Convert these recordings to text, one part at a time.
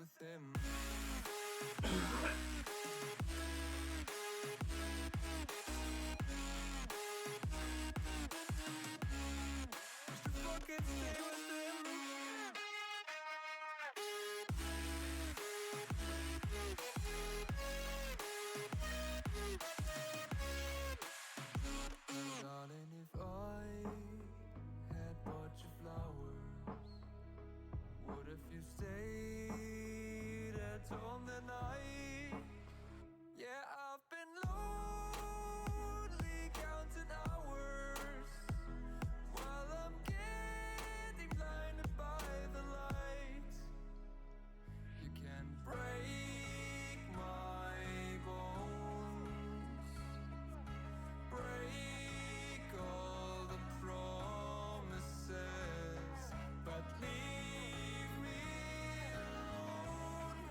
with him. Fucking stay with him. Darling, if I had bought you flowers, what if you stayed at home that night? Yeah, I've been lonely counting hours while I'm getting blinded by the light. You can break my bones, break all the promises, but leave me alone.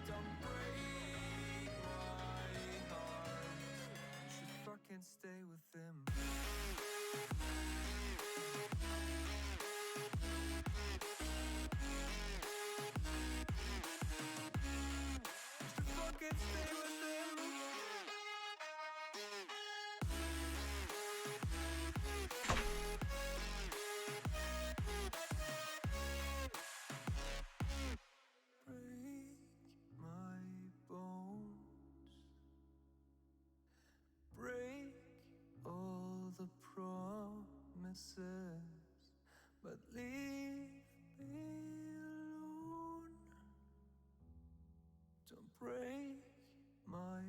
Don't break my heart. You should fucking stay with him. Fucking stay with him. Break my bones, break all the promises, but leave me alone. Don't break my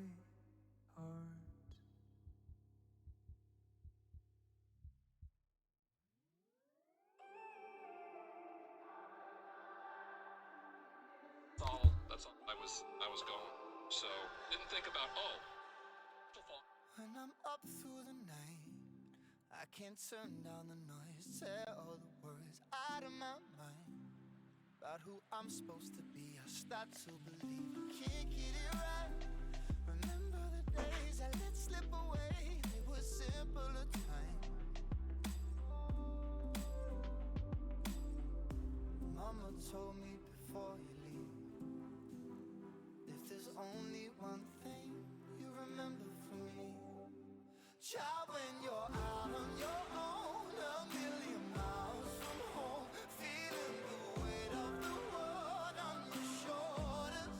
heart. That's all I was going. So didn't think about When I'm up through the night, I can't turn down the noise, tear all the worries out of my mind. About who I'm supposed to be, I start to believe I can't get it right. Remember the days I let slip away, they were simpler times. Mama told me before you leave, if there's only one thing you remember from me, child, when you're out on your own, a million miles from home, feeling the weight of the world on your shoulders.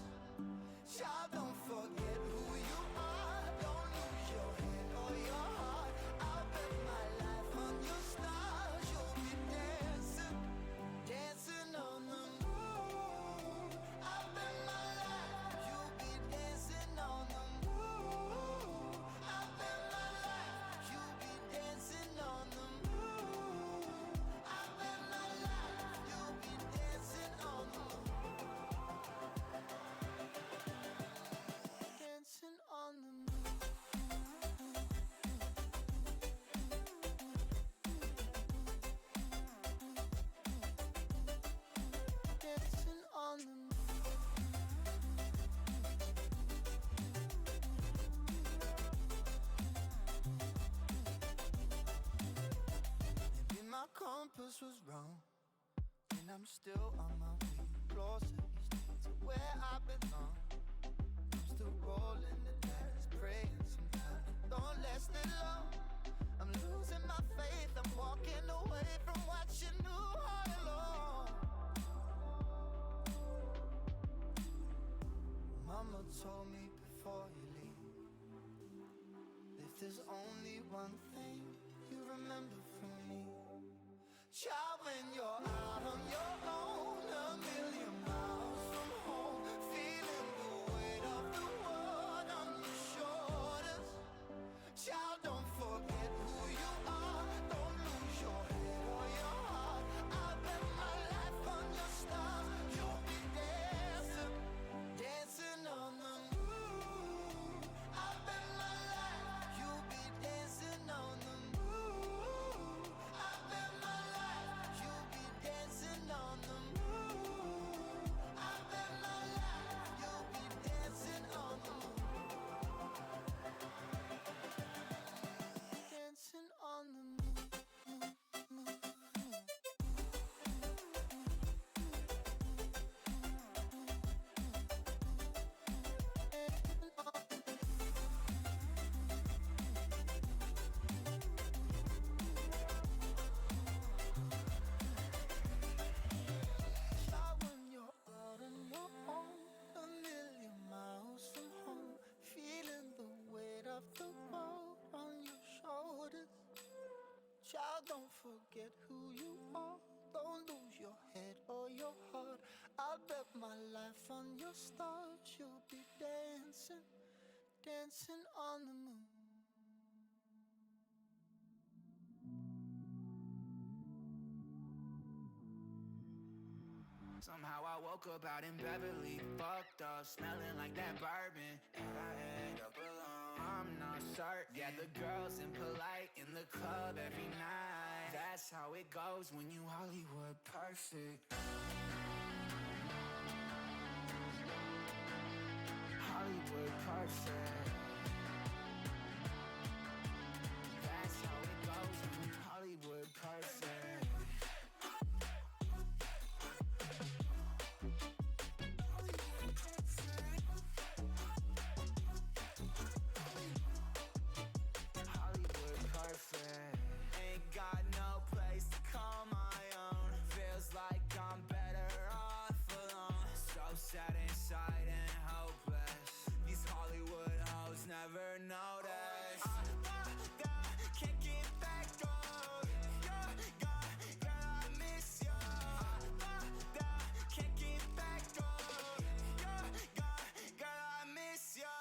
Child, don't forget who you are, don't lose your head or your heart. I'll bet my life on your stars, you'll be dancing, dancing on the moon. I'll bet my life, you'll be dancing on the moon. I'll bet my life, you'll be dancing on the moon. I'll bet my life, you'll be dancing on the moon. Dancing on the moon. Dancing on the moon. Maybe my compass was wrong, and I'm still on my way closer each day to where I belong. I'm still rolling the dice, praying sometimes it don't last that long. I'm losing my faith, I'm walking away from what you knew all along. Mama told me before you leave, if there's only one thing you remember from me, child, when you're out on your own, a million miles from home, feeling the weight of the world on your shoulders. Child, don't forget who you are, don't lose your head or your heart. I'll bet my life on your stars, you'll be dancing, dancing on the moon. I'll bet my life, you'll be dancing on forget who you are. Don't lose your head or your heart. I'll bet my life on your stars. You'll be dancing, dancing on the moon. Somehow I woke up out in Beverly, fucked up, smelling like that bourbon. And I end up alone, I'm not certain. Yeah, the girls impolite in the club every night. That's how it goes when you Hollywood perfect. Hollywood perfect. That's how it goes when you Hollywood perfect. Hollywood perfect. Ain't got no place to call my own. Feels like I'm better off alone. So sad inside and hopeless. These Hollywood hoes never notice. Can't get back on. You're gone, girl, I miss you. Can't get back on. You're gone, girl, I miss you.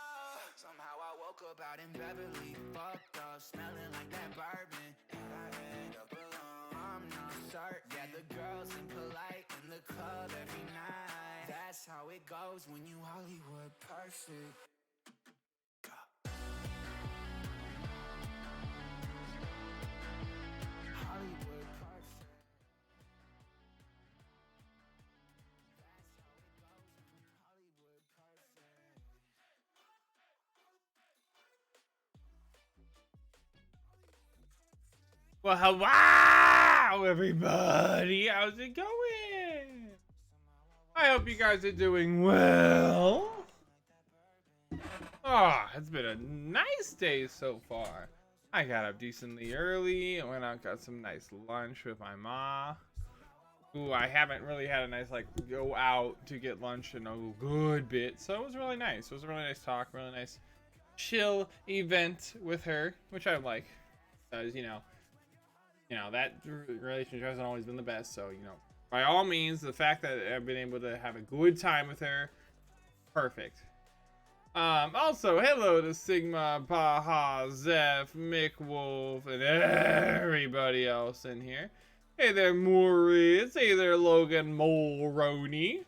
Somehow I woke up out in Beverly, fucked up, smelling like that bourbon. And I end up alone, I'm not certain. Yeah, the girls impolite in the club every night. That's how it goes when you Hollywood perfect. Hollywood perfect. That's how it goes when you Hollywood perfect. Well, hello, everybody. How's it going? I hope you guys are doing well. It's been a nice day so far. I got up decently early. I went out, got some nice lunch with my ma. Ooh, I haven't really had a nice, like, go out to get lunch in a good bit. So it was really nice. It was a really nice talk, really nice chill event with her, which I like. Because, you know, that relationship hasn't always been the best. So, by all means, the fact that I've been able to have a good time with her, perfect. Also, hello to Sigma, Baha, Zeph, Mick Wolf, and everybody else in here. Hey there, Maurice. Hey there, Logan Mulroney.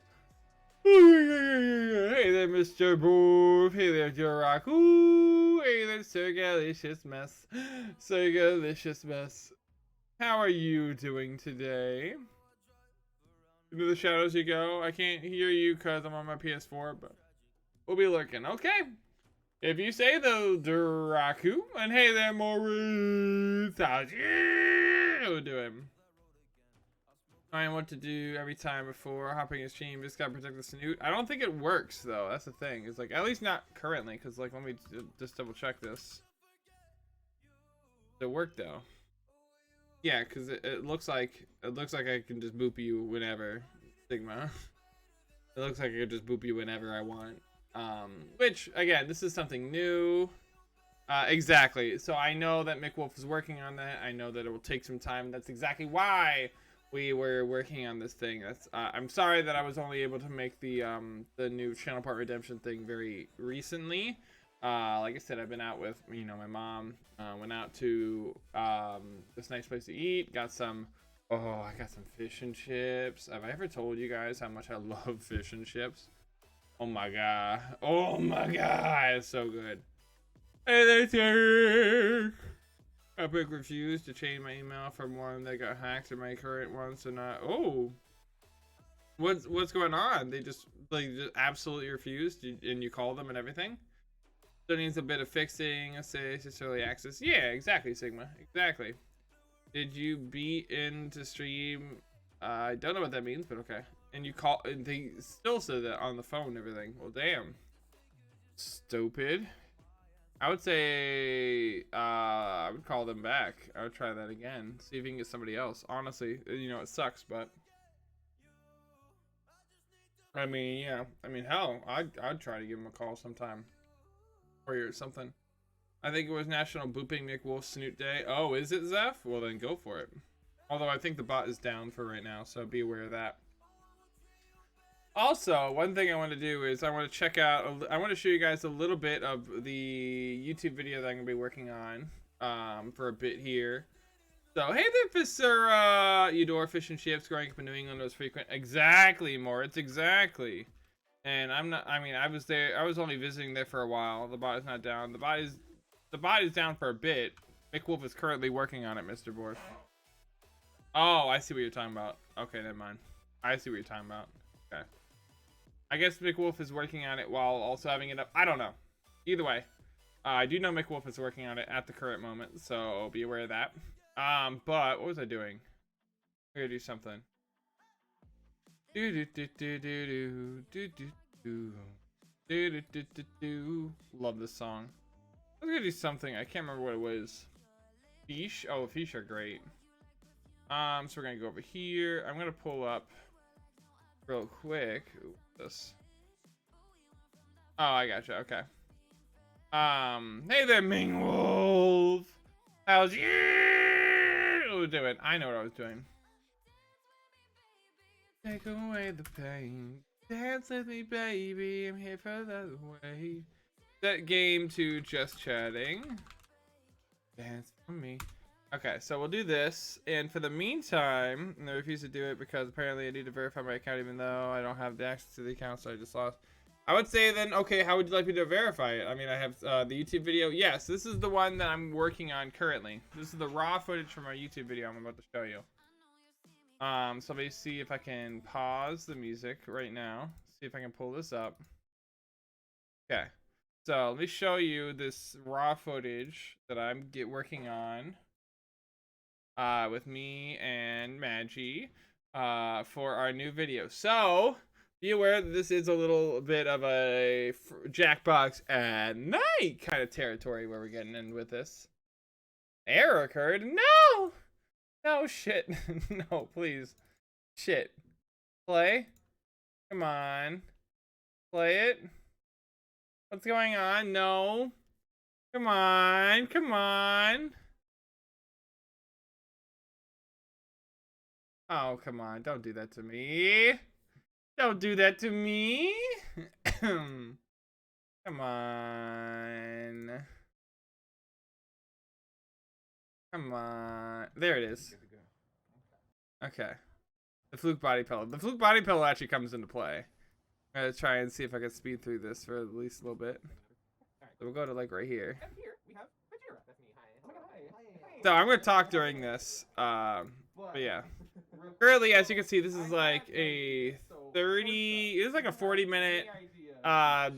Hey there, Mr. Borf. Hey there, Jiraku. Hey there, Sirgalicious Mess. Sirgalicious Mess. How are you doing today? Into the shadows you go. I can't hear you because I'm on my PS4, but we'll be lurking. Okay. If you say though, Duraku. And hey there, Maurice. How's you doing? Knowing what to do every time before hopping a stream. Just gotta protect the snoot. I don't think it works though. That's the thing. It's like, at least not currently. Because, like, let me just double check this. Does it work though? Yeah, because it looks like I can just boop you whenever, Sigma. It looks like I can just boop you whenever I want. Which, again, this is something new. Exactly. So I know that Mick Wolf is working on that. I know that it will take some time. That's exactly why we were working on this thing. That's I'm sorry that I was only able to make the new channel part redemption thing very recently. Like I said, I've been out with, my mom. Went out to this nice place to eat. I got some fish and chips. Have I ever told you guys how much I love fish and chips? Oh my god. Oh my god. It's so good. Hey there, Derek. I quick refused to change my email from one that got hacked to my current one, so not. Oh. What's going on? They just absolutely refused, and you call them and everything? Still needs a bit of fixing. Say early access. Yeah, exactly, Sigma. Exactly. Did you beat into stream? I don't know what that means, but okay. And you call, and they still said that on the phone and everything. Well, damn. Stupid. I would say, I would call them back. I would try that again. See if you can get somebody else. Honestly, it sucks, but. I mean, yeah. I mean, hell, I'd try to give them a call sometime. Or something. I think it was National Booping Mick Wolf Snoot Day. Oh, is it, Zeph? Well, then go for it. Although I think the bot is down for right now, so be aware of that. Also, one thing I want to do is I want to check out, I want to show you guys a little bit of the YouTube video that I'm going to be working on for a bit here. So, hey there, Fisher, Eudora Fish and Chips growing up in New England was frequent. Exactly, Moritz, exactly. And I'm not, I mean, I was there, I was only visiting there for a while. The bot is not down. The bot is down for a bit. McWolf is currently working on it, Mr. Borf. Oh, I see what you're talking about. Okay, never mind. I see what you're talking about. Okay. I guess McWolf is working on it while also having it up. I don't know. Either way, I do know McWolf is working on it at the current moment, so be aware of that. But what was I doing? I'm gonna do something. Love this song. I was gonna do something. I can't remember what it was. Fish? Oh, fish are great. So we're gonna go over here. I'm gonna pull up real quick. Ooh, this. Oh, I gotcha. Okay. Hey there, Ming Wolf. How's you doing? I know what I was doing. Take away the pain. Dance with me, baby. I'm here for the way. Set game to just chatting. Dance for me. Okay, so we'll do this, and for the meantime, and I refuse to do it because apparently I need to verify my account even though I don't have the access to the account, so I just lost. I would say then, okay, how would you like me to verify it? I mean, I have the YouTube video. Yes, this is the one that I'm working on currently. This is the raw footage from our YouTube video I'm about to show you. So let me see if I can pause the music right now. See if I can pull this up. Okay, so let me show you this raw footage that I'm working on. With me and Maggie for our new video. So be aware that this is a little bit of a Jackbox at night kind of territory where we're getting in with this. Error occurred. No! No, shit. No, please. Shit. Play. Come on. Play it. What's going on? No. Come on. Come on. Oh, come on. Don't do that to me. Don't do that to me. Come on. Come on. There it is. Okay. The fluke body pillow. The fluke body pillow actually comes into play. I'm going to try and see if I can speed through this for at least a little bit. So we'll go to like right here. So I'm going to talk during this. But yeah. Currently, as you can see, this is like a 40-minute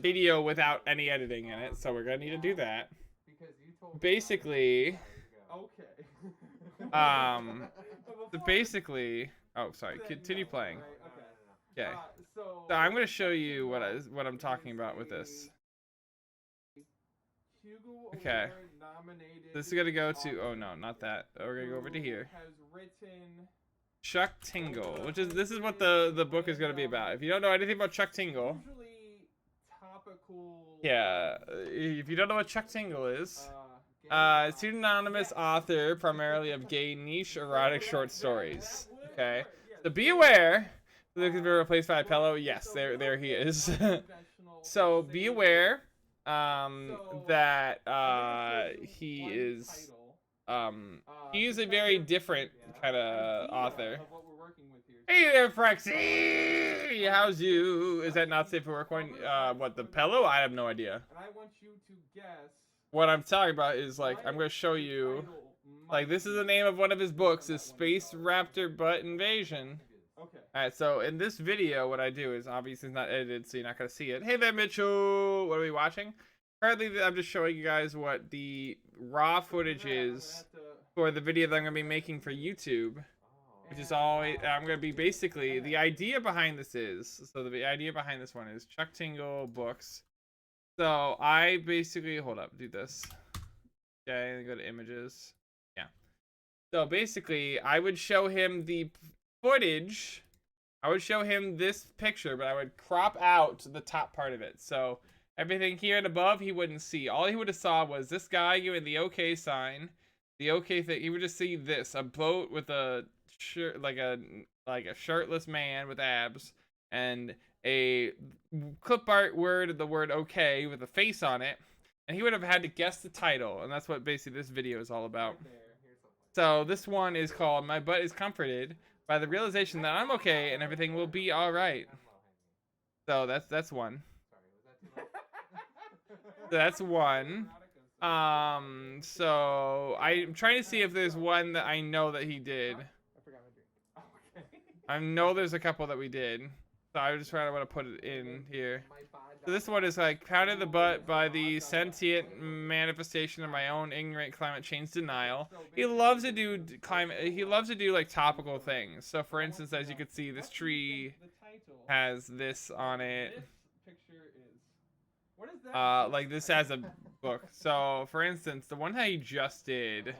video without any editing in it, so we're gonna need to do that. Basically, oh, sorry, continue playing. Okay, so I'm gonna show you what I'm talking about with this. Okay, this is gonna go to, oh no, not that. We're gonna go over to here. Chuck Tingle, this is what the book is going to be about. If you don't know anything about Chuck Tingle, yeah, if you don't know what Chuck Tingle is, it's an anonymous author primarily of gay niche erotic short stories. Okay, so be aware that could be replaced by a pillow. Yes, there he is. So be aware that he is a very different kind of author. Hey there, Frexy! How's you? Is that not safe for work one? What, the pillow? I have no idea. And I want you to guess. What I'm talking about is, like, I'm going to show you, like, this is the name of one of his books, is Space Raptor Butt Invasion. Okay. Alright, so in this video, what I do is, obviously it's not edited, so you're not going to see it. Hey there, Mitchell! What are we watching? Currently, I'm just showing you guys what the raw footage is for the video that I'm going to be making for YouTube, which is always, I'm going to be basically, the idea behind this is, so the idea behind this one is Chuck Tingle books. So I basically, hold up, do this. Okay, and go to images. Yeah. So basically, I would show him the footage. I would show him this picture, but I would crop out the top part of it. So everything here and above, he wouldn't see. All he would have saw was this guy giving the OK sign. The OK thing, he would just see this, a boat with a shirt, like a shirtless man with abs, and a clip art word, the word okay with a face on it, and he would have had to guess the title, and that's what basically this video is all about. So this one is called "My Butt is Comforted by the Realization that I'm okay and everything will be all right." So that's one. So that's one. So I'm trying to see if there's one that I know that he did. I know there's a couple that we did. So I just want to put it in here. So this one is like pounded the butt by the sentient manifestation of my own ignorant climate change denial. He loves to do He loves to do like topical things. So for instance, as you can see, this tree has this on it. Like this has a book. So for instance, the one that he just did,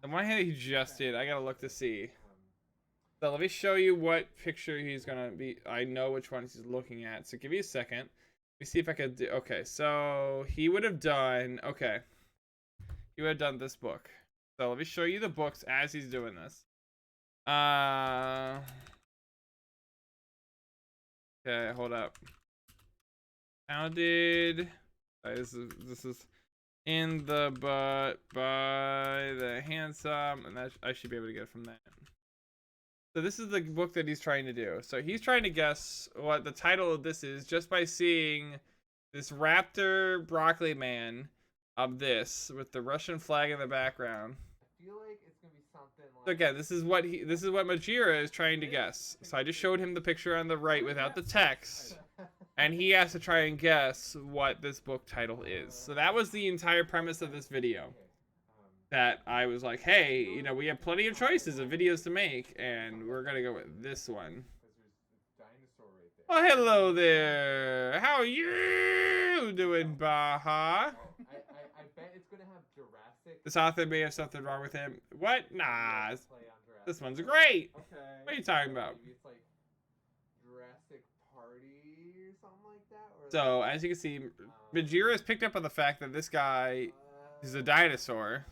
I gotta look to see. So let me show you what picture he's gonna be. I know which one he's looking at. So give me a second. Let me see if I could do. Okay, so he would have done. Okay, he would have done this book. So let me show you the books as he's doing this. Okay, hold up. Pounded. This is in the butt by the handsome, and that I should be able to get it from that. So this is the book that he's trying to do. So he's trying to guess what the title of this is just by seeing this raptor broccoli man of this with the Russian flag in the background. I feel like it's gonna be something like. So again, this is what Majira is trying to guess. So I just showed him the picture on the right without the text, and he has to try and guess what this book title is. So that was the entire premise of this video. That I was like, hey, you know, we have plenty of choices of videos to make, and we're gonna go with this one. Oh, hello there. How are you doing, Baha? I bet it's gonna have Jurassic. This author may have something wrong with him. What? Nah. This one's great. Okay. What are you talking about? Maybe it's like Jurassic Party or something like that. Or So, like, as you can see, Majira has picked up on the fact that this guy is a dinosaur.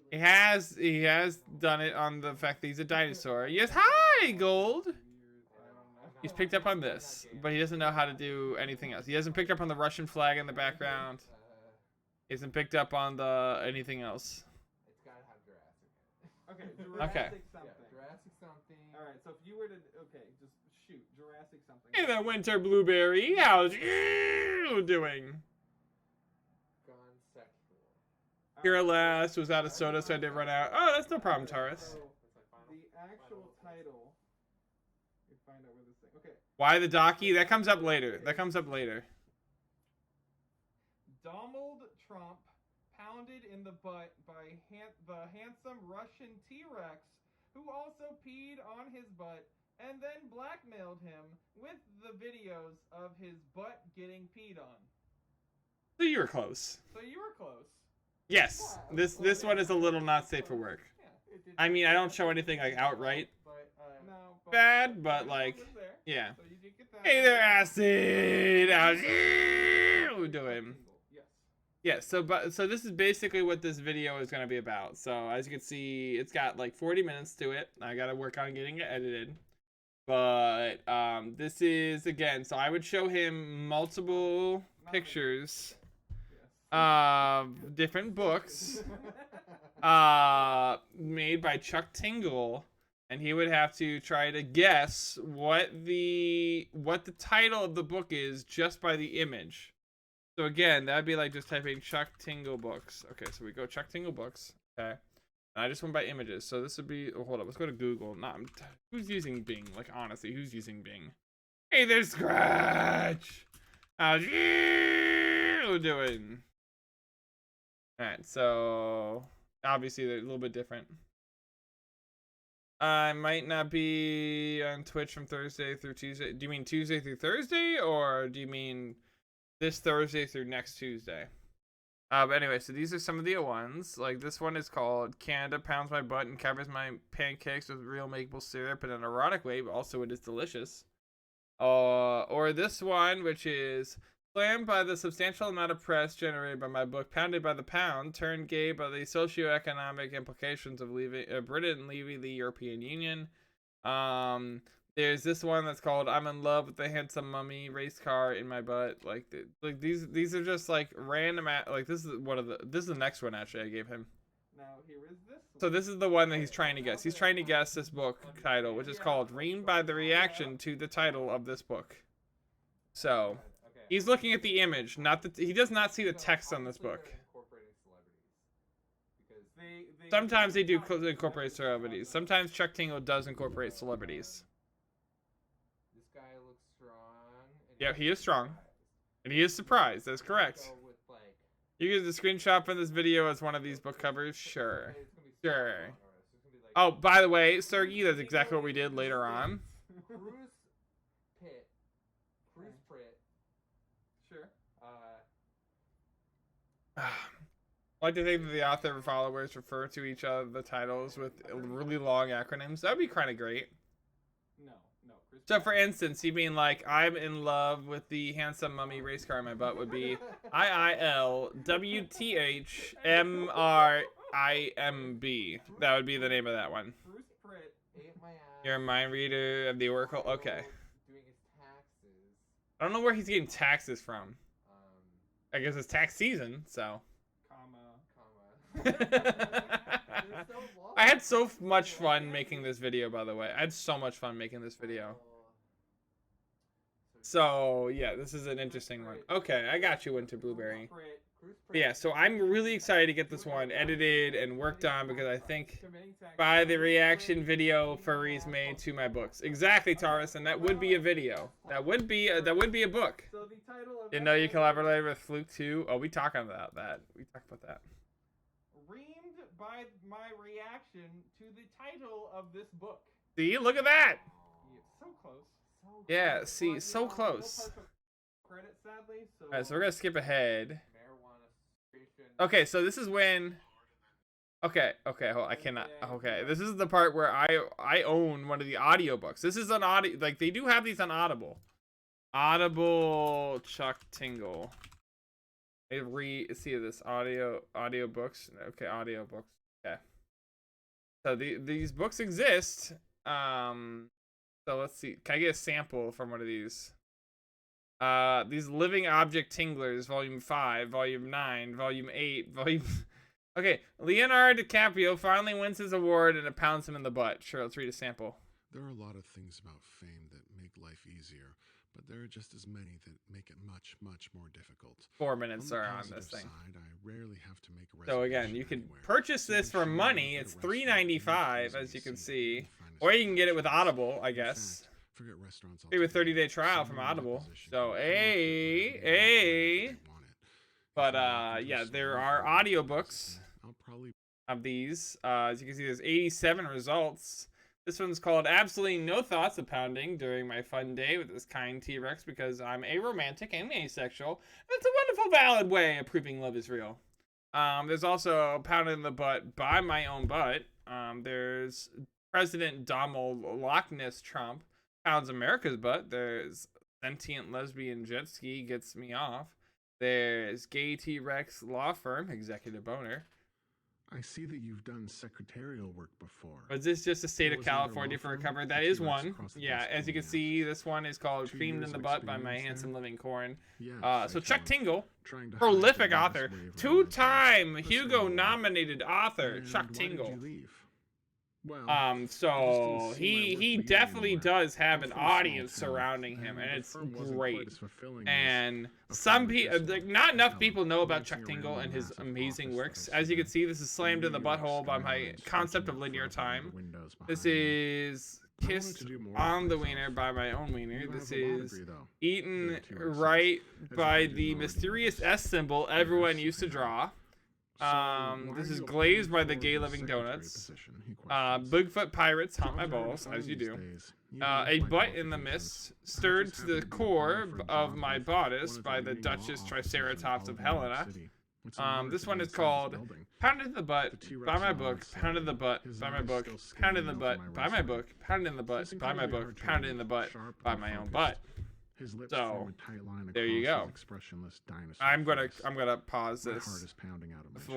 He has done it on the fact that he's a dinosaur. Yes, hi, Gold. He's picked up on this, but he doesn't know how to do anything else. He hasn't picked up on the Russian flag in the background. He hasn't picked up on the anything else. It's gotta have Jurassic. Okay, Jurassic something. Yeah, Jurassic something. Alright, so if you were to, okay, just shoot, Jurassic something. Hey there, Winter Blueberry. How's you doing? Gone sexual. Here at last was out of soda, so I did run out. Oh, that's no problem, Taurus. So, the actual title, you find out where this thing, okay. Why the docky? That comes up later. That comes up later. Donald Trump pounded in the butt by the handsome Russian T-Rex, who also peed on his butt and then blackmailed him with the videos of his butt getting peed on. So you were close. So you were close. Yes. This one is a little not safe for work. Yeah, it did. I mean, I don't show anything like outright But No, bad, but the like, was there, yeah. so you did get that. Hey there, Acid. How's you doing? Yes. Yeah, so this is basically what this video is going to be about. So as you can see, it's got like 40 minutes to it. I got to work on getting it edited. But this is, again, so I would show him multiple pictures of different books made by Chuck Tingle, and he would have to try to guess what the title of the book is just by the image. So again, that'd be like just typing Chuck Tingle books. Okay, so we go Chuck Tingle books. Okay, and I just went by images. So this would be. Oh, hold up. Let's go to Google. Who's using Bing? Like honestly, who's using Bing? Hey, there's Scratch. How's you doing? All right. So obviously they're a little bit different. I might not be on Twitch from Thursday through Tuesday. Do you mean Tuesday through Thursday, or do you mean this Thursday through next Tuesday? But anyway, so these are some of the ones. Like this one is called Canada Pounds My Butt and Covers My Pancakes with Real Maple Syrup in an Erotic Way, but also it is delicious. Or this one, which is Slammed by the substantial amount of press generated by my book, pounded by the pound, turned gay by the socioeconomic implications of leaving Britain leaving the European Union. There's this one that's called "I'm in love with the handsome mummy race car in my butt." Like these are just like random. Like this is the next one actually I gave him. Now here is this. So this is the one that he's trying to guess. He's trying to guess this book title, which is called "Reamed by the Reaction to the Title of This Book." So he's looking at the image, not the. He does not see the text on this book. Sometimes they do incorporate celebrities. Sometimes Chuck Tingle does incorporate celebrities. This guy looks strong. Yeah, he is strong. And he is surprised. That's correct. You get the screenshot from this video as one of these book covers? Sure. Sure. Oh, by the way, Sergey, that's exactly what we did later on. Cruz Pritt. Sure. I like to think that the author and followers refer to each other the titles with really long acronyms. That would be kind of great. No. Chris So, for instance, you mean like I'm in love with the handsome mummy race car in my butt would be IILWTHMRIMB. That would be the name of that one. Cruz Pritt ate my ass. You're a mind reader of the Oracle. Okay. Doing his taxes. I don't know where he's getting taxes from. I guess it's tax season, so. I had so much fun making this video, by the way. I had so much fun making this video. So, yeah, this is an interesting one. Okay, I got you, Winter Blueberry. But yeah, so I'm really excited to get this one edited and worked on because I think by the reaction video furries made to my books. Exactly, Taurus, and that would be a video. That would be a book. Didn't know you collaborated with Fluke too. Oh, we talk about that. We talk about that. Reamed by my reaction to the title of this book. See, look at that. Yeah, so close. Yeah, see, so close. Credit, sadly. So All right, so we're gonna skip ahead. Okay, so this is when. Okay, hold on, I cannot. Okay, this is the part where I own one of the audiobooks. This is an audio, like they do have these on Audible. Audible Chuck Tingle. See this audiobooks. Okay, audiobooks. Okay. So these books exist. So let's see. Can I get a sample from one of these? These Living Object Tinglers, Volume 5, Volume 9, Volume 8, Volume... Okay, Leonardo DiCaprio finally wins his award and it pounds him in the butt. Sure, let's read a sample. There are a lot of things about fame that make life easier, but there are just as many that make it much, much more difficult. 4 minutes On the are on positive this thing. side, I rarely have to make a So again, you can purchase this for money. It's $3.95, as you can see. Or you can get it with Audible, I guess. Forget restaurants. Maybe a 30-day trial from Audible. So, hey. But, yeah, there are audiobooks of these. As you can see, there's 87 results. This one's called Absolutely No Thoughts of Pounding During My Fun Day with This Kind T-Rex Because I'm Aromantic and Asexual. It's a wonderful, valid way of proving love is real. There's also Pounded in the Butt by My Own Butt. There's President Donald Loch Ness Trump pounds America's butt. There's Sentient Lesbian Jet Ski Gets Me Off. There's Gay T-Rex Law Firm Executive Boner. I see that you've done secretarial work before. Was this just a state of California for a cover? That is one. Yeah, as you can see, this one is called Creamed in the Butt by My Handsome Living Corn. So Chuck Tingle, prolific author, two-time Hugo-nominated author, Chuck Tingle. So he definitely does have an audience surrounding him, and it's great. And some people, like, not enough people know about Chuck Tingle and his amazing works. As you can see, this is slammed in the butthole by my concept of linear time. This is kissed on the wiener by my own wiener. This is eaten right by the mysterious S symbol everyone used to draw. This is glazed by the Gay Living Donuts. Bigfoot Pirates Haunt My Balls, as you do. A Butt in the Mist, stirred to the core of my bodice by the Duchess Triceratops of Helena. This one is called Pounded in the Butt by my book, Pounded in the Butt by my book, Pounded in the Butt by my book, Pounded in the Butt by my book, Pounded in the Butt by my own butt. His lips So, form a tight line across there you go. his expressionless dinosaur I'm gonna face. pause My this heart is pounding out of my chest.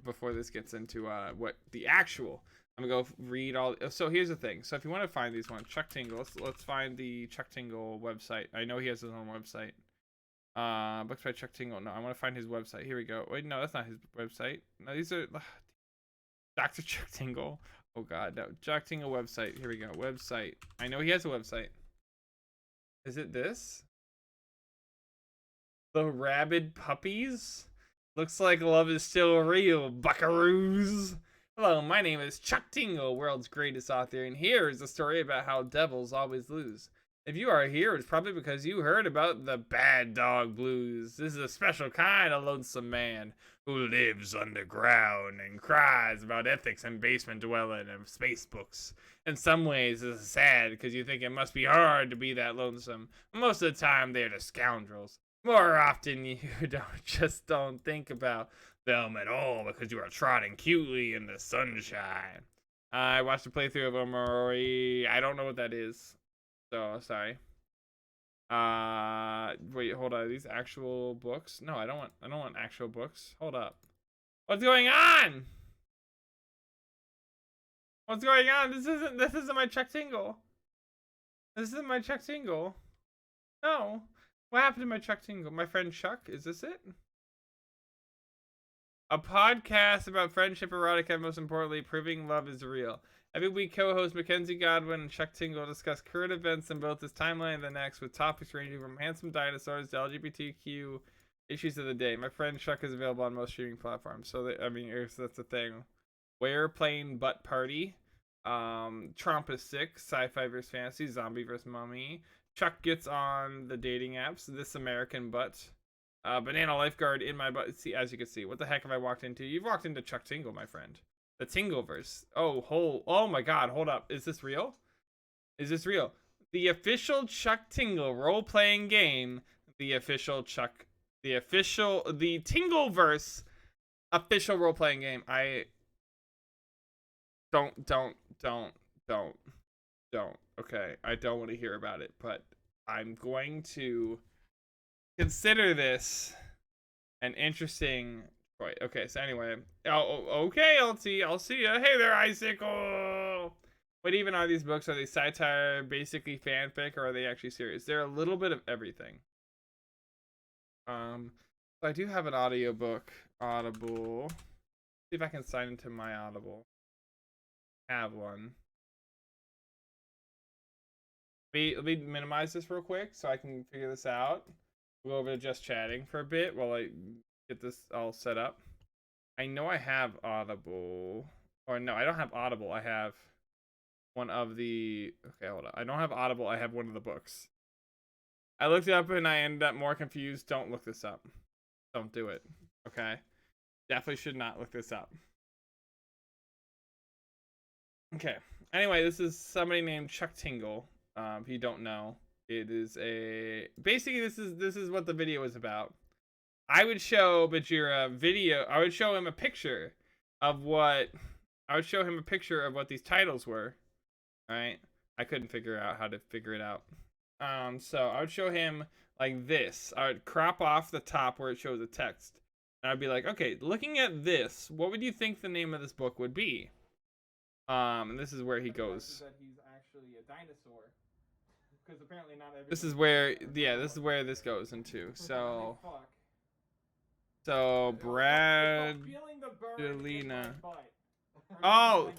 before this gets into what the actual. I'm gonna go read all. So here's the thing. So if you want to find these ones, Chuck Tingle. Let's find the Chuck Tingle website. I know he has his own website. Books by Chuck Tingle. No, I want to find his website. Here we go. Wait, no, that's not his website. No, these are Dr. Chuck Tingle. Oh God, no. Chuck Tingle website. Here we go. Website. I know he has a website. Is it this? The Rabid Puppies? Looks like love is still real, buckaroos. Hello, my name is Chuck Tingle, world's greatest author, and here is a story about how devils always lose. If you are here, it's probably because you heard about the bad dog blues. This is a special kind of lonesome man who lives underground and cries about ethics and basement dwelling and space books. In some ways, this is sad because you think it must be hard to be that lonesome. Most of the time, they're the scoundrels. More often, you don't think about them at all because you are trotting cutely in the sunshine. I watched a playthrough of Omori. I don't know what that is. So sorry. Wait, hold on. Are these actual books? No, I don't want actual books. Hold up. What's going on? What's going on? This isn't my Chuck Tingle. This isn't my Chuck Tingle. No. What happened to my Chuck Tingle? My friend Chuck? Is this it? A podcast about friendship, erotica, and most importantly, proving love is real. Every week, co-host Mackenzie Godwin and Chuck Tingle discuss current events in both this timeline and the next, with topics ranging from handsome dinosaurs to LGBTQ issues of the day. My friend Chuck is available on most streaming platforms. So, that's the thing. We're playing Butt Party. Trump is sick. Sci-fi vs. Fantasy. Zombie vs. Mummy. Chuck gets on the dating apps. This American Butt. Banana Lifeguard in my butt. See, as you can see, what the heck have I walked into? You've walked into Chuck Tingle, my friend. The Tingleverse. Oh my God, hold up. Is this real? Is this real? The official Chuck Tingle role-playing game. The Tingleverse official role-playing game. I don't. Okay, I don't want to hear about it, but I'm going to consider this an interesting choice. Okay, so anyway. Okay, I'll see ya. Hey there, Icicle! What even are these books? Are they satire, basically fanfic, or are they actually serious? They're a little bit of everything. So I do have an audiobook. Audible. See if I can sign into my Audible. Have one. Let me minimize this real quick so I can figure this out. We'll go over to just chatting for a bit while I get this all set up. I know I have Audible. Or no, I don't have Audible. I have one of the... Okay, hold on. I don't have Audible. I have one of the books. I looked it up and I ended up more confused. Don't look this up. Don't do it. Okay? Definitely should not look this up. Okay. Anyway, this is somebody named Chuck Tingle. If you don't know, it is a... Basically, this is what the video is about. I would show Bajira video. I would show him a picture of what... I would show him a picture of what these titles were. Alright? I couldn't figure out how to figure it out. So I would show him like this. I would crop off the top where it shows the text. And I'd be like, okay, looking at this, what would you think the name of this book would be? And this is where he goes. That he's actually a dinosaur. Because apparently not everybody... This is where, yeah, this is where this goes into. So Brad, Delina. Oh,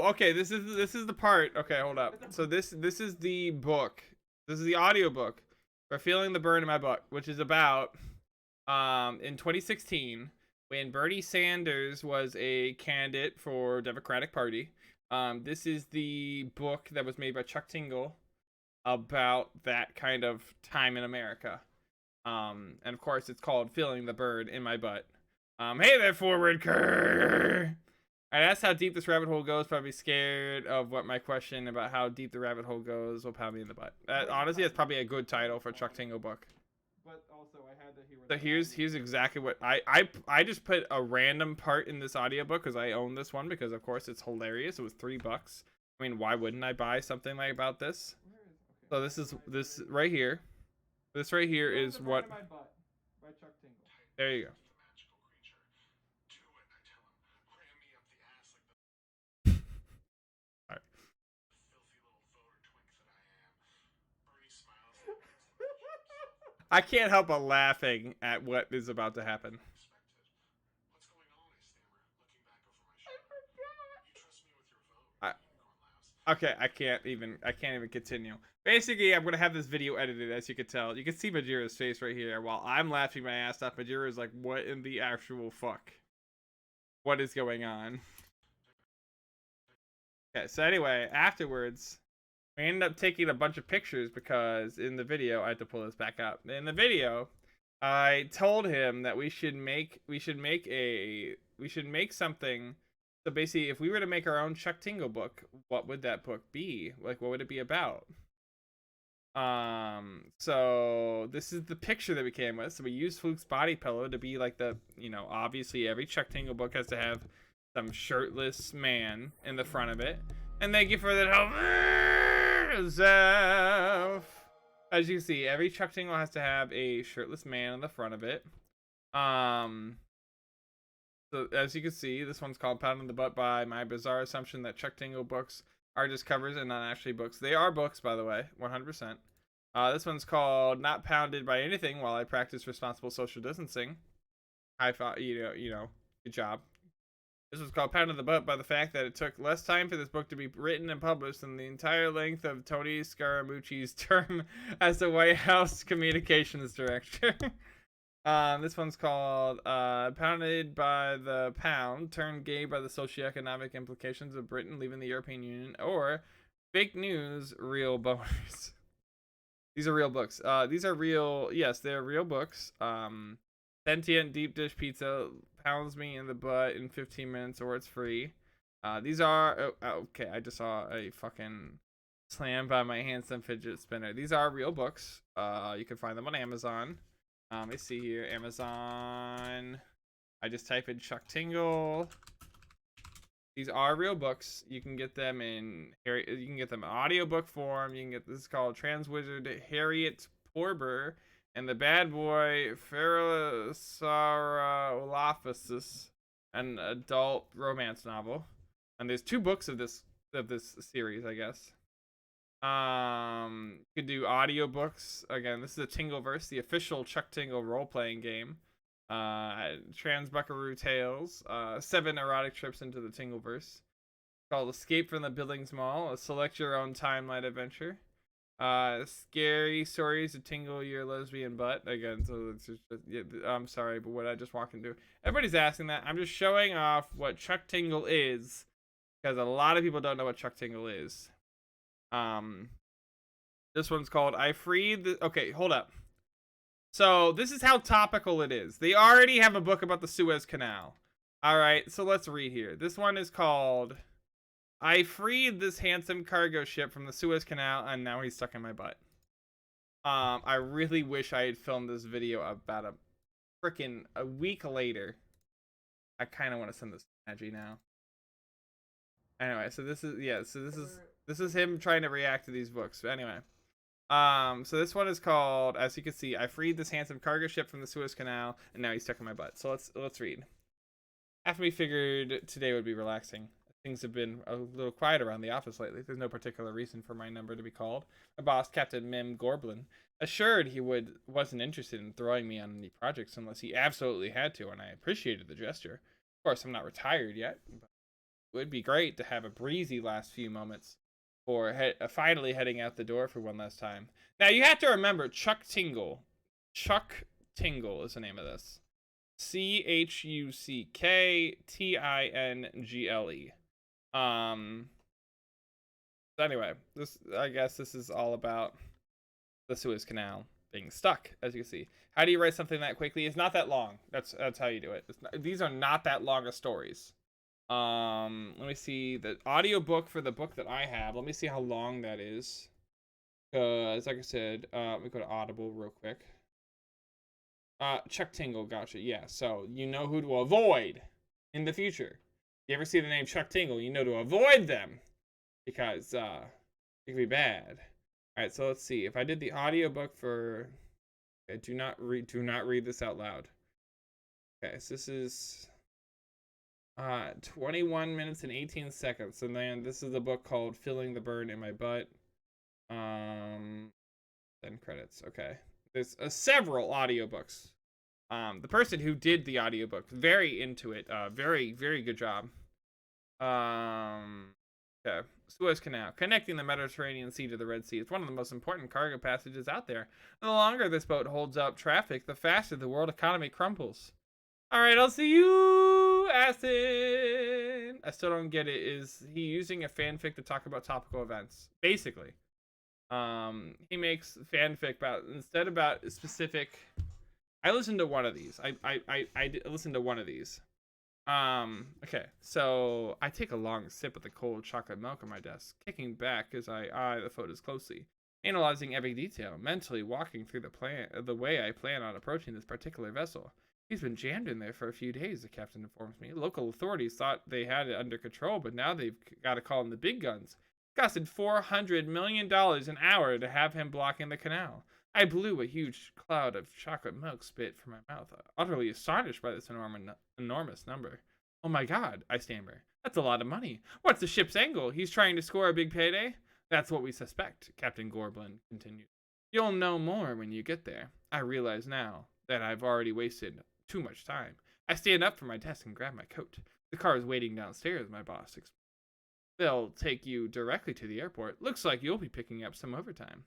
okay. This is the part. Okay, hold up. So this is the book. This is the audiobook for Feeling the Burn in My Butt, which is about in 2016 when Bernie Sanders was a candidate for Democratic Party. This is the book that was made by Chuck Tingle about that kind of time in America. And of course it's called Feeling the Burn in My Butt. Hey there, forward Kerr. I asked how deep this rabbit hole goes, probably scared of what my question about how deep the rabbit hole goes will pound me in the butt. Honestly, that's probably a good title for a Chuck Tingle book. But also I had to hear what... So here's exactly what I just put a random part in this audiobook because I own this one because of course it's hilarious. It was $3. I mean, why wouldn't I buy something like about this? So this right here. This right here Who is the what. Friend of My Butt by Chuck Tingle. There you go. All right. I can't help but laughing at what is about to happen. Okay, I can't even continue. Basically, I'm gonna have this video edited, as you can tell. You can see Majira's face right here. While I'm laughing my ass off, Majira is like, "What in the actual fuck? What is going on?" Okay, so anyway, afterwards, we ended up taking a bunch of pictures because in the video, I had to pull this back up. In the video, I told him that we should make something. So basically, if we were to make our own Chuck Tingle book, what would that book be? Like, what would it be about? So this is the picture that we came with. So we used Fluke's body pillow to be like the, obviously every Chuck Tingle book has to have some shirtless man in the front of it. And thank you for that help, Zeph. As you can see, every Chuck Tingle has to have a shirtless man in the front of it. So as you can see, this one's called Pound in the Butt by my bizarre assumption that Chuck Tingle books are just covers and not actually books. They are books, by the way, 100%. This one's called Not Pounded by Anything While I Practice Responsible Social Distancing. I thought, good job. This was called Pound in the Butt by the fact that it took less time for this book to be written and published than the entire length of Tony Scaramucci's term as the White House Communications Director. This one's called Pounded by the Pound, Turned Gay by the Socioeconomic Implications of Britain Leaving the European Union, or Fake News, Real Boners. These are real books. These are real, yes, they're real books. Sentient Deep Dish Pizza pounds me in the butt in 15 minutes or it's free. These are, okay, I just saw a fucking slam by my handsome fidget spinner. These are real books. You can find them on Amazon. Let me see here. Amazon. I just type in Chuck Tingle. These are real books. You can get them in audiobook form. You can get, this is called Trans Wizard Harriet Porber and the Bad Boy Pharaoh an adult romance novel. And there's 2 books of this series, I guess. You could do audiobooks. Again, this is a Tingleverse, the official Chuck Tingle role-playing game. Trans Buckaroo Tales, 7 erotic trips into the Tingleverse. Called Escape from the Billings Mall, a select your own timeline adventure. Scary Stories of Tingle Your Lesbian Butt. Again, so it's just, yeah, I'm sorry, but what I just walked into. Everybody's asking that. I'm just showing off what Chuck Tingle is, because a lot of people don't know what Chuck Tingle is. This one's called I Freed the... Okay, hold up. So this is how topical it is. They already have a book about the Suez Canal. All right, so let's read here. This one is called I Freed This Handsome Cargo Ship from the Suez Canal and Now He's Stuck in My Butt. I really wish I had filmed this video about a week later. I kind of want to send this to Maggie now. Anyway, so this is, yeah, so this is him trying to react to these books. But anyway, so this one is called, as you can see, I freed this handsome cargo ship from the Suez Canal, and now he's stuck in my butt. So let's read. After we figured today would be relaxing, things have been a little quiet around the office lately. There's no particular reason for my number to be called. My boss, Captain Mim Gorblin, assured he wasn't interested in throwing me on any projects unless he absolutely had to, and I appreciated the gesture. Of course, I'm not retired yet, but it would be great to have a breezy last few moments for finally heading out the door for one last time. Now, you have to remember, Chuck Tingle. Chuck Tingle is the name of this. ChuckTingle. So anyway, I guess this is all about the Suez Canal being stuck, as you can see. How do you write something that quickly? It's not that long. That's how you do it. These are not that long of stories. Let me see the audiobook for the book that I have. Let me see how long that is. Like I said, let me go to Audible real quick. Chuck Tingle, gotcha. Yeah, so you know who to avoid in the future. If you ever see the name Chuck Tingle, you know to avoid them because it could be bad. All right, so let's see. If I did the audiobook for, okay, do not read this out loud. Okay, so this is 21 minutes and 18 seconds, and then this is a book called Filling the Burn in My Butt. Then credits. Okay, there's several audiobooks. The person who did the audiobook, very into it. Very good job. Okay, Suez Canal, connecting the Mediterranean Sea to the Red Sea. It's one of the most important cargo passages out there. The longer this boat holds up traffic, the faster the world economy crumbles. All right, I'll see you, Aston. I still don't get it. Is he using a fanfic to talk about topical events? Basically, he makes fanfic about specific. I listened to one of these. I listened to one of these. Okay, so I take a long sip of the cold chocolate milk on my desk, kicking back as I eye the photos closely, analyzing every detail, mentally walking through the way I plan on approaching this particular vessel. He's been jammed in there for a few days, the captain informs me. Local authorities thought they had it under control, but now they've got to call in the big guns. It costed $400 million an hour to have him blocking the canal. I blew a huge cloud of chocolate milk spit from my mouth, utterly astonished by this enormous number. Oh my god, I stammer. That's a lot of money. What's the ship's angle? He's trying to score a big payday? That's what we suspect, Captain Gorblin continued. You'll know more when you get there. I realize now that I've already wasted too much time. I stand up from my desk and grab my coat. The car is waiting downstairs, my boss explained. They'll take you directly to the airport. Looks like you'll be picking up some overtime.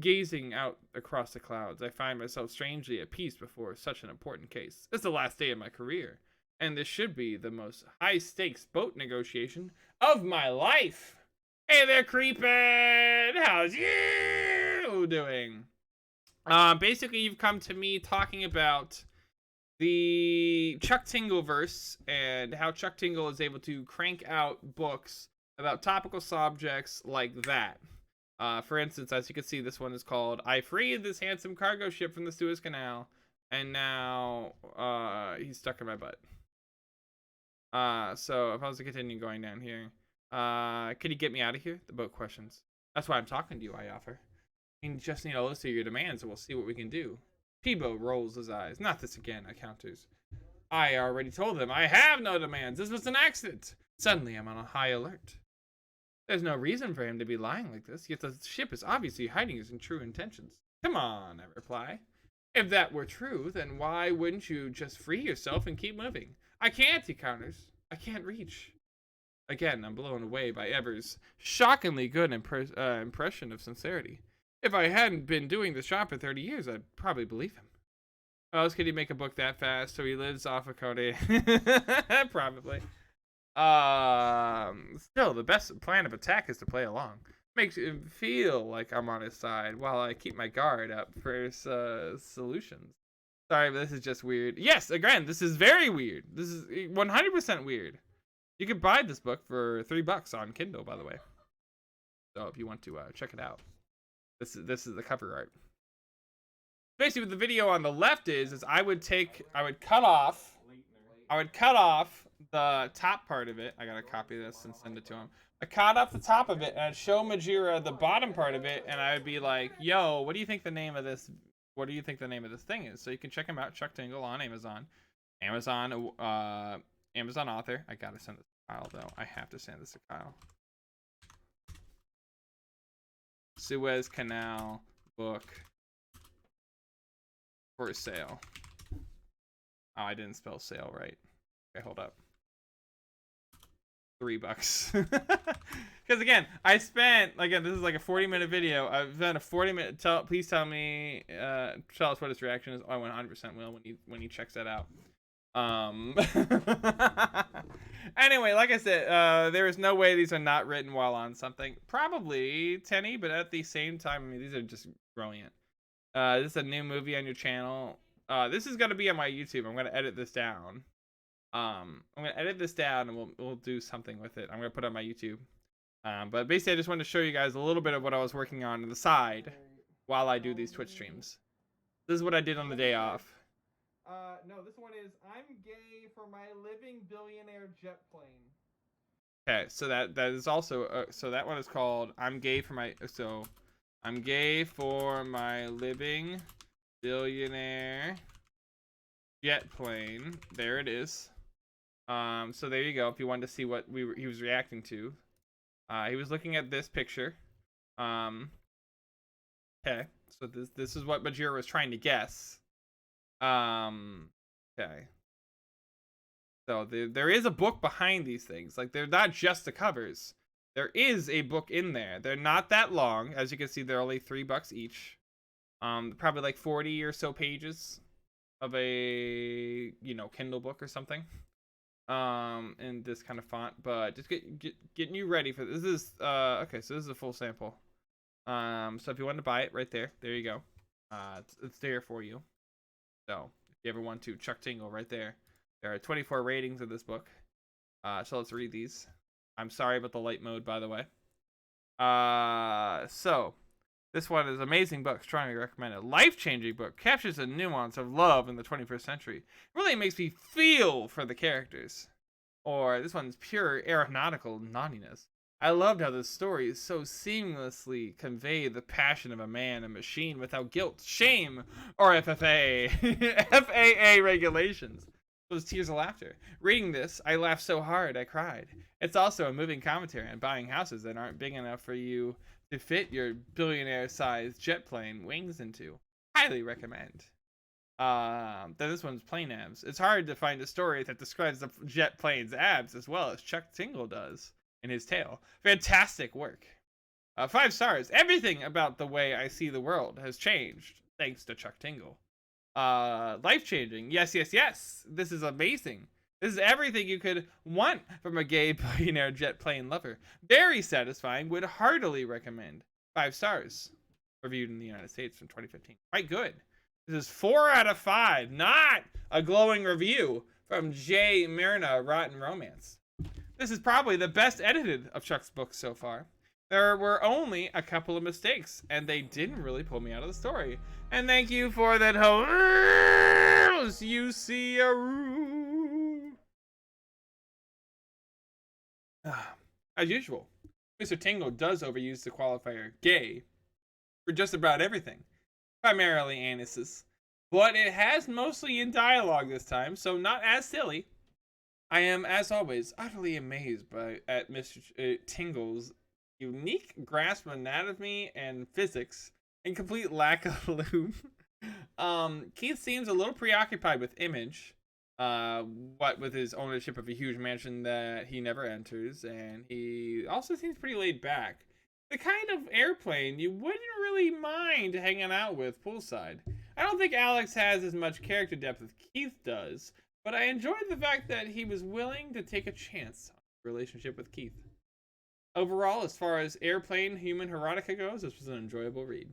Gazing out across the clouds, I find myself strangely at peace before such an important case. It's the last day of my career, and this should be the most high-stakes boat negotiation of my life. Hey there, creepin'! How's you doing? Basically, you've come to me talking about the Chuck Tingle verse and how Chuck Tingle is able to crank out books about topical subjects like that. For instance, as you can see, this one is called I Freed This Handsome Cargo Ship from the Suez Canal, and now he's stuck in my butt. So if I was to continue going down here, could you get me out of here? The boat questions. That's why I'm talking to you, I offer. You just need a list of your demands and we'll see what we can do. Peebo rolls his eyes. Not this again, I counters. I already told them I have no demands. This was an accident. Suddenly I'm on a high alert. There's no reason for him to be lying like this, yet the ship is obviously hiding his true intentions. Come on, I reply. If that were true, then why wouldn't you just free yourself and keep moving? I can't, he counters. I can't reach. Again, I'm blown away by Ever's shockingly good impression of sincerity. If I hadn't been doing this job for 30 years, I'd probably believe him. How else could he make a book that fast so he lives off of Cody? Probably. Still, the best plan of attack is to play along. Makes him feel like I'm on his side while I keep my guard up for solutions. Sorry, but this is just weird. Yes, again, this is very weird. This is 100% weird. You can buy this book for $3 on Kindle, by the way. So if you want to check it out, this is the cover art. Basically, what the video on the left is I would cut off the top part of it. I gotta copy this and send it to him. I cut off the top of it and I'd show Majira the bottom part of it, and I'd be like, "Yo, what do you think the name of this? What do you think the name of this thing is?" So you can check him out, Chuck Tingle on Amazon, Amazon author. I gotta send this to Kyle though. I have to send this to Kyle. Suez Canal book for sale. Oh, I didn't spell sale right. Okay, hold up. $3. Because again, I spent, again, this is like a 40-minute video. I've done a 40-minute. Please tell me, tell us what his reaction is. Oh, I 100% will when he checks that out. Anyway, like I said, there is no way these are not written while on something. Probably Tenny, but at the same time, I mean, these are just brilliant. This is a new movie on your channel. This is gonna be on my YouTube. I'm gonna edit this down. I'm gonna edit this down and we'll do something with it. I'm gonna put it on my YouTube. But basically, I just wanted to show you guys a little bit of what I was working on the side while I do these Twitch streams. This is what I did on the day off. No, this one is I'm gay for my living billionaire jet plane. Okay, so that is also so that one is called I'm gay for my I'm gay for my living billionaire jet plane. There it is. So there you go. If you wanted to see what he was reacting to, he was looking at this picture. Okay, so this is what Bajir was trying to guess. Okay. So there is a book behind these things. Like, they're not just the covers. There is a book in there. They're not that long. As you can see, they're only $3 each. Probably like 40 or so pages of a, you know, Kindle book or something. In this kind of font, but just getting you ready for this. This is okay, so this is a full sample. So if you want to buy it, right there you go. It's there for you. So if you ever want to, Chuck Tingle right there. There are 24 ratings of this book. So let's read these. I'm sorry about the light mode, by the way. So this one is amazing book, strongly recommended. Life-changing book, captures the nuance of love in the 21st century. Really makes me feel for the characters. Or this one's pure aeronautical naughtiness. I loved how this story so seamlessly conveyed the passion of a man and machine without guilt, shame, or FAA regulations. Those tears of laughter. Reading this, I laughed so hard I cried. It's also a moving commentary on buying houses that aren't big enough for you to fit your billionaire-sized jet plane wings into. Highly recommend. Then this one's plane abs. It's hard to find a story that describes the jet plane's abs as well as Chuck Tingle does in his tale. Fantastic work. 5 stars. Everything about the way I see the world has changed thanks to Chuck Tingle. Life-changing. Yes, yes, yes. This is amazing. This is everything you could want from a gay billionaire jet plane lover. Very satisfying. Would heartily recommend. 5 stars. Reviewed in the United States from 2015. Quite good. This is 4 out of 5. Not a glowing review from J. Myrna Rotten Romance. This is probably the best edited of Chuck's books so far. There were only a couple of mistakes, and they didn't really pull me out of the story. And thank you for that hilarious UC-aroo. As usual, Mr. Tingle does overuse the qualifier gay for just about everything, primarily anuses, but it has mostly in dialogue this time, so not as silly. I am, as always, utterly amazed at Mr. Tingle's unique grasp of anatomy and physics and complete lack of lube. Keith seems a little preoccupied with image, what with his ownership of a huge mansion that he never enters, and he also seems pretty laid back. The kind of airplane you wouldn't really mind hanging out with poolside. I don't think Alex has as much character depth as Keith does, but I enjoyed the fact that he was willing to take a chance on a relationship with Keith. Overall, as far as airplane human erotica goes, this was an enjoyable read.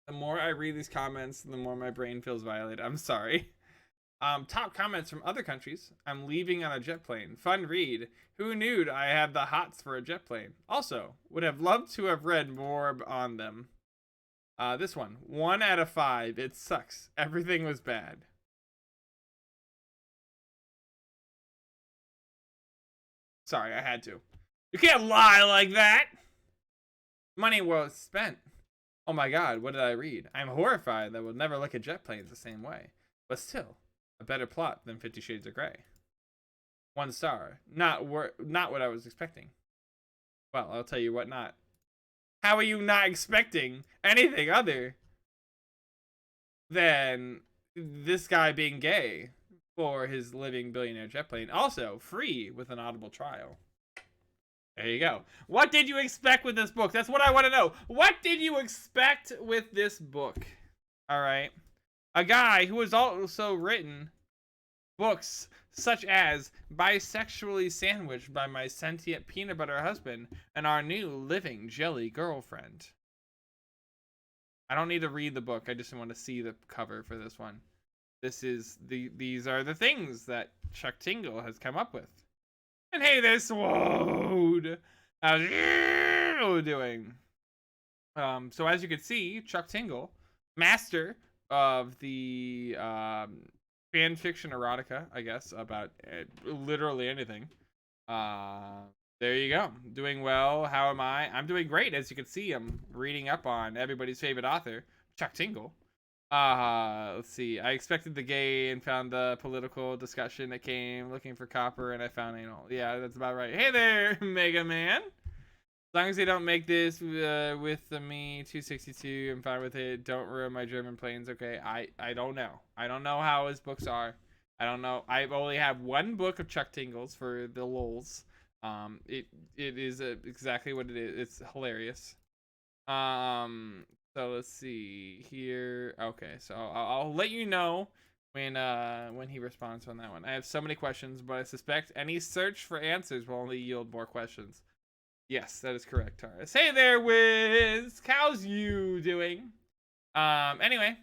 The more I read these comments, the more my brain feels violated. I'm sorry. Top comments from other countries. I'm leaving on a jet plane. Fun read. Who knew I had the hots for a jet plane? Also, would have loved to have read more on them. This one. 1 out of 5. It sucks. Everything was bad. Sorry, I had to. You can't lie like that! Money well spent. Oh my god, what did I read? I'm horrified that we'll never look at jet planes the same way. But still, a better plot than 50 Shades of Grey. 1 star. Not what I was expecting. Well, I'll tell you what not. How are you not expecting anything other than this guy being gay for his living billionaire jet plane? Also, free with an Audible trial. There you go. What did you expect with this book? That's what I want to know. What did you expect with this book? All right. A guy who has also written books such as Bisexually Sandwiched by My Sentient Peanut Butter Husband and Our New Living Jelly Girlfriend. I don't need to read the book. I just want to see the cover for this one. These are the things that Chuck Tingle has come up with. And hey, there's Swode. How's you doing? So as you can see, Chuck Tingle, master of the fan fiction erotica, I guess, about literally anything. There you go. Doing well. How am I? I'm doing great. As you can see, I'm reading up on everybody's favorite author, Chuck Tingle. Let's see. I expected the gay and found the political discussion that came looking for copper, and I found anal. Yeah, that's about right. Hey there, Mega Man. As long as they don't make this with the me 262, I'm fine with it. Don't ruin my German planes, okay? I don't know. I don't know how his books are. I don't know. I've only have one book of Chuck Tingles for the lols. It is exactly what it is. It's hilarious. So let's see here. Okay, so I'll let you know when he responds on that one. I have so many questions, but I suspect any search for answers will only yield more questions. Yes, that is correct, Taurus. Hey there, Wiz. How's you doing? Anyway,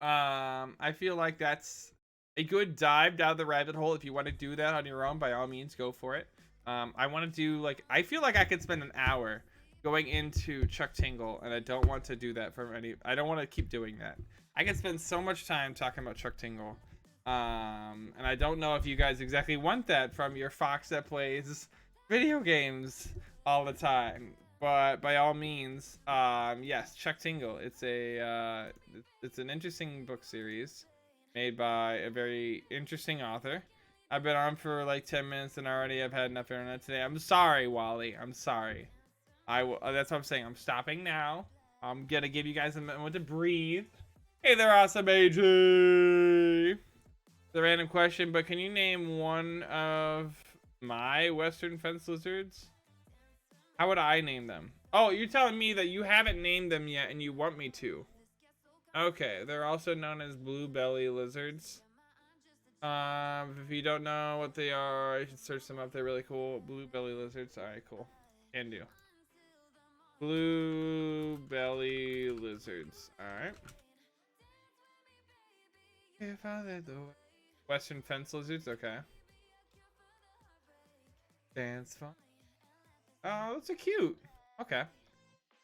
I feel like that's a good dive down the rabbit hole. If you want to do that on your own, by all means, go for it. I want to do I feel like I could spend an hour going into Chuck Tingle, and I don't want to do that for I don't want to keep doing that. I could spend so much time talking about Chuck Tingle. And I don't know if you guys exactly want that from your fox that plays video games all the time, but by all means, yes, Chuck Tingle. It's an interesting book series made by a very interesting author. I've been on for like 10 minutes and already I've had enough internet today. I'm sorry, Wally. I'm sorry. That's what I'm saying. I'm stopping now. I'm gonna give you guys a moment to breathe. Hey there, awesome AJ. The random question, but can you name one of my Western fence lizards? How would I name them? Oh, you're telling me that you haven't named them yet and you want me to. Okay, they're also known as blue belly lizards. If you don't know what they are, you should search them up. They're really cool. Blue belly lizards. Alright, cool. Can do. Blue belly lizards. Alright. If I let the Western fence lizards, okay. Dance fun. Oh, those are cute. Okay.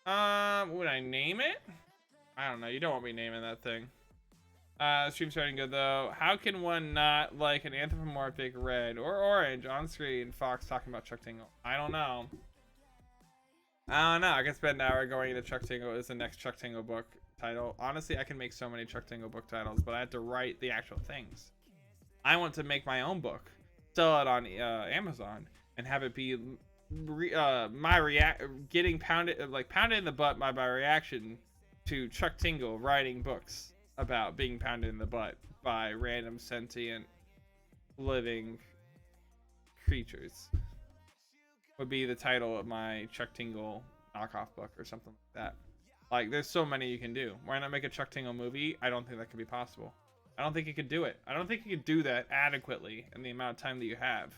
Would I name it? I don't know. You don't want me naming that thing. Stream's starting good though. How can one not like an anthropomorphic red or orange on screen fox talking about Chuck Tingle? I don't know. I can spend an hour going into Chuck Tingle is the next Chuck Tingle book title. Honestly, I can make so many Chuck Tingle book titles, but I have to write the actual things. I want to make my own book, sell it on Amazon, and have it be getting pounded in the butt by my reaction to Chuck Tingle writing books about being pounded in the butt by random sentient living creatures. Would be the title of my Chuck Tingle knockoff book or something like that. Like, there's so many you can do. Why not make a Chuck Tingle movie? I don't think that could be possible. I don't think you could do it. I don't think you could do that adequately in the amount of time that you have.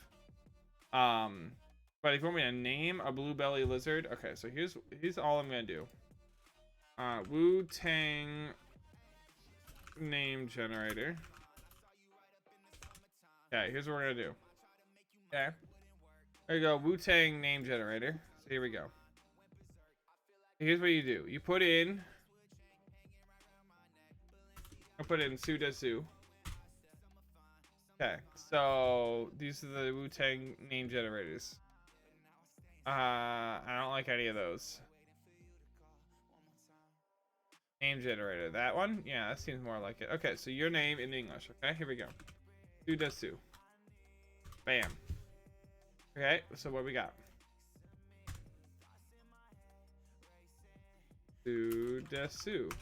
But if you want me to name a blue belly lizard, okay, so here's all I'm gonna do. Wu-Tang name generator. Okay, here's what we're gonna do. Okay. There you go, Wu-Tang name generator. So here we go. Here's what you do. You put in Su Desu. Okay, so these are the Wu-Tang name generators. I don't like any of those. Name generator. That one? Yeah, that seems more like it. Okay, so your name in English. Okay, here we go. Su Desu. Bam. Okay, so what we got? Su Desu.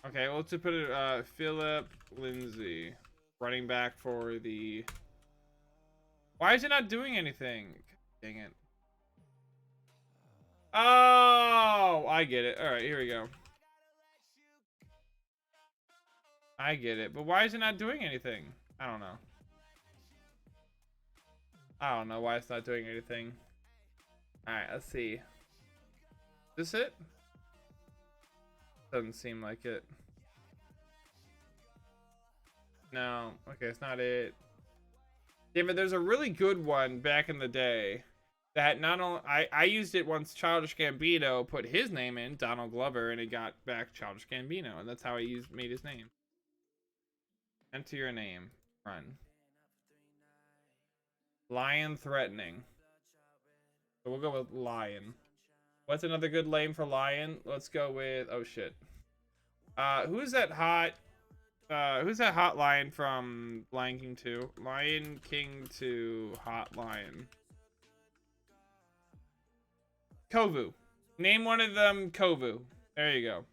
Okay, well, to put it, Philip Lindsay, running back for the. Why is it not doing anything? Dang it. Oh, I get it. All right, here we go. I get it, but why is it not doing anything? I don't know. I don't know why it's not doing anything. All right, let's see. Is this it? Doesn't seem like it. No. Okay, it's not it. Damn it, there's a really good one back in the day that not only I used it once Childish Gambino put his name in, Donald Glover, and it got back Childish Gambino, and that's how I made his name. Enter your name. Run. Lion threatening. So we'll go with lion. What's another good name for lion? Let's go with, oh shit. Who's that hot lion from Lion King 2? Lion King 2 hot lion. Kovu. Name one of them Kovu. There you go.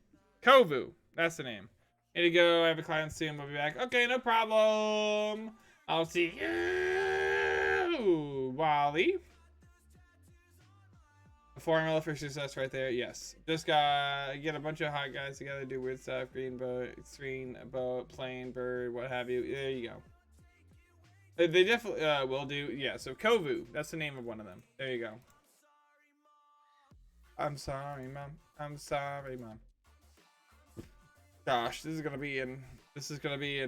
Kovu. That's the name. Here you go. I have a client soon. We'll be back. Okay, no problem. I'll see you, Wally. A formula for success right there. Yes. Just gotta get a bunch of hot guys together, do weird stuff. Green boat, plane, bird, what have you. There you go. They definitely will do. Yeah, so Kovu. That's the name of one of them. There you go. I'm sorry, Mom. I'm sorry, Mom. Gosh, this is gonna be in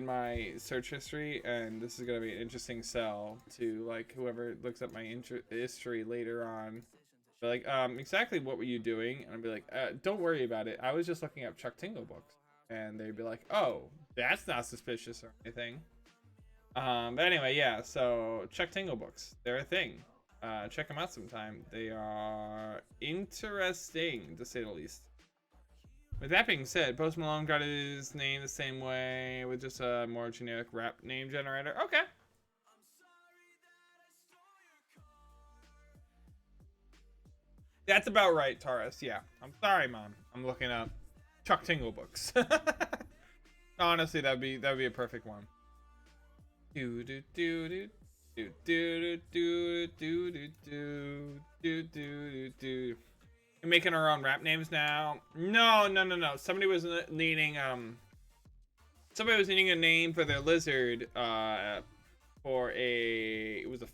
my search history, and this is gonna be an interesting sell to like whoever looks up my history later on. Be like, exactly what were you doing? And I'd be like, don't worry about it. I was just looking up Chuck Tingle books, and they'd be like, oh, that's not suspicious or anything. But anyway, yeah. So Chuck Tingle books, they're a thing. Check them out sometime. They are interesting, to say the least. With that being said, Post Malone got his name the same way with just a more generic rap name generator. Okay. That's about right, Taurus. Yeah. I'm sorry, Mom. I'm looking up Chuck Tingle books. Honestly, that'd be a perfect one. Do do do do. Do do do do do do do do do. We're making our own rap names now. No. Somebody was needing a name for their lizard. For it was a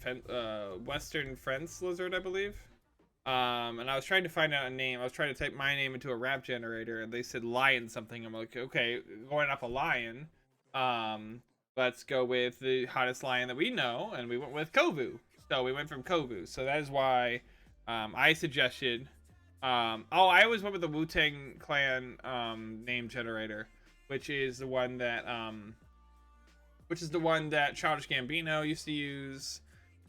Western fence lizard, I believe. And I was trying to find out a name. I was trying to type my name into a rap generator, and they said lion something. I'm like, okay, going off a lion. Let's go with the hottest lion that we know, and we went with Kovu. So we went from Kovu. So that is why I suggested. I always went with the Wu-Tang Clan name generator, which is the one that Childish Gambino used to use.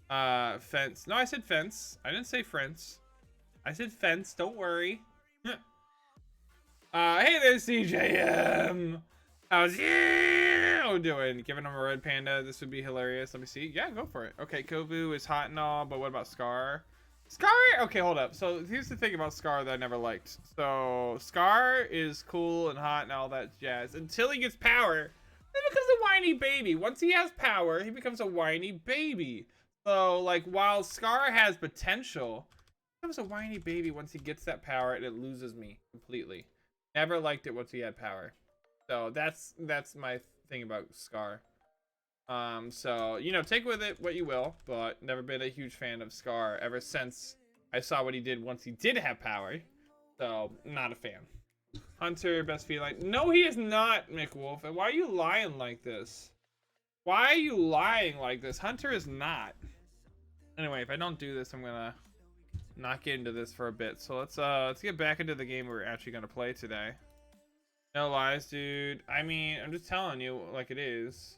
Fence. No, I said fence. I didn't say fence. I said fence. Don't worry. Hey there, CJM. How's you doing? Giving him a red panda. This would be hilarious. Let me see. Yeah, go for it. Okay, Kovu is hot and all, but what about Scar? Scar? Okay, hold up. So here's the thing about Scar that I never liked. So Scar is cool and hot and all that jazz until he gets power. He becomes a whiny baby. Once he has power, he becomes a whiny baby. So like while Scar has potential, he becomes a whiny baby once he gets that power, and it loses me completely. Never liked it once he had power. So that's my thing about Scar. So you know, take with it what you will, but never been a huge fan of Scar ever since I saw what he did once he did have power. So not a fan. Hunter, best feline. No, he is not, McWolf. And why are you lying like this? Why are you lying like this? Hunter is not. Anyway, if I don't do this, I'm gonna not get into this for a bit. So let's get back into the game we're actually gonna play today. No lies, dude. I mean, I'm just telling you like it is.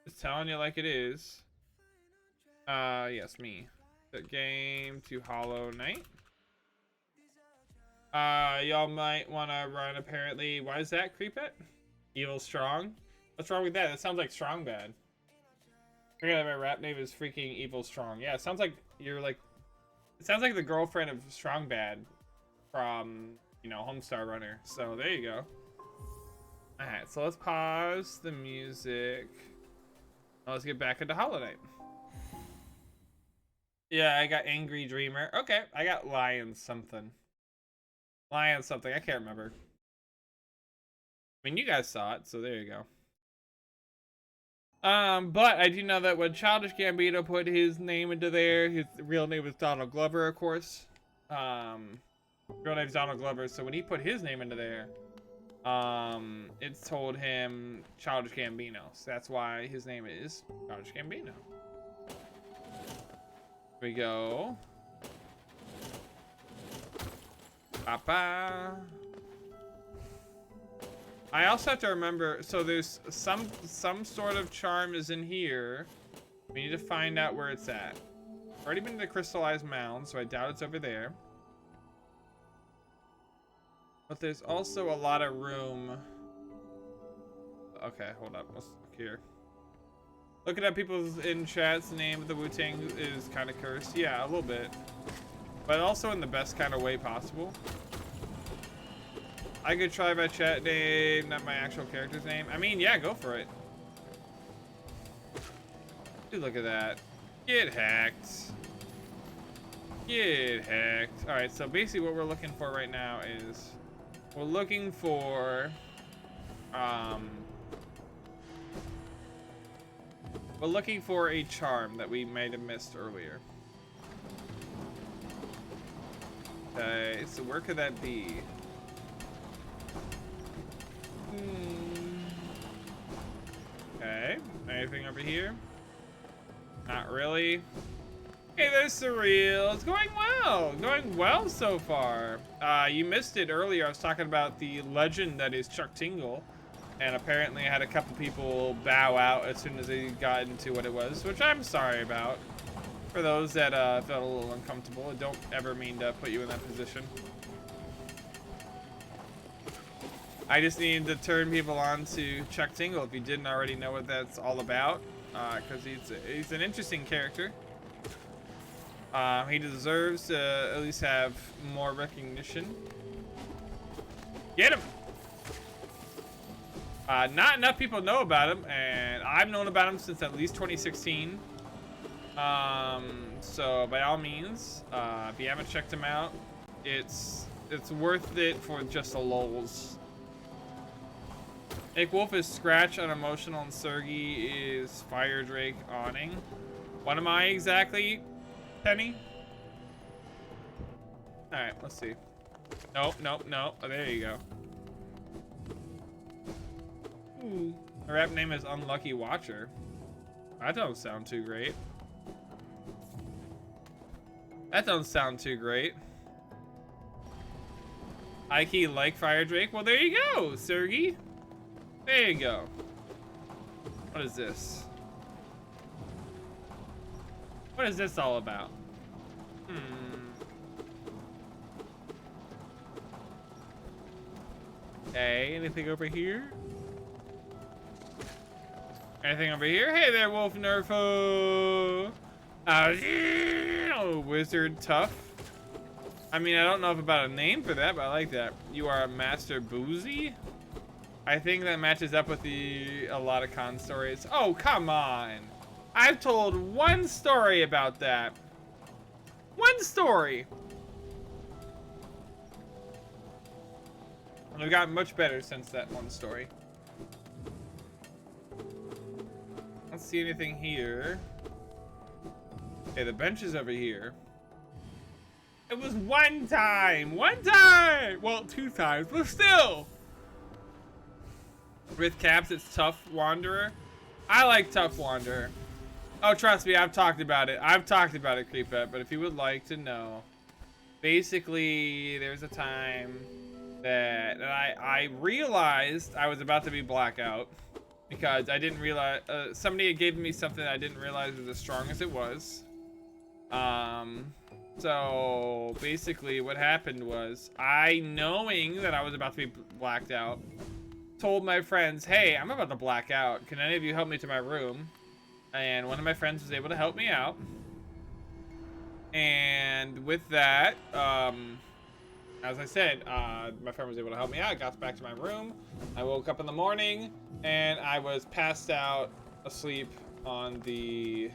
Just telling you like it is. Yes, me. The game to Hollow Knight. Y'all might want to run, apparently. Why is that, Creepet? Evil Strong? What's wrong with that? That sounds like Strong Bad. Yeah, my rap name is freaking Evil Strong. Yeah, it sounds like you're like... It sounds like the girlfriend of Strong Bad from, you know, Homestar Runner. So, there you go. Alright, so let's pause the music. Now let's get back into Hollow Knight. Yeah, I got Angry Dreamer. Okay, I got Lion something. Lion something, I can't remember. I mean, you guys saw it, so there you go. But I do know that when Childish Gambino put his name into there, his real name was Donald Glover, of course. Real name's Donald Glover, so when he put his name into there, it told him Childish Gambino. So that's why his name is Childish Gambino. Here we go. Papa. I also have to remember, so there's some sort of charm is in here. We need to find out where it's at. I've already been to the crystallized mound, so I doubt it's over there. But there's also a lot of room. Okay, hold up. Let's look here. Looking at people's in chat's name of the Wu-Tang is kind of cursed. Yeah, a little bit. But also in the best kind of way possible. I could try my chat name, not my actual character's name. I mean, yeah, go for it. Dude, look at that. Get hacked. Get hacked. Alright, so basically what we're looking for right now is we're looking for we're looking for a charm that we might have missed earlier. Okay, so where could that be? Okay, anything over here? Not really. Hey, there's Surreal. It's going well. Going well so far. You missed it earlier. I was talking about the legend that is Chuck Tingle. And apparently I had a couple people bow out as soon as they got into what it was, which I'm sorry about. For those that felt a little uncomfortable, I don't ever mean to put you in that position. I just needed to turn people on to Chuck Tingle if you didn't already know what that's all about. Because he's an interesting character. He deserves to at least have more recognition. Get him! Not enough people know about him, and I've known about him since at least 2016. So by all means, if you haven't checked him out, it's worth it for just the lulz. Nick Wolf is Scratch unemotional and Sergi is Fire Drake awning. What am I exactly, Penny? Alright, let's see. Nope, nope, nope. Oh, there you go. Ooh. Her rap name is Unlucky Watcher. That don't sound too great. That don't sound too great. Ike like Fire Drake. Well, there you go, Sergi. There you go. What is this? What is this all about? Okay, anything over here? Anything over here? Hey there, Wolf Nerfo! Wizard Tough. I mean, I don't know if about a name for that, but I like that. You are a Master Boozy? I think that matches up with a lot of con stories. Oh, come on! I've told one story about that. One story! And I've gotten much better since that one story. I don't see anything here. Okay, the bench is over here. It was one time! One time! Well, 2 times, but still! With caps, it's Tough Wanderer. I like Tough Wanderer. Oh, trust me, I've talked about it. I've talked about it, Creepette, but if you would like to know, basically, there's a time that I realized I was about to be blackout because I didn't realize, somebody had given me something I didn't realize was as strong as it was. So basically what happened was knowing that I was about to be blacked out, told my friends, hey, I'm about to black out. Can any of you help me to my room? And one of my friends was able to help me out. And with that, as I said, my friend was able to help me out. I got back to my room. I woke up in the morning and I was passed out asleep on the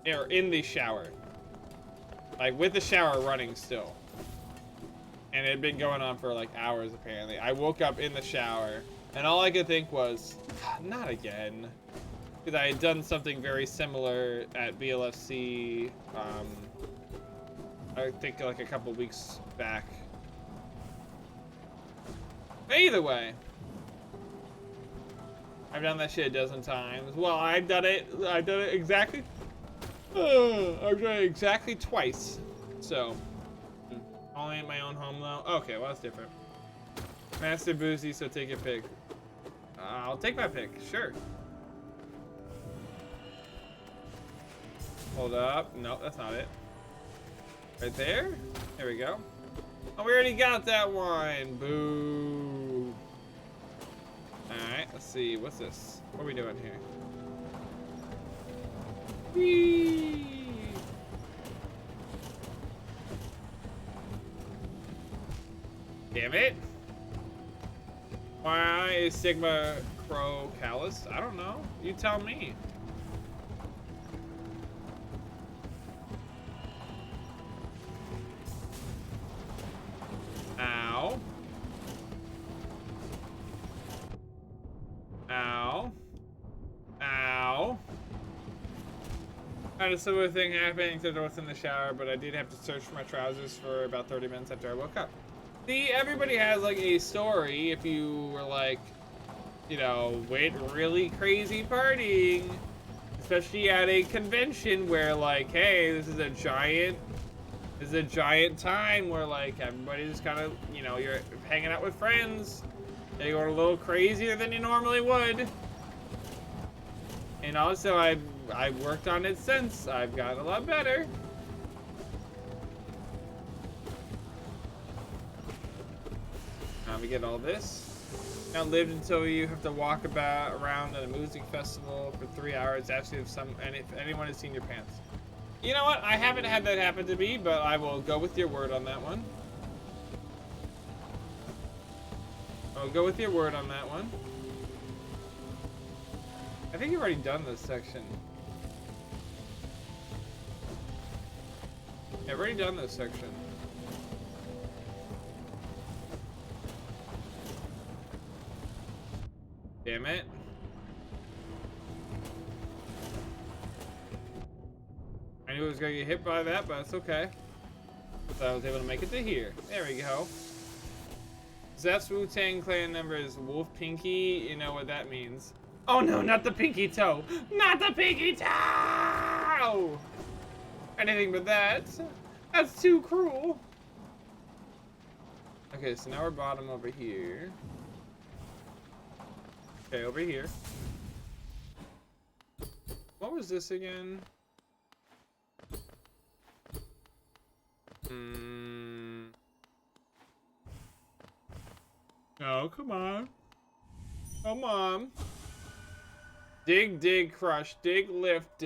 in the shower. Like with the shower running still. And it had been going on for like hours apparently. I woke up in the shower and all I could think was, not again. Because I had done something very similar at BLFC, I think like a couple weeks back. But either way, I've done that shit a dozen times. Well, I've done it exactly, I've done it exactly twice. So, only in my own home though. Okay, well that's different. Master Boozy, so take your pick. I'll take my pick, sure. Hold up. Nope, that's not it. Right there? There we go. Oh, we already got that one. Boo. Alright, let's see. What's this? What are we doing here? Whee! Damn it. Why is Sigma Crow callous? I don't know. You tell me. Ow. Ow. Ow. I had a similar thing happening to the in the shower, but I did have to search for my trousers for about 30 minutes after I woke up. See, everybody has like a story if you were like, you know, went really crazy partying, especially at a convention where like, hey, this is a giant time where like everybody just kind of, you know, you're hanging out with friends, and you're going a little crazier than you normally would. And also I've worked on it since. I've gotten a lot better. We get all this. Now lived until you have to walk around at a music festival for 3 hours. Actually, if anyone has seen your pants. You know what? I haven't had that happen to me, but I will go with your word on that one. I'll go with your word on that one. I think you've already done this section. Yeah, I've already done this section. Damn it. I knew I was gonna get hit by that, but that's okay. So I was able to make it to here. There we go. Zeph's Wu-Tang Clan number is Wolf Pinky. You know what that means. Oh no, not the pinky toe! Not the pinky toe! Anything but that. That's too cruel. Okay, so now we're bottom over here. Okay, over here. What was this again? Oh, come on. Come on. Dig, dig, crush, dig, lift,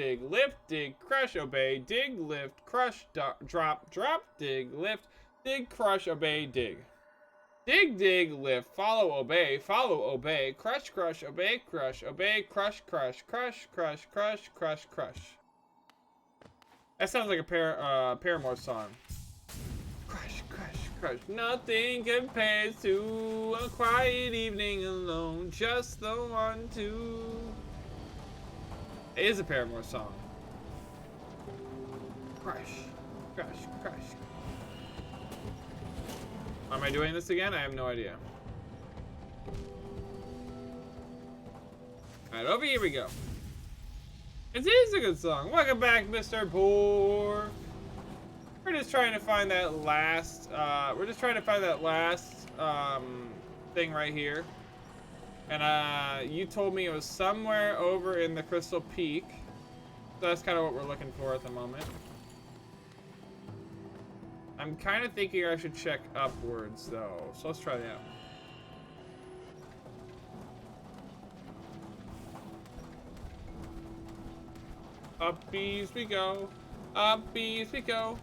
crush, obey, dig, lift, crush, drop, drop, dig, lift, dig, crush, obey, dig. Dig, dig, lift, follow, obey, crush, crush, obey, crush, crush, crush, crush, crush, crush, crush, crush. That sounds like a Paramore song. Crush, crush, crush. Nothing compares to a quiet evening alone, just the one to... It is a Paramore song. Crush, crush, crush. Am I doing this again? I have no idea. Alright, over here we go. It is a good song. Welcome back, Mr. Poor. We're just trying to find that last, thing right here. And, you told me it was somewhere over in the Crystal Peak. So that's kind of what we're looking for at the moment. I'm kind of thinking I should check upwards, though. So let's try that. Upbees we go. Upbees we go.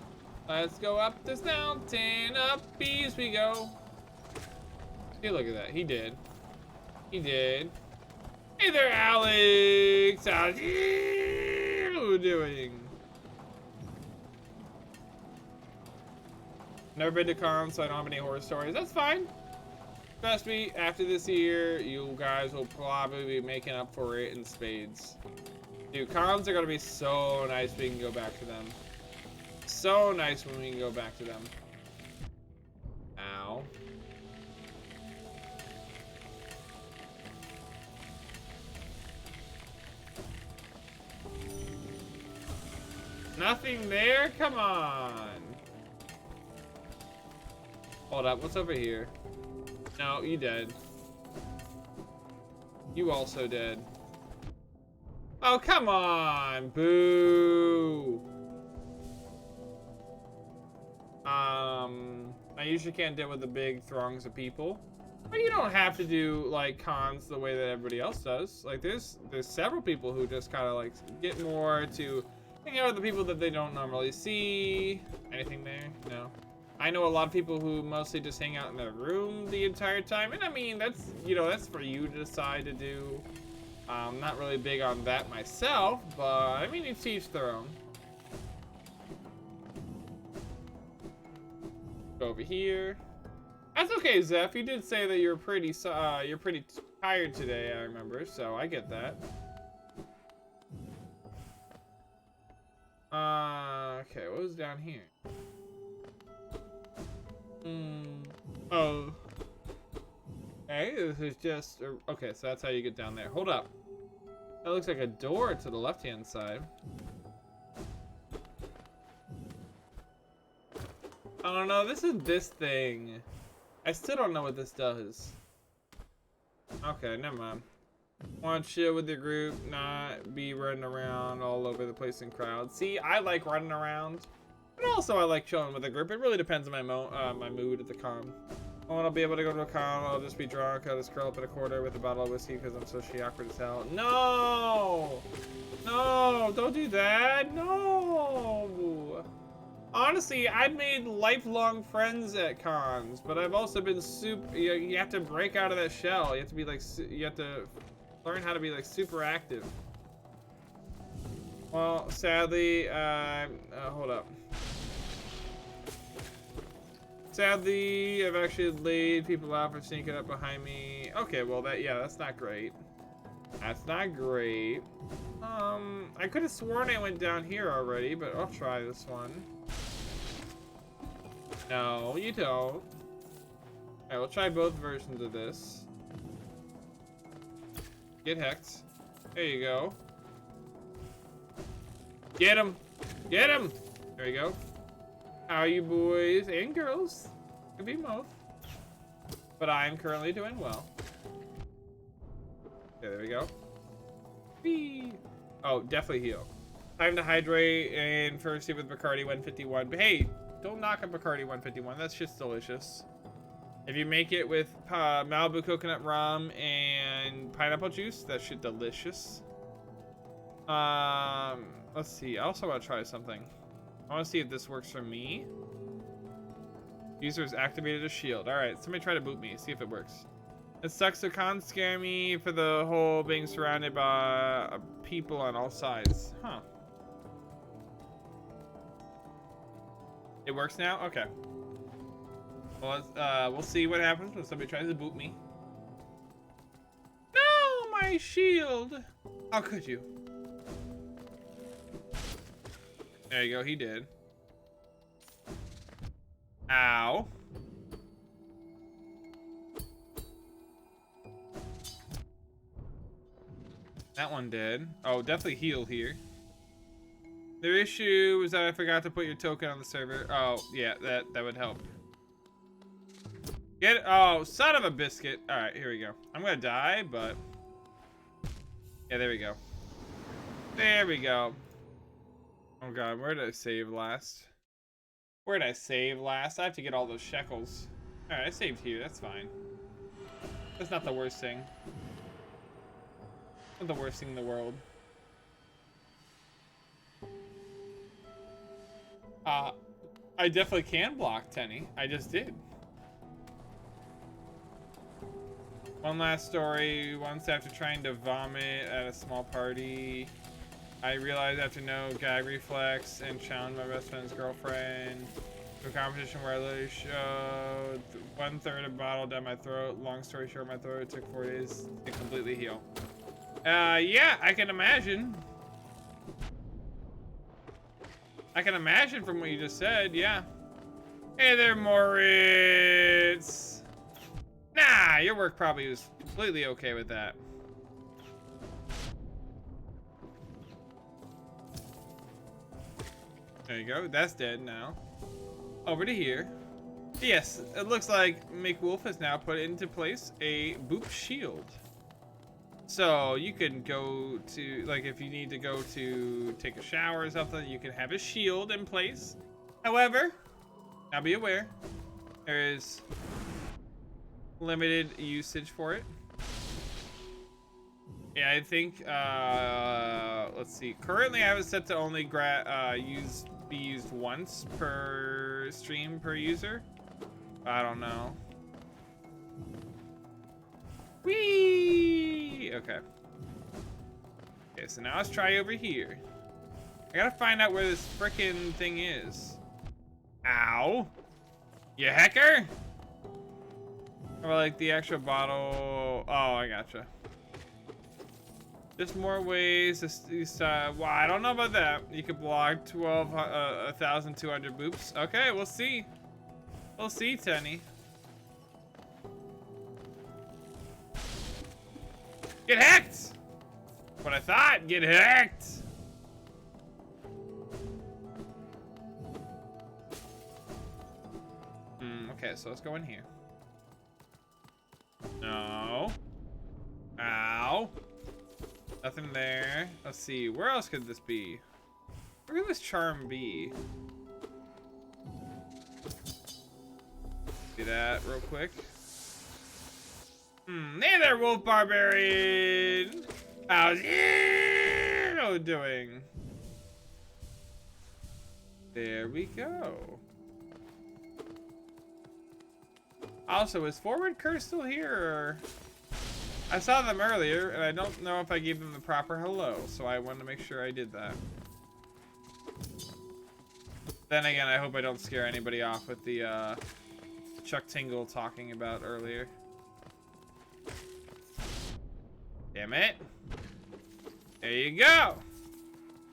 Let's go up this mountain. Upbees we go. Hey, look at that. He did. He did. Hey there, Alex. How's you doing? Never been to con, so I don't have any horror stories. That's fine. Trust me, after this year, you guys will probably be making up for it in spades. Dude, cons are gonna be so nice when we can go back to them. So nice when we can go back to them. Ow. Nothing there? Come on. Hold up, what's over here? No, you dead. You also dead. Oh, come on. Boo. I usually can't deal with the big throngs of people. But you don't have to do, like, cons the way that everybody else does. Like, there's several people who just kind of, like, get more to hang out with the people that they don't normally see. Anything there? No. I know a lot of people who mostly just hang out in their room the entire time. And I mean, that's, you know, that's for you to decide to do. I'm not really big on that myself, but I mean, it's each their own. Go over here. That's okay, Zeph. You did say that you're pretty tired today, I remember, so I get that. Okay, what was down here? Oh. Okay, this is just... Okay, so that's how you get down there. Hold up. That looks like a door to the left-hand side. I don't know, this is this thing. I still don't know what this does. Okay, never mind. Want to chill with your group, not be running around all over the place in crowds. See, I like running around, but also I like chilling with the group. It really depends on my mood at the con. I want to be able to go to a con, I'll just be drunk, I'll just curl up in a corner with a bottle of whiskey because I'm socially awkward as hell. No! No, don't do that, no! Honestly, I've made lifelong friends at cons, but I've also been super. You have to break out of that shell. You have to be like. You have to learn how to be like super active. Well, sadly, hold up. Sadly, I've actually laid people out for sneaking up behind me. Okay, well that's not great. That's not great. I could have sworn I went down here already, but I'll try this one. No, you don't. Alright, we'll try both versions of this. Get hecked. There you go. Get him! Get him! There you go. How are you boys and girls? Could be both. But I'm currently doing well. Okay, there we go. Whee! Oh, definitely heal. Time to hydrate and first hit with Bacardi 151. But hey, don't knock on Bacardi 151. That's just delicious. If you make it with Malibu coconut rum and pineapple juice, that shit delicious. Let's see. I also want to try something. I want to see if this works for me. User has activated a shield. All right, somebody try to boot me. See if it works. It sucks. The cons scare me for the whole being surrounded by people on all sides. Huh. It works now? Okay. Well, we'll see what happens when somebody tries to boot me. No, my shield! How could you? There you go, he did. Ow. That one did. Oh, definitely heal here. The issue was that I forgot to put your token on the server. Oh, yeah, that would help. Get it. Oh, son of a biscuit. All right, here we go. I'm gonna die, but yeah, there we go. There we go. Oh god, where did I save last? Where did I save last? I have to get all those shekels. All right, I saved here. That's fine. That's not the worst thing. Not the worst thing in the world. I definitely can block Tenny. I just did. One last story. Once after trying to vomit at a small party, I realized after no gag reflex and challenged my best friend's girlfriend to a competition where I literally shoved 1/3 of a bottle down my throat. Long story short, my throat took 4 days to completely heal. Yeah, I can imagine. I can imagine from what you just said, yeah. Hey there, Moritz. Nah, your work probably was completely okay with that. There you go, that's dead now. Over to here. Yes, it looks like McWolf has now put into place a boop shield. So you can go to, like, if you need to go to take a shower or something, you can have a shield in place. However, now be aware, there is limited usage for it. Yeah, I think, let's see. Currently, I have it set to only be used once per stream per user. I don't know. Whee! Okay. Okay, so now let's try over here. I gotta find out where this frickin' thing is. Ow! You hacker! Or like the actual bottle. Oh, I gotcha. Just more ways to well, I don't know about that. You could block 1,200 boops. Okay, we'll see. We'll see, Tenny. Get hacked! What I thought. Get hacked! Okay, so let's go in here. No. Ow. Nothing there. Let's see. Where else could this be? Where could this charm be? Do that real quick. Hey there, Wolf Barbarian! How's you doing? There we go. Also, is Forward Curse still here? Or... I saw them earlier, and I don't know if I gave them the proper hello, so I wanted to make sure I did that. Then again, I hope I don't scare anybody off with the Chuck Tingle talking about earlier. Damn it. There you go.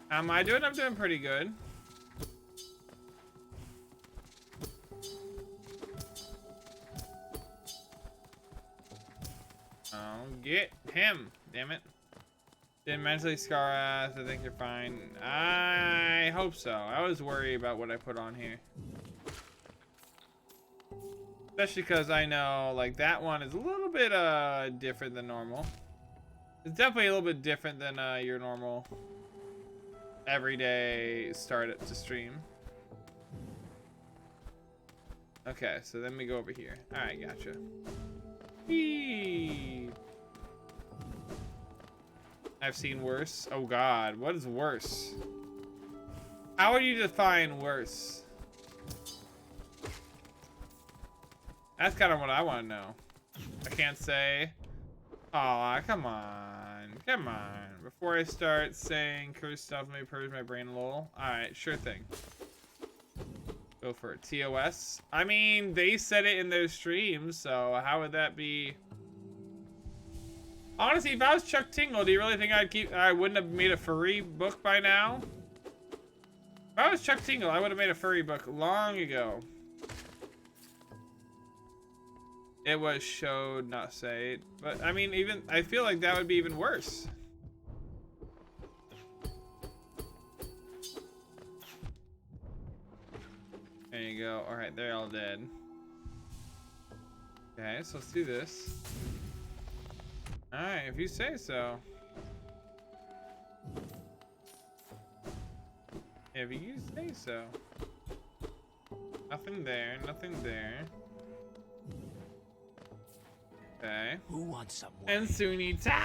How am I doing? I'm doing pretty good. Oh, get him. Damn it. Didn't mentally scar us. I think you're fine. I hope so. I always worry about what I put on here. Especially because I know, like, that one is a little bit different than normal. It's definitely a little bit different than your normal everyday start to stream. Okay, so then we go over here. Alright, gotcha. Eee. I've seen worse. Oh god, what is worse? How would you define worse? That's kind of what I want to know. I can't say. Aw, come on. Come on. Before I start saying curse stuff, let me purge my brain a little. Alright, sure thing. Go for it. TOS. I mean, they said it in their streams, so how would that be? Honestly, if I was Chuck Tingle, do you really think I wouldn't have made a furry book by now? If I was Chuck Tingle, I would have made a furry book long ago. It was showed, not say. But I mean, even I feel like that would be even worse. There you go. All right, they're all dead. Okay, so let's do this. All right, if you say so. If you say so. Nothing there. Nothing there. Okay. Who wants some? And Suni Tai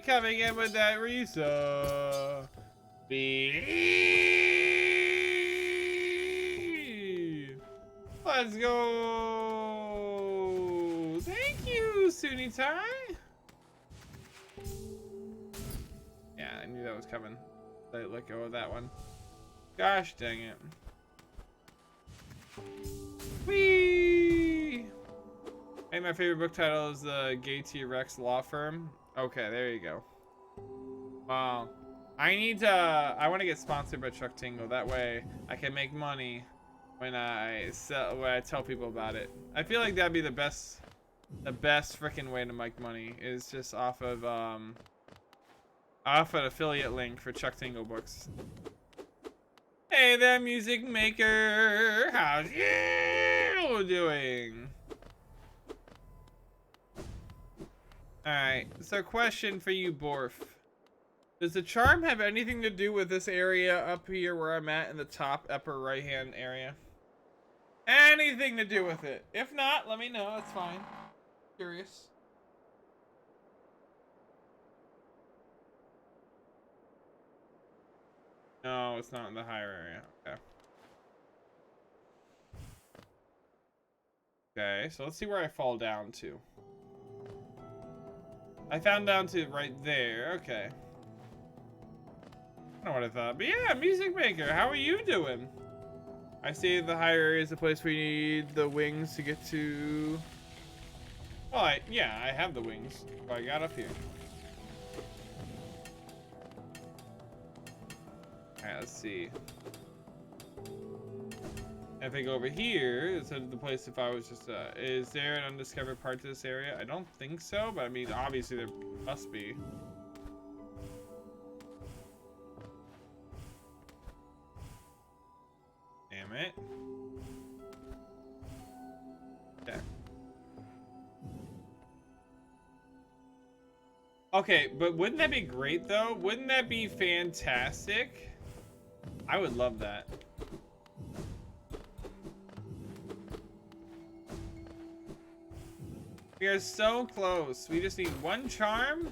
coming in with that Risa. Let's go. Thank you, Suni Tai. Yeah, I knew that was coming. I let go of that one. Gosh dang it. Whee! Hey, my favorite book title is the Gay T-Rex Law Firm. Okay, there you go. Wow. I want to get sponsored by Chuck Tingle. That way I can make money when I tell people about it. I feel like that'd be the best freaking way to make money is just off of an affiliate link for Chuck Tingle books. Hey there, music maker. How's you doing? Alright, so question for you, Borf. Does the charm have anything to do with this area up here where I'm at in the top upper right hand area? Anything to do with it? If not, let me know. It's fine. Curious. No, it's not in the higher area. Okay. Okay, so let's see where I fall down to. I found down to right there. Okay. I don't know what I thought. But yeah, Music Maker, how are you doing? I see the higher area is the place we need the wings to get to. Well, yeah, I have the wings. So I got up here. Alright, let's see. I think over here is the place if I was just, is there an undiscovered part to this area? I don't think so, but I mean, obviously there must be. Damn it. Okay. Okay, but wouldn't that be great though? Wouldn't that be fantastic? I would love that. We are so close. We just need one charm.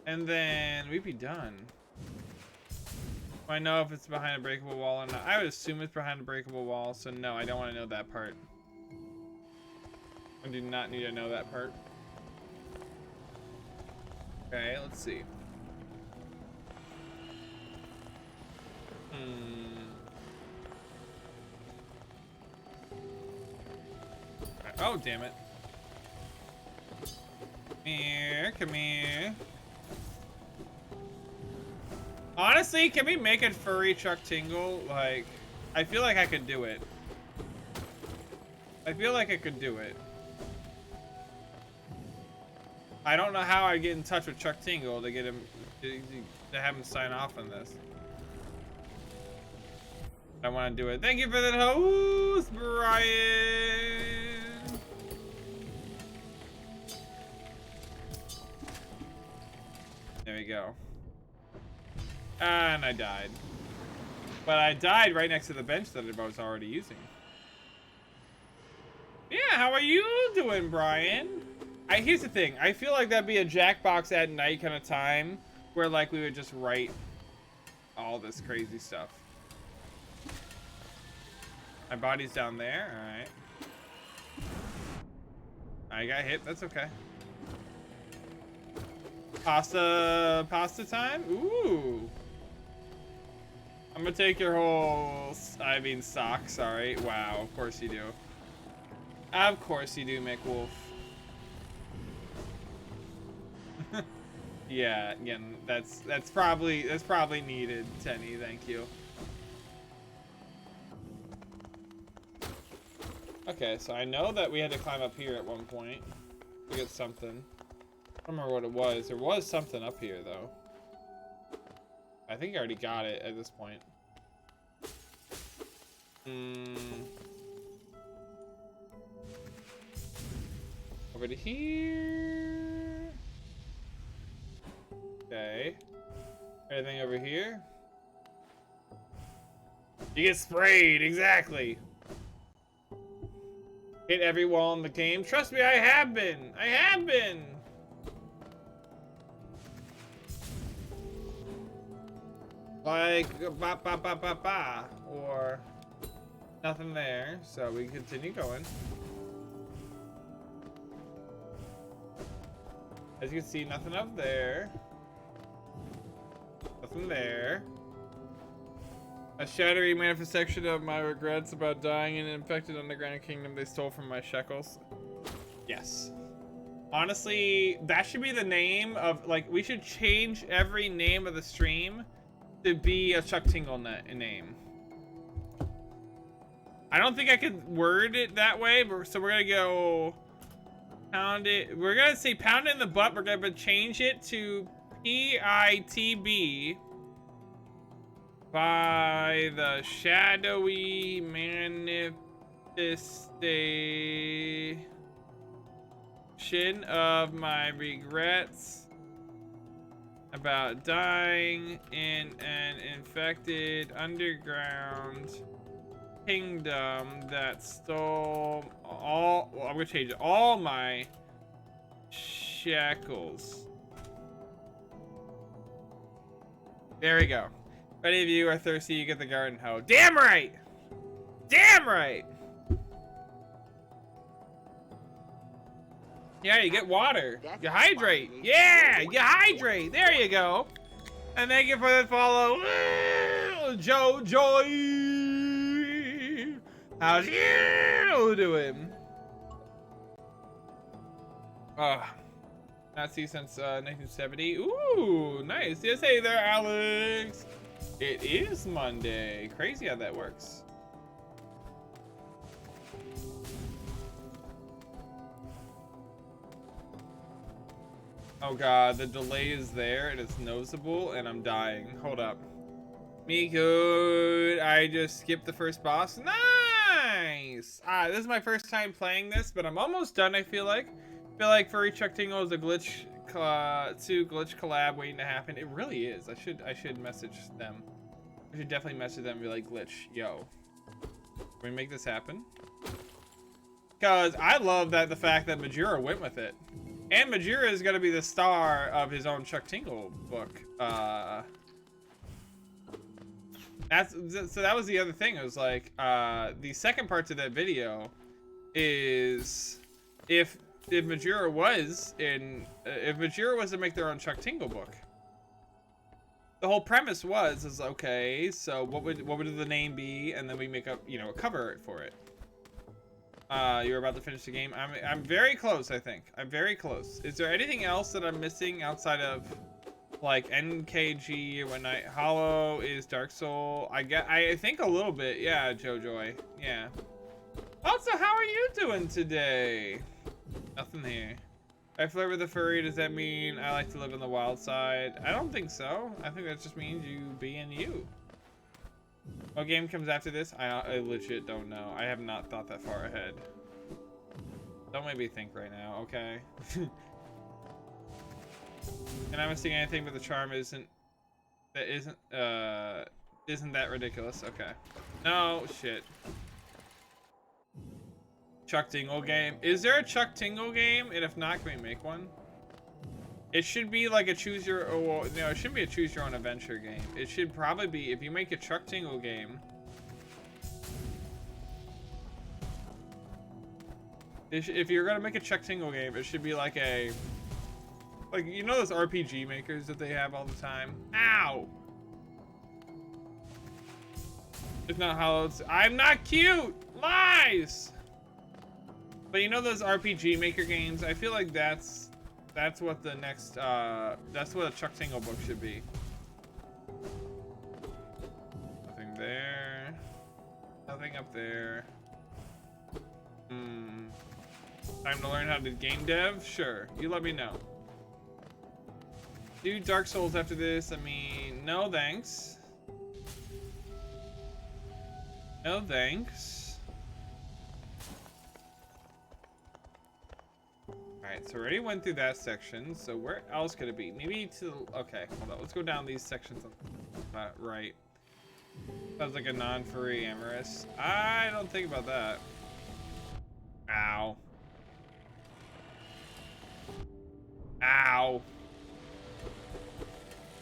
And then we'd be done. Do I know if it's behind a breakable wall or not? I would assume it's behind a breakable wall, so no, I don't want to know that part. I do not need to know that part. Okay, let's see. Oh, damn it. Come here, come here. Honestly, can we make it furry Chuck Tingle? Like, I feel like I could do it. I feel like I could do it. I don't know how I get in touch with Chuck Tingle to get him to have him sign off on this. I want to do it. Thank you for the host, Brian. There we go. And I died. But I died right next to the bench that I was already using. Yeah, how are you doing, Brian? Here's the thing. I feel like that'd be a Jackbox at night kind of time where like we would just write all this crazy stuff. My body's down there. All right. I got hit. That's okay. Pasta time? Ooh. I'm gonna take your whole, sock, sorry. Wow, of course you do. Of course you do, McWolf. Yeah, again, that's probably needed, Tenny, thank you. Okay, so I know that we had to climb up here at one point to get something. I don't remember what it was. There was something up here, though. I think I already got it at this point. Over to here. Okay. Anything over here? You get sprayed, exactly. Hit every wall in the game. Trust me, I have been. I have been. Like, ba ba ba ba ba, or nothing there, so we continue going. As you can see, nothing up there. Nothing there. A shattering manifestation of my regrets about dying in an infected underground kingdom they stole from my shekels. Yes. Honestly, that should be the name of, like, we should change every name of the stream to be a Chuck Tingle name. I don't think I could word it that way, but so we're gonna go pound it. We're gonna say pound it in the butt. We're gonna change it to PITB by the shadowy of my regrets about dying in an infected underground kingdom that stole all, well, I'm gonna change it, all my shackles. There we go. If any of you are thirsty, you get the garden hoe. Damn right! Damn right! Yeah, you get water. You hydrate. Yeah, you hydrate. There you go. And thank you for the follow. Joe Joy. How's you doing? Not see since 1970. Ooh, nice. Yes, hey there, Alex. It is Monday. Crazy how that works. Oh god, the delay is there and it's noticeable and I'm dying. Hold up. Me good. I just skipped the first boss. Nice! This is my first time playing this, but I'm almost done, I feel like. I feel like Furry Chuck Tingle is a glitch 2 glitch collab waiting to happen. It really is. I should message them. I should definitely message them and be like, glitch, yo. Can we make this happen? Because I love that the fact that Majura went with it. And Majura is going to be the star of his own Chuck Tingle book. So that was the other thing. It was like, the second part to that video is if Majura was to make their own Chuck Tingle book. The whole premise is okay, so what would the name be? And then we make up, a cover art for it. You're about to finish the game. I'm very close, I think. I'm very close. Is there anything else that I'm missing outside of like NKG when Hollow is Dark Soul? I think a little bit. Yeah, JoJoy. Yeah. Also, how are you doing today? Nothing here. I flirt with a furry, does that mean I like to live on the wild side? I don't think so. I think that just means you being you. What game comes after this? I legit don't know. I have not thought that far ahead. Don't make me think right now, okay? And I'm missing anything, but the charm isn't that ridiculous? Okay. No shit. Chuck Tingle game. Is there a Chuck Tingle game? And if not, can we make one? It should be like a choose your, no, it shouldn't be a choose your own adventure game. It should probably be, if you make a Chuck Tingle game, if you're gonna make a Chuck Tingle game, it should be like a, you know those RPG makers that they have all the time? Ow! If not Hollow, I'm not cute! Lies! But you know those RPG maker games? I feel like that's what the next, that's what a Chuck Tingle book should be. Nothing there. Nothing up there. Time to learn how to game dev? Sure. You let me know. Do Dark Souls after this? I mean, no thanks. No thanks. Alright, so we already went through that section, so where else could it be? Maybe to, okay, hold on, let's go down these sections on the right. Sounds like a non-furry amorous. I don't think about that. Ow. Ow.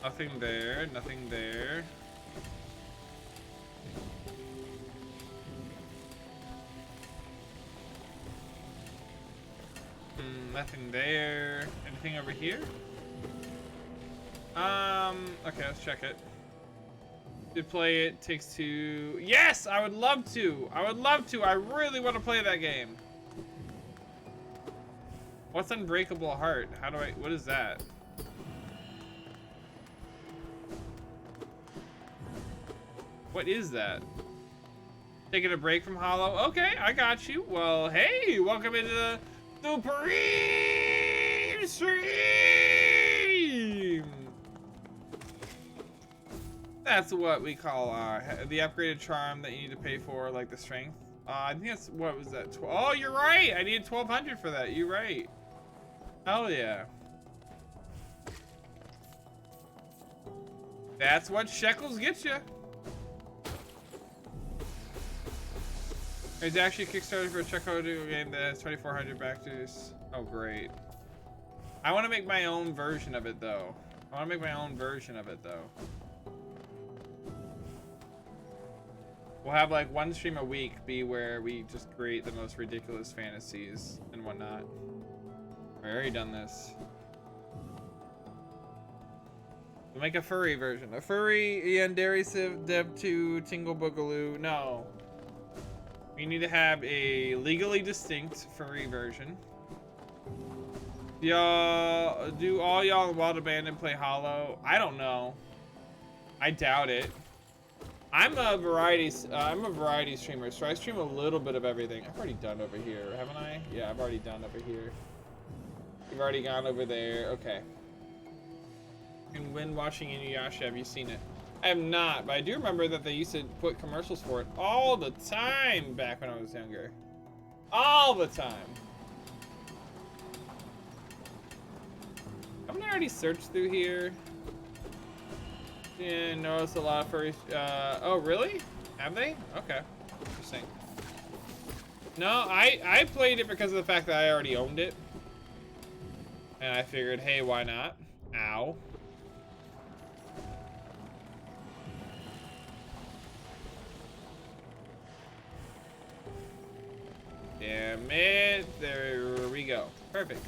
Nothing there, nothing there. Nothing there. Anything over here? Okay, let's check it. Did play it, takes two. Yes, I would love to. I would love to. I really want to play that game. What's Unbreakable Heart? How do I, what is that? What is that? Taking a break from Hollow? Okay, I got you. Well, hey, welcome into the Supreme Stream! That's what we call the upgraded charm that you need to pay for, like the strength. I think that's, what was that? Oh, you're right! I needed 1,200 for that. You're right. Hell yeah. That's what shekels get you. There's actually a Kickstarter for a Checo game that has 2,400 backers. Oh, great. I want to make my own version of it, though. We'll have like one stream a week be where we just create the most ridiculous fantasies and whatnot. I've already done this. We'll make a furry version. A furry Yandere Civ Dev 2 Tingle Boogaloo. No. We need to have a legally distinct furry version. Y'all, do all y'all in Wild Abandon play Hollow? I don't know. I doubt it. I'm a variety streamer, so I stream a little bit of everything. I've already done over here, haven't I? Yeah, I've already done over here. You've already gone over there. Okay. And when watching Inuyasha, have you seen it? I have not, but I do remember that they used to put commercials for it all the time back when I was younger. All the time. Haven't I already searched through here? Yeah, notice a lot of furries. Oh, really? Have they? Okay. Interesting. No, I played it because of the fact that I already owned it. And I figured, hey, why not? Ow. Damn it. There we go. Perfect.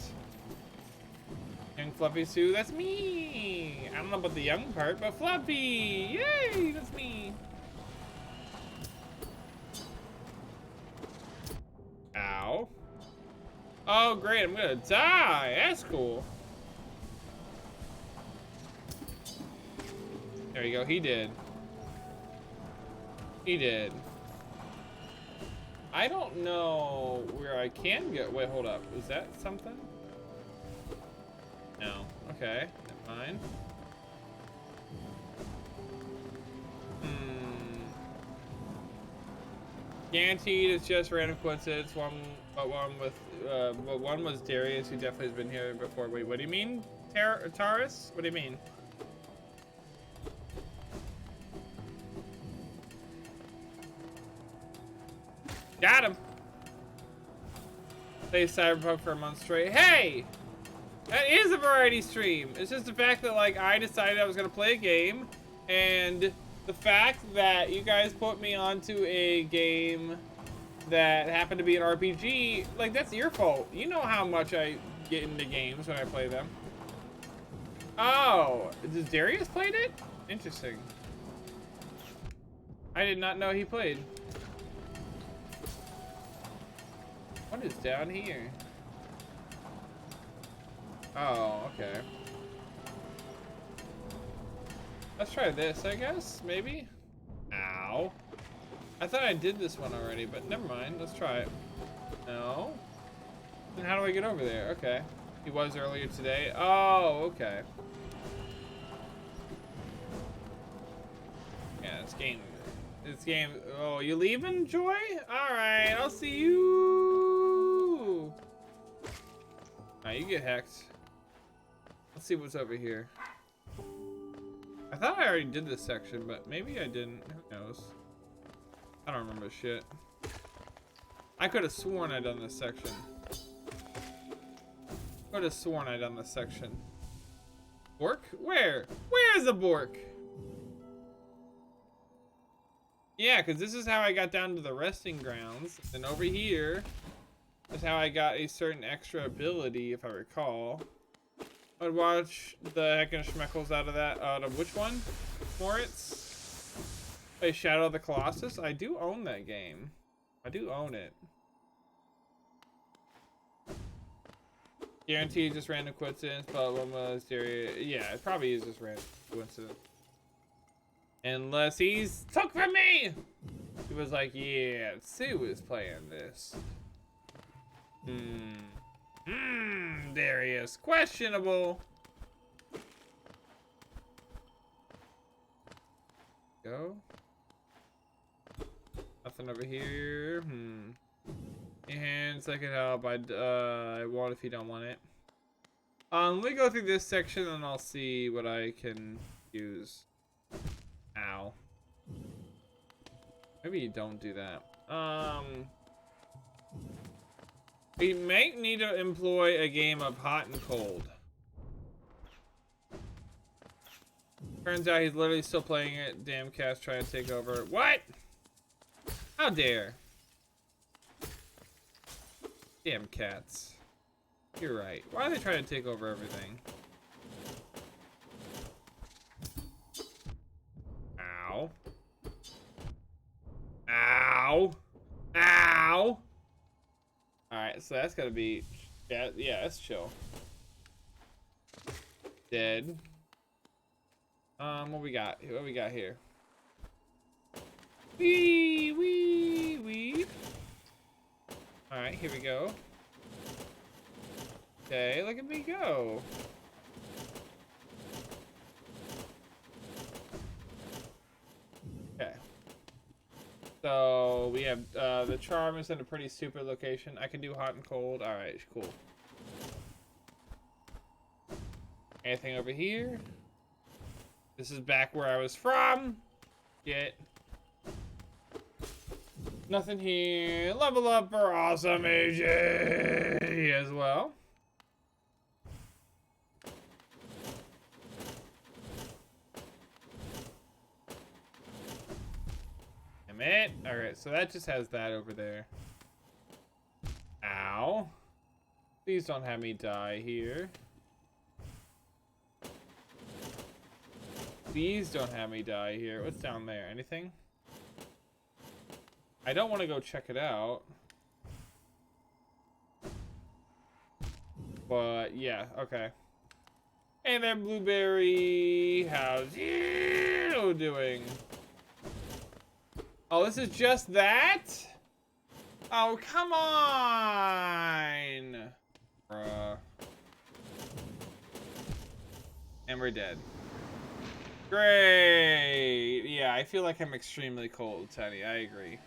Young Fluffy Sue, that's me. I don't know about the young part, but Fluffy. Yay, that's me. Ow. Oh, great. I'm going to die. That's cool. There you go. He did. He did. I don't know where I can go. Wait, hold up. Is that something? No. Okay. Never mind. Guaranteed it's just random coincidence. But one was Darius, who definitely has been here before. Wait, what do you mean? Taurus? What do you mean? Got him. Play Cyberpunk for a month straight. Hey! That is a variety stream. It's just the fact that, like, I decided I was gonna play a game, and the fact that you guys put me onto a game that happened to be an RPG, like, that's your fault. You know how much I get into games when I play them. Oh, does Darius played it? Interesting. I did not know he played. What is down here? Oh, okay. Let's try this, I guess, maybe? Ow. I thought I did this one already, but never mind. Let's try it. No? Then how do I get over there? Okay. He was earlier today. Oh, okay. Yeah, this game. Oh, you leaving, Joy? Alright, I'll see you. Nah, you get hacked. Let's see what's over here. I thought I already did this section, but maybe I didn't. Who knows? I don't remember shit. I could have sworn I'd done this section. Could have sworn I'd done this section. Bork? Where? Where's the Bork? Yeah, because this is how I got down to the resting grounds. And over here is how I got a certain extra ability, if I recall. I'd watch the heckin' schmeckles out of that. Out of which one? Moritz? Play Shadow of the Colossus? I do own that game. I do own it. Guaranteed just random coincidence, but one was Darius. Yeah, it probably is just random coincidence. Unless he's took from me! He was like, yeah, Sue is playing this. Darius. Questionable. Go. Nothing over here. Your hands, I can help. I won't if you don't want it. Let me go through this section and I'll see what I can use. Ow. Maybe you don't do that. We might need to employ a game of hot and cold. Turns out he's literally still playing it. Damn cat's trying to take over. What? How dare? Damn cats. You're right. Why are they trying to take over everything? Ow. Ow. Ow. Alright, so that's gotta be... Yeah, that's chill. Dead. What we got? What we got here? Wee. Alright, here we go. Okay, look at me go. Okay. So we have the charm is in a pretty stupid location. I can do hot and cold. Alright, cool. Anything over here? This is back where I was from. Get. Nothing here. Level up for awesome AJ as well. Damn it. Alright, so that just has that over there. Ow. Please don't have me die here. Please don't have me die here. What's down there? Anything? I don't want to go check it out. But, yeah, okay. Hey there, Blueberry. How's you doing? Oh, this is just that? Oh, come on! Bruh. And we're dead. Great! Yeah, I feel like I'm extremely cold, Teddy. I agree.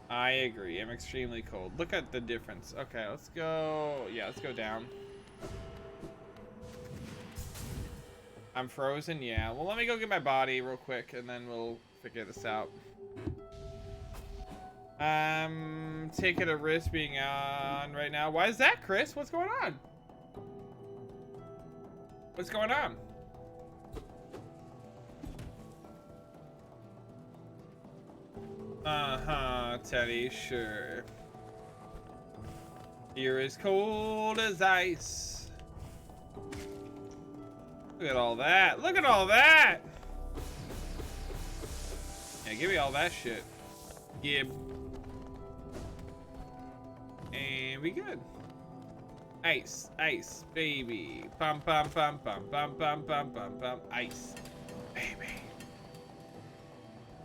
I agree. I'm extremely cold. Look at the difference. Okay, let's go. Yeah, let's go down. I'm frozen? Yeah. Well, let me go get my body real quick, and then we'll figure this out. I'm taking a risk being on right now. Why is that, Chris? What's going on? What's going on? Uh-huh, Teddy, sure. You're as cold as ice. Look at all that. Look at all that! Yeah, give me all that shit. Yeah. And we good. Ice, ice, baby. Pum pum pum pum pum pum pum pum pum. Ice, baby.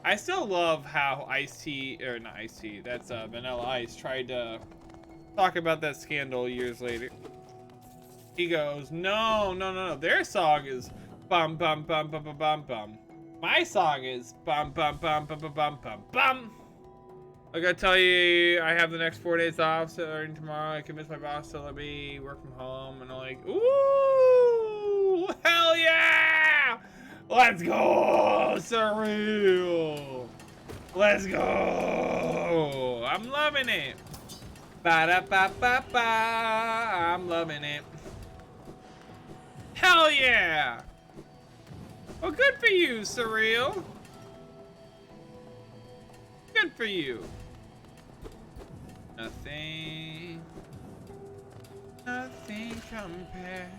I still love how Ice-T, or not Ice-T, that's Vanilla Ice, tried to talk about that scandal years later. He goes, no, no, no, no. Their song is bum bum bum bum bum bum bum. My song is bum bum bum bum bum bum bum bum. I gotta tell you, I have the next 4 days off, so starting tomorrow I convinced my boss to let me work from home, and I'm like, ooh, hell yeah! Let's go, surreal. Let's go. I'm loving it. Ba-da-ba-ba-ba. I'm loving it. Hell yeah. Well, good for you, surreal. Good for you. Nothing compares.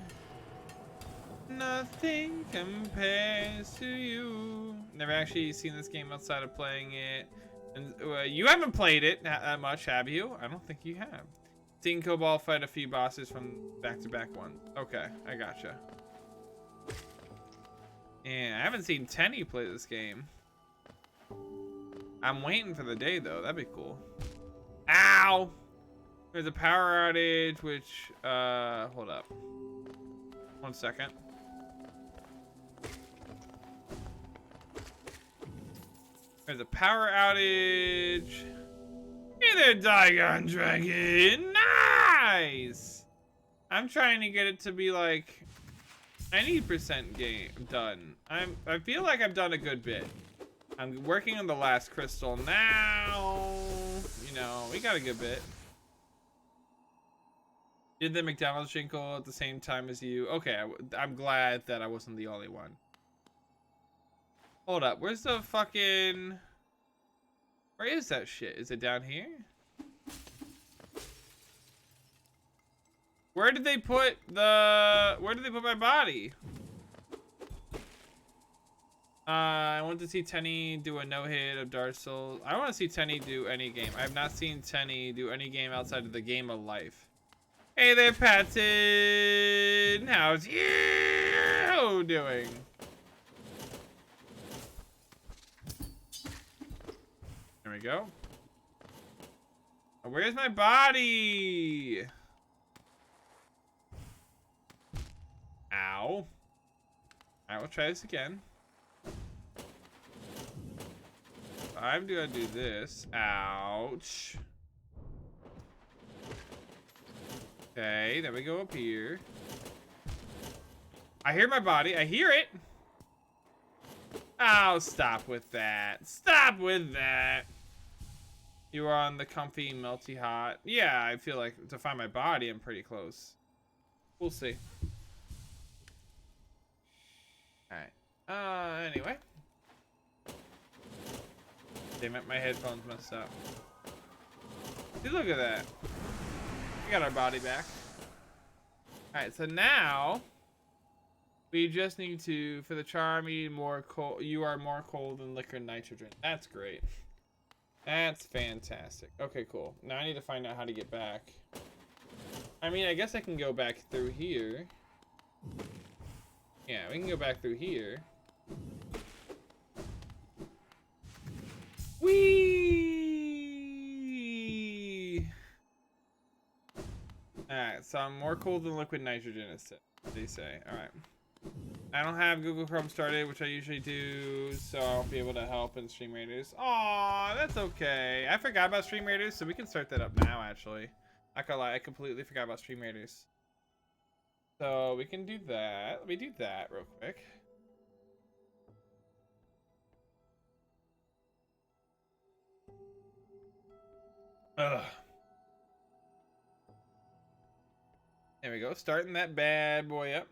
Nothing compares to you. Never actually seen this game outside of playing it. And you haven't played it that much, have you? I don't think you have. Seen Cobalt fight a few bosses from back-to-back ones. Okay, I gotcha. Yeah, I haven't seen Tenny play this game. I'm waiting for the day, though. That'd be cool. Ow! There's a power outage, which, hold up. 1 second. There's a power outage. Hey there, Diagon Dragon. Nice! I'm trying to get it to be like 90% game done. I feel like I've done a good bit. I'm working on the last crystal now. You know, we got a good bit. Did the McDonald's jingle at the same time as you? Okay, I'm glad that I wasn't the only one. Hold up, where's the fucking... Where is that shit? Is it down here? Where did they put the... Where did they put my body? I want to see Tenny do a no-hit of Dark Souls. I want to see Tenny do any game. I have not seen Tenny do any game outside of the game of life. Hey there, Patton! How's you doing? There we go. Where's my body? Ow. Alright, we'll try this again. I'm gonna do this. Ouch. Okay, then we go up here. I hear my body. I hear it. Oh, stop with that. Stop with that. You are on the comfy, melty hot. Yeah, I feel like to find my body, I'm pretty close. We'll see. Alright. Anyway. Damn it, my headphones messed up. See, look at that. We got our body back. Alright, so now we just need to, for the charm, you are more cold than liquid nitrogen. That's great. That's fantastic. Okay, cool. Now I need to find out how to get back. I mean, I guess I can go back through here. Yeah, we can go back through here. Whee! Alright, so I'm more cold than liquid nitrogen, they say. Alright. I don't have Google Chrome started, which I usually do, so I won't be able to help in Stream Raiders. Aw, that's okay. I forgot about Stream Raiders, so we can start that up now, actually. Not gonna lie, I completely forgot about Stream Raiders. So we can do that. Let me do that real quick. Ugh. There we go. Starting that bad boy up.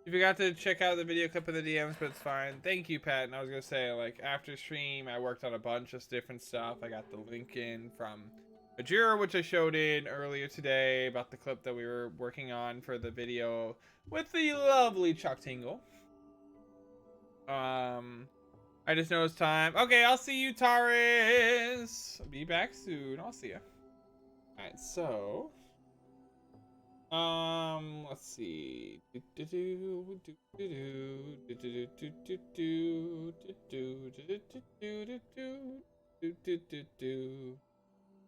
You forgot to check out the video clip of the DMs, but it's fine. Thank you, Pat. And I was gonna say, like, after stream, I worked on a bunch of different stuff. I got the link in from Majura, which I showed in earlier today about the clip that we were working on for the video with the lovely Chuck Tingle. I just know it's time. Okay, I'll see you, Taurus. I'll be back soon. I'll see you. All right, so let's see.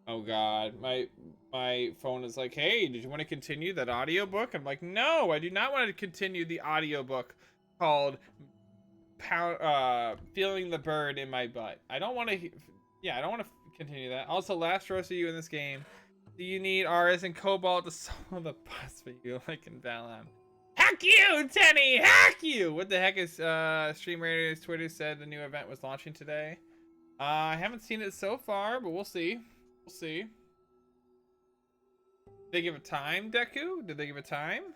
Oh God, my phone is like, hey, did you want to continue that audiobook? I'm like, no, I do not want to continue the audiobook called Feeling the Bird in My Butt. I don't want to, yeah, I don't want to continue that. Also, last roast of you in this game. Do you need RS and Cobalt to solo the boss for you like in Valheim? Hack you, Tenny! Hack you! What the heck is Stream Raiders Twitter said the new event was launching today? I haven't seen it so far, but we'll see. We'll see. Did they give a time, Deku? Did they give a time?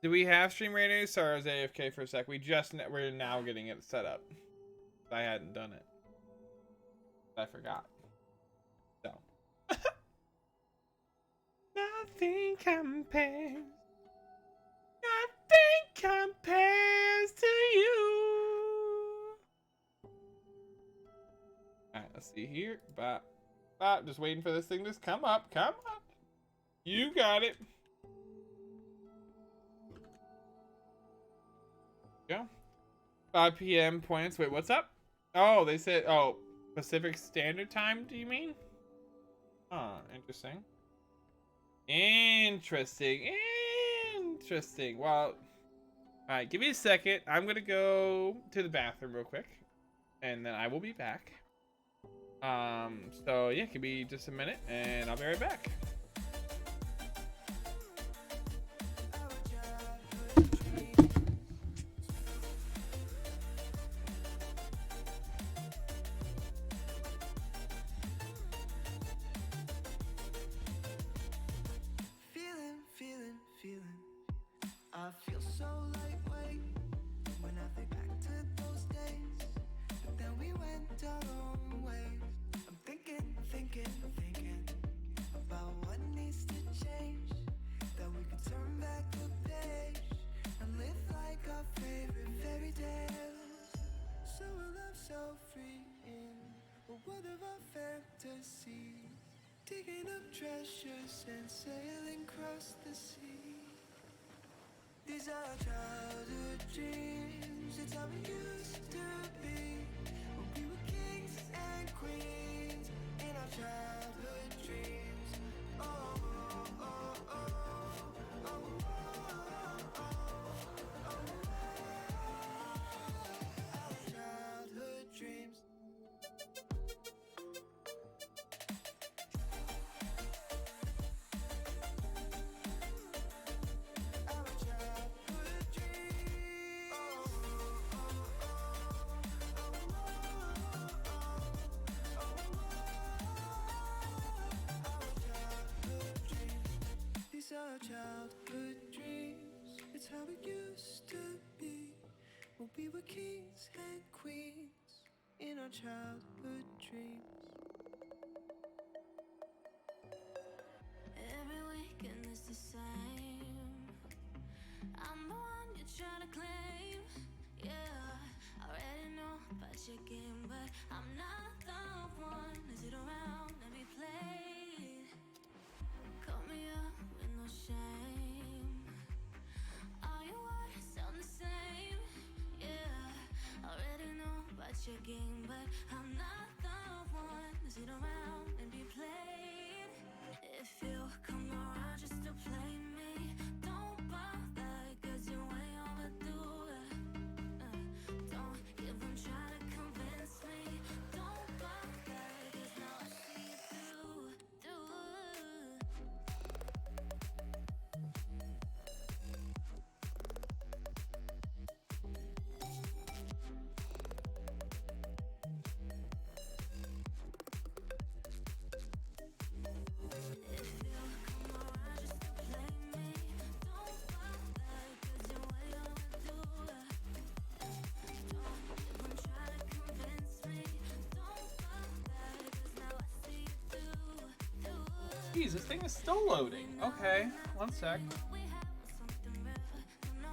Do we have Stream Raiders? Sorry, I was AFK for a sec. We're now getting it set up. I hadn't done it. I forgot. So. Nothing compares. Nothing compares to you. Alright, let's see here. Just waiting for this thing to come up. Come on. You got it. Go. 5 p.m. points. Wait, what's up? Oh, they said, oh, Pacific Standard Time, do you mean? Oh, interesting. Interesting. Well, alright, give me a second. I'm gonna go to the bathroom real quick, and then I will be back. So yeah, give me just a minute, and I'll be right back. so lightweight. When I think back to those days, but then we went our own ways. I'm thinking about what needs to change, that we could turn back the page and live like our favorite fairy tales. So a love so free in a world of our fantasies, digging up treasures and sailing across the sea. These are our childhood dreams. It's how we used to be when we were kings and queens in our childhood dreams. Oh, oh, oh, oh, oh, oh, oh, oh, our childhood dreams. These are our childhood dreams. It's how it used to be when we were kings and queens in our childhood dreams. Every weekend is the same. I'm the one you try to claim. Yeah, I already know about your game, but I'm not the one to sit around and be played. Call me up with no shame. All your words sound the same. Yeah, I already know about your game, but I'm not the one to sit around and be played. If you come around just to play me, don't bother, cause you ain't overdo it. Don't even try to convince me. Don't bother, cause now I see you through. Jeez, this thing is still loading. Okay, one sec.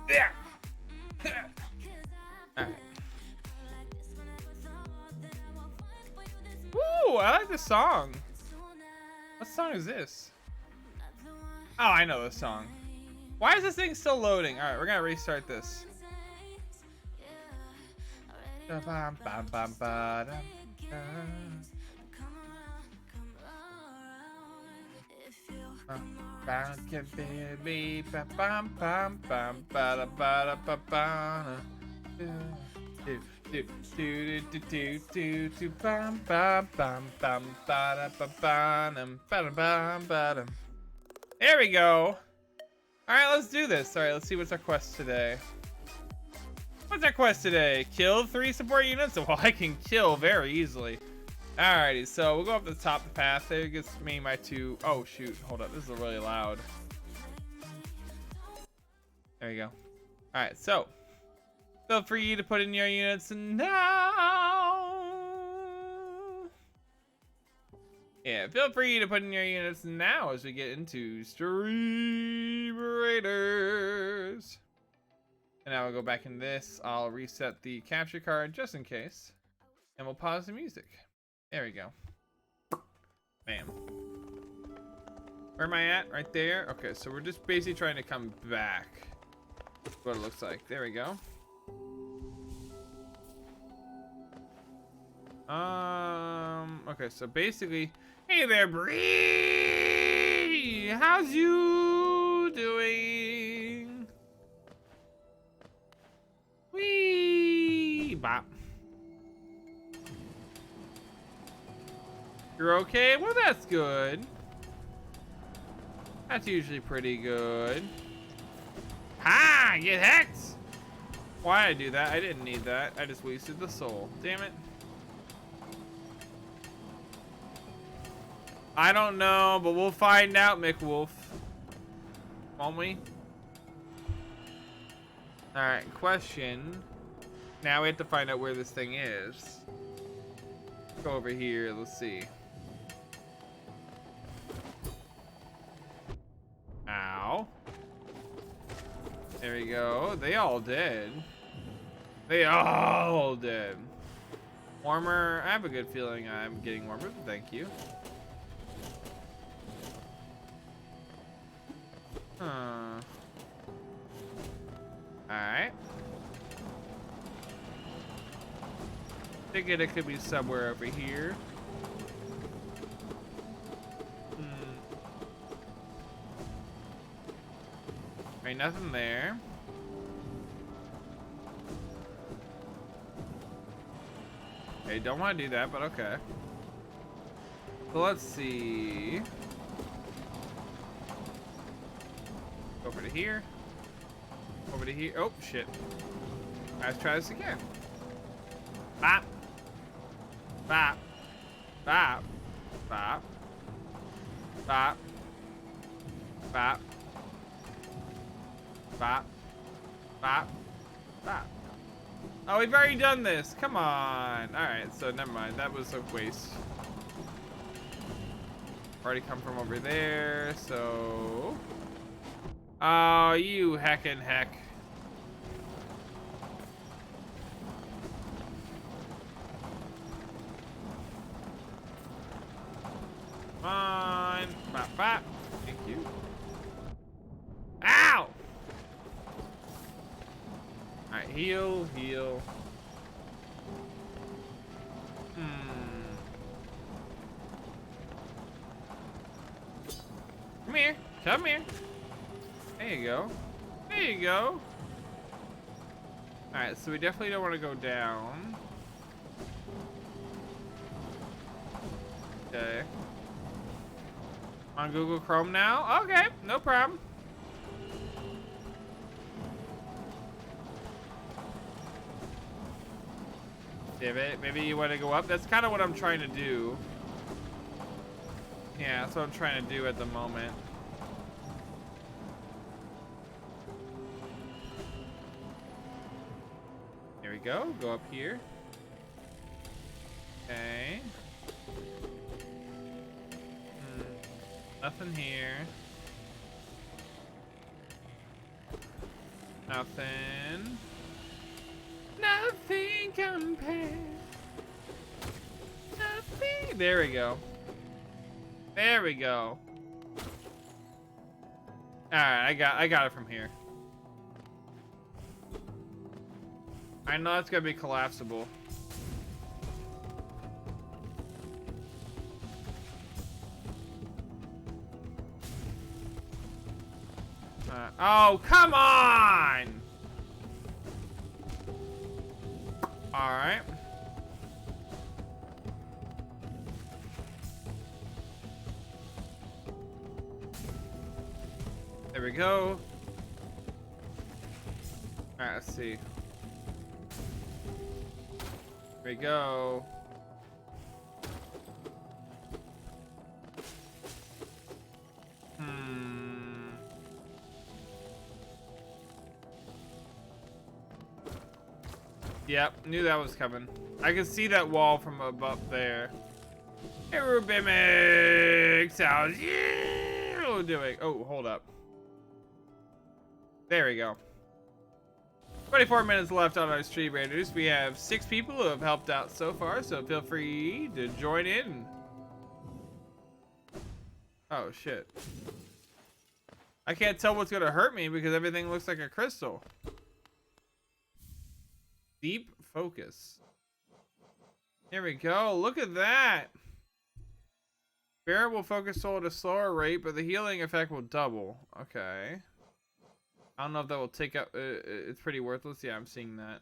Yeah. Alright. Woo! I like this song. What song is this? Oh, I know this song. Why is this thing still loading? Alright, we're gonna restart this. There we go. Alright, let's do this. Alright, let's see what's our quest today. What's our quest today? Kill 3 support units? Well, I can kill very easily. Alrighty, so we'll go up to the top of the path. There gets me my 2. Oh, shoot. Hold up. This is really loud. There you go. Alright, so feel free to put in your units now. Yeah, feel free to put in your units now as we get into Stream Raiders. And now we'll go back in this. I'll reset the capture card just in case. And we'll pause the music. There we go. Bam. Where am I at? Right there? Okay, so we're just basically trying to come back. That's what it looks like. There we go. Okay, so basically, hey there, Bree! How's you doing? Wee bop. You're okay? Well, that's good. That's usually pretty good. Ha! Get hacked! Why'd I do that? I didn't need that. I just wasted the soul. Damn it. I don't know, but we'll find out, McWolf. Won't we? Alright, question. Now we have to find out where this thing is. Go over here, let's see. Ow. There we go. They all dead. They all dead. Warmer. I have a good feeling I'm getting warmer. Thank you. Huh. Alright. Figured it could be somewhere over here. Ain't nothing there. Okay, don't want to do that, but okay. So let's see. Over to here. Over to here. Oh, shit. Let's try this again. Bop. Bop. Bop. Bop. Bop. Bop. Bop. Bop. Bop. Oh, we've already done this. Come on. Alright, so never mind. That was a waste. Already come from over there, so... Oh, you heckin' heck. Come on. Bop, bop. Thank you. Ow! Alright, heal, heal. Come here. Come here. There you go. There you go. Alright, so we definitely don't want to go down. Okay. On Google Chrome now? Okay, no problem. Yeah, maybe you want to go up. That's kind of what I'm trying to do. Yeah, that's what I'm trying to do at the moment. Here we go. Go up here. Okay. Nothing here. Nothing. Nothing compares. Nothing. There we go. There we go. All right, I got it from here. I know it's gonna be collapsible. Oh, come on! All right. There we go. All right, let's see. There we go. Yep, knew that was coming. I can see that wall from above there. Aerobimics house. Yeah, what are we doing? Oh, hold up. There we go. 24 minutes left on our stream, Raiders. We have 6 people who have helped out so far, so feel free to join in. Oh, shit. I can't tell what's gonna hurt me because everything looks like a crystal. Deep focus. Here we go. Look at that. Bear will focus soul at a slower rate, but the healing effect will double. Okay. I don't know if that will take up. It's pretty worthless. Yeah, I'm seeing that.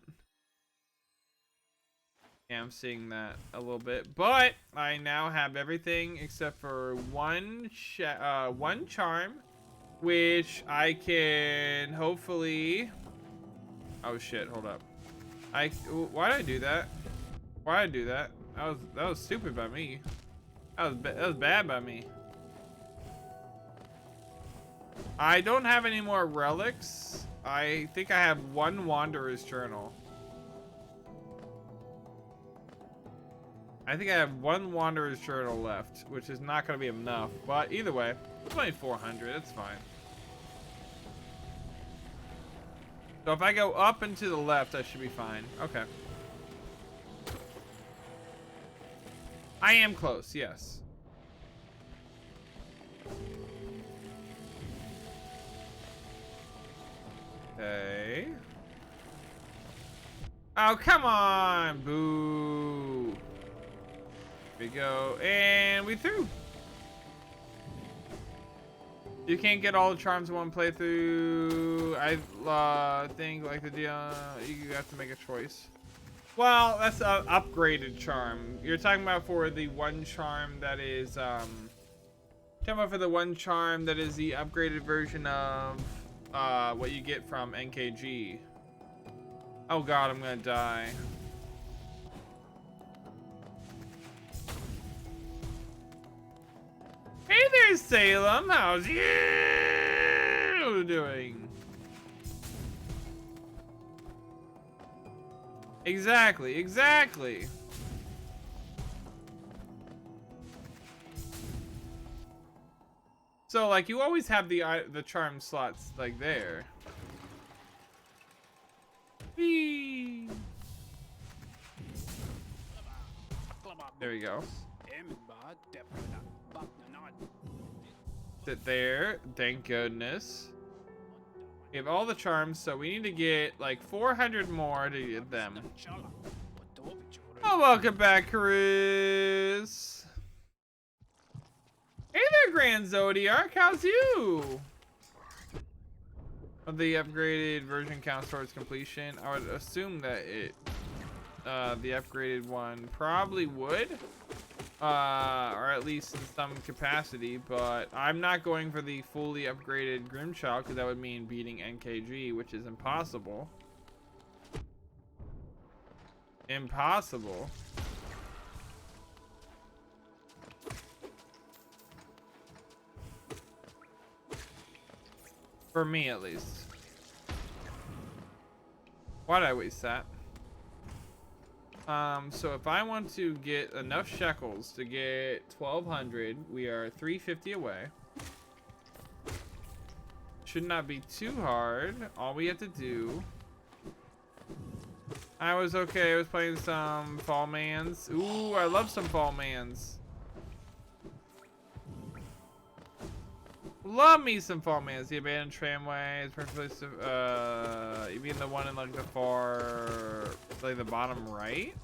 Yeah, I'm seeing that a little bit. But I now have everything except for one charm, which I can hopefully. Oh shit! Hold up. Why did I do that? Why did I do that? That was stupid by me. That was bad by me. I don't have any more relics. I think I have one Wanderer's Journal. I think I have one Wanderer's Journal left, which is not going to be enough. But either way, 2,400. It's fine. So if I go up and to the left, I should be fine. Okay. I am close, yes. Okay. Oh, come on! Boo! Here we go, and we through. You can't get all the charms in one playthrough. I think like the deal, you have to make a choice. Well, that's an upgraded charm. You're talking about for the one charm that is, talking about for the one charm that is the upgraded version of what you get from NKG. Oh god, I'm gonna die. Hey there, Salem. How's you doing? Exactly, exactly. So like you always have the charm slots like there. Whee! There we go. Sit there. Thank goodness. We have all the charms, so we need to get like 400 more to get them. Oh, welcome back, Chris. Hey there, Grand Zodiac. How's you? The upgraded version counts towards completion. I would assume that it, the upgraded one probably would, or at least in some capacity. But I'm not going for the fully upgraded Grimchild because that would mean beating NKG, which is impossible. Impossible. For me, at least. Why'd I waste that? So if I want to get enough shekels to get 1,200, we are 350 away. Should not be too hard. All we have to do. I was okay. I was playing some Fall Mans. Ooh, I love some Fall Mans. Love me some Fall Mans. The abandoned tramway is perfect place to, you mean the one in like the far, like the bottom right?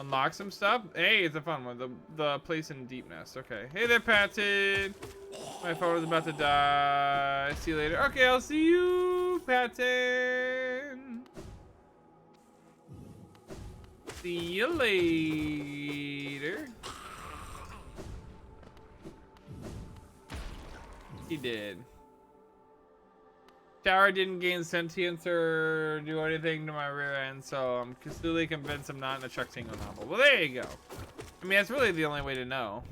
Unlock some stuff? Hey, it's a fun one. The place in Deep Nest. Okay. Hey there, Patton. My phone is about to die. See you later. Okay, I'll see you, Patton. See you later. He did. Tower didn't gain sentience or do anything to my rear end, so I'm completely convinced I'm not in a Chuck Tingle novel. Well, there you go. I mean, that's really the only way to know.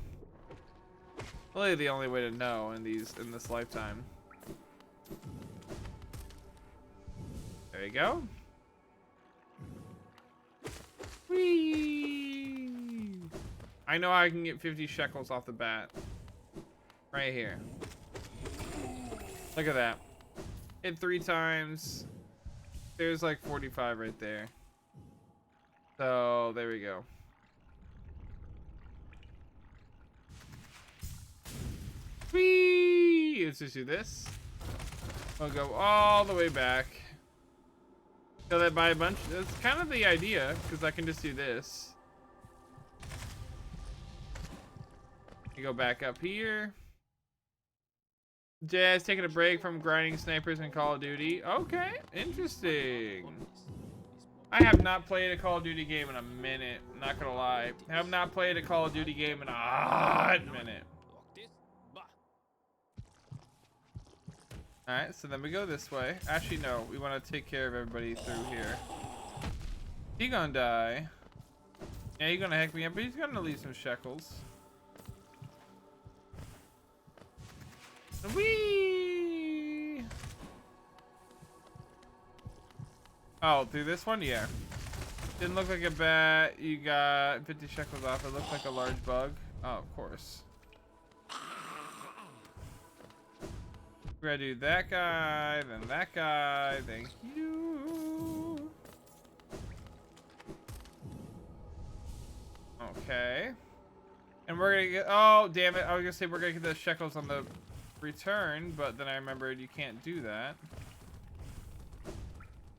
Really the only way to know in this lifetime. There you go. Whee! I know I can get 50 shekels off the bat. Right here. Look at that. Hit 3 times. There's like 45 right there. So there we go. Whee! Let's just do this. We'll go all the way back. Kill that by a bunch. That's kind of the idea, because I can just do this. You go back up here. Jazz taking a break from grinding snipers in Call of Duty. Okay, interesting. I have not played a Call of Duty game in a minute. Not gonna lie. I have not played a Call of Duty game in a hot minute. Alright, so then we go this way. Actually, no. We want to take care of everybody through here. He gonna die. Yeah, he's gonna heck me up, but he's gonna leave some shekels. Whee! Oh, through this one? Yeah. Didn't look like a bat. You got 50 shekels off. It looked like a large bug. Oh, of course. We're gonna do that guy, then that guy. Thank you. Okay. And we're gonna get, oh, damn it. I was gonna say we're gonna get the shekels on the return, but then I remembered you can't do that.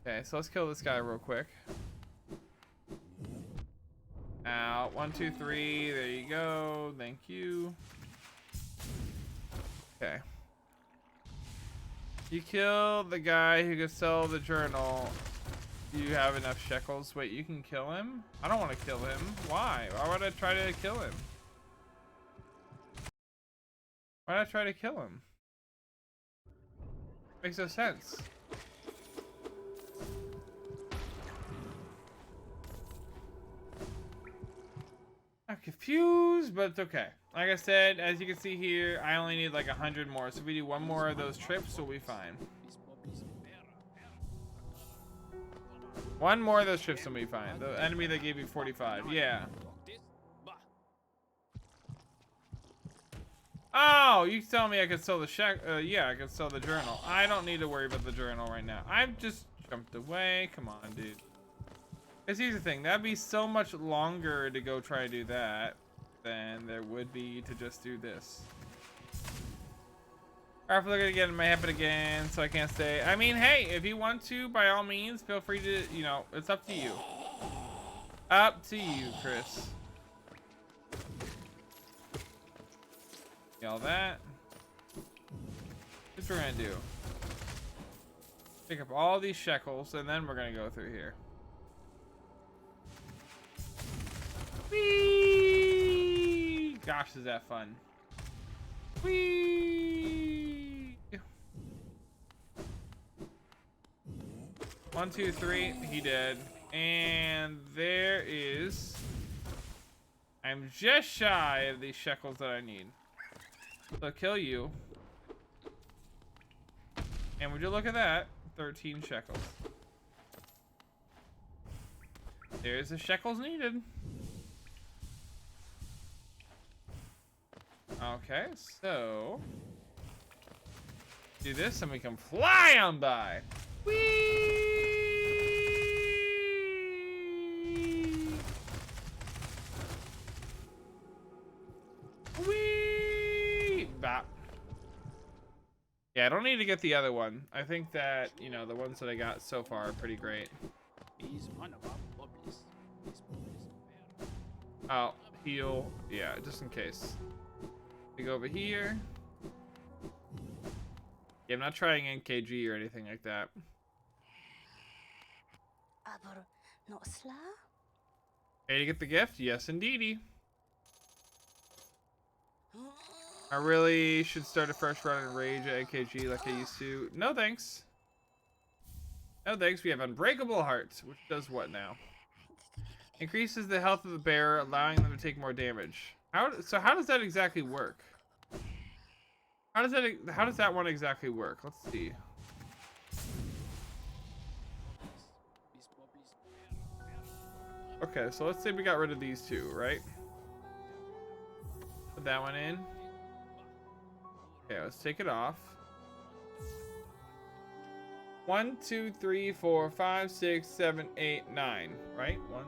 Okay, so let's kill this guy real quick. Out. 1, 2, 3. There you go. Thank you. Okay. You kill the guy who can sell the journal. Do you have enough shekels? Wait, you can kill him? I don't want to kill him. Why? Why would I try to kill him? Why did I try to kill him? Makes no sense. I'm confused, but it's okay. Like I said, as you can see here, I only need like 100 more. So if we do one more of those trips, we'll be fine. One more of those trips will be fine. The enemy that gave you 45. Yeah. Oh, you tell me I could sell the yeah, I could sell the journal. I don't need to worry about the journal right now. I've just jumped away. Come on, dude. Because here's the thing. That'd be so much longer to go try to do that than there would be to just do this. Alright, if we're looking again, it might happen again, so I can't stay. I mean, hey, if you want to, by all means, feel free to, you know, it's up to you. Up to you, Chris. All that. What we're gonna do? Pick up all these shekels, and then we're gonna go through here. Whee! Gosh, is that fun? Whee! 1, 2, 3. He did, and there is. I'm just shy of these shekels that I need. So kill you. And would you look at that? 13 shekels. There's the shekels needed. Okay, so do this and we can fly on by. Whee! Whee! Bop. Yeah, I don't need to get the other one. I think that, you know, the ones that I got so far are pretty great. Oh, heal. Yeah, just in case. We go over here. Yeah, I'm not trying NKG or anything like that. Hey, to get the gift? Yes, indeedy. I really should start a fresh run in Rage at NKG like I used to. No thanks. No thanks. We have Unbreakable Heart, which does what now? Increases the health of the bearer, allowing them to take more damage. How does that exactly work? How does that one exactly work? Let's see. Okay, so let's say we got rid of these two, right? Put that one in. Okay, let's take it off. 1, 2, 3, 4, 5, 6, 7, 8, 9. Right? 1,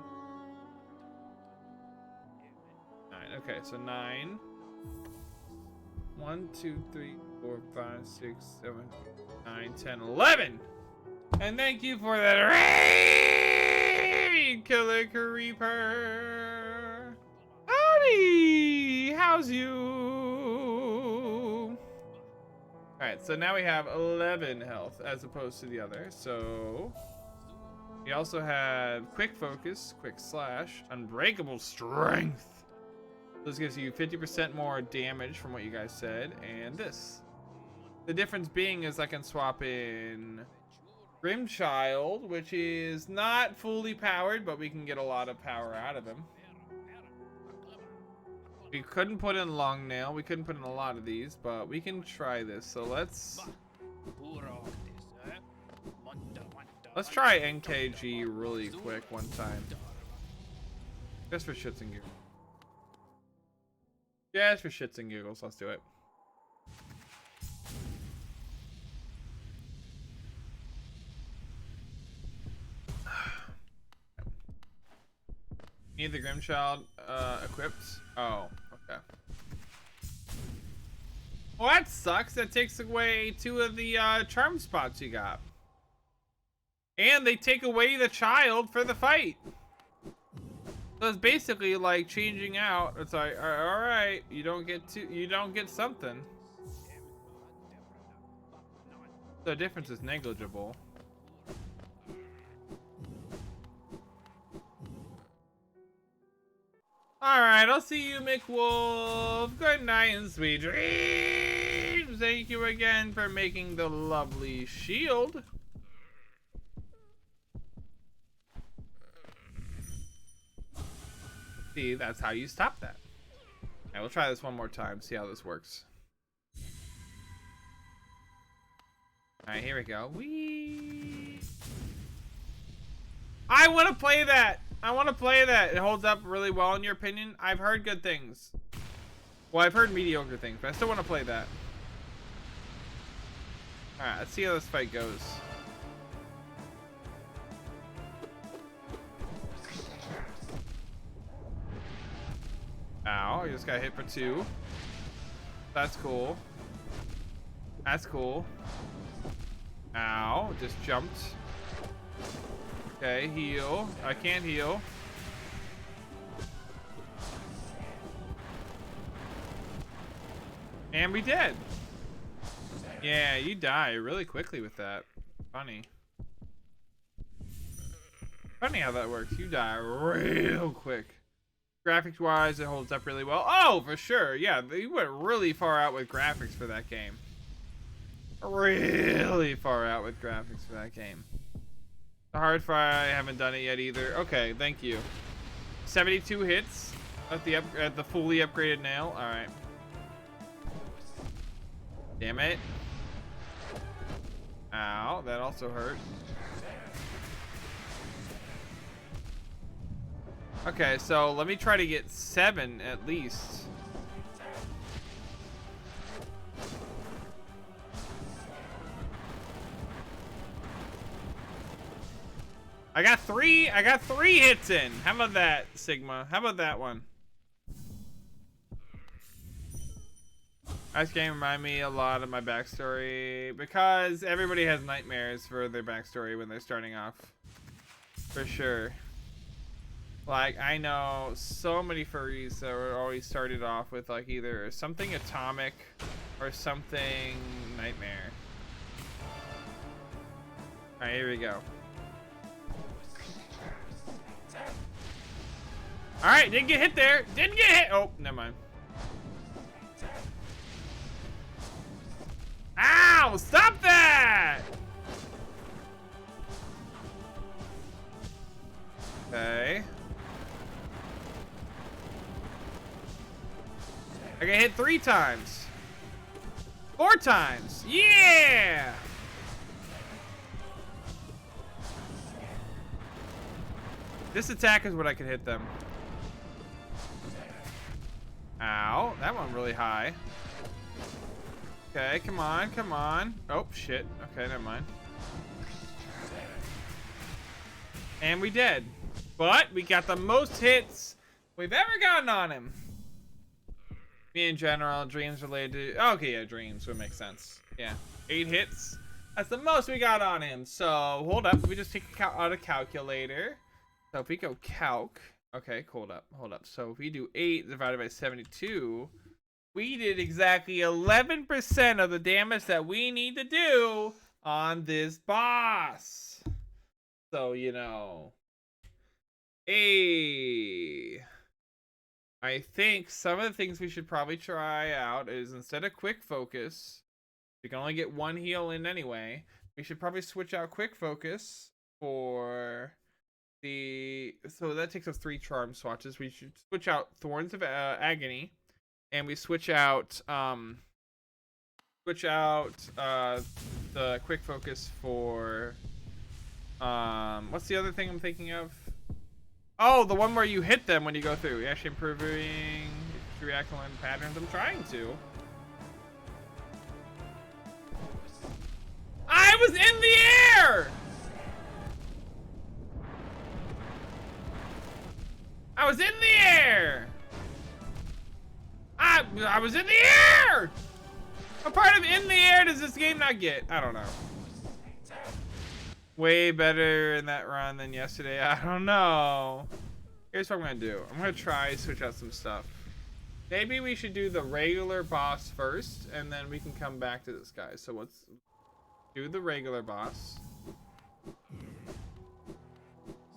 9. Okay, so 9. 1, 2, 3, 4, 5, 6, 7, 9, 10, 11. And thank you for that raid, Killer Creeper. Howdy! How's you? Alright, so now we have 11 health as opposed to the other. So we also have Quick Focus, Quick Slash, Unbreakable Strength. This gives you 50% more damage from what you guys said, and this. The difference being is I can swap in Grimchild, which is not fully powered, but we can get a lot of power out of him. We couldn't put in long nail. We couldn't put in a lot of these, but we can try this. So let's try NKG really quick one time. Just for shits and giggles. Just for shits and giggles, let's do it. Need the Grimchild equipped? Oh, okay. Well, that sucks. That takes away 2 of the charm spots you got. And they take away the child for the fight. So it's basically like changing out. It's like, all right, you don't get something. The difference is negligible. Alright, I'll see you, McWolf. Good night and sweet dreams. Thank you again for making the lovely shield. See, that's how you stop that. Alright, we'll try this one more time, see how this works. Alright, here we go. Whee! I want to play that! I want to play that. It holds up really well in your opinion. I've heard good things. Well, I've heard mediocre things, but I still want to play that. Alright, let's see how this fight goes. Ow, I just got hit for 2. That's cool. That's cool. Ow, just jumped. Okay, heal. I can't heal. And we did. Yeah, you die really quickly with that. Funny. Funny how that works. You die real quick. Graphics wise, it holds up really well. Oh, for sure. Yeah, you went really far out with graphics for that game. Really far out with graphics for that game. The hard fire, I haven't done it yet either. Okay, thank you. 72 hits at the fully upgraded nail. All right. Damn it. Ow, that also hurt. Okay, so let me try to get 7 at least. I got 3 hits in. How about that, Sigma? How about that one? This game reminded me a lot of my backstory because everybody has nightmares for their backstory when they're starting off. For sure. Like, I know so many furries that were always started off with like either something atomic or something nightmare. Alright, here we go. Alright, didn't get hit there. Didn't get hit. Oh, never mind. Ow! Stop that! Okay. I got hit 3 times. 4 times. Yeah! This attack is what I can hit them. Ow, that one really high. Okay, come on, come on. Oh, shit. Okay, never mind. And we did. But we got the most hits we've ever gotten on him. Me in general, dreams related to... Okay, yeah, dreams would make sense. Yeah, 8 hits. That's the most we got on him. So, hold up. We just take out a calculator. So, if we go calc... Okay, hold up. So, if we do 8 divided by 72... We did exactly 11% of the damage that we need to do on this boss. So, you know. Hey. I think some of the things we should probably try out is instead of quick focus, we can only get 1 heal in anyway. We should probably switch out quick focus for the... So that takes us 3 charm swatches. We should switch out Thorns of Agony and we switch out the quick focus for what's the other thing I'm thinking of? Oh, the one where you hit them when you go through. You're actually improving react to learn patterns. I'm trying to. I was in the air! I was in the air! I was in the air! What part of in the air does this game not get? I don't know. Way better in that run than yesterday. I don't know. Here's what I'm gonna do. I'm gonna try switch out some stuff. Maybe we should do the regular boss first, and then we can come back to this guy. So let's do the regular boss.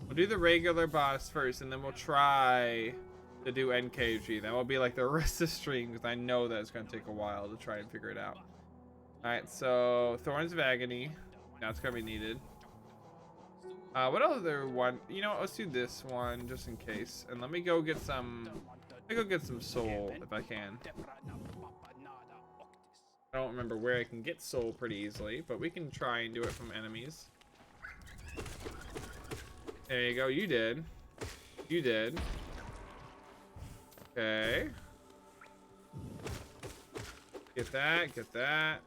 We'll do the regular boss first, and then we'll try to do NKG. That will be like the rest of the stream, because I know that it's going to take a while to try and figure it out. Alright, so Thorns of Agony. Now it's going to be needed. What other one? You know what, let's do this one just in case. And let me go get some... Let me go get some soul if I can. I don't remember where I can get soul pretty easily, but we can try and do it from enemies. There you go, you did. You did. Okay. Get that, get that.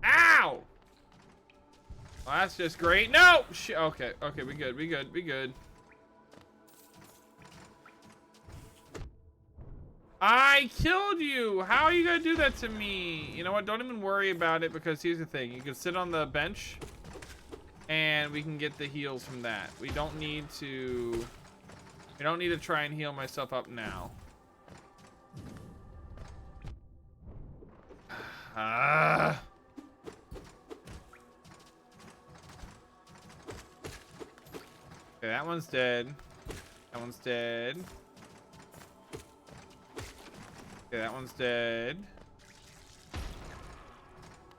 Ow! Well, that's just great. No! Okay, okay, we good, we good, we good. I killed you! How are you gonna do that to me? You know what? Don't even worry about it, because here's the thing. You can sit on the bench, and we can get the heals from that. We don't need to... I don't need to try and heal myself up now. Ah. Okay, that one's dead. That one's dead. Okay, that one's dead.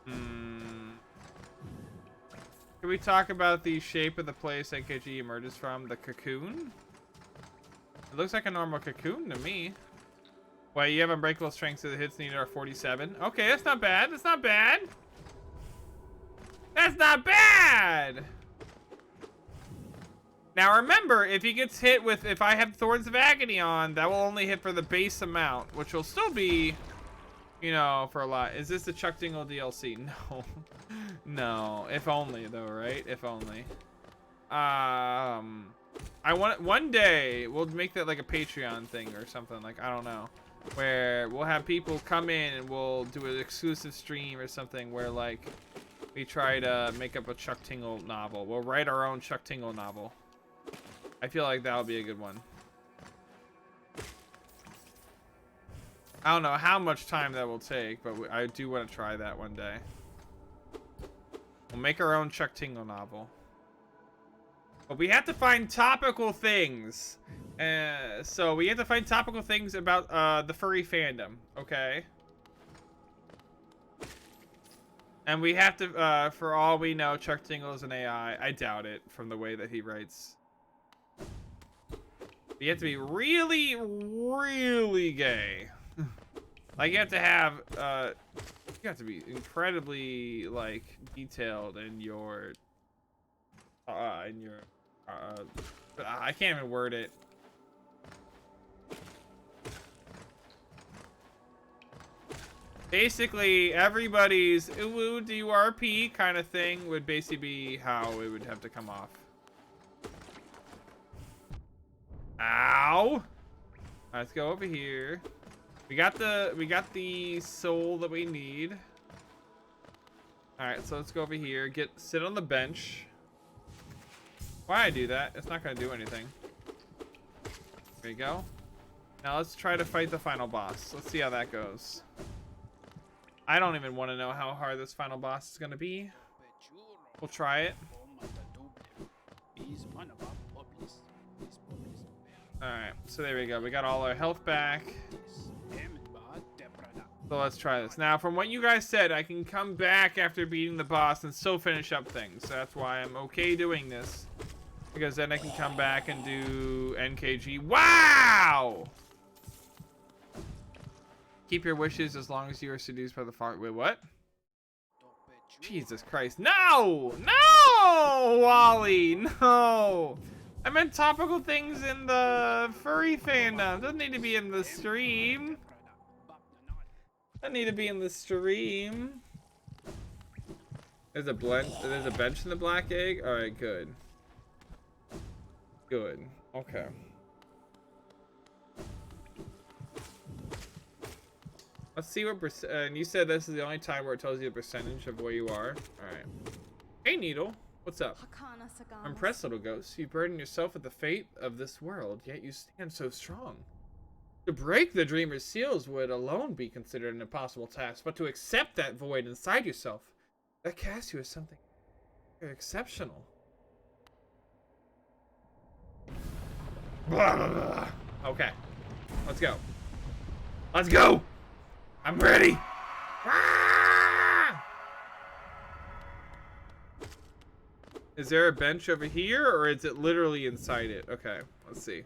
Can we talk about the shape of the place NKG emerges from? The cocoon? It looks like a normal cocoon to me. Wait, you have unbreakable strength, so the hits needed are 47. Okay, that's not bad. That's not bad. That's not bad! Now remember, if he gets hit with, if I have Thorns of Agony on, that will only hit for the base amount, which will still be, you know, for a lot. Is this the Chuck Dingle DLC? No. No. If only, though, right? If only. I want, one day, we'll make that like a Patreon thing or something, like, I don't know. Where we'll have people come in and we'll do an exclusive stream or something where, like, we try to make up a Chuck Tingle novel. We'll write our own Chuck Tingle novel. I feel like that would be a good one. I don't know how much time that will take, but I do want to try that one day. We'll make our own Chuck Tingle novel. But we have to find topical things. So we have to find topical things about the furry fandom, okay? And we have to, for all we know, Chuck Tingle is an AI. I doubt it from the way that he writes. You have to be really, really gay. Like, you have to have, you have to be incredibly, like, detailed in your, I can't even word it. Basically, everybody's ooh, DURP kind of thing would basically be how it would have to come off. Ow! Let's go over here. We got the soul that we need. All right, so let's go over here. Sit on the bench. Why I do that? It's not gonna do anything. There you go. Now let's try to fight the final boss. Let's see how that goes. I don't even want to know how hard this final boss is gonna be. We'll try it. Alright, so there we go. We got all our health back. So let's try this. Now, from what you guys said, I can come back after beating the boss and still finish up things. So that's why I'm okay doing this. Because then I can come back and do NKG. Wow! Keep your wishes as long as you are seduced by the fart. Wait, what? Jesus Christ. No! No! Wally, no! I meant topical things in the furry fandom. Doesn't need to be in the stream. Doesn't need to be in the stream. There's a bench in the black egg? Alright, good. Good. Okay. Let's see what and you said this is the only time where it tells you the percentage of where you are. Alright. Hey, Needle. What's up? I'm impressed, little ghost. You burden yourself with the fate of this world, yet you stand so strong. To break the dreamer's seals would alone be considered an impossible task, but to accept that void inside yourself, that casts you as something exceptional. Blah, blah, blah. Okay. Let's go. Let's go! I'm ready! Ah! Is there a bench over here, or is it literally inside it? Okay, let's see.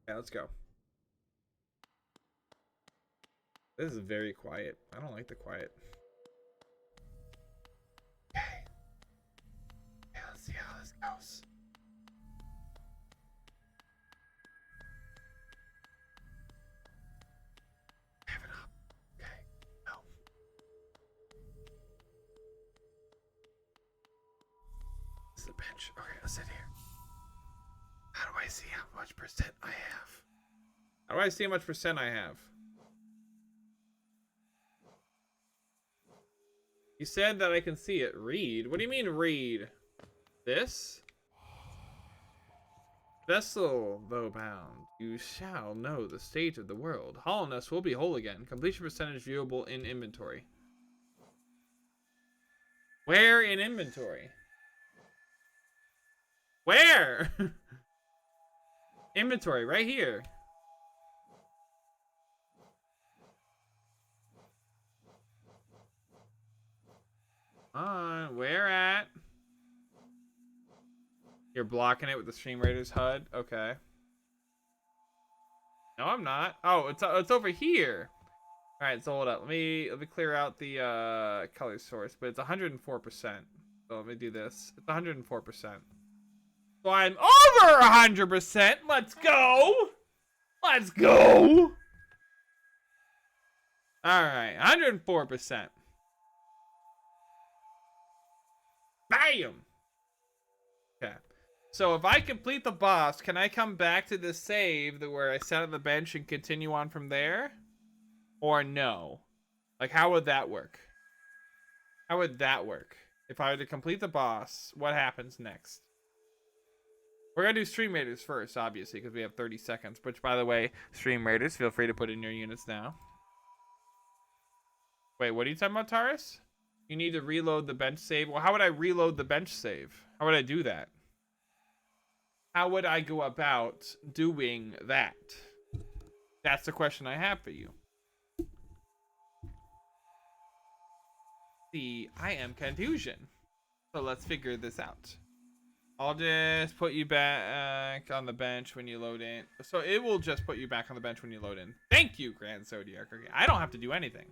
Yeah, let's go. This is very quiet. I don't like the quiet. Okay. Yeah, let's see how this goes. Have it up. Okay. No. This is the bench. Okay, let's sit here. How do I see how much percent I have? How do I see how much percent I have? You said that I can see it. Read? What do you mean read? This? Vessel, though bound, you shall know the state of the world. Hollowness will be whole again. Completion percentage viewable in inventory. Where in inventory? Where? Inventory, right here. Where at? You're blocking it with the Stream Raiders HUD? Okay. No, I'm not. Oh, it's over here. All right, so hold up. Let me clear out the color source, but it's 104%. So let me do this. It's 104%. So I'm over 100%. Let's go. Let's go. All right, 104%. Bam. Okay. So if I complete the boss, can I come back to this save where I sat on the bench and continue on from there? Or no? Like, how would that work? How would that work? If I were to complete the boss, what happens next? We're going to do Stream Raiders first, obviously, because we have 30 seconds. Which, by the way, Stream Raiders, feel free to put in your units now. Wait, what are you talking about, Taurus? You need to reload the bench save. Well, how would I reload the bench save? How would I do that? How would I go about doing that? That's the question I have for you. See, I am confusion. So let's figure this out. I'll just put you back on the bench when you load in. So it will just put you back on the bench when you load in. Thank you, Grand Zodiac. Okay, I don't have to do anything.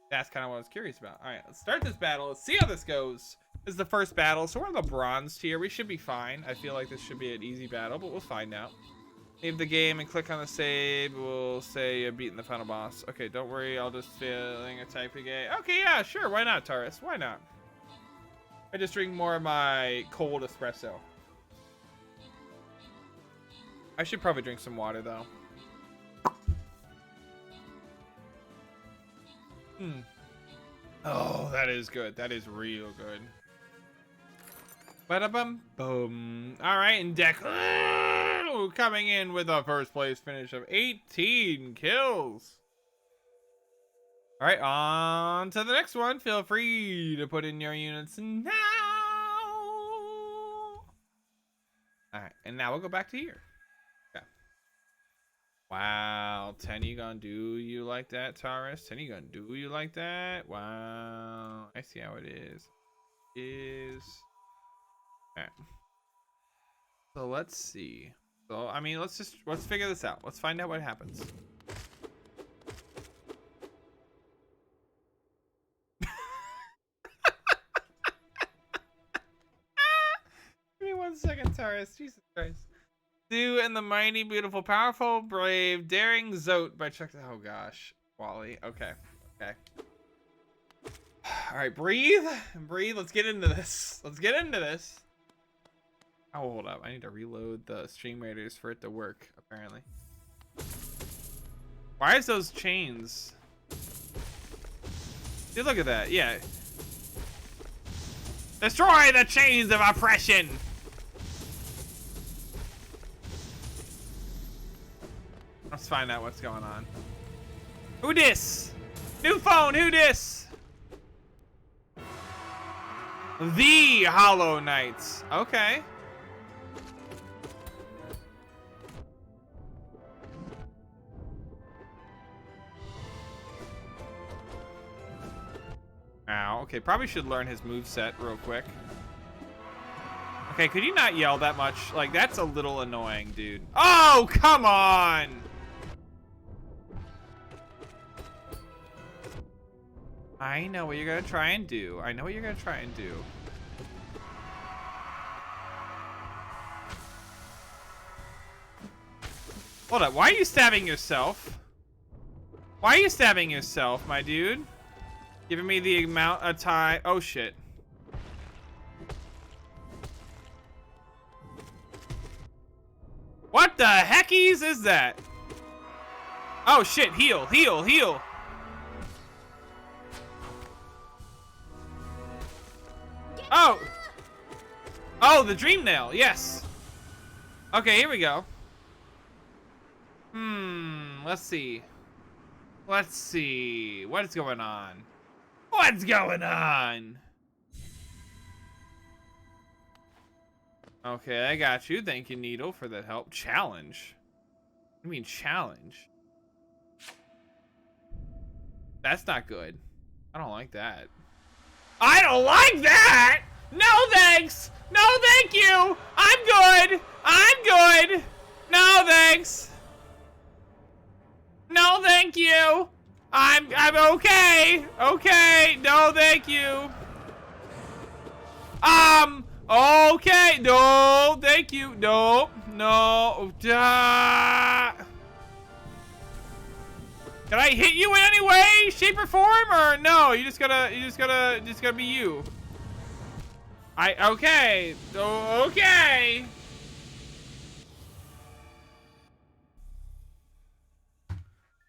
That's kind of what I was curious about. All right, let's start this battle. Let's see how this goes. This is the first battle, so we're in the bronze tier. We should be fine. I feel like this should be an easy battle, but we'll find out. Leave the game and click on the save. We'll say you're beating the final boss. Okay, don't worry. I'll just feeling a type of game. Okay, yeah, sure. Why not, Taurus? Why not? I just drink more of my cold espresso. I should probably drink some water, though. Oh, that is good. That is real good. Ba-da-bum, boom. All right, and Deku coming in with a first place finish of 18 kills. All right, on to the next one. Feel free to put in your units now. All right, and now we'll go back to here. Wow, Tenny gonna do you like that, Taurus? Tenny gonna do you like that? Wow, I see how it is. Alright. So let's see. So I mean, let's figure this out. Let's find out what happens. Give me 1 second, Taurus. Jesus Christ. Sue and the mighty, beautiful, powerful, brave, daring Zote by Chuck. Oh gosh, Wally. Okay, okay. All right, breathe, breathe. Let's get into this. Let's get into this. Oh, hold up. I need to reload the stream raiders for it to work. Apparently. Why is those chains? Dude, look at that. Yeah. Destroy the chains of oppression. Let's find out what's going on. Who dis? New phone, who dis? The Hollow Knights. Okay. Ow. Okay, probably should learn his moveset real quick. Okay, could you not yell that much? Like, that's a little annoying, dude. Oh, come on! I know what you're gonna try and do. I know what you're gonna try and do. Hold up, why are you stabbing yourself? Why are you stabbing yourself, my dude? Giving me the amount of time. Oh, shit. What the heckies is that? Oh, shit. Heal, heal, heal. Oh. Oh, the dream nail. Yes. Okay, here we go. Let's see. Let's see. What's going on? What's going on? Okay, I got you. Thank you, Needle, for that help. Challenge? What do you mean challenge? That's not good. I don't like that. I don't like that! No thanks! No thank you! I'm good! I'm good! No thanks! No thank you! I'm okay! Okay! No thank you! Okay! No thank you! No! No! Can I hit you in any way, shape, or form, or no? You just gotta be you. Okay. Okay.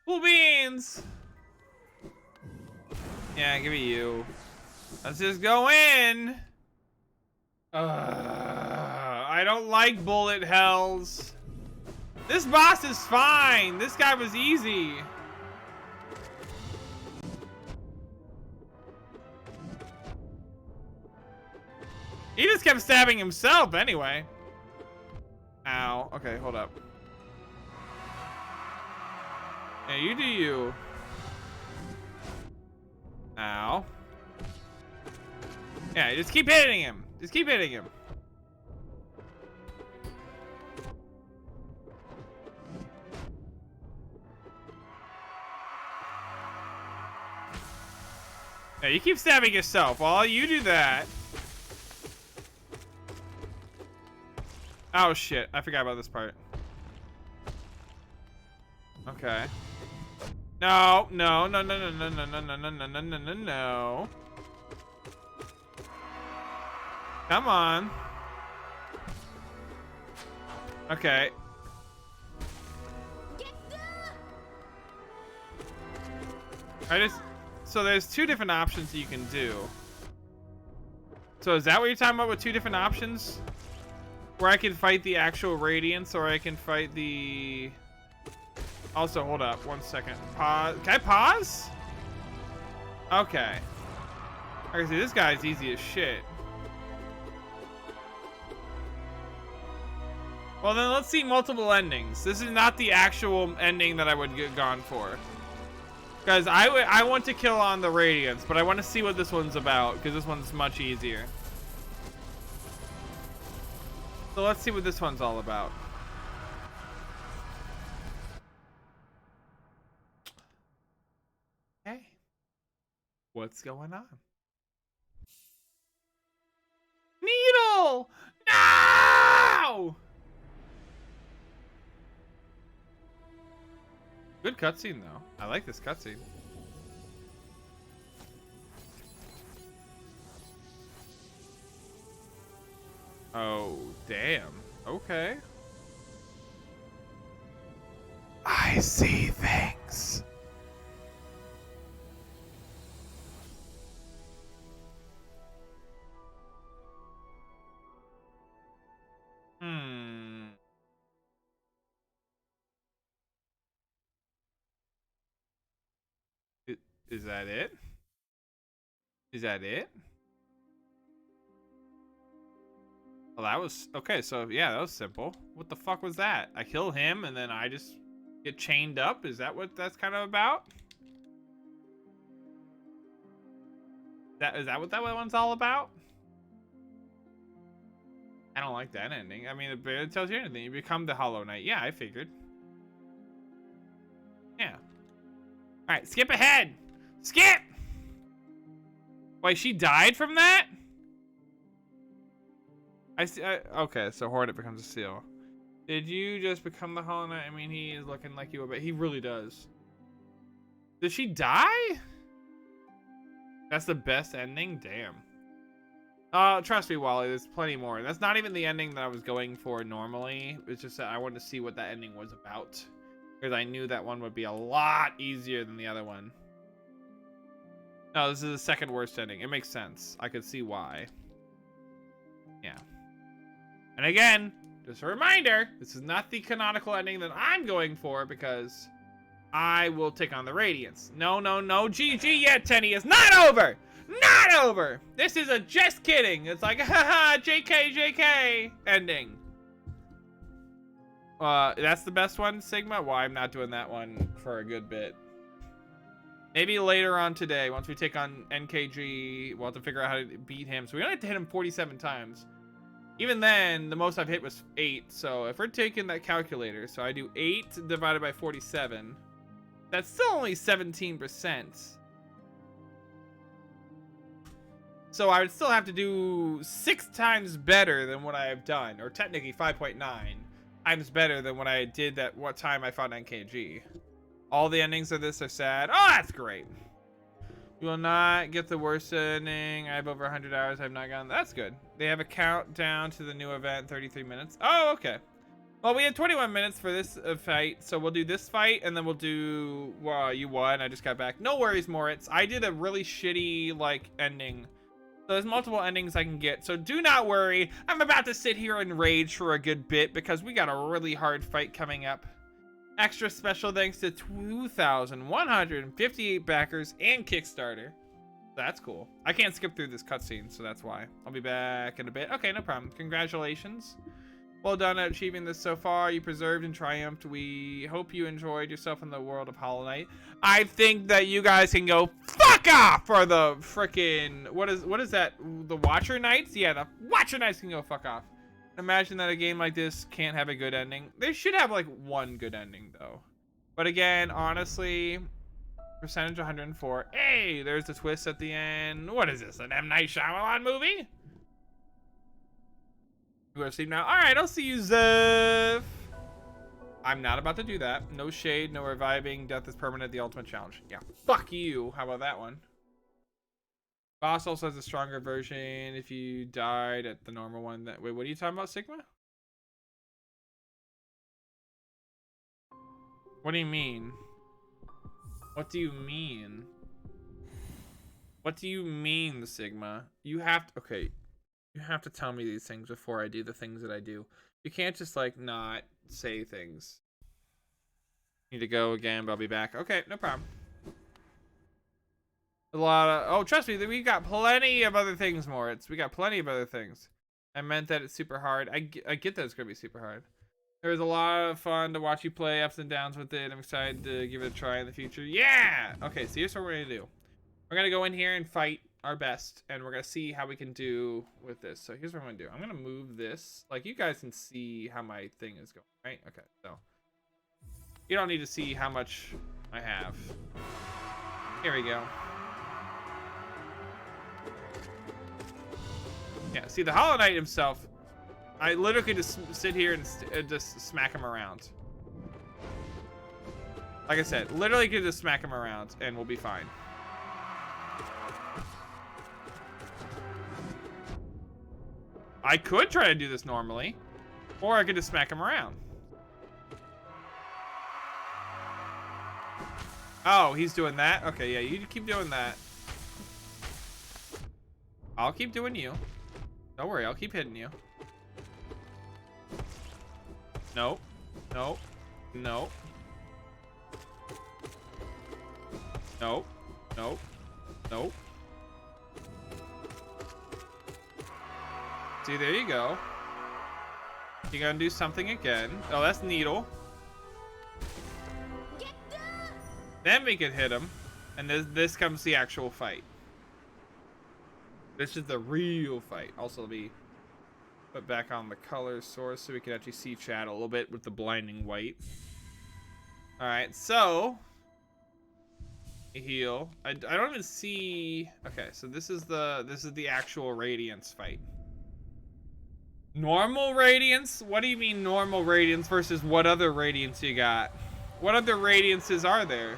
Cool beans. Yeah, give me you. Let's just go in. I don't like bullet hells. This boss is fine. This guy was easy. He just kept stabbing himself anyway. Ow. Okay, hold up. Yeah, you do you. Ow. Yeah, just keep hitting him. Just keep hitting him. Yeah, you keep stabbing yourself while you do that. Oh shit, I forgot about this part. Okay. No, no, no, no, no, no, no, no, no, no, no, no, no, no, no. Come on. Okay. So there's two different options you can do. So is that what you're talking about with two different options? Where I can fight the actual Radiance, or I can fight the... Also, hold up, 1 second. Pause. Can I pause? Okay. I can see this guy's easy as shit. Well, then let's see multiple endings. This is not the actual ending that I would get gone for. Because I want to kill on the Radiance, but I want to see what this one's about, because this one's much easier. So let's see what this one's all about. Hey, what's going on? Needle! No! Good cutscene though. I like this cutscene. Oh, damn. Okay. I see things. Is that it? Is that it? Well, that was okay. So yeah, that was simple. What the fuck was that? I kill him and then I just get chained up. Is that what that's kind of about? Is that what that one's all about? I don't like that ending. I mean, it barely tells you anything. You become the Hollow Knight. Yeah, I figured. Yeah. All right, skip ahead. Skip. Wait, she died from that? I see. Okay, so Hornet becomes a seal. Did you just become the Hollow Knight? I mean, he is looking like you, but he really does. Did she die? That's the best ending? Damn. Trust me, Wally, there's plenty more. That's not even the ending that I was going for normally. It's just that I wanted to see what that ending was about. Because I knew that one would be a lot easier than the other one. No, this is the second worst ending. It makes sense. I could see why. Yeah. And again, just a reminder, this is not the canonical ending that I'm going for because I will take on the Radiance. No, no, no, GG yet, Tenny. It's not over! Not over! This is a just kidding. It's like, haha, JK, JK ending. That's the best one, Sigma? Well, I'm not doing that one for a good bit. Maybe later on today, once we take on NKG, we'll have to figure out how to beat him. So we only have to hit him 47 times. Even then, the most I've hit was 8. So if we're taking that calculator, so I do 8 divided by 47, that's still only 17%. So I would still have to do 6 times better than what I have done, or technically 5.9 times better than what I did that what time I fought NKG. All the endings of this are sad. Oh, that's great. You will not get the worst ending. I have over 100 hours. I've not gotten. That's good. They have a countdown to the new event, 33 minutes. Oh, okay. Well, we have 21 minutes for this fight, so we'll do this fight, and then we'll do. Well, you won. I just got back. No worries, Moritz. I did a really shitty like ending. So there's multiple endings I can get. So do not worry. I'm about to sit here and rage for a good bit because we got a really hard fight coming up. Extra special thanks to 2,158 backers and Kickstarter. That's cool. I can't skip through this cutscene, so that's why. I'll be back in a bit. Okay, no problem. Congratulations. Well done at achieving this so far. You preserved and triumphed. We hope you enjoyed yourself in the world of Hollow Knight. I think that you guys can go fuck off for the frickin' what is that? The Watcher Knights? Yeah, the Watcher Knights can go fuck off. Imagine that a game like this can't have a good ending. They should have like one good ending though. But again, honestly, percentage 104. Hey, there's the twist at the end. What is this? An M. Night Shyamalan movie? You go to sleep now? Alright, I'll see you, Zev. I'm not about to do that. No shade, no reviving. Death is permanent. The ultimate challenge. Yeah, fuck you. How about that one? Boss also has a stronger version if you died at the normal one. That wait, what are you talking about, Sigma? What do you mean? What do you mean? What do you mean, Sigma? You have to, okay, you have to tell me these things before I do the things that I do. You can't just like not say things. Need to go again, but I'll be back. Okay, no problem. A lot of, oh, trust me, we got plenty of other things, Moritz. We got plenty of other things. I meant that it's super hard. I get that it's gonna be super hard. There was a lot of fun to watch you play ups and downs with it. I'm excited to give it a try in the future. Yeah! Okay, so here's what we're gonna do. We're gonna go in here and fight our best, and we're gonna see how we can do with this. So here's what I'm gonna do. I'm gonna move this. Like, you guys can see how my thing is going, right? Okay, so you don't need to see how much I have. Here we go. Yeah, see, the Hollow Knight himself, I literally could just sit here and just smack him around. Like I said, literally could just smack him around and we'll be fine. I could try to do this normally, or I could just smack him around. Oh, he's doing that? Okay, yeah, you keep doing that. I'll keep doing you. Don't worry, I'll keep hitting you. Nope. Nope. Nope. Nope. Nope. Nope. See, there you go. You gotta do something again. Oh, that's Needle. Then we could hit him. And this comes the actual fight. This is the real fight. Also, let me put back on the color source so we can actually see chat a little bit with the blinding white. Alright, so heal. I don't even see. Okay, so this is the actual Radiance fight. Normal Radiance? What do you mean normal Radiance versus what other Radiance you got? What other Radiances are there?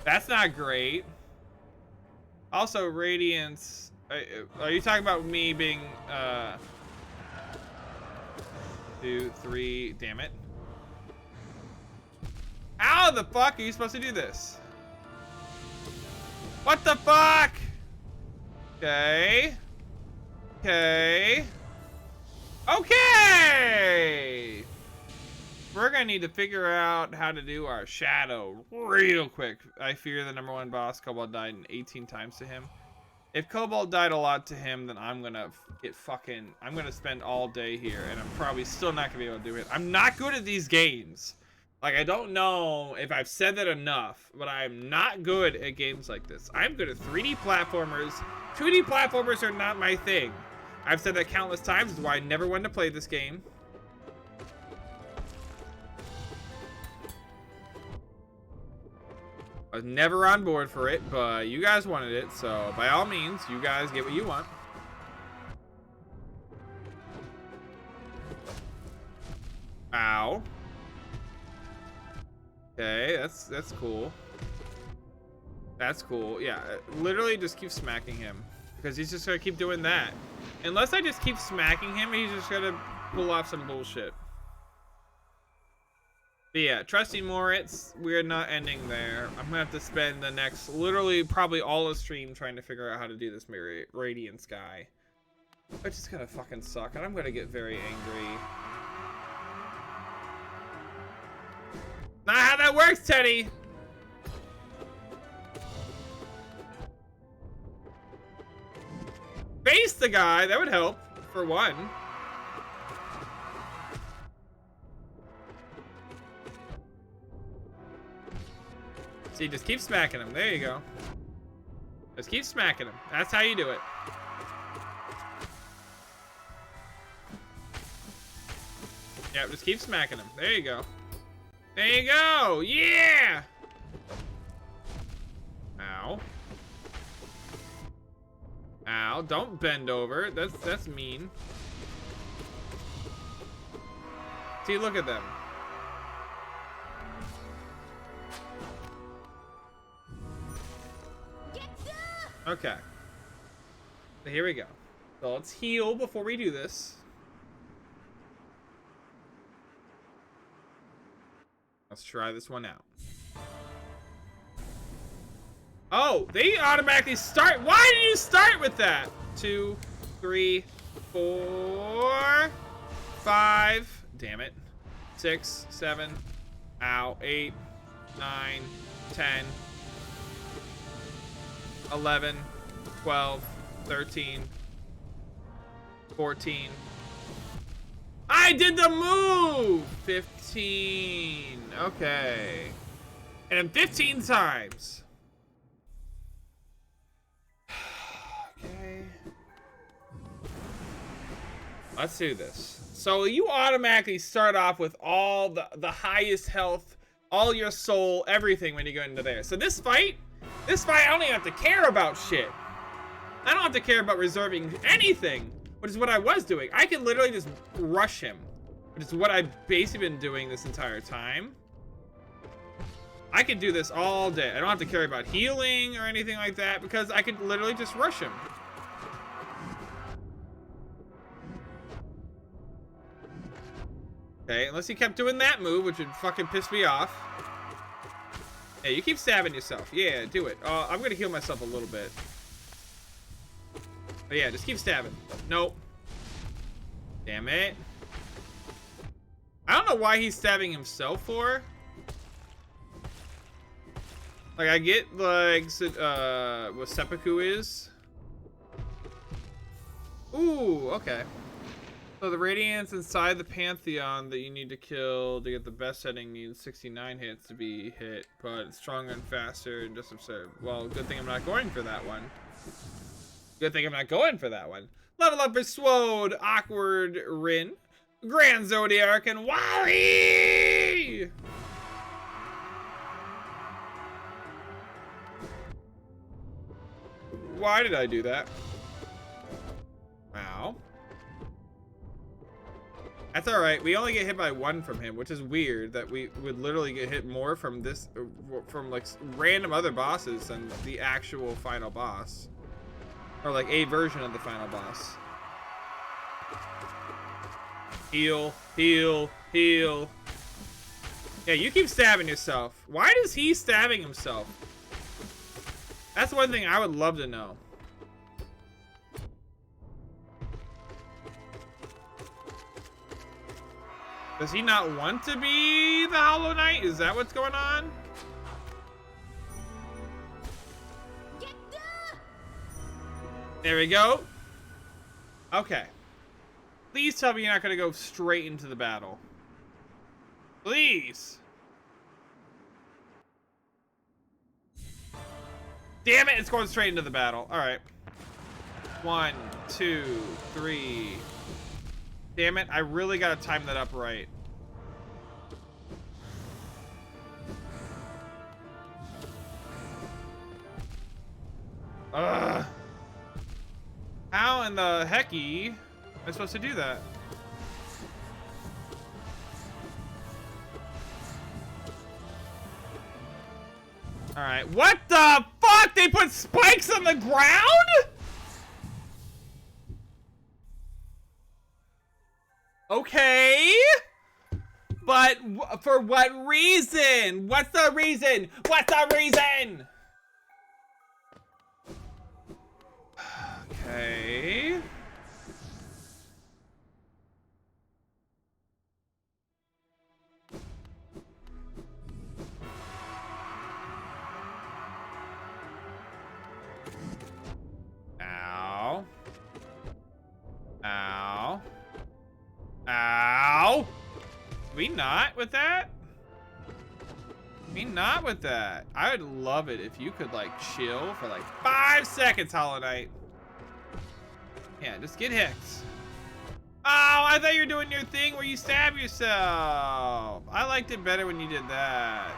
That's not great. Also, Radiance. Are you talking about me being 2, 3? Damn it! How the fuck are you supposed to do this? What the fuck? Okay. Okay. Okay. We're gonna need to figure out how to do our shadow real quick. I fear the #1 boss, Cobalt, died 18 times to him. If Cobalt died a lot to him, then I'm gonna I'm gonna spend all day here, and I'm probably still not gonna be able to do it. I'm not good at these games. Like, I don't know if I've said that enough, but I'm not good at games like this. I'm good at 3D platformers. 2D platformers are not my thing. I've said that countless times. Is why I never wanted to play this game. I was never on board for it, but you guys wanted it, so by all means, you guys get what you want. Ow. Okay, that's cool. That's cool. Yeah, literally just keep smacking him, because he's just gonna keep doing that. Unless I just keep smacking him, he's just gonna pull off some bullshit. But yeah, Trusty Moritz, we're not ending there. I'm gonna have to spend the next, literally, probably all of stream trying to figure out how to do this Radiance guy. Which is gonna fucking suck, and I'm gonna get very angry. Not how that works, Teddy! Face the guy, that would help, for one. See, just keep smacking him. There you go. Just keep smacking him. That's how you do it. Yeah, just keep smacking him. There you go. There you go. Yeah! Ow. Ow, don't bend over. That's mean. See, look at them. Okay. So here we go. So let's heal before we do this. Let's try this one out. Oh, they automatically start. Why did you start with that? 2, 3, 4, 5. Damn it. 6, 7. Ow. 8, 9, 10. 11, 12, 13, 14. I did the move! 15. Okay. And 15 times. Let's do this. So you automatically start off with all the highest health, all your soul, everything when you go into there. So this fight, I don't even have to care about shit. I don't have to care about reserving anything, which is what I was doing. I can literally just rush him, which is what I've basically been doing this entire time. I could do this all day. I don't have to care about healing or anything like that because I could literally just rush him. Okay, unless he kept doing that move, which would fucking piss me off. Hey, you keep stabbing yourself. Yeah, do it. I'm gonna heal myself a little bit. But yeah, just keep stabbing. Nope. Damn it. I don't know why he's stabbing himself for. Like, I get, like, what seppuku is. Ooh, okay. So the radiance inside the Pantheon that you need to kill to get the best setting needs 69 hits to be hit, but it's stronger and faster and just absurd. Well, good thing I'm not going for that one. Good thing I'm not going for that one. Level up Persuade, Awkward Rin, Grand Zodiac, and Wally! Why did I do that? Wow. That's alright. We only get hit by one from him, which is weird that we would literally get hit more from this, from like random other bosses than the actual final boss. Or like a version of the final boss. Heal, heal, heal. Yeah, you keep stabbing yourself. Why does he stabbing himself? That's one thing I would love to know. Does he not want to be the Hollow Knight? Is that what's going on? There we go. Okay. Please tell me you're not going to go straight into the battle. Please. Damn it, it's going straight into the battle. All right. 1, 2, 3. Damn it, I really got to time that up right. Ugh. How in the hecky am I supposed to do that? All right, what the fuck? They put spikes on the ground? Okay. But for what reason? What's the reason? What's the reason? Okay. Ow. Ow. Ow. We not with that? We not with that. I would love it if you could like chill for like 5 seconds, Hollow Knight. Yeah, just get hit. Oh, I thought you were doing your thing where you stab yourself. I liked it better when you did that.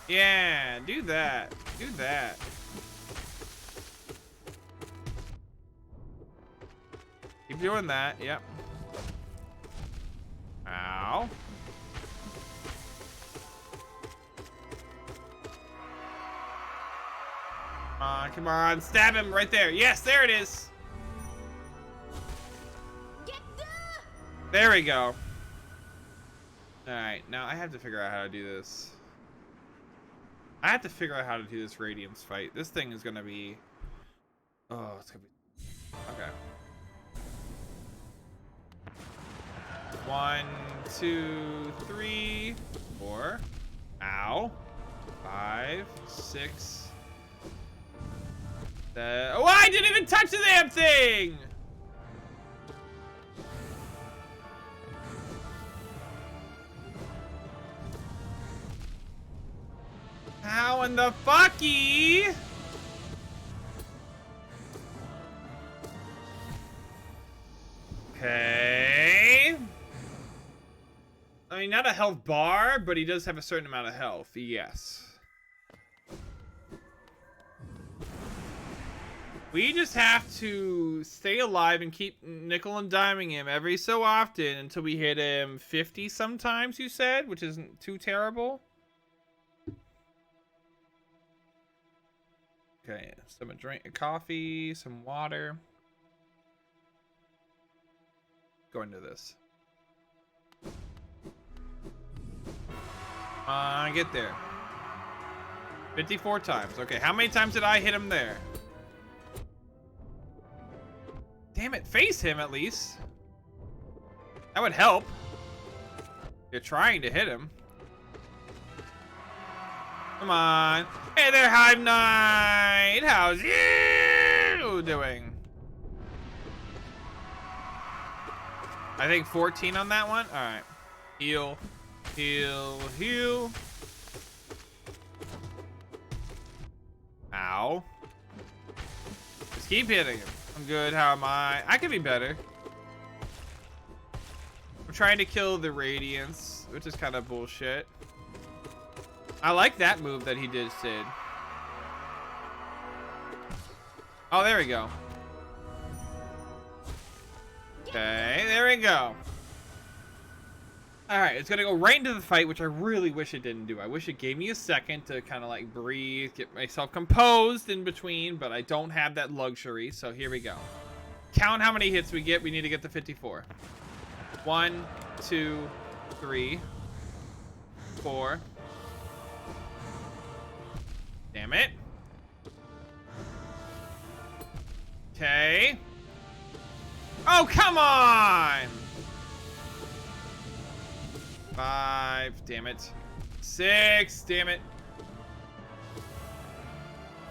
Yeah, do that. Do that. Keep doing that. Yep. Ow. Come on, stab him right there. Yes, there it is. There we go. All right, now I have to figure out how to do this. I have to figure out how to do this Radiance fight. This thing is gonna be. Oh, it's gonna be. Okay. 1, 2, 3, 4. Ow. 5, 6. Oh, I didn't even touch the damn thing! How in the fucky? Okay. I mean, not a health bar, but he does have a certain amount of health. Yes. We just have to stay alive and keep nickel and diming him every so often until we hit him 50 sometimes, you said, which isn't too terrible. Okay, some coffee, some water. Go into this. Get there. 54 times. Okay, how many times did I hit him there? Damn it, face him at least. That would help. You're trying to hit him. Come on. Hey there, Hive Knight. How's you doing? I think 14 on that one. All right. Heal, heal, heal. Ow. Just keep hitting him. I'm good. How am I? I could be better. I'm trying to kill the Radiance, which is kind of bullshit. I like that move that he did. Oh, there we go. Okay, there we go. Alright, it's gonna go right into the fight, which I really wish it didn't do. I wish it gave me a second to kind of like breathe, get myself composed in between, but I don't have that luxury, so here we go. Count how many hits we get. We need to get to 54. 1, 2, 3, 4. Damn it. Okay. Oh, come on! 5, damn it. 6, damn it.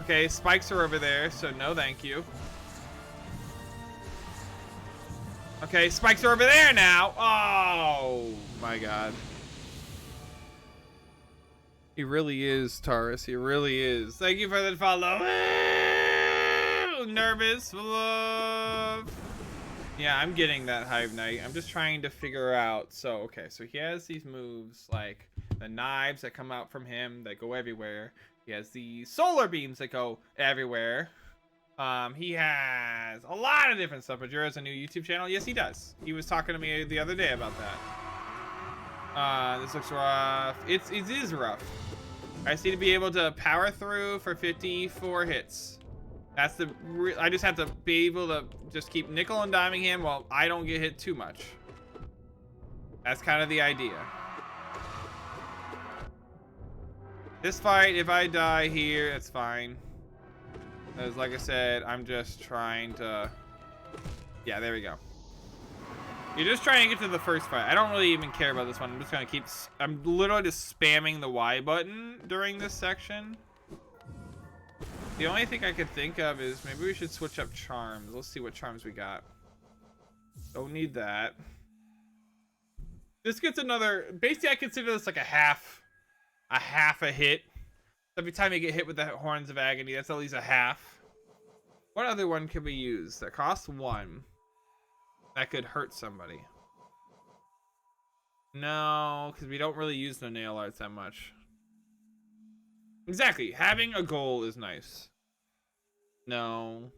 Okay, spikes are over there, so no thank you. Okay, spikes are over there now. Oh, my God. He really is, Taurus. He really is. Thank you for the follow. Nervous for love. Yeah, I'm getting that, Hive Knight. I'm just trying to figure out. So, okay, so he has these moves like the knives that come out from him that go everywhere. He has the solar beams that go everywhere. He has a lot of different stuff. But Jura has a new YouTube channel. Yes, he does. He was talking to me the other day about that. This looks rough. It is rough. I just need to be able to power through for 54 hits. That's the. I just have to be able to just keep nickel and diming him while I don't get hit too much. That's kind of the idea. This fight, if I die here, it's fine. Because like I said, I'm just trying to. Yeah, there we go. You're just trying to get to the first fight. I don't really even care about this one. I'm just gonna keep. I'm literally just spamming the Y button during this section. The only thing I could think of is maybe we should switch up charms. Let's see what charms we got. Don't need that. This gets another. Basically, I consider this like a half a hit. Every time you get hit with the Horns of Agony, that's at least a half. What other one can we use that costs 1? That could hurt somebody. No, because we don't really use the nail arts that much. Exactly. Having a goal is nice. No.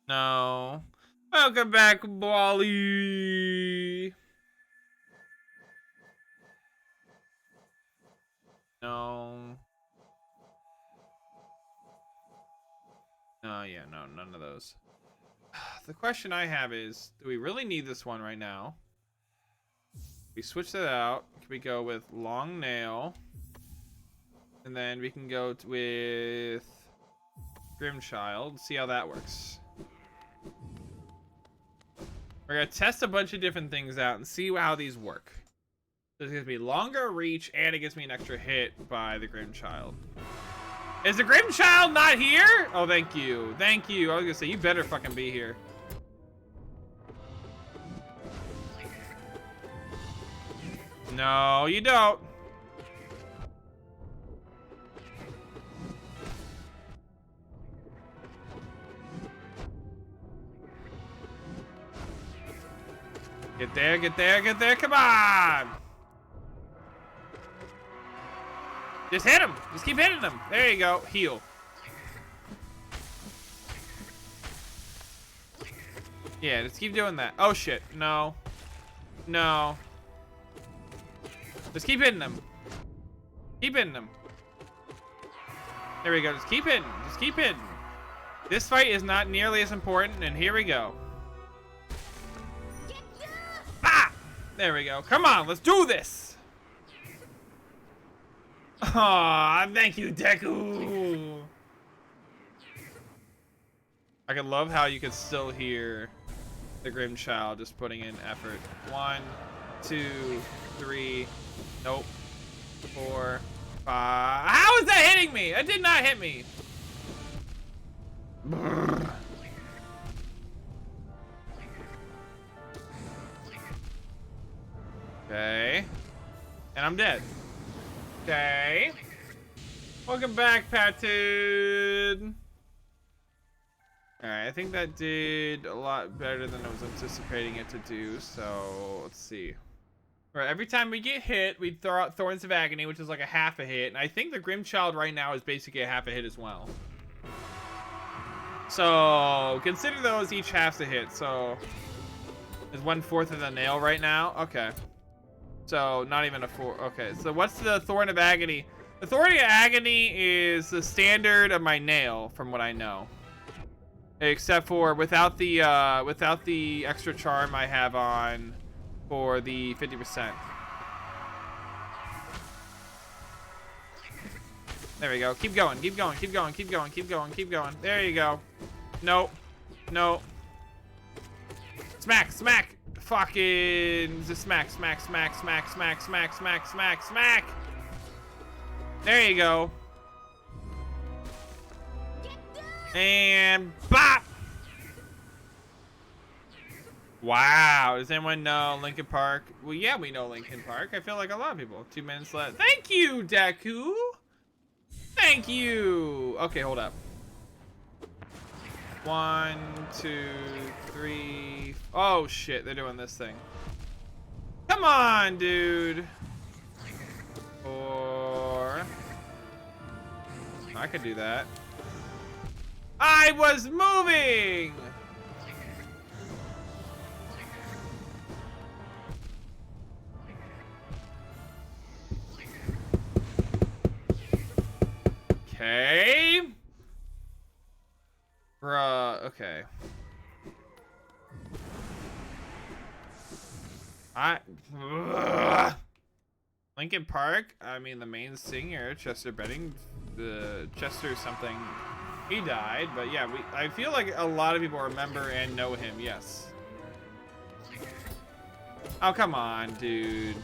No. Welcome back, Wally. No. Oh, yeah, no, none of those. The question I have is, do we really need this one right now? We switch that out. Can we go with long nail? And then we can go with Grimchild. See how that works. We're going to test a bunch of different things out and see how these work. This gives me longer reach, and it gives me an extra hit by the Grimchild. Is the Grimchild not here? Oh, thank you. Thank you. I was going to say, you better fucking be here. No, you don't. Get there, get there, get there. Come on. Just hit him. Just keep hitting him. There you go. Heal. Yeah, just keep doing that. Oh, shit. No. No. Just keep hitting him. Keep hitting him. There we go. Just keep hitting. Just keep hitting. This fight is not nearly as important, and here we go. Ah! There we go. Come on, let's do this. Aw, thank you, Deku. I can love how you can still hear the Grim Child just putting in effort. 1, 2, 3. Nope. 4, 5. How is that hitting me? It did not hit me. Okay. And I'm dead. Okay. Welcome back, Patton. Alright, I think that did a lot better than I was anticipating it to do, so let's see. Alright, every time we get hit, we throw out Thorns of Agony, which is like a half a hit, and I think the Grim Child right now is basically a half a hit as well. So, consider those each half a hit, so... Is 1/4 of the nail right now? Okay. So, not even a 4. Okay, so what's the Thorn of Agony? The Thorn of Agony is the standard of my nail, from what I know. Except for without the extra charm I have on for the 50%. There we go. Keep going, keep going, keep going, keep going, keep going, keep going. There you go. Nope. Nope. Smack, smack. Fucking just smack, smack, smack, smack, smack, smack, smack, smack, smack. There you go. And bop. Wow. Does anyone know Linkin Park? Well, yeah, we know Linkin Park. I feel like a lot of people. 2 minutes left. Thank you, Deku. Thank you. Okay, hold up. 1, 2, 3. Oh shit, they're doing this thing. Come on, dude. 4. I could do that. I was moving. Okay. Bruh, okay. Linkin Park, I mean the main singer, Chester Bennington, Chester something, he died, but yeah, I feel like a lot of people remember and know him, yes. Oh, come on, dude.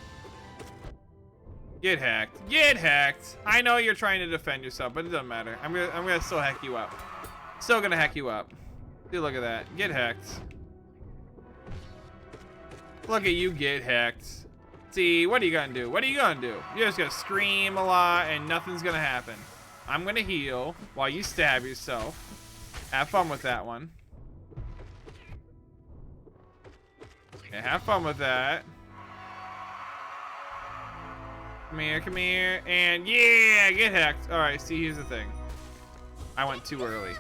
Get hacked. Get hacked. I know you're trying to defend yourself, but it doesn't matter. I'm gonna still hack you up. Still gonna hack you up. Dude, look at that. Get hacked. Look at you get hacked. See, what are you gonna do? What are you gonna do? You're just gonna scream a lot and nothing's gonna happen. I'm gonna heal while you stab yourself. Have fun with that one. Okay, have fun with that. Come here, and yeah, get hacked. All right, see, here's the thing. I went too early.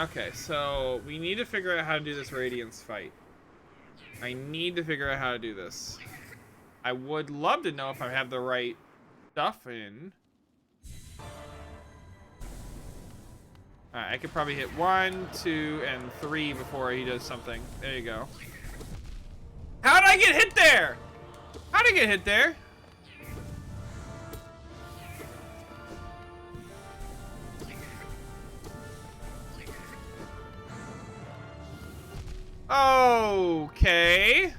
Okay, so we need to figure out how to do this Radiance fight. I need to figure out how to do this. I would love to know if I have the right stuff in. All right, I could probably hit 1, 2, and 3 before he does something. There you go. How did I get hit there? How did I get hit there? Okay.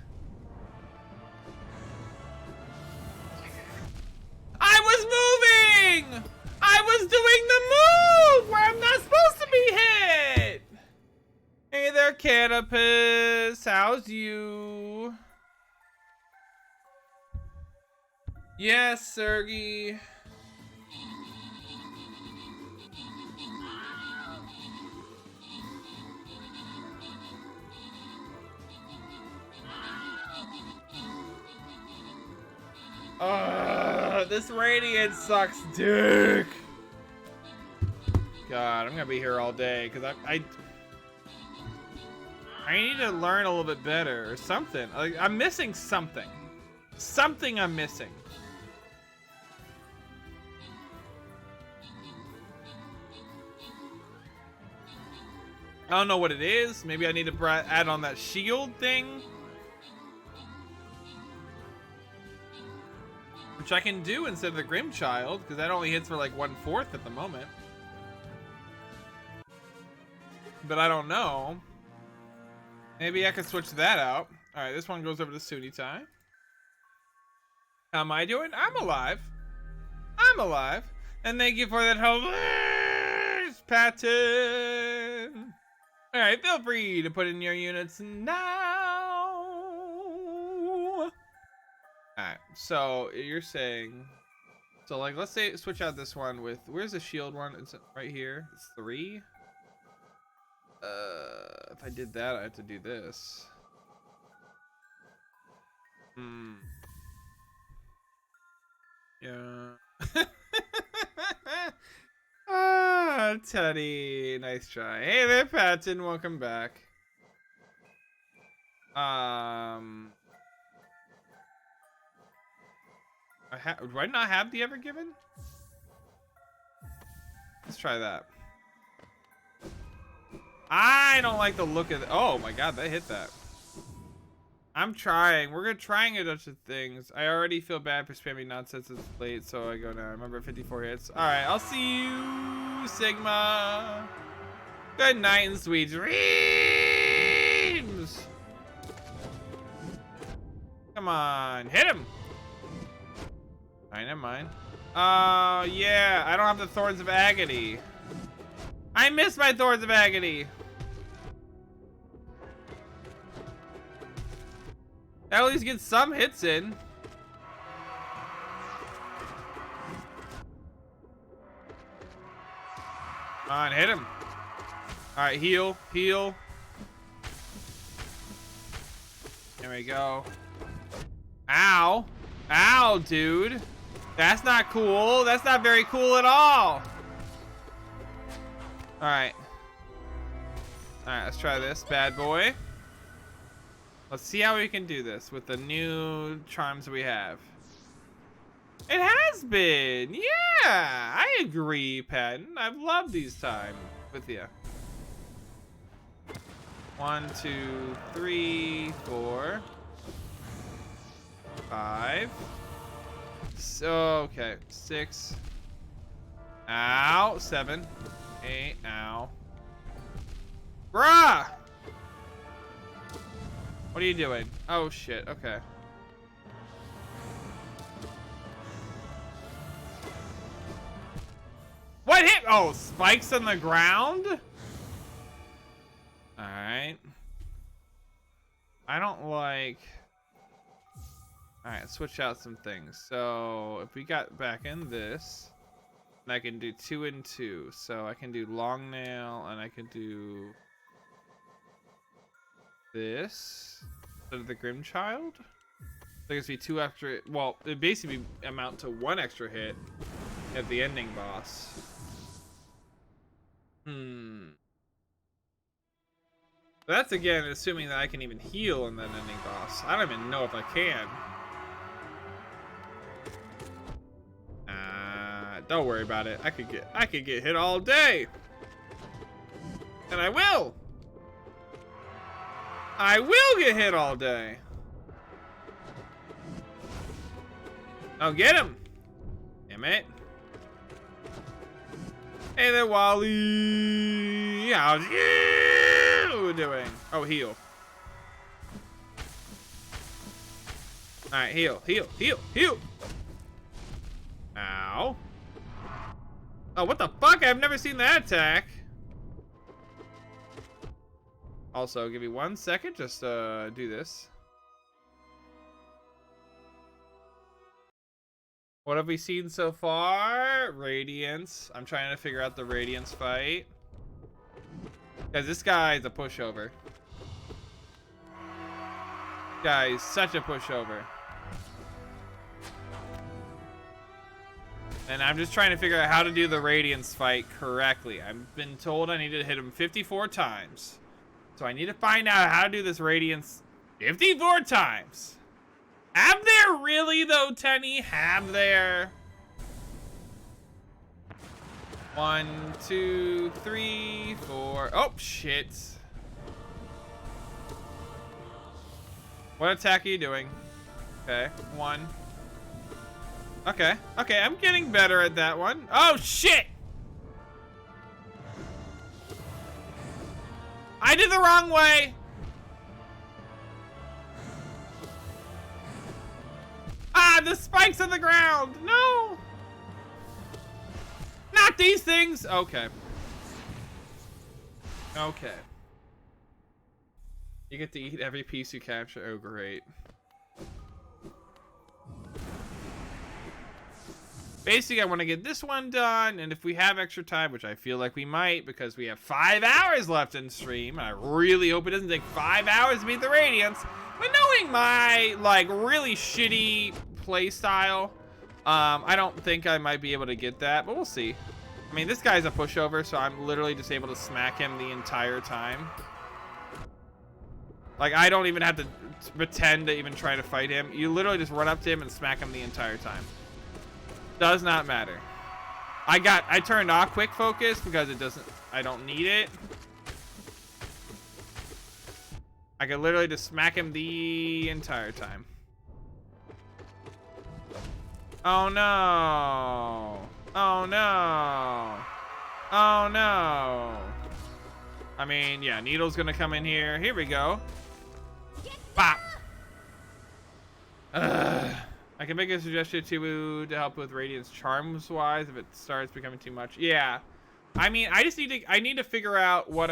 I was moving! I was doing the move where I'm not supposed to be hit! Hey there, Canopus. How's you? Yes, Sergey. This radiant sucks dick. God, I'm gonna be here all day because I need to learn a little bit better or something. Like, I'm missing something. Something I'm missing. I don't know what it is. Maybe I need to add on that shield thing. Which I can do instead of the Grim Child, because that only hits for like 1/4 at the moment. But I don't know. Maybe I could switch that out. Alright, this one goes over to Suni time. How am I doing? I'm alive. I'm alive. And thank you for that hilarious pattern. Alright, feel free to put in your units now. Alright, so you're saying... So, like, let's say switch out this one with... Where's the shield one? It's right here. It's 3. If I did that, I have to do this. Yeah. Ah, Teddy. Nice try. Hey there, Patton. Welcome back. Do I not have the Ever Given? Let's try that. I don't like the look of it. Oh my god, that hit that. I'm trying. We're trying a bunch of things. I already feel bad for spamming nonsense. It's late, so I go now. Remember 54 hits. Alright, I'll see you, Sigma. Good night and sweet dreams. Come on, hit him. Alright, never mind. Oh, yeah. I don't have the Thorns of Agony. I missed my Thorns of Agony. At least get some hits in. Come on, hit him. All right, heal, heal. There we go. Ow. Ow, dude. That's not cool. That's not very cool at all. All right. All right, let's try this bad boy. Let's see how we can do this with the new charms we have. It has been. Yeah, I agree, Patton. I've loved these times with you. 1, 2, 3, 4, 5. So, okay. 6. Ow. 7. 8. Ow. Bruh! What are you doing? Oh shit, okay. What hit? Oh, spikes on the ground? Alright. I don't like... Alright, switch out some things. So, if we got back in this, and I can do 2 and 2. So I can do long nail, and I can do... this instead of the Grim Child. I guess be 2 extra. Well, it basically amount to 1 extra hit at the ending boss. That's again assuming that I can even heal in that ending boss. I don't even know if I can. Don't worry about it. I could get hit all day, and I will. I will get hit all day. Oh, get him. Damn it. Hey there, Wally. How's you doing? Oh, heal. All right, heal, heal, heal, heal. Ow. Oh, what the fuck? I've never seen that attack. Also, give me 1 second, just do this. What have we seen so far? Radiance. I'm trying to figure out the Radiance fight. Guys, this guy is a pushover. Guy is such a pushover. And I'm just trying to figure out how to do the Radiance fight correctly. I've been told I need to hit him 54 times. So I need to find out how to do this Radiance 54 times. Have there really though, Tenny? Have there? 1, 2, 3, 4. Oh, shit. What attack are you doing? Okay, 1. Okay, okay, I'm getting better at that one. Oh, shit! I did the wrong way! Ah, the spikes on the ground! No! Not these things! Okay. Okay. You get to eat every piece you capture. Oh, great. Basically, I want to get this one done, and if we have extra time, which I feel like we might, because we have 5 hours left in stream, and I really hope it doesn't take 5 hours to beat the Radiance, but knowing my, like, really shitty play style, I don't think I might be able to get that, but we'll see. I mean, this guy's a pushover, so I'm literally just able to smack him the entire time. Like, I don't even have to pretend to even try to fight him. You literally just run up to him and smack him the entire time. Does not matter. I turned off quick focus because I don't need it. I can literally just smack him the entire time. Oh no. Oh no. Oh no. I mean, yeah, Needle's gonna come in here. Here we go. Bop. Ugh. I can make a suggestion to help with Radiance charms wise if it starts becoming too much. Yeah. I mean, I need to figure out what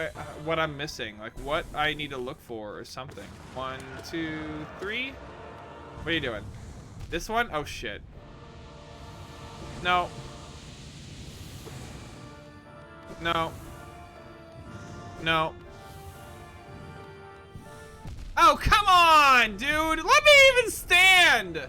I'm missing, like what I need to look for or something. 1, 2, 3. What are you doing? This one? Oh shit. No. No. No. Oh, come on, dude. Let me even stand.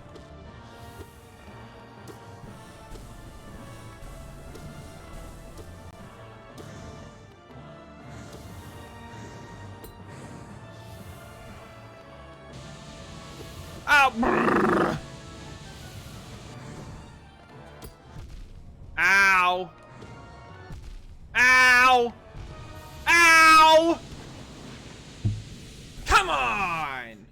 Oh. Brrr. Ow. Ow. Ow. Come on.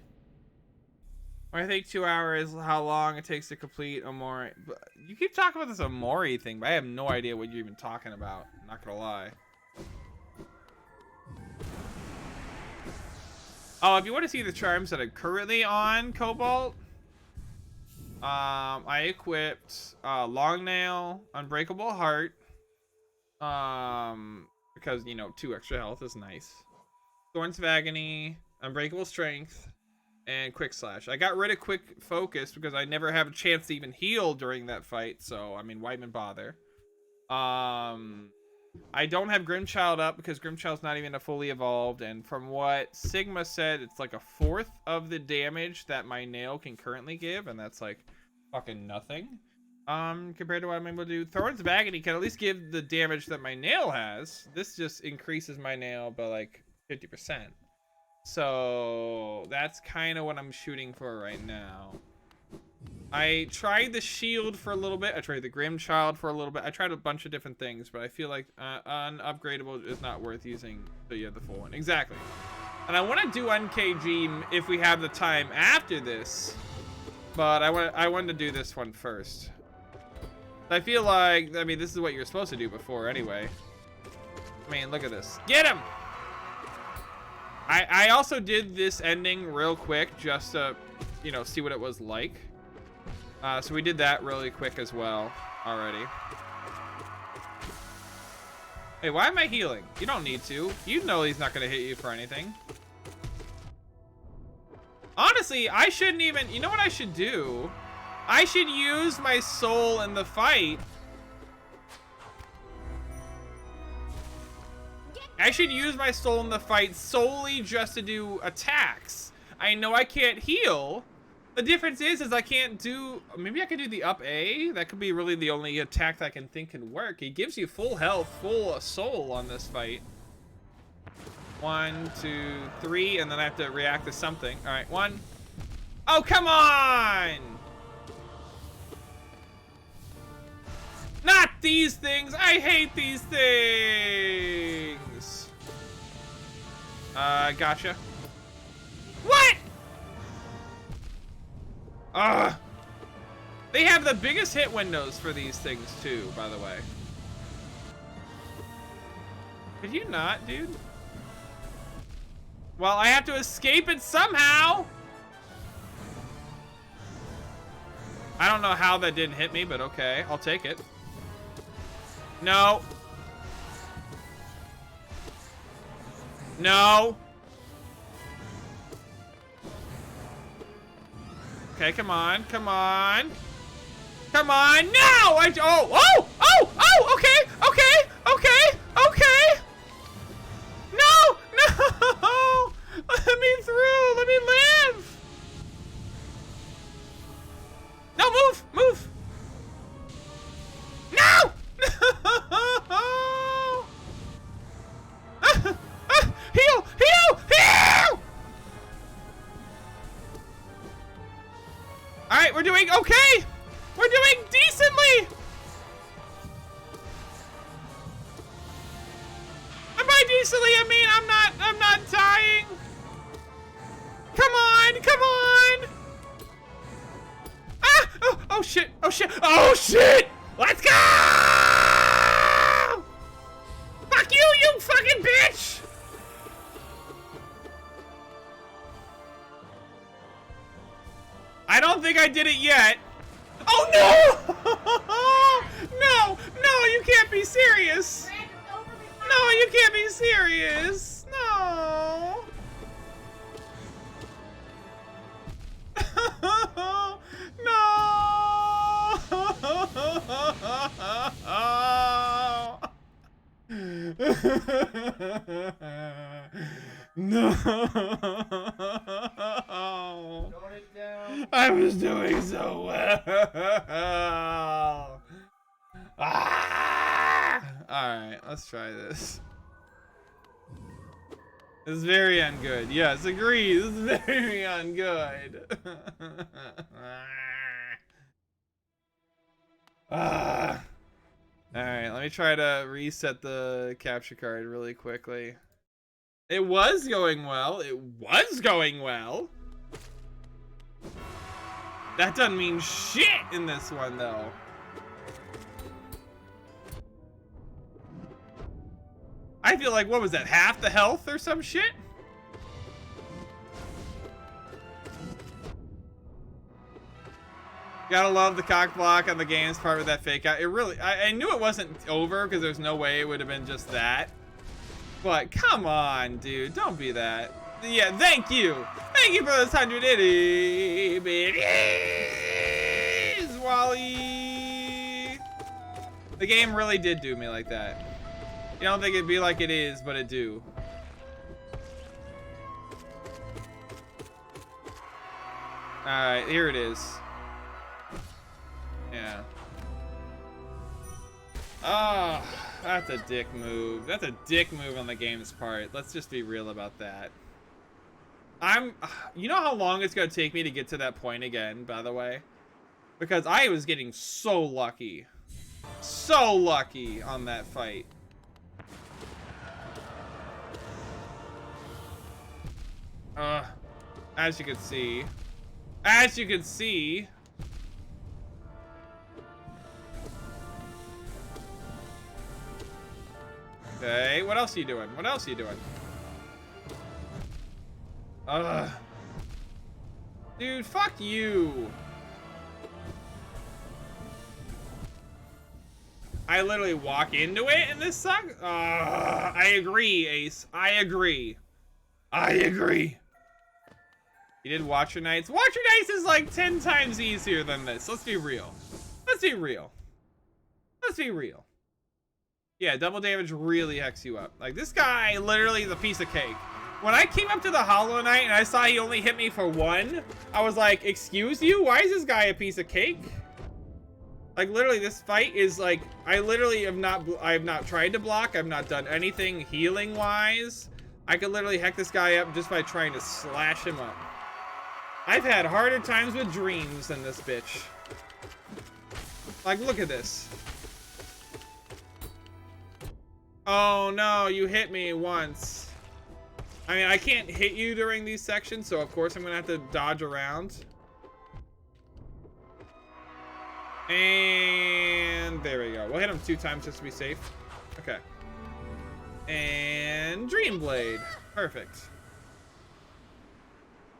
I think 2 hours is how long it takes to complete Amori. You keep talking about this Amori thing, but I have no idea what you're even talking about. I'm not gonna lie. Oh, if you want to see the charms that are currently on Cobalt, I equipped Long Nail, Unbreakable Heart, because, you know, 2 extra health is nice. Thorns of Agony, Unbreakable Strength, and Quick Slash. I got rid of Quick Focus because I never have a chance to even heal during that fight, so, I mean, why even bother? I don't have Grimchild up because Grimchild's not even a fully evolved, and from what Sigma said, it's like 1/4 of the damage that my nail can currently give, and that's like fucking nothing. Compared to what I'm able to do. Thorns of Agony can at least give the damage that my nail has. This just increases my nail by like 50%. So that's kind of what I'm shooting for right now. I tried the shield for a little bit. I tried the Grimchild for a little bit. I tried a bunch of different things, but I feel like unupgradable is not worth using so you have the full one. Exactly. And I want to do NKG if we have the time after this, but I wanted to do this one first. I feel like, I mean, this is what you're supposed to do before anyway. I mean, look at this. Get him! I also did this ending real quick just to, you know, see what it was like. So we did that really quick as well already. Hey, why am I healing? You don't need to. You know he's not going to hit you for anything. Honestly, I shouldn't even... You know what I should do? I should use my soul in the fight. I should use my soul in the fight solely just to do attacks. I know I can't heal, The difference is I can't do, maybe I could do the up A. That could be really the only attack that I can think can work. He gives you full health, full soul on this fight. 1, 2, 3, and then I have to react to something. All right, 1. Oh, come on! Not these things! I hate these things! Gotcha. What? They have the biggest hit windows for these things too, by the way. Could you not, dude? Well, I have to escape it somehow! I don't know how that didn't hit me, but okay, I'll take it. No. No. Okay, come on, come on. Come on, no! Okay, okay, okay, okay. No, no! Let me through, let me live. No, move, move. No! Heal, heal, heal! All right, we're doing okay. We're doing decently. And by decently, I mean I'm not dying. Come on, come on. Ah! Oh shit! Oh shit! Oh shit! Let's go! Fuck you, you fucking bitch! I don't think I did it yet. Oh no! No! No! You can't be serious! No! You can't be serious! No! No! No! Tone it down. I was doing so well. Ah! All right, let's try this. This is very ungood. Yes, agree. This is very ungood. Ah. All right, let me try to reset the capture card really quickly. It was going well. It was going well. That doesn't mean shit in this one, though. I feel like, what was that, half the health or some shit? Gotta love the cock block on the games part with that fake out. It really, I knew it wasn't over because there's no way it would have been just that. But come on, dude, don't be that. Yeah, thank you. Thank you for those 100 itty bitties, Wally. The game really did do me like that. You don't think it'd be like it is, but it do. Alright, here it is. Yeah. Oh, that's a dick move. That's a dick move on the game's part. Let's just be real about that. You know how long it's gonna take me to get to that point again, by the way? Because I was getting so lucky. So lucky on that fight. As you can see. As you can see. Okay, what else are you doing? What else are you doing? Dude, fuck you. I literally walk into it and this sucks? I agree, Ace. I agree. I agree. You did Watcher Knights? Watcher Knights is like 10 times easier than this. Let's be real. Let's be real. Let's be real. Yeah, double damage really hacks you up. Like, this guy literally is a piece of cake. When I came up to the Hollow Knight and I saw he only hit me for 1, I was like, excuse you? Why is this guy a piece of cake? Like, literally, this fight is like, I literally have not tried to block. I've not done anything healing-wise. I could literally heck this guy up just by trying to slash him up. I've had harder times with dreams than this bitch. Like, look at this. Oh, no, you hit me once. I mean, I can't hit you during these sections, so of course I'm gonna have to dodge around. And there we go. We'll hit him 2 times just to be safe. Okay. And Dream Blade. Perfect.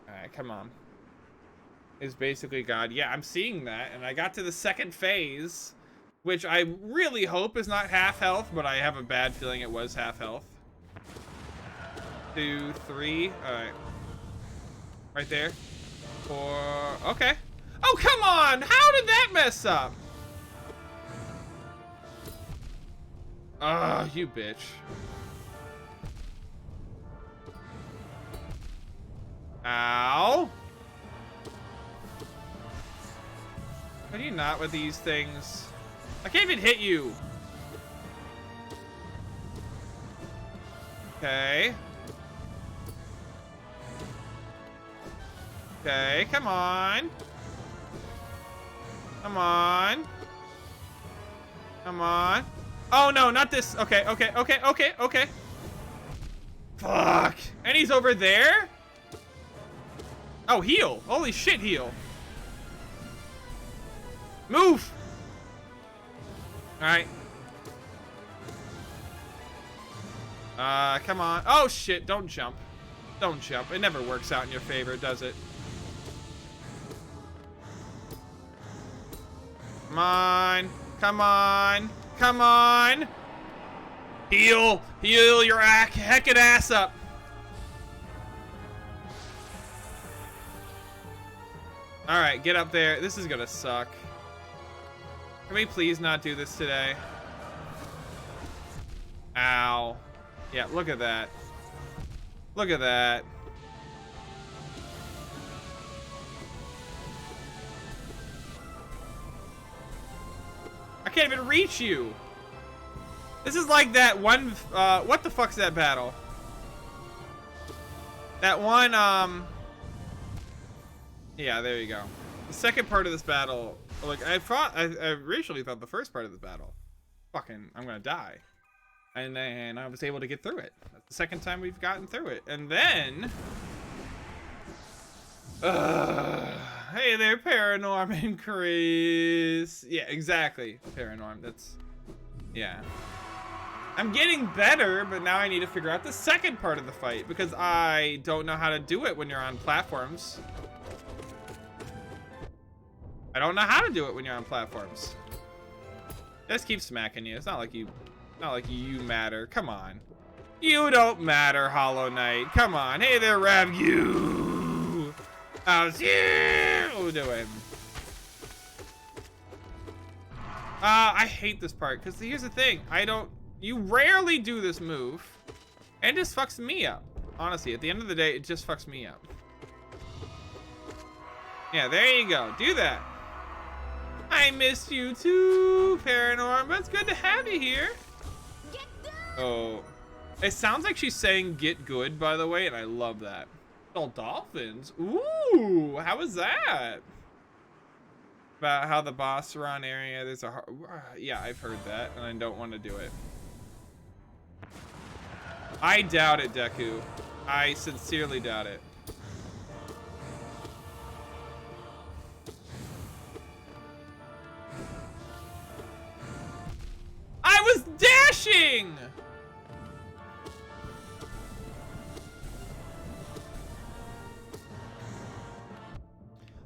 Alright, come on. Is basically God. Yeah, I'm seeing that. And I got to the 2nd phase, which I really hope is not half health, but I have a bad feeling it was half health. 2, 3. Alright. Right there. 4. Okay. Oh, come on! How did that mess up? Oh, you bitch. Ow. How do you not with these things? I can't even hit you. Okay. Okay, come on. Come on. Come on. Oh no, not this. Okay, okay, okay, okay, okay. Fuck. And he's over there? Oh, heal. Holy shit, heal. Move. Alright. Come on. Oh shit, don't jump. Don't jump. It never works out in your favor, does it? Come on. Come on. Come on. Heal. Heal your heckin' ass up. Alright, get up there. This is gonna suck. Can we please not do this today? Ow. Yeah, look at that. Look at that. I can't even reach you. This is like that one, what the fuck's that battle? That one, yeah, there you go. The second part of this battle, like, I originally thought the first part of this battle, fucking, I'm gonna die. And then I was able to get through it. That's the second time we've gotten through it. And then, hey there, Paranorm and Chris. Yeah, exactly, Paranorm, that's, yeah. I'm getting better, but now I need to figure out the second part of the fight because I don't know how to do it when you're on platforms. I don't know how to do it when you're on platforms. Just keep smacking you. It's not like you matter. Come on. You don't matter, Hollow Knight. Come on. Hey there, Ravgu. How's you doing? I hate this part because here's the thing. You rarely do this move, and it just fucks me up. Honestly, at the end of the day, it just fucks me up. Yeah, there you go. Do that. I missed you too, Paranorm, but it's good to have you here. Oh, it sounds like she's saying "get good," by the way, and I love that. Oh, dolphins. Ooh, how was that? About how the boss run area, there's a yeah, I've heard that, and I don't want to do it. I doubt it, Deku. I sincerely doubt it. I was dashing!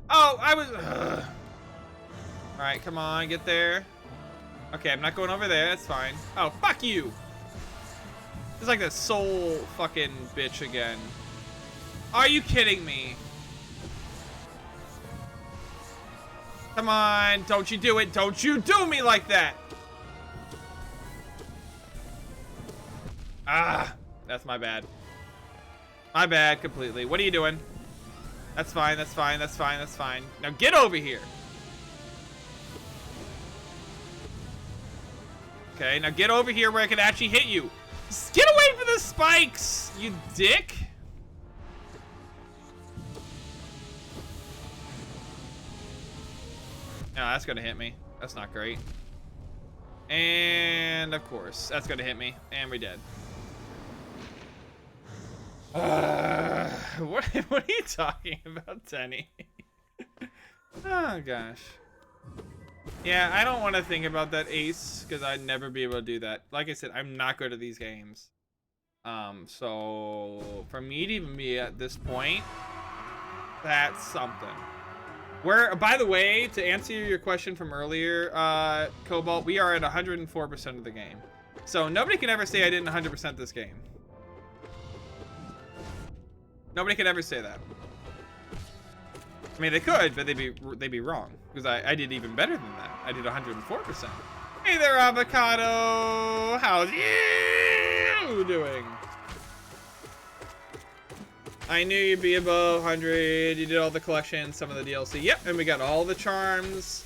Oh, I was... Alright, come on, get there. Okay, I'm not going over there, that's fine. Oh, fuck you! It's like that soul fucking bitch again. Are you kidding me? Come on, don't you do it. Don't you do me like that. Ah, that's my bad. My bad, completely. What are you doing? That's fine, that's fine, that's fine, that's fine. Now get over here. Okay, now get over here where I can actually hit you. Just get away from the spikes, you dick. No, that's gonna hit me. That's not great. And of course, that's gonna hit me. And we're dead. What are you talking about, Tenny? Oh gosh. Yeah, I don't want to think about that, Ace, because I'd never be able to do that. Like I said, I'm not good at these games. So for me to even be at this point, that's something. Where, by the way, to answer your question from earlier, Cobalt, we are at 104% of the game. So nobody can ever say I didn't 100% this game. Nobody could ever say that. I mean, they could, but they'd be wrong, because I did even better than that. I did 104%. Hey there, Avocado! How's you doing? I knew you'd be above 100. You did all the collections, some of the DLC. Yep, and we got all the charms.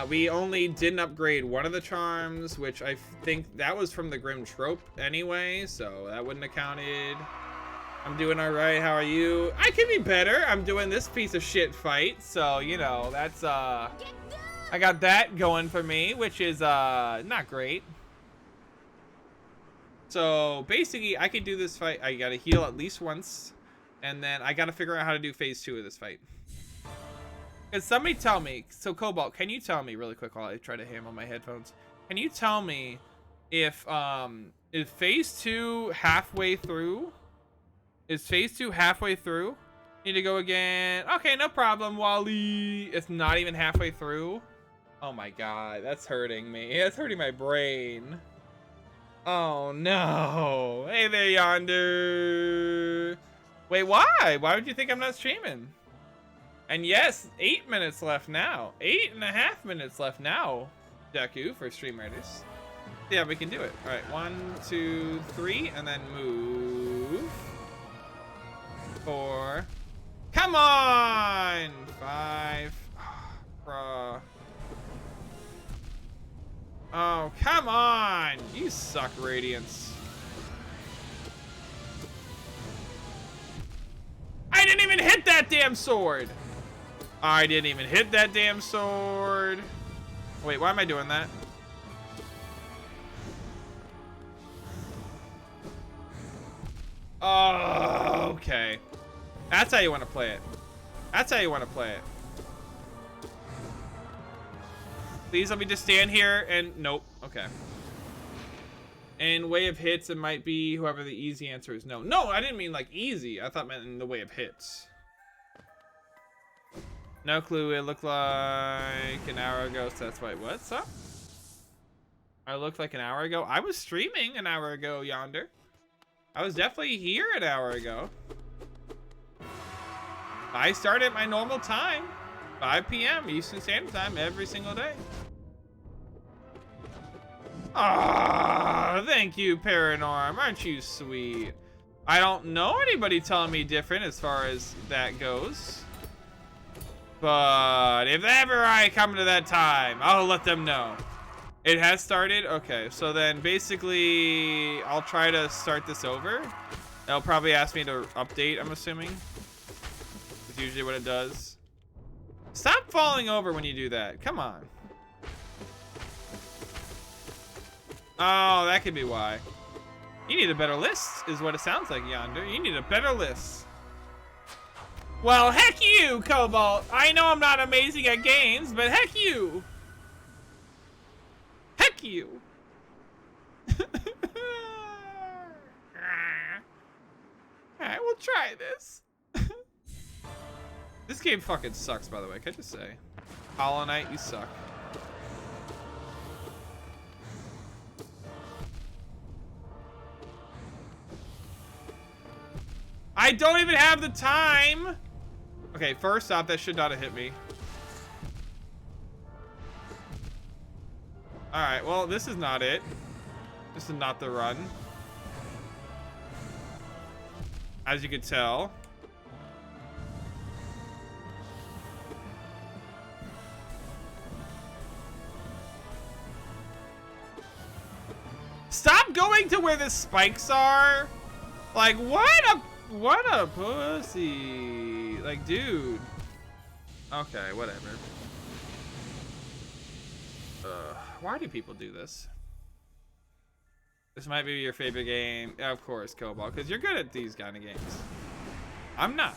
We only didn't upgrade one of the charms, which I think that was from the Grim Trope anyway, so that wouldn't have counted. I'm doing all right. How are you? I can be better. I'm doing this piece of shit fight, so you know that's I got that going for me, which is not great. So basically, I could do this fight. I gotta heal at least once, and then I gotta figure out how to do phase 2 of this fight. Can somebody tell me? So Cobalt, can you tell me really quick while I try to hammer my headphones? Can you tell me if phase 2 halfway through? Is phase 2 halfway through? Need to go again. Okay, no problem, Wally. It's not even halfway through. Oh my god, that's hurting me. That's hurting my brain. Oh no. Hey there, Yonder. Wait, why? Why would you think I'm not streaming? And yes, 8 minutes left now. 8.5 minutes left now, Deku, for Stream Raiders. Yeah, we can do it. All right, 1, 2, 3, and then move. 4. Come on! 5. Bruh. Oh, come on! You suck, Radiance. I didn't even hit that damn sword! I didn't even hit that damn sword. Wait, why am I doing that? Oh, okay. That's how you want to play it. That's how you want to play it. Please let me just stand here and... Nope. Okay. In way of hits, it might be whoever the easy answer is. No. No, I didn't mean like easy. I thought meant in the way of hits. No clue. It looked like an hour ago, so that's why... What's up? I looked like an hour ago. I was streaming an hour ago, Yonder. I was definitely here an hour ago. I start at my normal time, 5 p.m. Eastern Standard Time every single day. Ah, thank you, Paranorm. Aren't you sweet? I don't know anybody telling me different as far as that goes. But if ever I come to that time, I'll let them know. It has started? Okay, so then basically I'll try to start this over. They'll probably ask me to update, I'm assuming. That's usually what it does. Stop falling over when you do that. Come on. Oh, that could be why. You need a better list, is what it sounds like, Yonder. You need a better list. Well, heck you, Cobalt. I know I'm not amazing at games, but heck you. Heck you. Alright, we'll try this. This game fucking sucks, by the way. Can I just say? Hollow Knight, you suck. I don't even have the time. Okay, first off, that should not have hit me. Alright, well, this is not it. This is not the run. as you could tell. Stop going to where the spikes are. Like, what a pussy. Like, dude. Okay, whatever. Why do people do this? This might be your favorite game. Yeah, of course, Cobalt, because you're good at these kind of games. I'm not.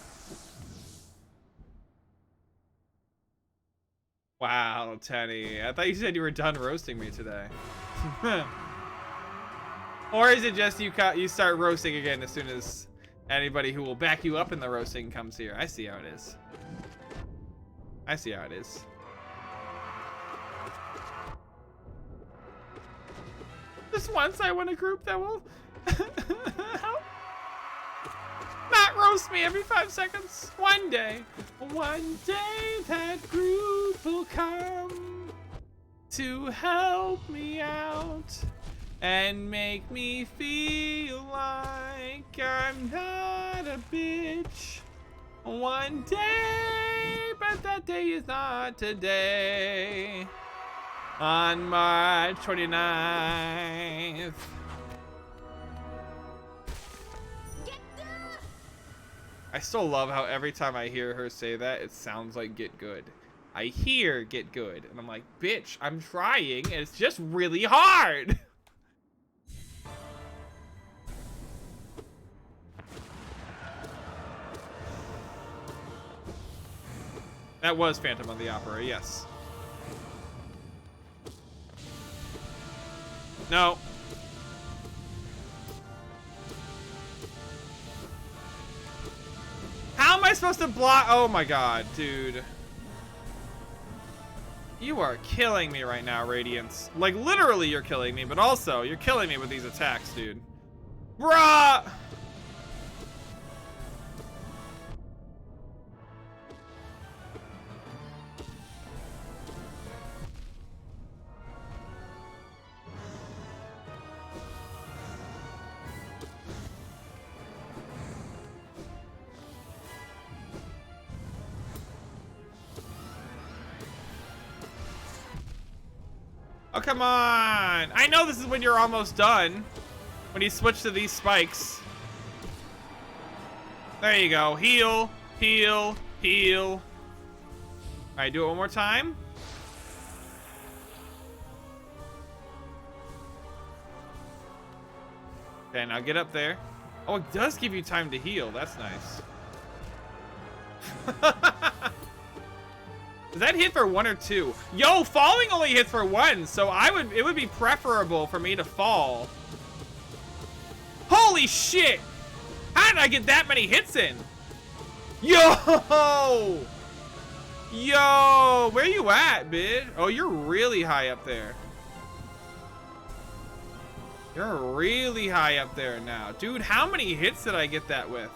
Wow, Tenny. I thought you said you were done roasting me today. Or is it just you start roasting again as soon as anybody who will back you up in the roasting comes here? I see how it is. I see how it is. Just once I want a group that will help not roast me every 5 seconds. One day that group will come to help me out and make me feel like I'm not a bitch. One day, but that day is not today. On March 29th. I still love how every time I hear her say that, it sounds like get good. I hear get good, and I'm like, bitch, I'm trying, and it's just really hard. That was Phantom of the Opera, yes. No. How am I supposed to block? Oh my god, dude. You are killing me right now, Radiance. Like, literally you're killing me, but also you're killing me with these attacks, dude. Bruh! Oh, come on. I know this is when you're almost done. When you switch to these spikes. There you go. Heal, heal, heal. All right, do it one more time. Okay, now get up there. Oh, it does give you time to heal. That's nice. Does that hit for 1 or 2? Yo, falling only hits for 1, so it would be preferable for me to fall. Holy shit! How did I get that many hits in? Yo! Yo, where you at, bitch? Oh, you're really high up there. You're really high up there now. Dude, how many hits did I get that with?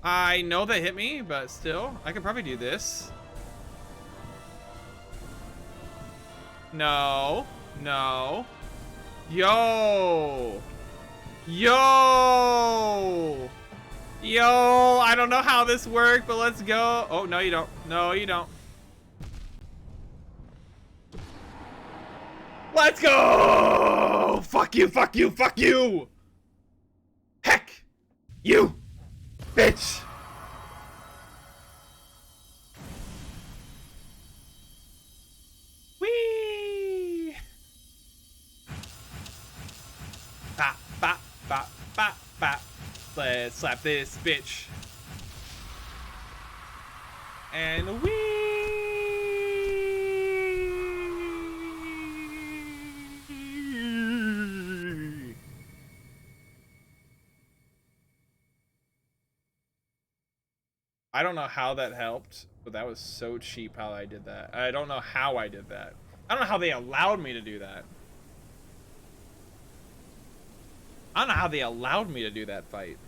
I know that hit me, but still, I could probably do this. No, no. Yo. Yo. Yo, I don't know how this worked, but let's go. Oh, no, you don't. No, you don't. Let's go. Fuck you, fuck you, fuck you. Heck you. Bitch! Whee! Bop, bop, bop, bop, bop. Let's slap this bitch. And whee! I don't know how that helped, but that was so cheap how I did that. I don't know how I did that. I don't know how they allowed me to do that. I don't know how they allowed me to do that fight.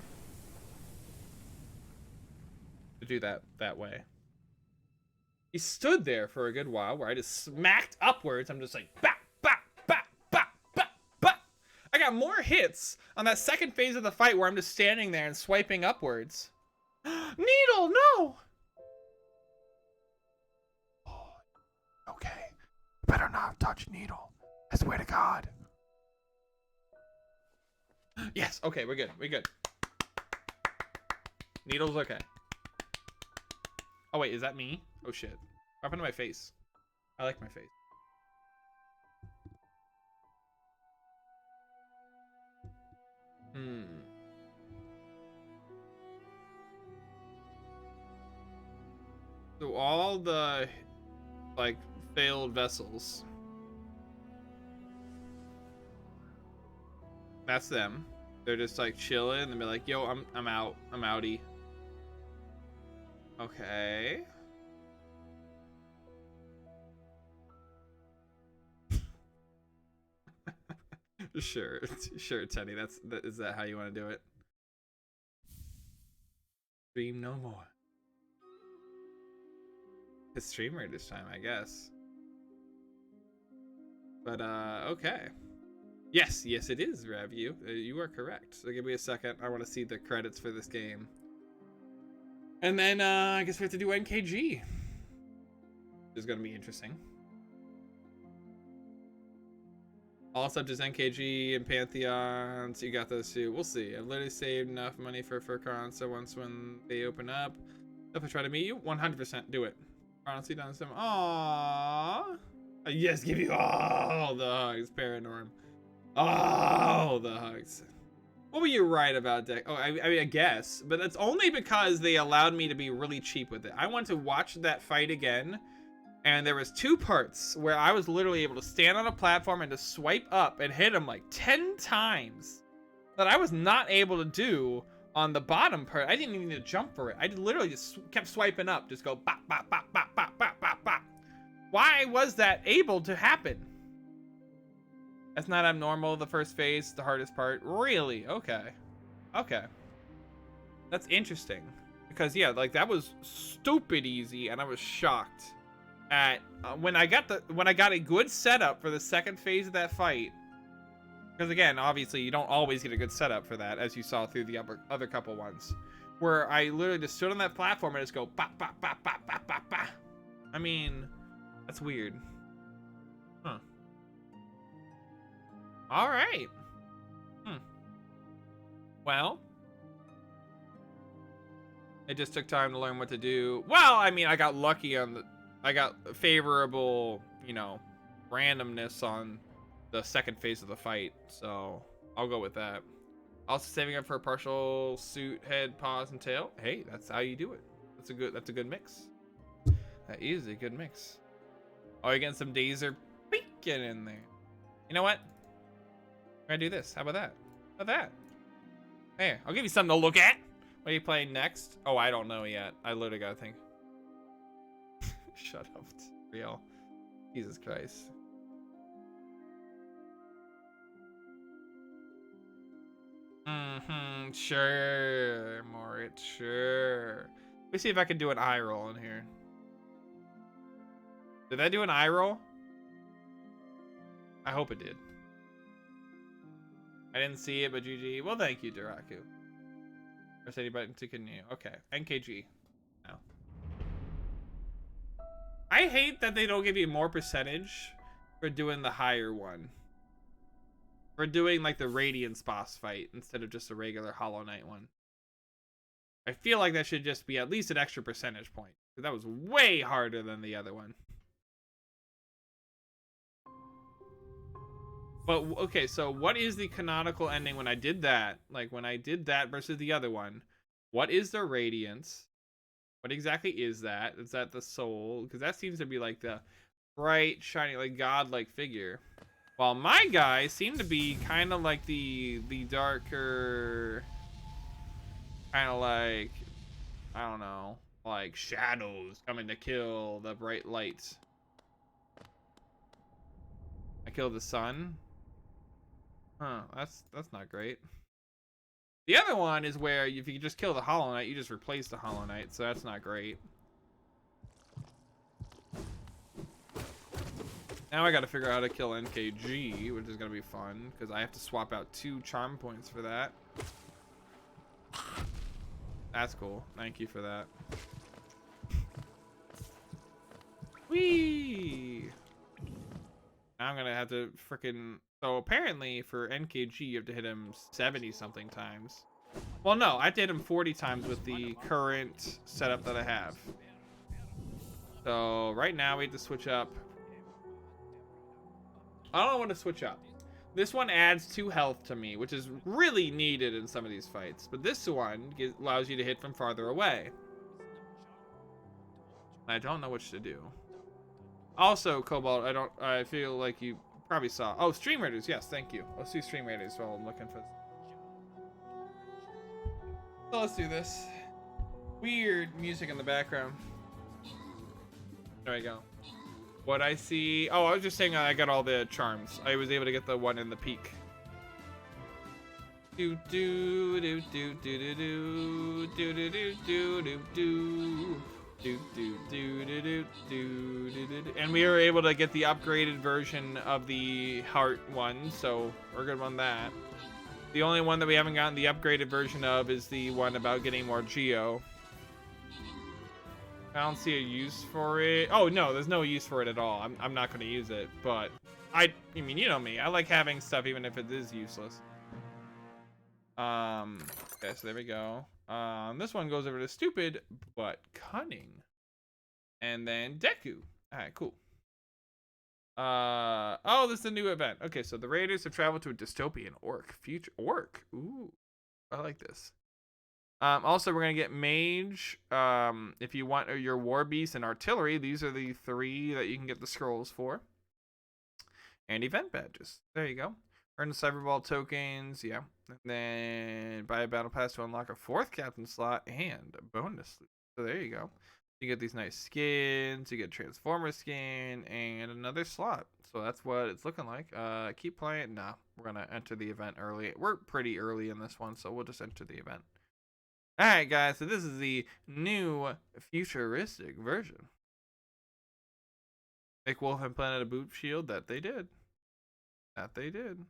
To do that way. He stood there for a good while where I just smacked upwards. I'm just like, bop, bop, bop, bop, bop, bop. I got got more hits on that second phase of the fight where I'm just standing there and swiping upwards. Needle, no! Oh, okay. Better not touch Needle. I swear to God. Yes, okay, we're good. We're good. Needle's okay. Oh, wait, is that me? Oh, shit. What happened to my face? I like my face. So all the, like, failed vessels. That's them. They're just, like, chilling and they're like, yo, I'm out. I'm outie. Okay. Sure, Teddy. Is that how you want to do it? Stream no more. His streamer this time, I guess. But okay. Yes, it is, Rev. You are correct. So give me a second. I want to see the credits for this game. And then I guess we have to do NKG. Which is gonna be interesting. All subjects NKG and Pantheon, so you got those two. We'll see. I've literally saved enough money for Furcon, so once when they open up, if I try to meet you, 100% do it. Honestly, done some. Aww. Yes, give you all the hugs, Paranorm. All the hugs. What were you right about, Deck? Oh, I mean, I guess, but that's only because they allowed me to be really cheap with it. I want to watch that fight again. And there was 2 parts where I was literally able to stand on a platform and just swipe up and hit him like 10 times that I was not able to do on the bottom part. I didn't even need to jump for it. I literally just kept swiping up, just go bop, bop, bop, bop, bop, bop, bop, bop. Why was that able to happen? That's not abnormal. The first phase, the hardest part. Really? Okay. Okay. That's interesting. Because yeah, like that was stupid easy and I was shocked. At when I got a good setup for the second phase of that fight, because again, obviously you don't always get a good setup for that, as you saw through the other couple ones, where I literally just stood on that platform and just go bop bop bop bop bop bop bop. I mean, that's weird. Huh. All right. Well, it just took time to learn what to do. Well, I mean, I got lucky on the. I got favorable, you know, randomness on the second phase of the fight, so I'll go with that. Also saving up for a partial suit, head, paws, and tail. Hey, that's how you do it. That's a good mix. That is a good mix. Oh, you're getting some Dazer peeking in there. You know what? We're gonna do this. How about that? How about that? Hey, I'll give you something to look at. What are you playing next? Oh, I don't know yet. I literally gotta think. Shut up, it's real. Jesus Christ. Sure, Moritz, sure. Let me see if I can do an eye roll in here. Did I do an eye roll? I hope it did. I didn't see it, but GG. Well, thank you, Duraku. Press any button to continue. Okay, NKG. Now. I hate that they don't give you more percentage for doing the higher one. For doing like the Radiance boss fight instead of just a regular Hollow Knight one. I feel like that should just be at least an extra percentage point. Because that was way harder than the other one. But, okay, so what is the canonical ending when I did that? Like, when I did that versus the other one. What is the Radiance? What exactly is that? Is that the soul? Because that seems to be like the bright, shiny, like godlike figure. While my guys seem to be kind of like the darker, kind of like, I don't know, like shadows coming to kill the bright light. I killed the sun. Huh, that's not great. The other one is where if you just kill the Hollow Knight, you just replace the Hollow Knight, so that's not great. Now I gotta figure out how to kill NKG, which is gonna be fun, because I have to swap out 2 charm points for that. That's cool. Thank you for that. Whee! Now I'm gonna have to frickin'... So apparently for NKG you have to hit him 70 something times. Well, no, I have to hit him 40 times with the current setup that I have. So right now we have to switch up. I don't want to switch up. This one adds 2 health to me, which is really needed in some of these fights. But this one allows you to hit from farther away. I don't know which to do. Also, Cobalt, I feel like you probably saw. Oh, Stream Raiders, yes, thank you. Let's do Stream Raiders while I'm looking for. So let's do this. Weird music in the background. There we go. What I see. Oh, I was just saying I got all the charms. I was able to get the one in the peak. Do do do do do do do do do do do do. And we were able to get the upgraded version of the heart one, so we're good on that. The only one that we haven't gotten the upgraded version of is the one about getting more Geo. I don't see a use for it. Oh no, there's no use for it at all. I'm not going to use it, but I mean, you know me. I like having stuff even if it is useless. Okay, so there we go. This one goes over to stupid but cunning, and then Deku. All right, cool. Oh, this is a new event. Okay, so the Raiders have traveled to a dystopian future. Ooh, I like this. Also, we're gonna get Mage. If you want your War Beast and Artillery, these are the 3 that you can get the scrolls for. And event badges. There you go. Earn the Cyberball tokens, yeah. And then buy a battle pass to unlock a 4th captain slot and a bonus. So there you go. You get these nice skins, you get Transformer skin, and another slot. So that's what it's looking like. Keep playing. Nah, we're gonna enter the event early. We're pretty early in this one, so we'll just enter the event. Alright guys, so this is the new futuristic version. Make Wolf and Planet a boot shield. That they did. That they did.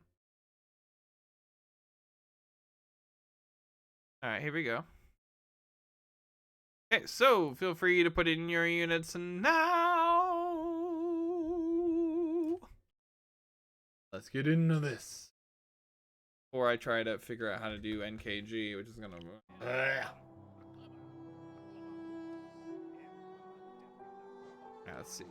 Alright, here we go. Okay, so feel free to put in your units now. Let's get into this. Before I try to figure out how to do NKG, which is gonna... Let's see.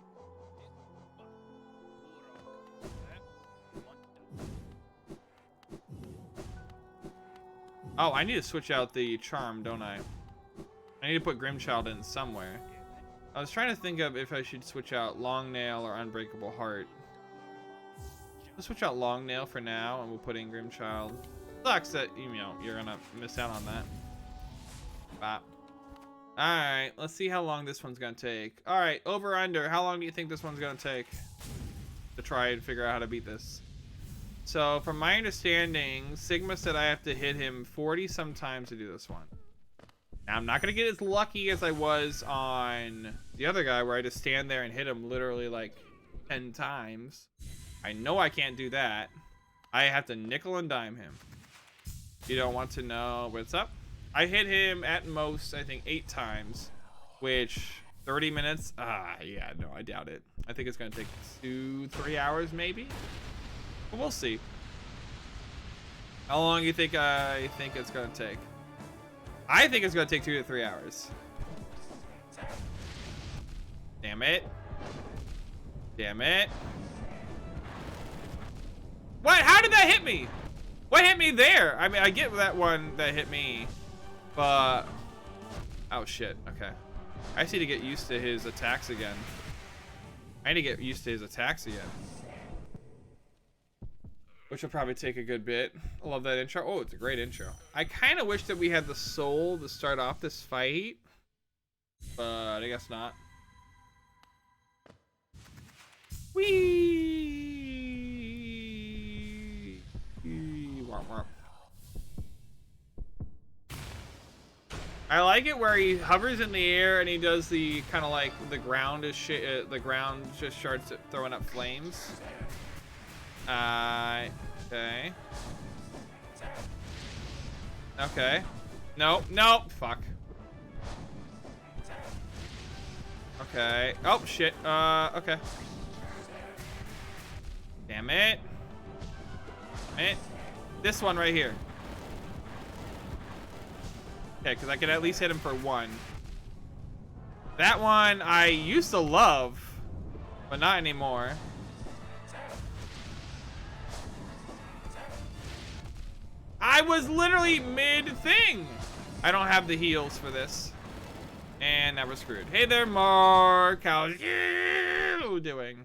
Oh, I need to switch out the charm, don't I? I need to put Grimchild in somewhere. I was trying to think of if I should switch out Long Nail or Unbreakable Heart. Let's switch out Long Nail for now, and we'll put in Grimchild. Sucks that, you know, you're gonna miss out on that. Bop. Alright, let's see how long this one's gonna take. Alright, over under, how long do you think this one's gonna take to try and figure out how to beat this? So, from my understanding, Sigma said I have to hit him 40 some times to do this one. Now, I'm not going to get as lucky as I was on the other guy where I just stand there and hit him literally like 10 times. I know I can't do that. I have to nickel and dime him. You don't want to know what's up? I hit him at most, I think, 8 times, which 30 minutes? Yeah, no, I doubt it. I think it's going to take 2-3 hours maybe. But we'll see. How long do you think I think it's going to take? I think it's going to take 2 to 3 hours. Damn it. Damn it. What? How did that hit me? What hit me there? I mean, I get that one that hit me, but... Oh, shit. Okay. I just need to get used to his attacks again. I need to get used to his attacks again. Which will probably take a good bit. I love that intro. Oh, it's a great intro. I kind of wish that we had the soul to start off this fight, but I guess not. Whee! Womp womp. I like it where he hovers in the air and he does the kind of like the ground is shit. The ground just starts throwing up flames. Okay. Okay. No, no, fuck. Okay. Oh shit. Okay. Damn it. Damn it. This one right here. Okay, because I could at least hit him for one. That one I used to love, but not anymore. I was literally mid-thing. I don't have the heals for this. And now we're screwed. Hey there, Mark. How's you doing?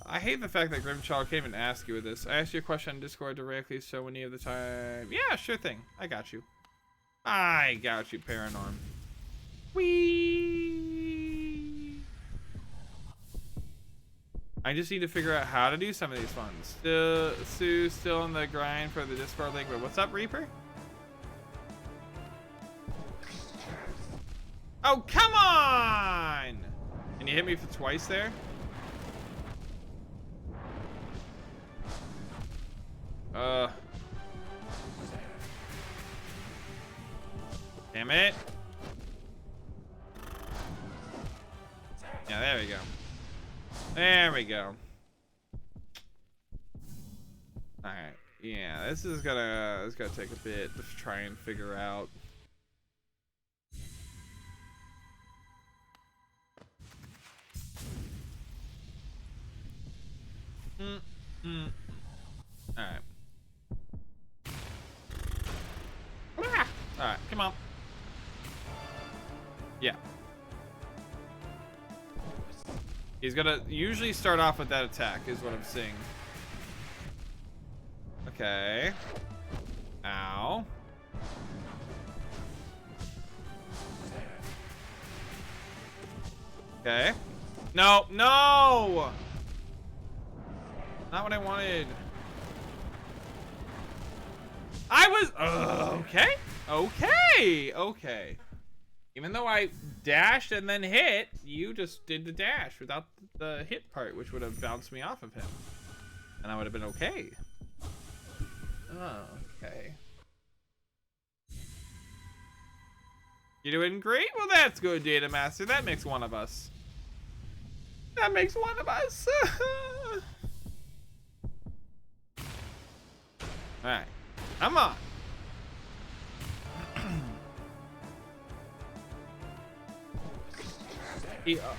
I hate the fact that Grimchild can't even ask you with this. I asked you a question on Discord directly, so when you have the time... Yeah, sure thing. I got you. I got you, Paranorm. Whee! I just need to figure out how to do some of these ones. Sue's still on the grind for the Discord link, but what's up, Reaper? Oh, come on! Can you hit me for twice there? Damn it. Yeah, there we go. There we go. Alright. Yeah, this is gonna take a bit to try and figure out. Alright. Alright, come on. Yeah. He's gonna usually start off with that attack, is what I'm seeing. Okay. Ow. Okay. No, no! Not what I wanted. I was okay. Okay. Okay. Even though I dashed and then hit, you just did the dash without the hit part, which would have bounced me off of him. And I would have been okay. Oh, okay. You're doing great? Well, that's good, Data Master. That makes one of us. That makes one of us. Alright. Come on.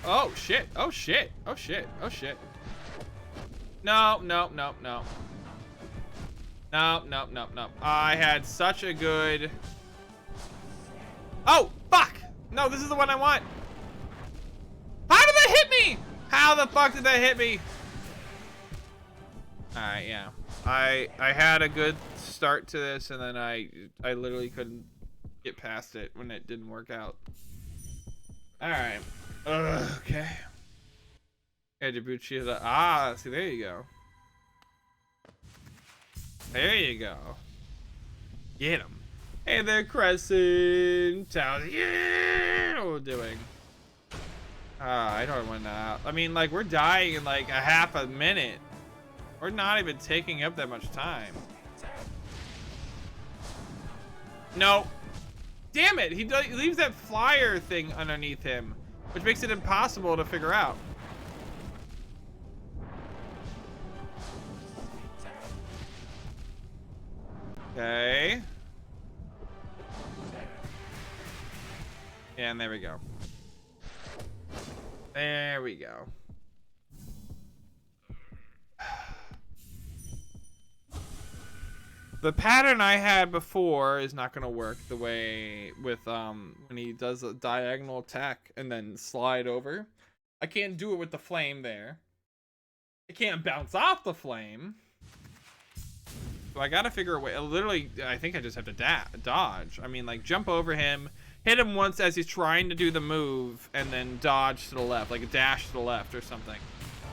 Oh shit. Oh shit. Oh shit. Oh shit. No, no, no, no. No, no, no, no. I had such a good... Oh, fuck! No, this is the one I want. How did that hit me? How the fuck did that hit me? Alright, yeah. I had a good start to this, and then I literally couldn't get past it when it didn't work out. Alright. Okay. Edibuchi. Ah, see, there you go. There you go. Get him. Hey there, Crescent. How's you doing? I don't want to. I mean, like, we're dying in like a half a minute. We're not even taking up that much time. No. Damn it. He leaves that flyer thing underneath him, which makes it impossible to figure out. Okay. And there we go. There we go. The pattern I had before is not gonna work the way with when he does a diagonal attack and then slide over. I can't do it with the flame there. I can't bounce off the flame. So I gotta figure a way. Literally, I think I just have to dodge. I mean, like, jump over him, hit him once as he's trying to do the move, and then dodge to the left, like a dash to the left or something.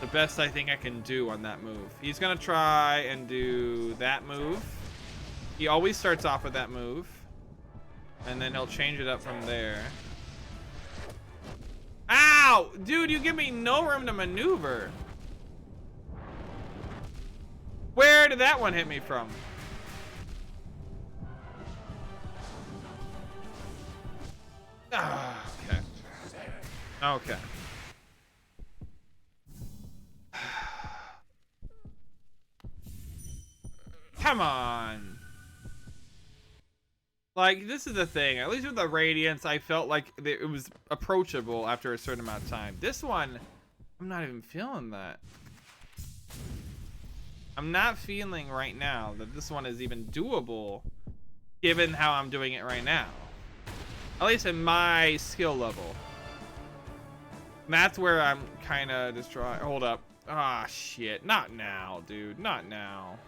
The best I think I can do on that move. He's gonna try and do that move. He always starts off with that move. And then he'll change it up from there. Ow! Dude, you give me no room to maneuver. Where did that one hit me from? Ah, okay. Okay. Come on. Like, this is the thing. At least with the Radiance, I felt like it was approachable after a certain amount of time. This one, I'm not even feeling that. I'm not feeling right now that this one is even doable, given how I'm doing it right now. At least in my skill level. And that's where I'm kind of just trying. Hold up. Ah, shit. Not now, dude. Not now.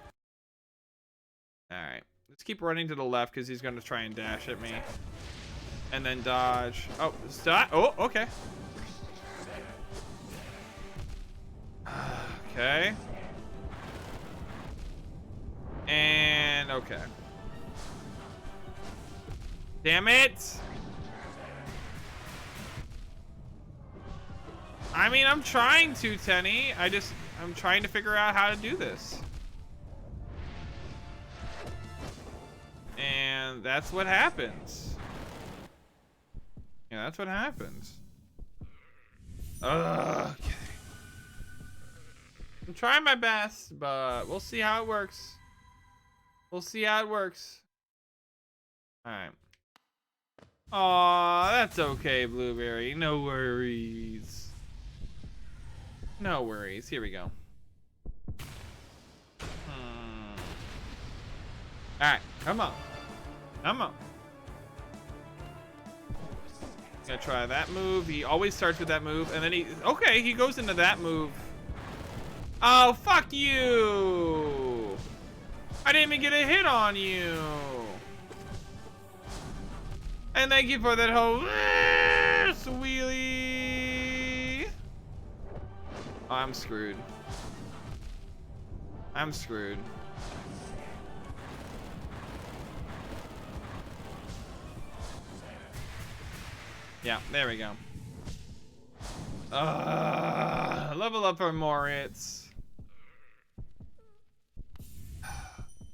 Alright. Let's keep running to the left because he's going to try and dash at me. And then dodge. Oh, stop. Oh, okay. Okay. And okay. Damn it. I mean, I'm trying to, Tenny. I'm trying to figure out how to do this. And that's what happens. Yeah, that's what happens. Okay. I'm trying my best, but we'll see how it works. We'll see how it works. Alright. Aw, that's okay, Blueberry. No worries. No worries. Here we go. Alright, come on. Come on. Gonna try that move. He always starts with that move, and then he goes into that move. Oh, fuck you! I didn't even get a hit on you. And thank you for that whole wheelie. Oh, I'm screwed. I'm screwed. Yeah, there we go. Level up for Moritz. I'm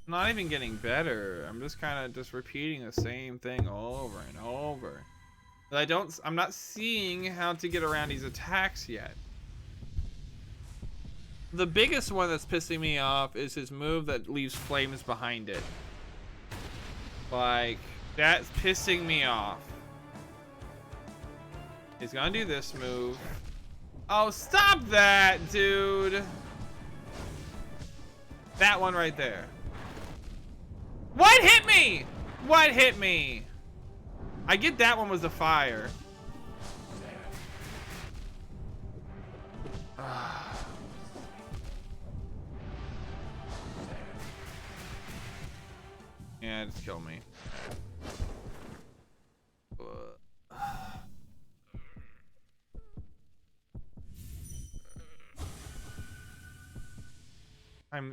not even getting better. I'm just kind of just repeating the same thing over and over. But I'm not seeing how to get around these attacks yet. The biggest one that's pissing me off is his move that leaves flames behind it. Like, that's pissing me off. He's gonna do this move. Oh, stop that, dude. That one right there. What hit me? What hit me? I get that one was the fire. Yeah, just kill me.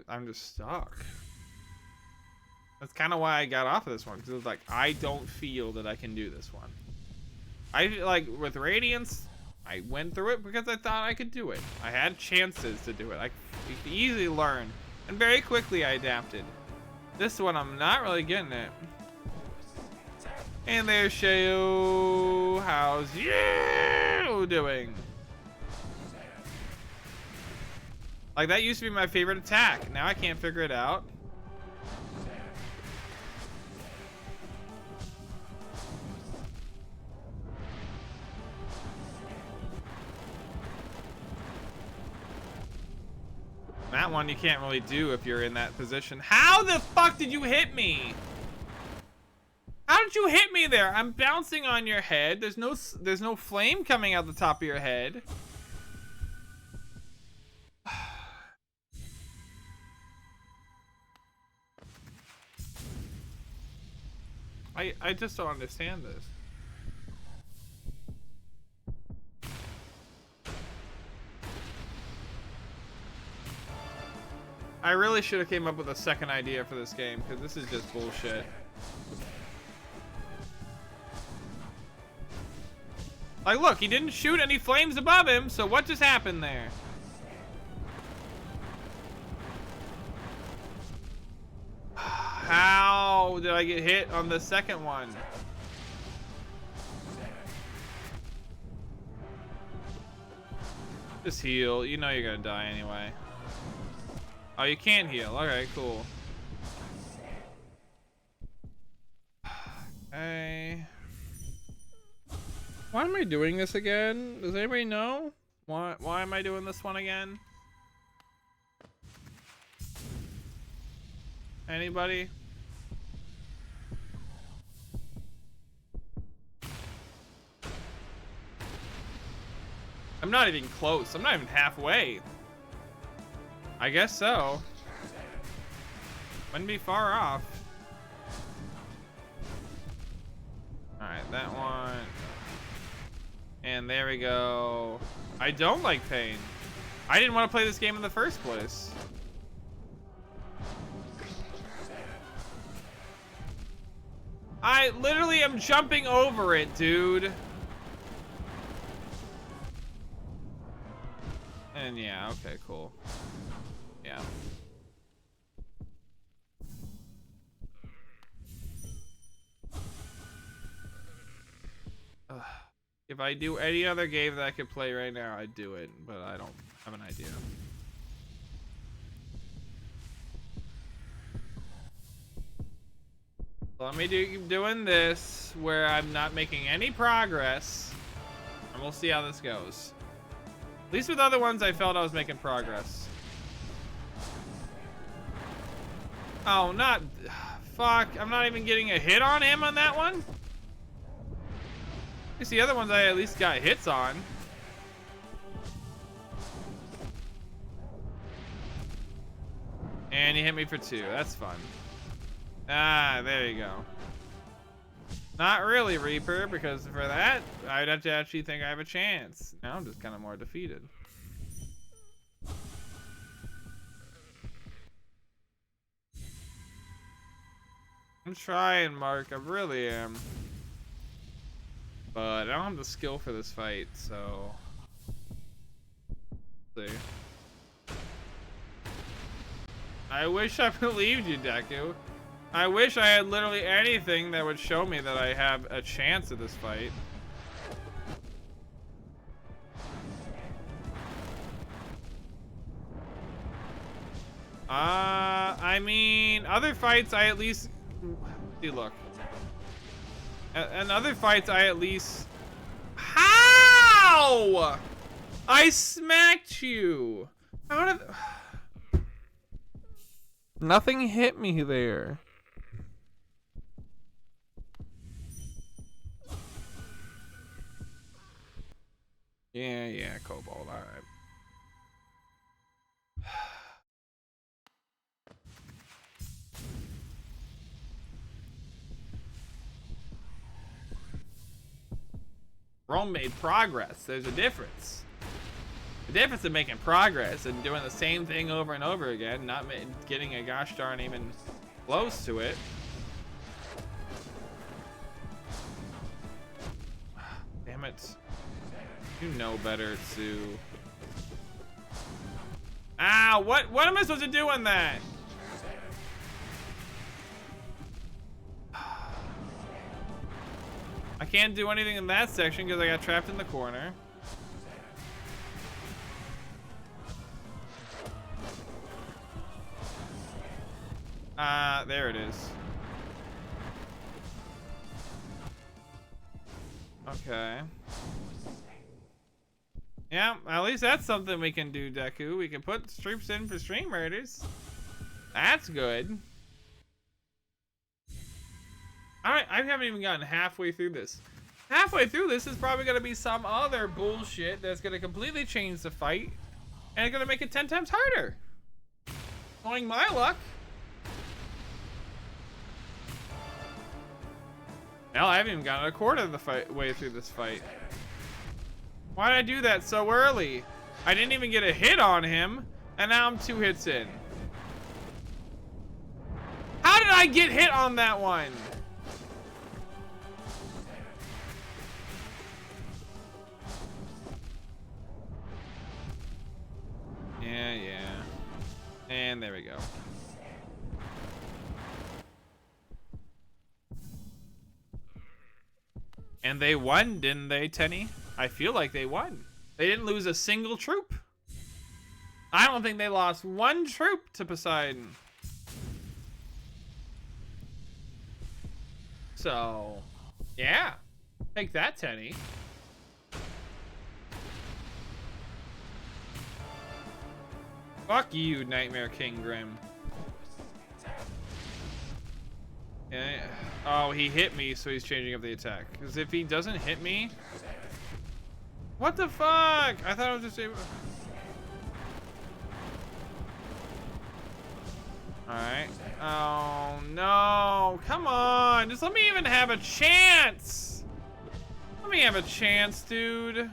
I'm just stuck. That's kind of why I got off of this one, because it was like, I don't feel that I can do this one. I feel like with Radiance, I went through it because I thought I could do it. I had chances to do it. I could easily learn, and very quickly I adapted. This one, I'm not really getting it. And there's Heyo. How's you doing? Like, that used to be my favorite attack. Now I can't figure it out. That one you can't really do if you're in that position. How the fuck did you hit me? How did you hit me there? I'm bouncing on your head. There's no flame coming out the top of your head. I just don't understand this. I really should have came up with a second idea for this game, because this is just bullshit. Like, look, he didn't shoot any flames above him, so what just happened there? How did I get hit on the second one? Just heal. You know you're gonna die anyway. Oh, you can't heal. Alright, cool. Okay. Why am I doing this again? Does anybody know? Why am I doing this one again? Anybody? I'm not even close. I'm not even halfway. I guess so. Wouldn't be far off. Alright, that one. And there we go. I don't like pain. I didn't want to play this game in the first place. I literally am jumping over it, dude. And yeah, okay, cool. Yeah. Ugh. If I do any other game that I could play right now, I'd do it, but I don't have an idea. Let me keep doing this where I'm not making any progress, and we'll see how this goes. At least with other ones, I felt I was making progress. Oh, not... Fuck, I'm not even getting a hit on him on that one? At least the other ones I at least got hits on. And he hit me for 2. That's fun. Ah, there you go. Not really, Reaper, because for that, I'd have to actually think I have a chance. Now I'm just kind of more defeated. I'm trying, Mark. I really am. But I don't have the skill for this fight, so... Let's see. I wish I believed you, Deku. I wish I had literally anything that would show me that I have a chance at this fight. I mean, other fights I at least... See, look. And other fights I at least... How? I smacked you. How did... Nothing hit me there. Yeah, Cobalt, alright. Rome made progress. There's a difference. The difference in making progress and doing the same thing over and over again, not getting a gosh darn even close to it. Damn it. You know better to... Ah, what am I supposed to do on that? I can't do anything in that section because I got trapped in the corner. There it is. Okay. Yeah, at least that's something we can do, Deku. We can put troops in for stream murders. That's good. I haven't even gotten halfway through this. Halfway through this is probably going to be some other bullshit that's going to completely change the fight. And it's going to make it 10 times harder. Knowing my luck. Hell, I haven't even gotten a quarter of the way through this fight. Why did I do that so early? I didn't even get a hit on him, and now I'm 2 hits in. How did I get hit on that one? And they won, didn't they, Tenny? I feel like they won. They didn't lose a single troop. I don't think they lost one troop to Poseidon. So, yeah. Take that, Tenny. Fuck you, Nightmare King Grim. Yeah. Oh, he hit me, so he's changing up the attack. Because if he doesn't hit me... What the fuck? I thought I was just able... Alright. Oh, no. Come on. Just let me even have a chance. Let me have a chance, dude.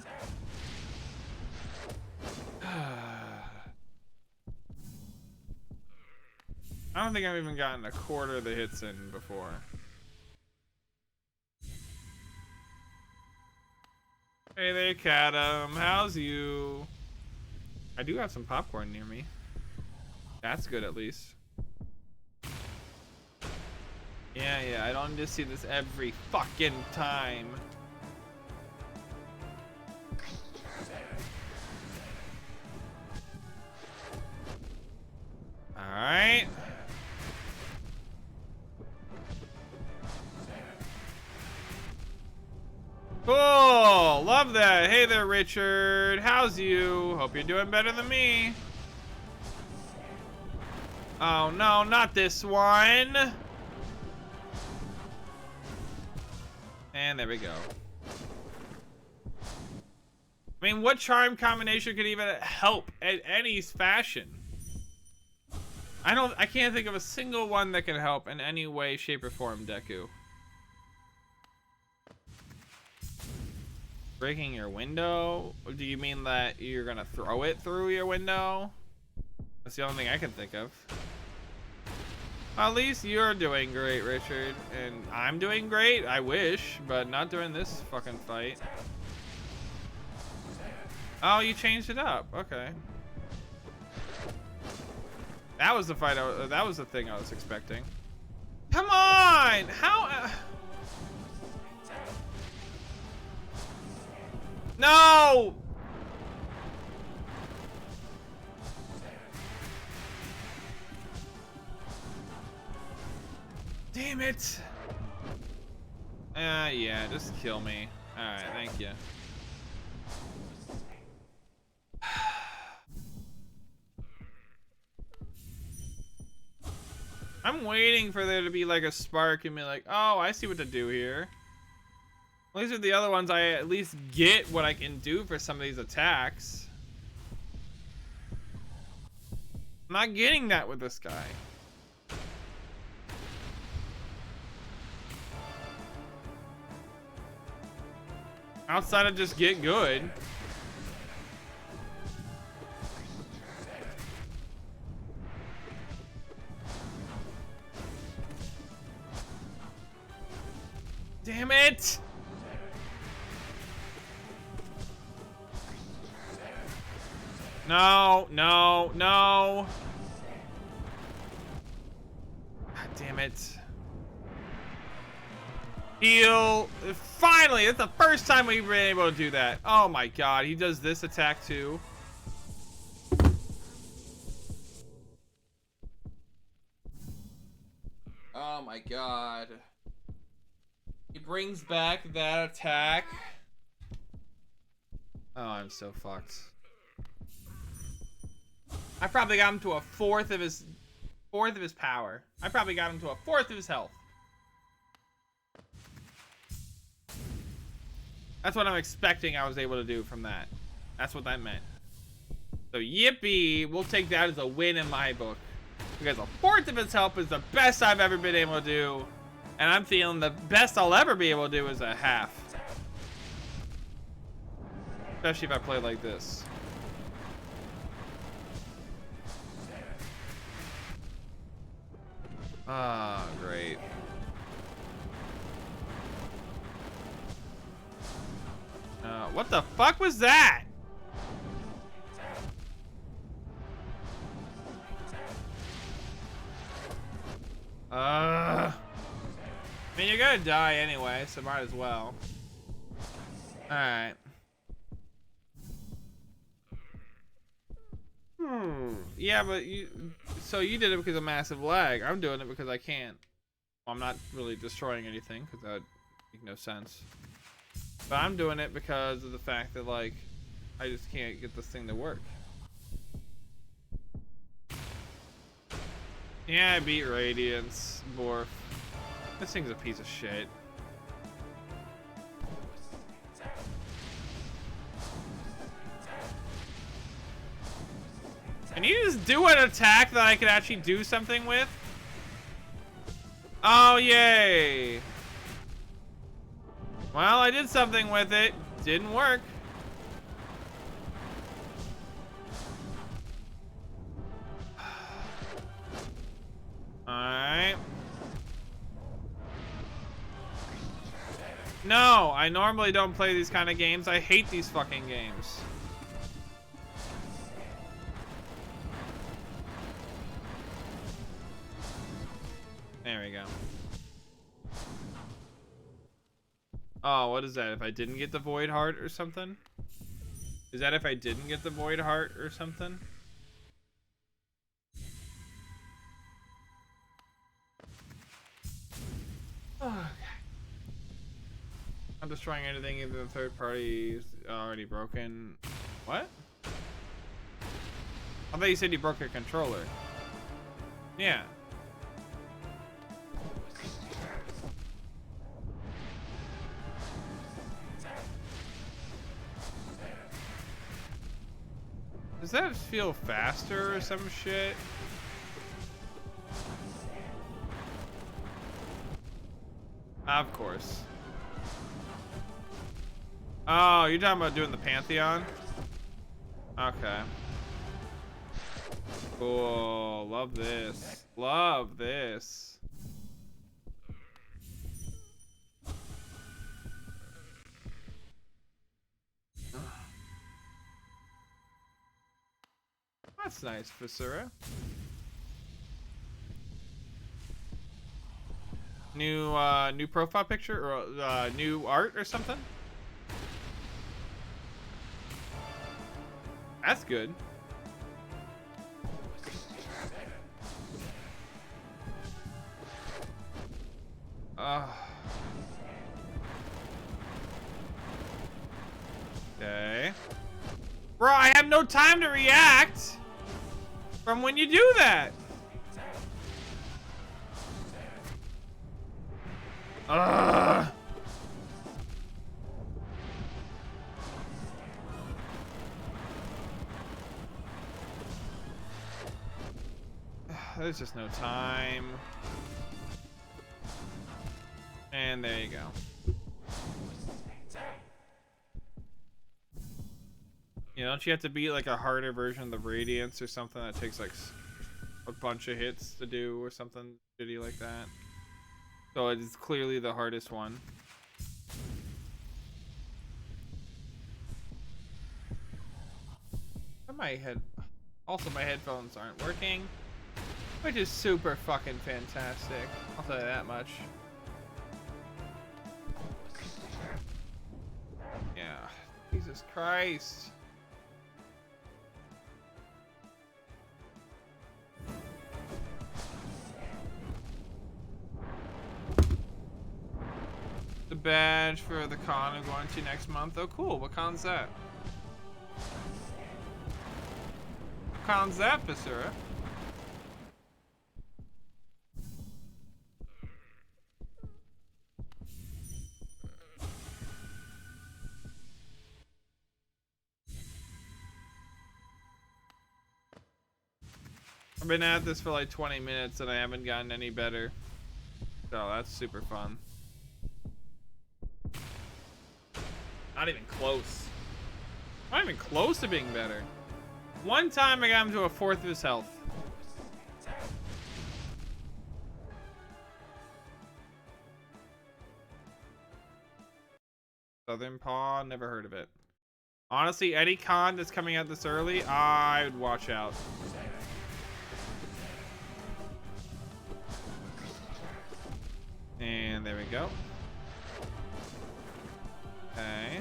I don't think I've even gotten a quarter of the hits in before. Hey there, Cadam. How's you? I do have some popcorn near me. That's good, at least. Yeah, I don't need to see this every fucking time. Alright. Cool, love that. Hey there, Richard. How's you? Hope you're doing better than me. Oh no, not this one. And there we go. I mean, what charm combination could even help in any fashion? I can't think of a single one that can help in any way, shape, or form, Deku. Breaking your window? Do you mean that you're gonna throw it through your window? That's the only thing I can think of. At least you're doing great, Richard. And I'm doing great, I wish, but not during this fucking fight. Oh, you changed it up. Okay. That was the fight. That was the thing I was expecting. Come on! How? No! Damn it! Yeah, just kill me. Alright, thank you. I'm waiting for there to be like a spark and be like, oh, I see what to do here. At least with the other ones, I at least get what I can do for some of these attacks. I'm not getting that with this guy. Outside of just get good. Damn it! No, no, no. God damn it. Heal. Finally, it's the first time we've been able to do that. Oh my god, he does this attack too. Oh my god. He brings back that attack. Oh, I'm so fucked. I probably got him to a fourth of his power. I probably got him to a fourth of his health. That's what I'm expecting I was able to do from that. That's what that meant. So yippee, we'll take that as a win in my book. Because a fourth of his health is the best I've ever been able to do. And I'm feeling the best I'll ever be able to do is a half. Especially if I play like this. Ah, great. What the fuck was that? I mean, you're gonna die anyway, so might as well. Alright. Yeah, but so you did it because of massive lag. I'm doing it because I can't. Well, I'm not really destroying anything because that would make no sense. But I'm doing it because of the fact that, like, I just can't get this thing to work. Yeah, I beat Radiance, Borf. This thing's a piece of shit. Can you just do an attack that I could actually do something with? Oh, yay. Well, I did something with it. Didn't work. Alright. No, I normally don't play these kind of games. I hate these fucking games. There we go. Oh, what is that? If I didn't get the Void Heart or something? Is that if I didn't get the Void Heart or something? Oh, okay. I'm destroying anything either the third party is already broken. What? I thought you said you broke your controller. Yeah. Does that feel faster or some shit? Of course. Oh, you're talking about doing the Pantheon? Okay. Cool. Love this. Love this. That's nice, Viscera. New profile picture or new art or something? That's good. Okay. Bro, I have no time to react from when you do that. There's just no time. And there you go. You know, don't you have to beat like a harder version of the Radiance or something that takes like a bunch of hits to do or something shitty like that? So it is clearly the hardest one. Also my headphones aren't working, which is super fucking fantastic. I'll tell you that much. Yeah, Jesus Christ. The badge for the con I'm going to next month. Oh, cool. What con's that? What con's that, Viscera? I've been at this for like 20 minutes and I haven't gotten any better. So that's super fun. Not even close. Not even close to being better. One time I got him to a fourth of his health. Southern Paw, never heard of it. Honestly, any con that's coming out this early, I would watch out. And there we go. Okay.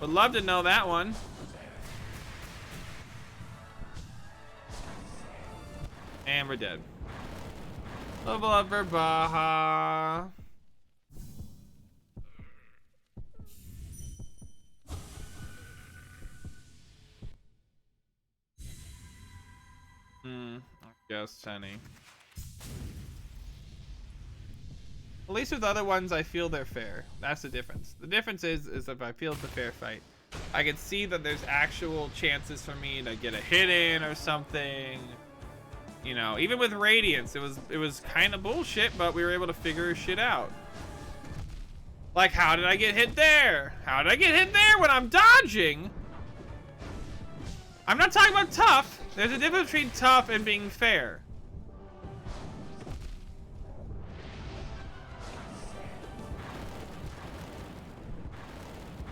Would love to know that one. And we're dead. Level up for Baja. I guess Tenny. At least with other ones, I feel they're fair. That's the difference. The difference is if I feel it's a fair fight, I can see that there's actual chances for me to get a hit in or something. You know, even with Radiance, it was kind of bullshit, but we were able to figure shit out. Like, how did I get hit there? How did I get hit there when I'm dodging? I'm not talking about tough. There's a difference between tough and being fair.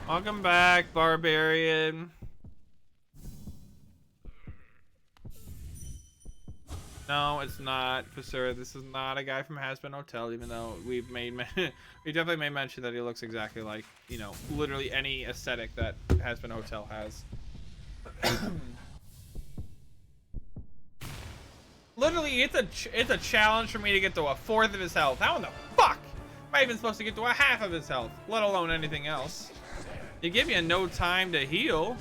Welcome back, Barbarian. No, it's not, for sure. This is not a guy from Has-Been Hotel, even though we definitely made mention that he looks exactly like, you know, literally any aesthetic that Has-Been Hotel has. Literally, it's a challenge for me to get to a fourth of his health. How in the fuck am I even supposed to get to a half of his health, let alone anything else? You give me a no time to heal.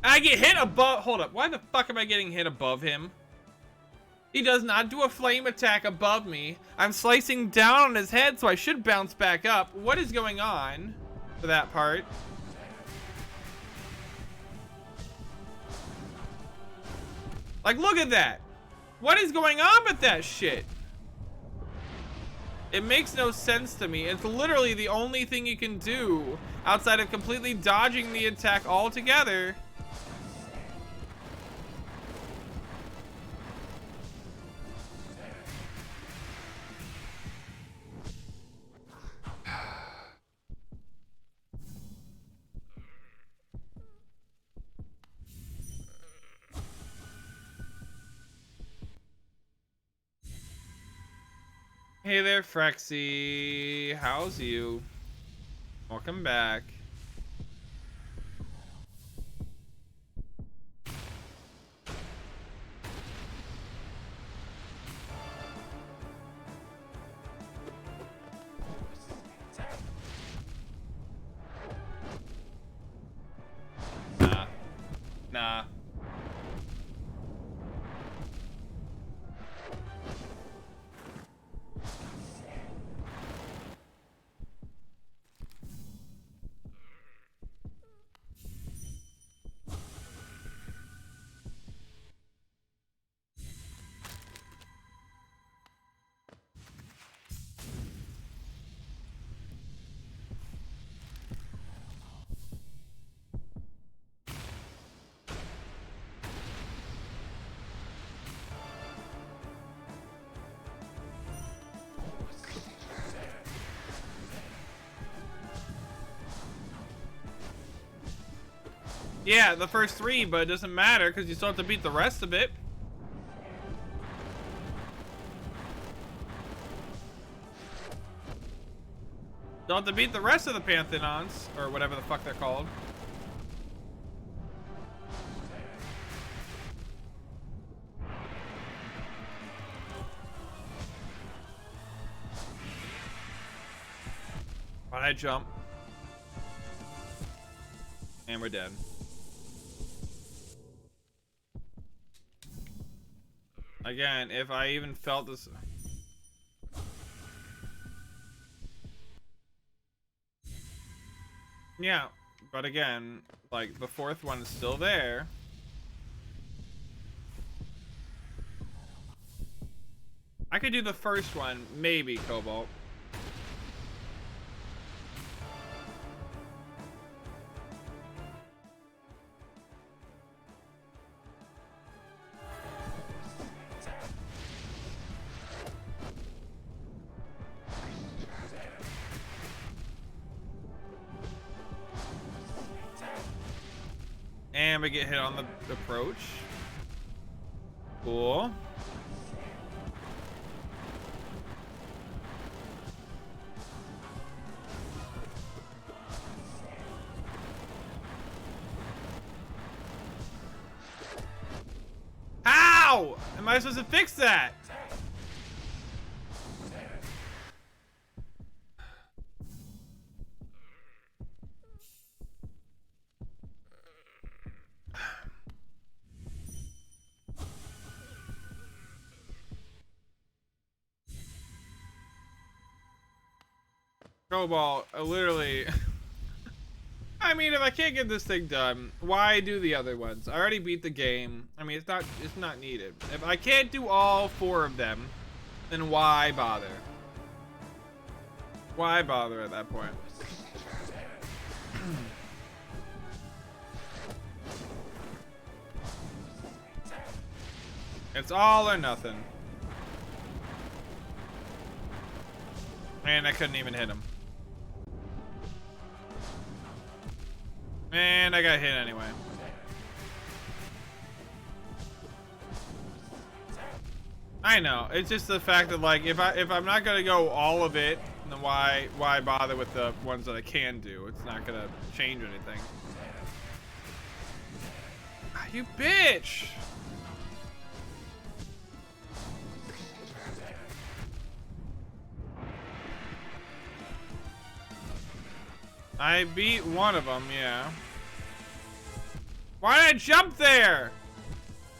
I get hit above. Hold up. Why the fuck am I getting hit above him? He does not do a flame attack above me. I'm slicing down on his head, so I should bounce back up. What is going on for that part? Like, look at that. What is going on with that shit? It makes no sense to me. It's literally the only thing you can do outside of completely dodging the attack altogether. Hey there, Frexy. How's you? Welcome back. Nah. Yeah, the first three, but it doesn't matter because you still have to beat the rest of it. Still have to beat the rest of the Pantheons, or whatever the fuck they're called. Why'd I jump? And we're dead. Again, if I even felt this... Yeah, but again, like, the fourth one is still there. I could do the first one, maybe, Cobalt. And we get hit on the approach. Cool. How am I supposed to fix that? Cobalt, literally. I mean, if I can't get this thing done, why do the other ones? I already beat the game. I mean, it's not needed. If I can't do all 4 of them, then why bother? Why bother at that point? It's all or nothing. Man, I couldn't even hit him. Man, I got hit anyway. I know. It's just the fact that, like, if I'm not gonna go all of it, then why bother with the ones that I can do? It's not gonna change anything. You bitch! I beat one of them, yeah. Why did I jump there?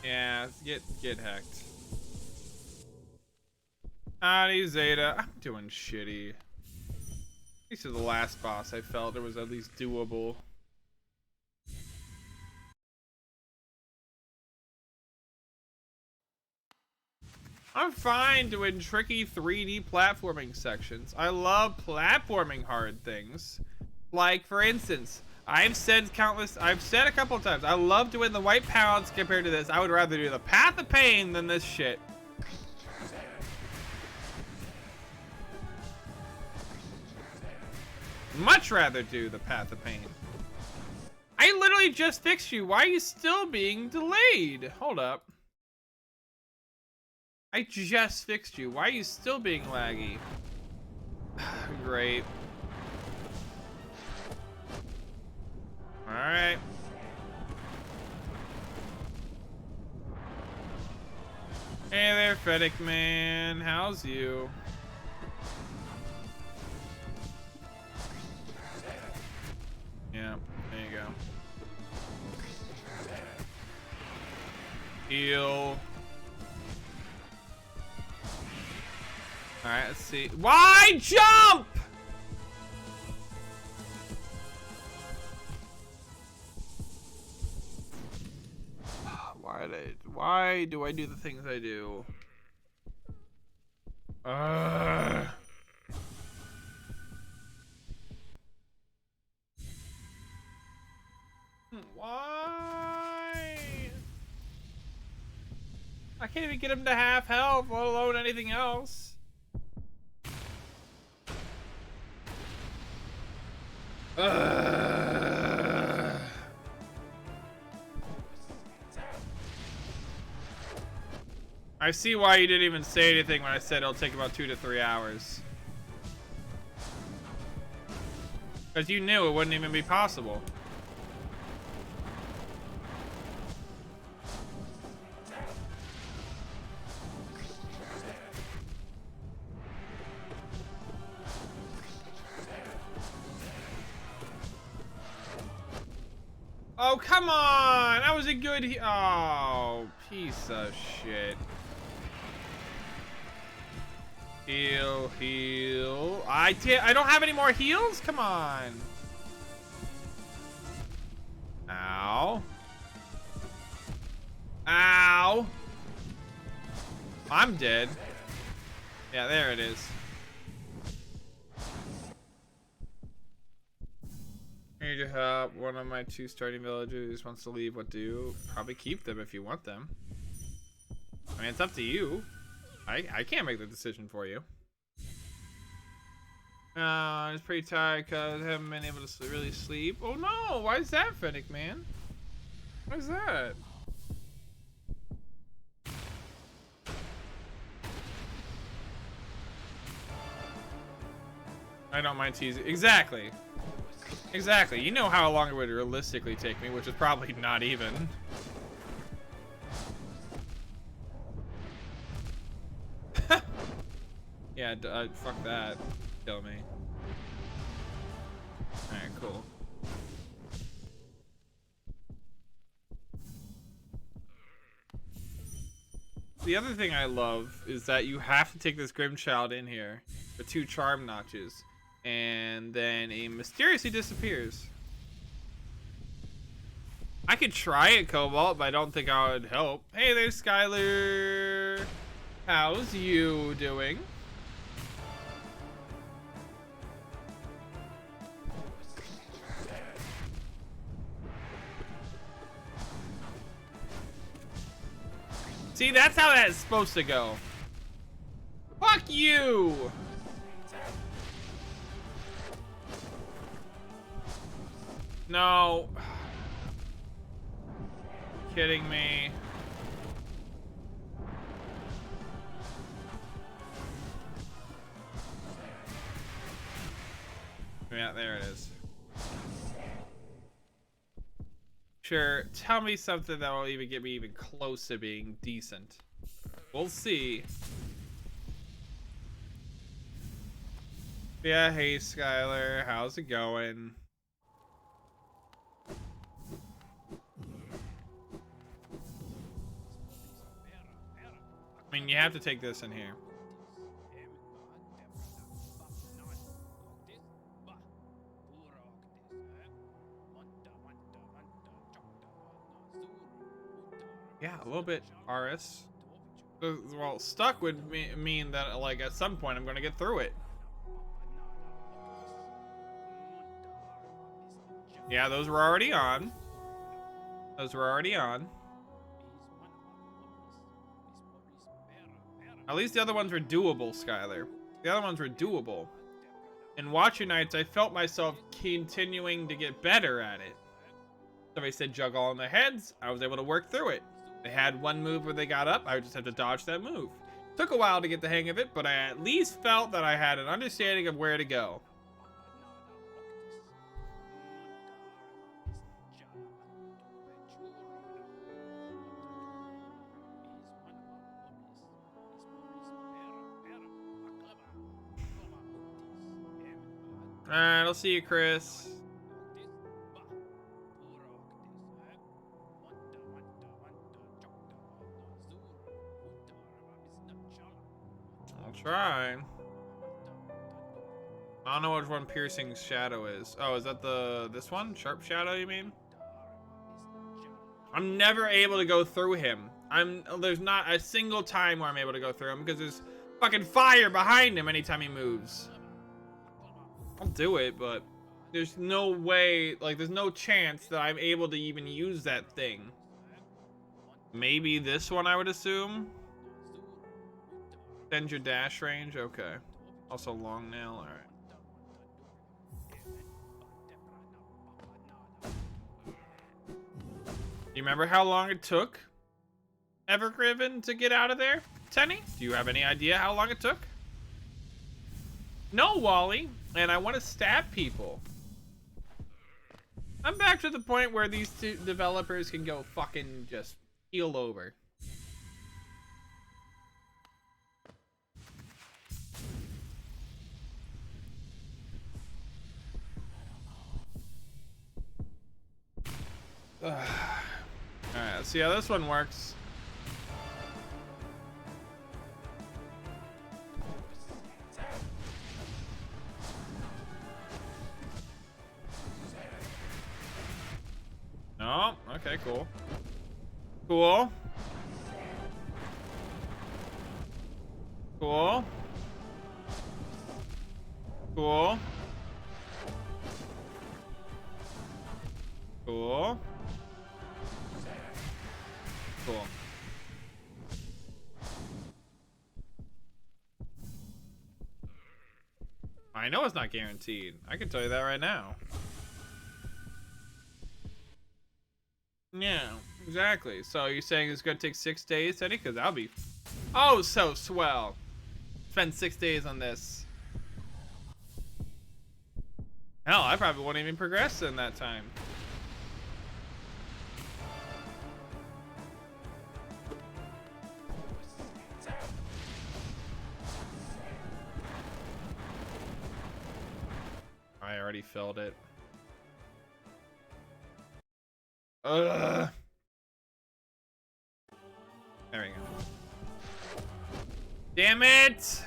Yeah, get hacked. Howdy, Zeta. I'm doing shitty. At least to the last boss, I felt it was at least doable. I'm fine doing tricky 3D platforming sections. I love platforming hard things. Like, for instance, I've said a couple of times, I love doing the white pounds compared to this. I would rather do the Path of Pain than this shit. Much rather do the Path of Pain. I literally just fixed you. Why are you still being delayed? Hold up. I just fixed you. Why are you still being laggy? Great. Alright. Hey there, Fennec man. How's you? Yeah, there you go. Heal. Alright, let's see. Why jump? Why do I do the things I do? Why? I can't even get him to half health, let alone anything else. I see why you didn't even say anything when I said it'll take about 2 to 3 hours. Because you knew it wouldn't even be possible. Oh, come on! That was a good oh, piece of shit. Heal, heal. I don't have any more heals? Come on. Ow. Ow. I'm dead. Yeah, there it is. I need your help. One of my 2 starting villagers wants to leave. What do? Probably keep them if you want them. I mean, it's up to you. I can't make the decision for you. I'm just pretty tired because I haven't been able to really sleep. Oh no! Why is that, Fennec man? What is that? I don't mind teasing. Exactly. Exactly. You know how long it would realistically take me, which is probably not even. Yeah, fuck that. Kill me. Alright, cool. The other thing I love is that you have to take this Grimchild in here for 2 charm notches, and then he mysteriously disappears. I could try it, Cobalt, but I don't think I would help. Hey there, Skylar. How's you doing? See, that's how that's supposed to go. Fuck you! No. Kidding me. Yeah, there it is. Sure, tell me something that will even get me even close to being decent. We'll see. Yeah, hey Skylar, how's it going? I mean, you have to take this in here. Yeah, a little bit, RS. Well, stuck would mean that, like, at some point I'm going to get through it. Yeah, those were already on. Those were already on. At least the other ones were doable, Skylar. The other ones were doable. In Watcher Nights, I felt myself continuing to get better at it. Somebody said juggle on their heads. I was able to work through it. They had one move where they got up. I would just have to dodge that move. Took a while to get the hang of it, but I at least felt that I had an understanding of where to go. Alright, I'll see you, Chris. I'll try. I don't know which one Piercing Shadow is. Oh, is that this one? Sharp Shadow, you mean? I'm never able to go through him. There's not a single time where I'm able to go through him because there's fucking fire behind him anytime he moves. I'll do it, but there's no way, like, there's no chance that I'm able to even use that thing. Maybe this one, I would assume. Extend your dash range, okay. Also long nail, alright. You remember how long it took Evergriven to get out of there, Tenny? Do you have any idea how long it took? No, Wally. And I want to stab people. I'm back to the point where these two developers can go fucking just heal over. Alright, let's see how this one works. Oh, okay, cool. Cool. Cool. Cool. Cool. Cool. I know it's not guaranteed. I can tell you that right now. Yeah, exactly. So you're saying it's gonna take 6 days, Teddy? Because that'll be oh so swell. Spend 6 days on this. Hell, I probably won't even progress in that time. already filled it. Ugh. There we go. Damn it!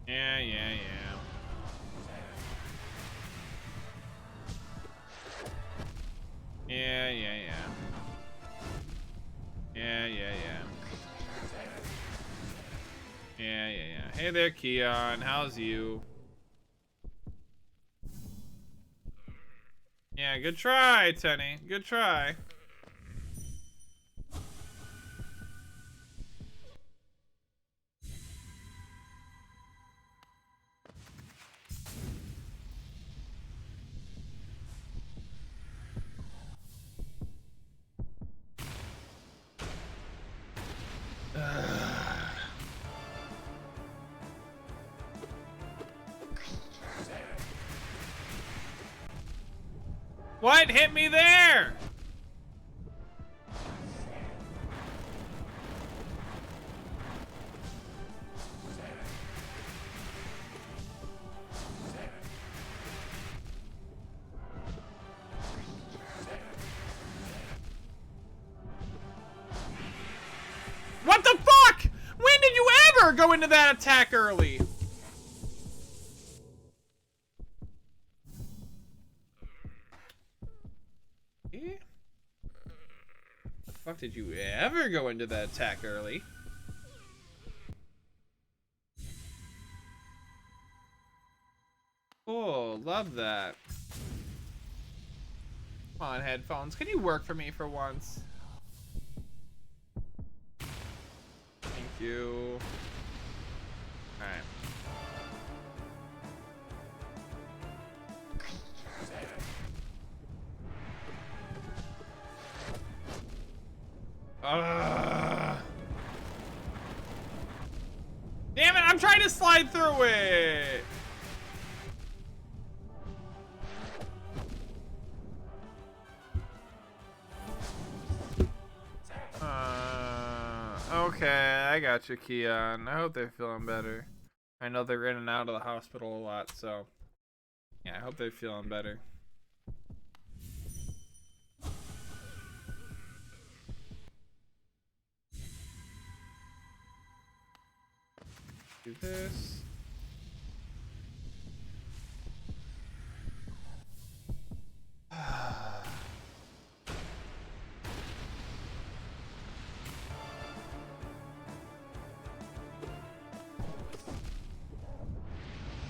Yeah, yeah, yeah. Yeah, yeah, yeah. Yeah, yeah, yeah. Yeah, yeah, yeah. Hey there, Keon. How's you? Yeah, good try, Tenny. Good try. What hit me there? What the fuck? When did you ever go into that attack early? The fuck did you ever go into that attack early? Cool, love that. Come on, headphones. Can you work for me for once? Thank you. Alright. Damn it, I'm trying to slide through it. Okay, I got you, Keon. I hope they're feeling better. I know they're in and out of the hospital a lot, so yeah, I hope they're feeling better. Do this.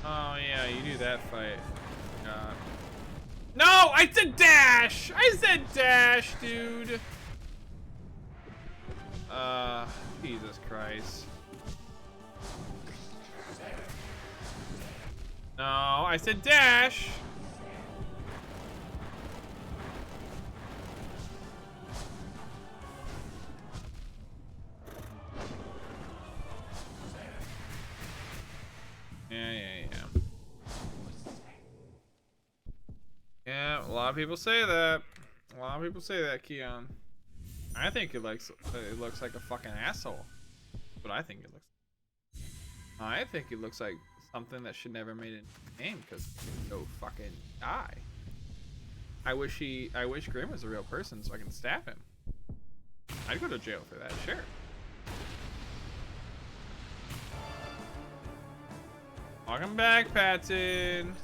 Oh yeah, you do that fight. No, I said dash! I said dash, dude! Jesus Christ. No, I said dash! Yeah, a lot of people say that. A lot of people say that, Keon. I think it looks like a fucking asshole. That's what I think it looks like. I think it looks like something that should never made it a game because he can go fucking die. I wish Grim was a real person so I can stab him. I'd go to jail for that, sure. Welcome back, Patton.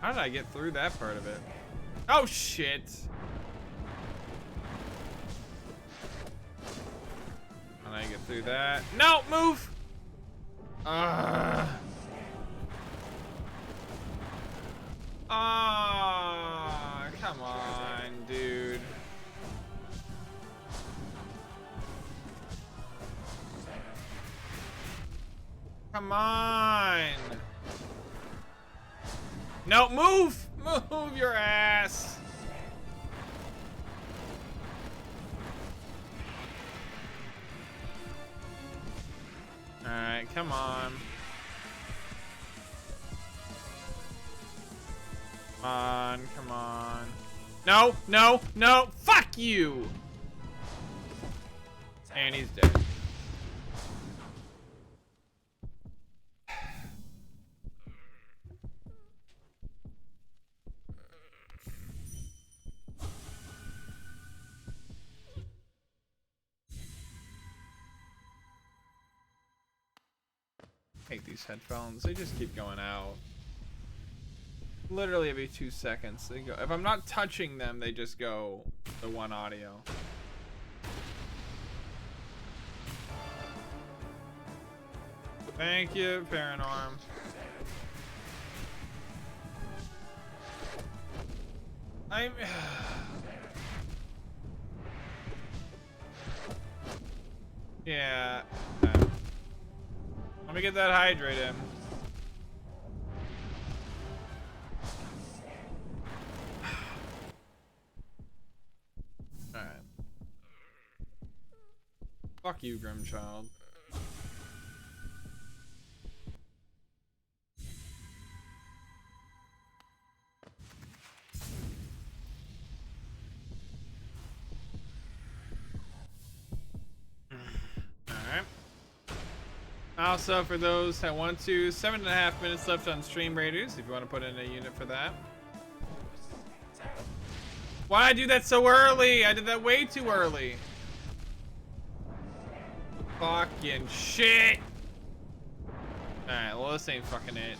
How did I get through that part of it? Oh shit! How did I get through that? No, move! Come on, dude. Come on! No, move! Move your ass! Alright, come on. Come on, come on. No, no, no! Fuck you! And he's dead. Hate these headphones. They just keep going out. Literally every 2 seconds they go. If I'm not touching them, they just go the one audio. Thank you, Paranorm. I'm yeah. Let me get that hydrate in. Alright. Fuck you, Grimchild. Alright. Also, for those that want to, 7.5 minutes left on Stream Raiders, if you want to put in a unit for that. Why did I do that so early? I did that way too early. Fucking shit. Alright, well, this ain't fucking it.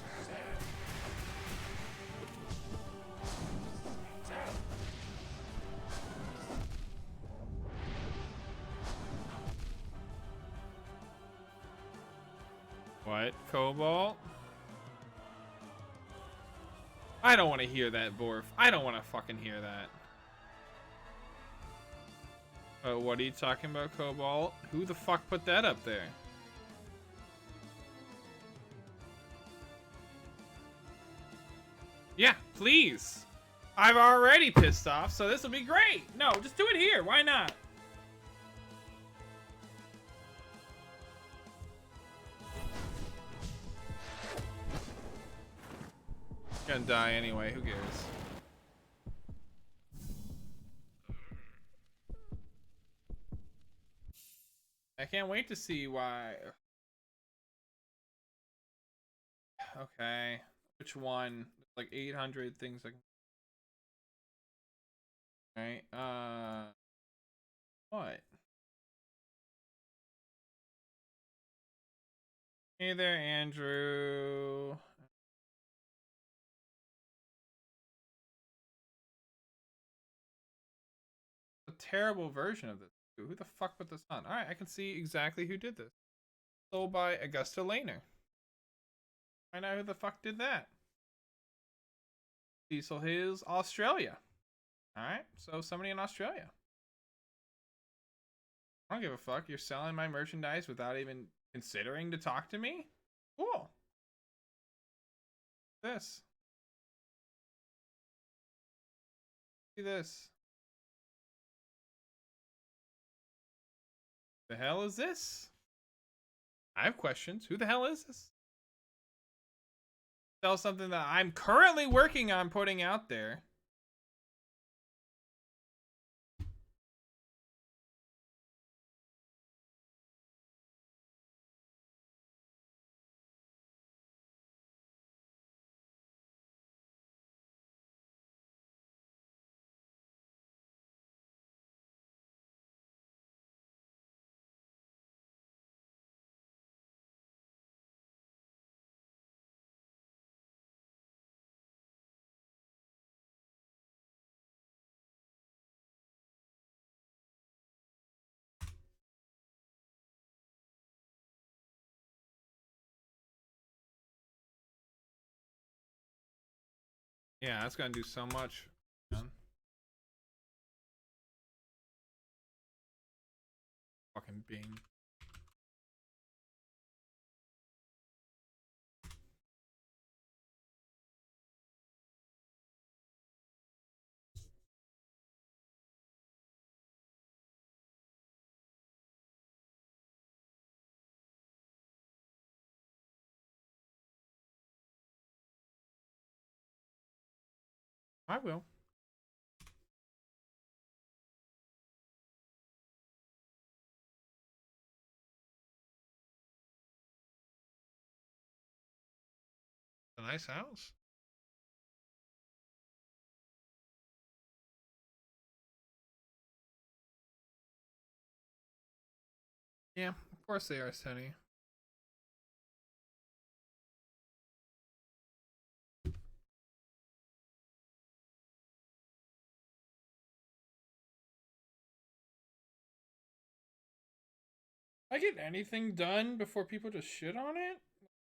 What? Cobalt? I don't want to hear that, Borf. I don't want to fucking hear that. What are you talking about, Cobalt? Who the fuck put that up there? Yeah, please. I've already pissed off, so this will be great. No, just do it here. Why not? Gonna die anyway. Who cares? I can't wait to see why. Okay. Which one? Like 800 things like. Right. What? Hey there, Andrew. A terrible version of this. Who the fuck put this on? Alright, I can see exactly who did this. Sold by Augusta Laner. Find out who the fuck did that. Cecil Hills, Australia. Alright, so somebody in Australia. I don't give a fuck. You're selling my merchandise without even considering to talk to me? Cool. This. See this. The hell is this? I have questions. Who the hell is this? Sell something that I'm currently working on putting out there. Yeah, that's gonna do so much. Fucking Bing. I will. A nice house. Yeah, of course they are, Sonny. I get anything done before people just shit on it?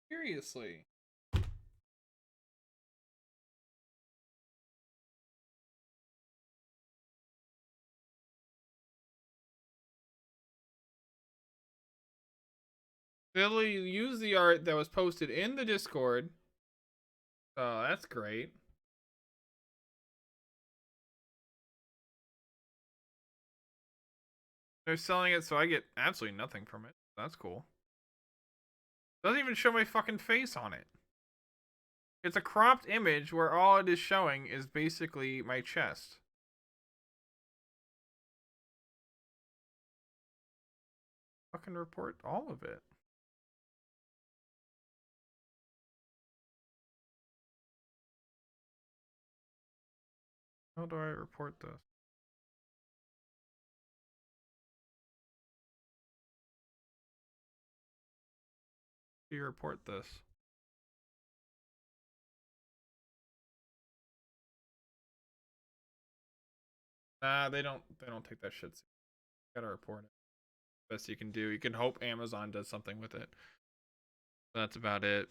Seriously. Billy used the art that was posted in the Discord. Oh, that's great. They're selling it so I get absolutely nothing from it. That's cool. Doesn't even show my fucking face on it. It's a cropped image where all it is showing is basically my chest. Fucking report all of it. How do I report this? Do you report this? Nah, they don't take that shit seriously. Gotta report it. Best you can do. You can hope Amazon does something with it. That's about it.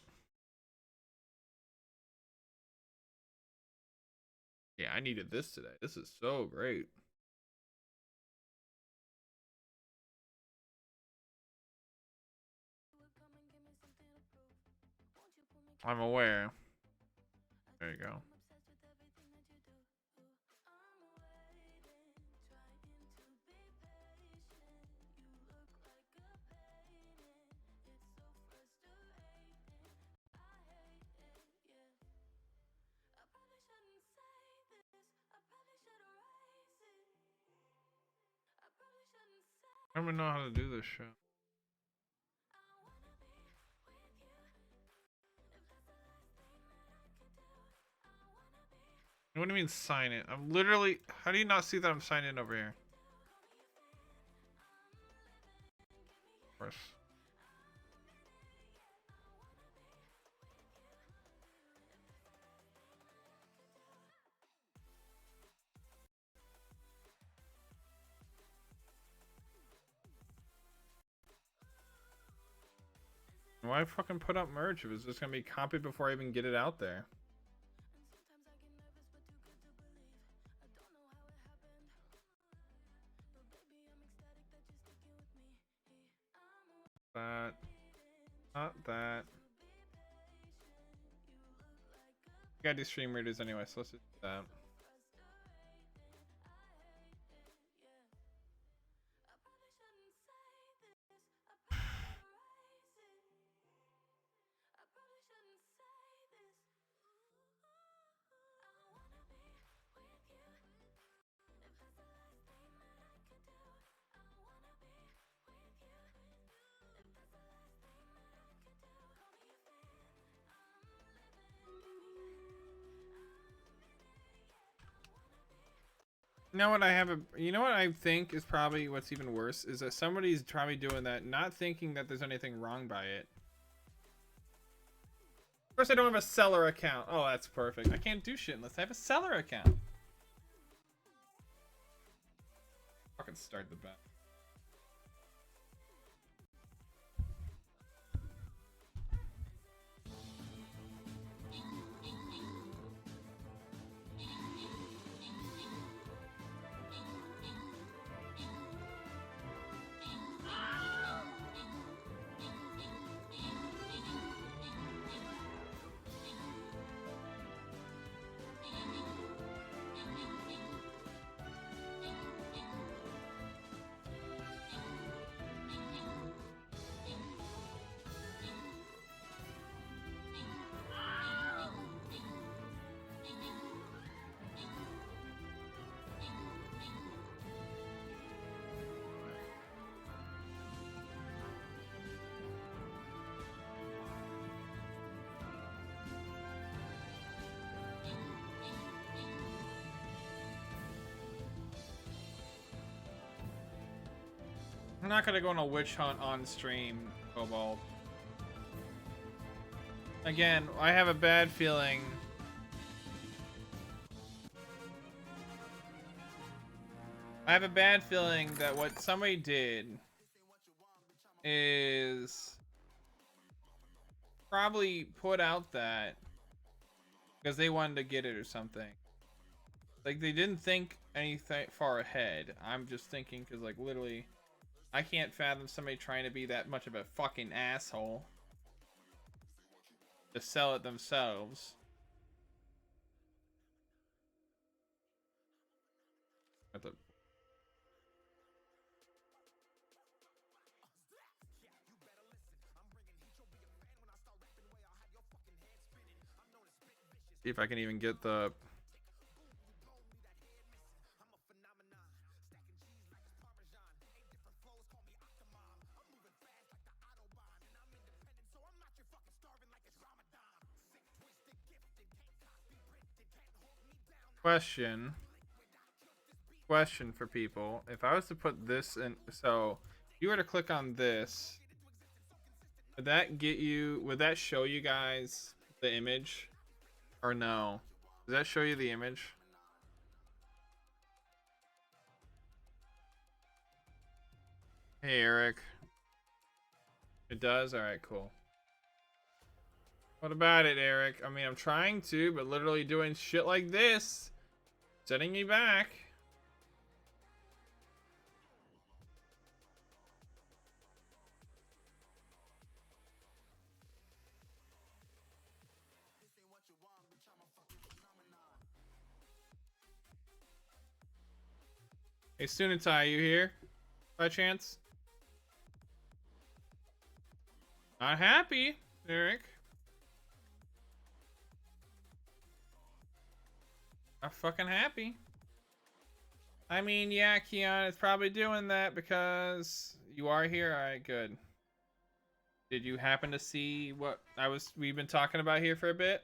Yeah, I needed this today. This is so great. I'm aware. There you go. I don't even know how to do this shit. What do you mean sign it? I'm literally... How do you not see that I'm signed in over here? Of course. Why fucking put up merch if it's just gonna be copied before I even get it out there? That. Not that. I gotta do stream readers anyway, so let's just do that. You know what you know what I think is probably what's even worse is that somebody's probably doing that not thinking that there's anything wrong by it. Of course I don't have a seller account. Oh, that's perfect. I can't do shit unless I have a seller account. Fucking start the bet. not gonna go on a witch hunt on stream, Cobalt. Again, I have a bad feeling. I have a bad feeling that what somebody did is probably put out that because they wanted to get it or something. Like, they didn't think anything far ahead. I'm just thinking because, like, literally, I can't fathom somebody trying to be that much of a fucking asshole to sell it themselves. See if I can even get the... Question for people. If I was to put this in... So, if you were to click on this, would that get you... Would that show you guys the image? Or no? Does that show you the image? Hey, Eric. It does? Alright, cool. What about it, Eric? I mean, I'm trying to, but literally doing shit like this, setting me back. Hey, Sunatai, you here? By chance? Not happy, Eric. Not fucking happy. I mean, yeah, Keon is probably doing that because you are here. All right, good. Did you happen to see what we've been talking about here for a bit?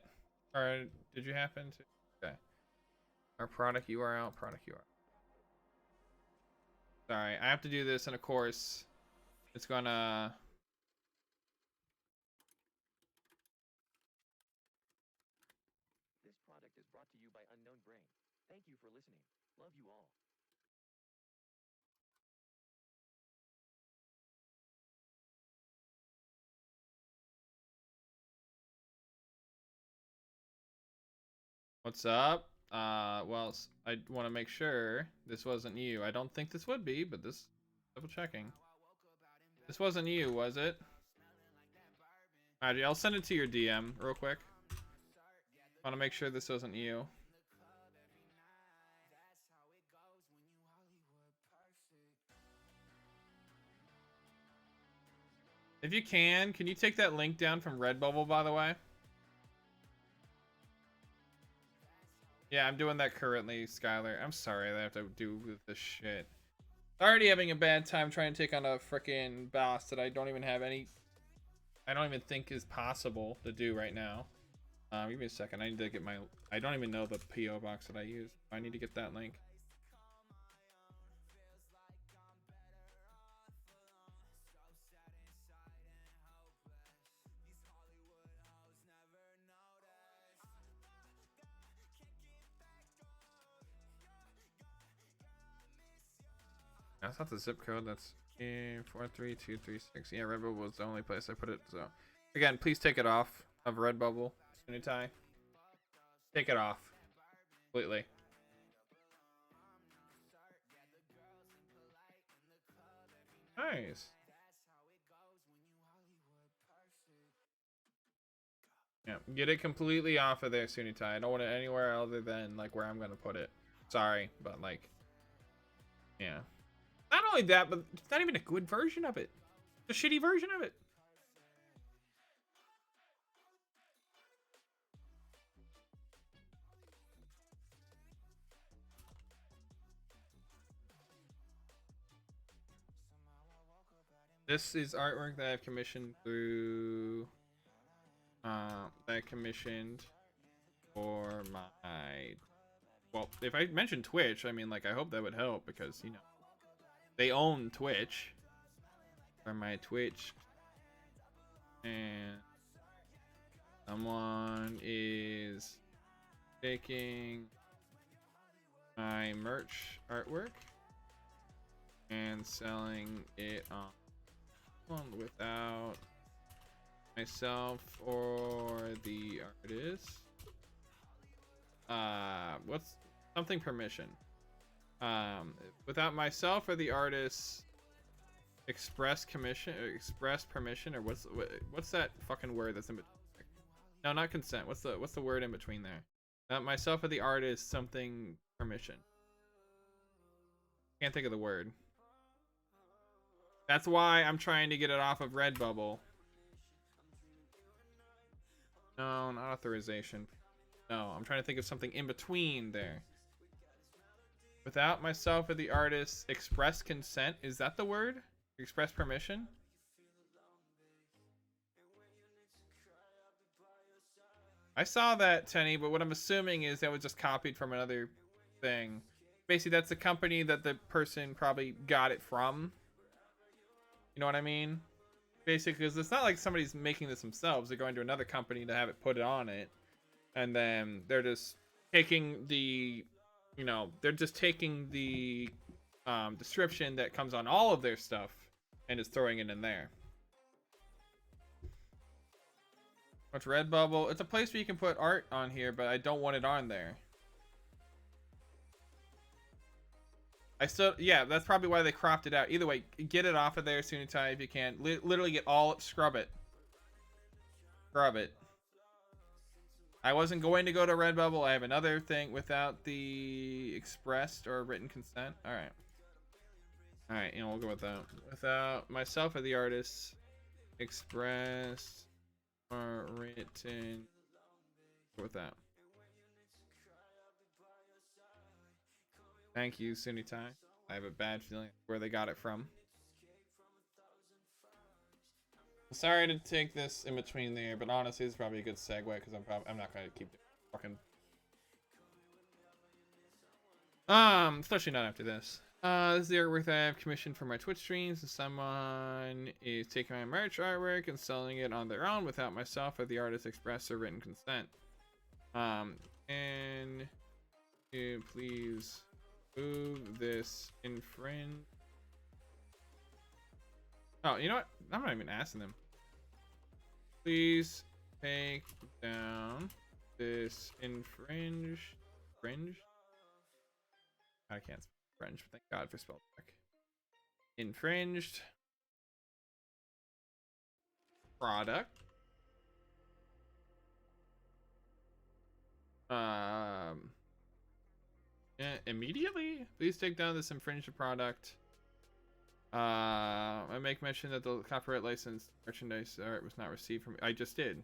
Or did you happen to? Okay. Our product URL, product URL. Sorry, I have to do this, and of course, it's gonna... This product is brought to you by Unknown Brain. Thank you for listening. Love you all. What's up? Well, I want to make sure this wasn't you. I don't think this would be, but this... Double checking. This wasn't you, was it? Alright, I'll send it to your DM real quick. I want to make sure this wasn't you. If you can you take that link down from Redbubble, by the way? Yeah, I'm doing that currently, Skylar. I'm sorry that I have to do with this shit. Already having a bad time trying to take on a freaking boss that I don't even have any... I don't even think is possible to do right now. Give me a second. I need to get my... I don't even know the P.O. box that I use. I need to get that link. That's not the zip code. That's 43236. Yeah, Redbubble was the only place I put it. So, again, please take it off of Redbubble. Sunatai. Take it off completely. Nice. Yeah, get it completely off of there, Sunatai. I don't want it anywhere other than like where I'm gonna put it. Sorry, but like, yeah. Not only that, but it's not even a good version of it. It's a shitty version of it. This is artwork that I've commissioned through... that I commissioned for my... Well, if I mentioned Twitch, I mean, like, I hope that would help because, you know, they own Twitch. for my Twitch, and someone is taking my merch artwork and selling it on without myself or the artist. What's something permission? Without myself or the artist express permission, or what's that fucking word that's in between? No, not consent. What's the word in between there? Without myself or the artist something permission. Can't think of the word. That's why I'm trying to get it off of Redbubble. No, not authorization. No, I'm trying to think of something in between there. Without myself or the artist express consent. Is that the word? Express permission? I saw that, Tenny, but what I'm assuming is that was just copied from another thing. Basically, that's the company that the person probably got it from. You know what I mean? Basically, because it's not like somebody's making this themselves. They're going to another company to have it put it on it. And then they're just taking the, you know, they're just taking the description that comes on all of their stuff and just throwing it in there. What's Redbubble? It's a place where you can put art on here, but I don't want it on there. Yeah, that's probably why they cropped it out. Either way, get it off of there soon in time if you can. Literally get all, scrub it. Scrub it. I wasn't going to go to Redbubble. I have another thing without the expressed or written consent. Alright. Alright, you know, we'll go with that. Without myself or the artist expressed or written. Go with that. Thank you, Sunitai. I have a bad feeling where they got it from. Sorry to take this in between there, but honestly, it's probably a good segue because I'm not gonna keep fucking. Especially not after this. This is the artwork that I have commissioned for my Twitch streams, and someone is taking my merch artwork and selling it on their own without myself or the artist express or written consent. And you please move this infringe. Oh, you know what? I'm not even asking them. Please take down this infringe. I can't spell French, but thank God for spell check. Infringed product. Immediately? Please take down this infringed product. I make mention that the copyright license merchandise art was not received from me. I just did.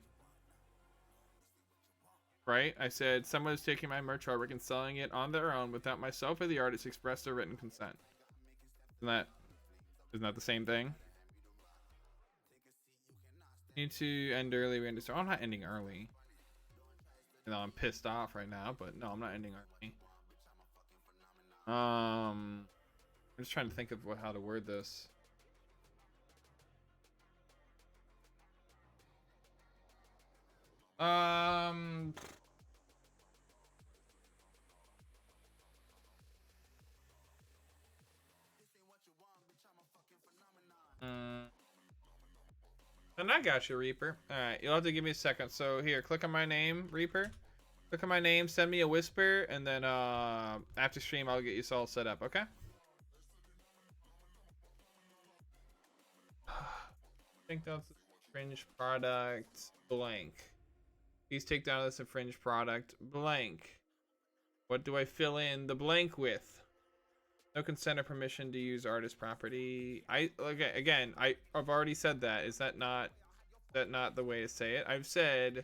Right? I said someone is taking my merch artwork and selling it on their own without myself or the artist expressed or written consent. Isn't that the same thing? Need to end early. We understand. Oh, I'm not ending early. You know, I'm pissed off right now, but no, I'm not ending early. I'm just trying to think of how to word this. And I got you, Reaper. Alright, you'll have to give me a second. So here, click on my name, Reaper. Click on my name, send me a whisper, and then after stream I'll get you all set up, okay? I think that's infringed product blank. Please take down this infringed product blank. What do I fill in the blank with? No consent or permission to use artist property. I've already said that. Is that not the way to say it? I've said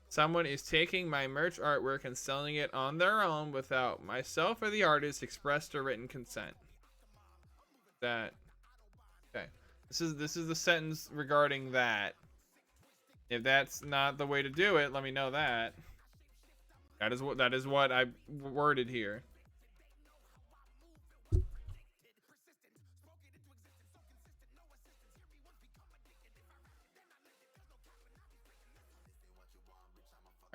someone is taking my merch artwork and selling it on their own without myself or the artist expressed or written consent. Okay. This is the sentence regarding that. If that's not the way to do it, let me know that. That is what I worded here.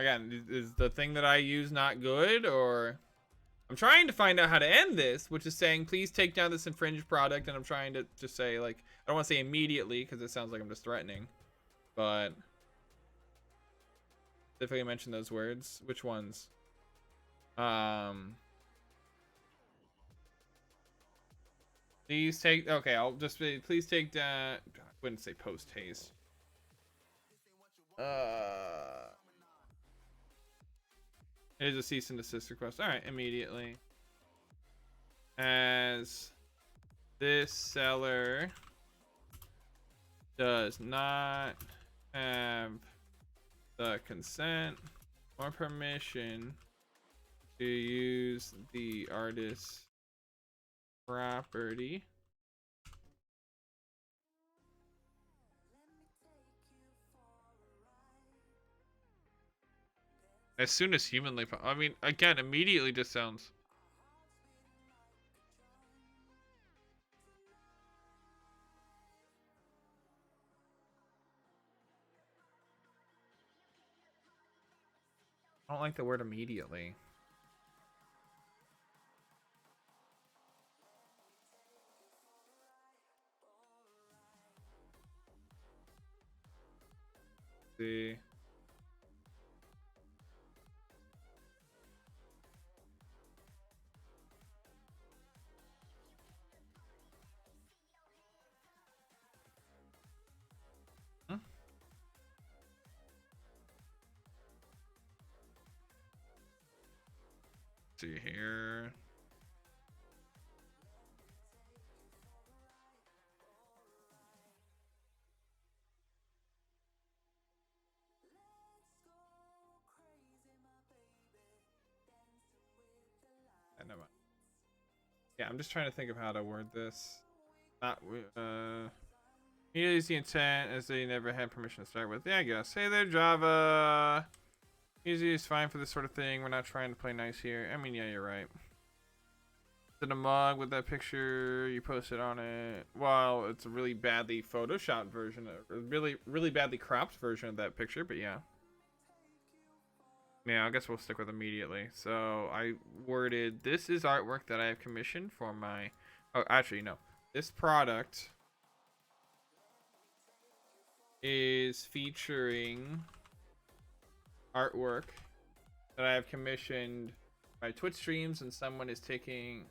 Again, is the thing that I use not good, or I'm trying to find out how to end this, which is saying please take down this infringed product, and I'm trying to just say, like, I don't want to say immediately because it sounds like I'm just threatening, but specifically mention those words. Which ones? Please take, okay, I'll just say please take down, I wouldn't say post haste. It is a cease and desist request. All right, immediately. As this seller does not have the consent or permission to use the artist's property. As soon as humanly, I mean, again, immediately just sounds. I don't like the word immediately. See. See here. Yeah, I'm just trying to think of how to word this. Not use the intent as they never had permission to start with. Yeah, I guess. Hey there, Java. Easy is fine for this sort of thing. We're not trying to play nice here. I mean, yeah, you're right. Did a mug with that picture you posted on it? Well, it's a really badly photoshopped version, a really badly cropped version of that picture, but yeah. Yeah, I guess we'll stick with immediately. So I worded, this is artwork that I have commissioned for my, oh, actually, no. This product is featuring artwork that I have commissioned by Twitch streams, and someone is taking,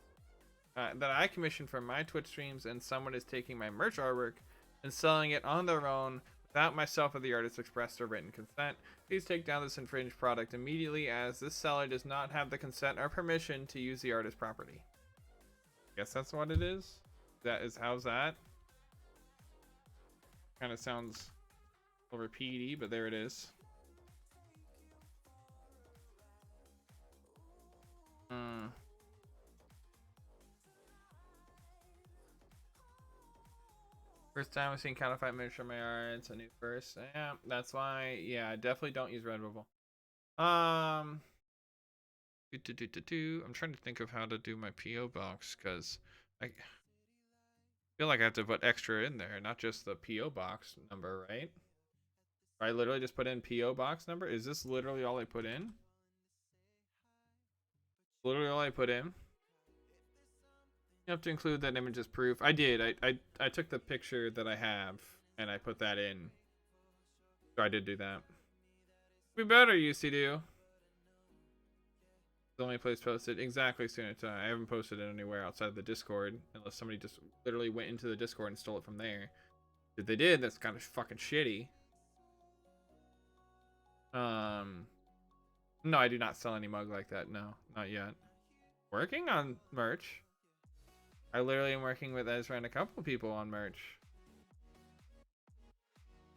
that I commissioned for my Twitch streams, and someone is taking my merch artwork and selling it on their own without myself or the artist's expressed or written consent. Please take down this infringed product immediately, as this seller does not have the consent or permission to use the artist's property. Guess that's what it is. That is, how's that? Kind of sounds a little repeaty, but there it is. First time I've seen counterfeit miniature my art. It's a new first. Yeah, that's why. Yeah, I definitely don't use Redbubble. I'm trying to think of how to do my PO box, because I feel like I have to put extra in there, not just the PO box number, right? I literally just put in PO box number. Is this literally all I put in? Literally all I put in. You have to include that image as proof. I did. I took the picture that I have and I put that in. So I did do that. Be better, UC2. The only place posted exactly soon. I haven't posted it anywhere outside of the Discord, unless somebody just literally went into the Discord and stole it from there. If they did, that's kind of fucking shitty. No, I do not sell any mug like that. No, not yet. Working on merch. I literally am working with Ezra and a couple people on merch.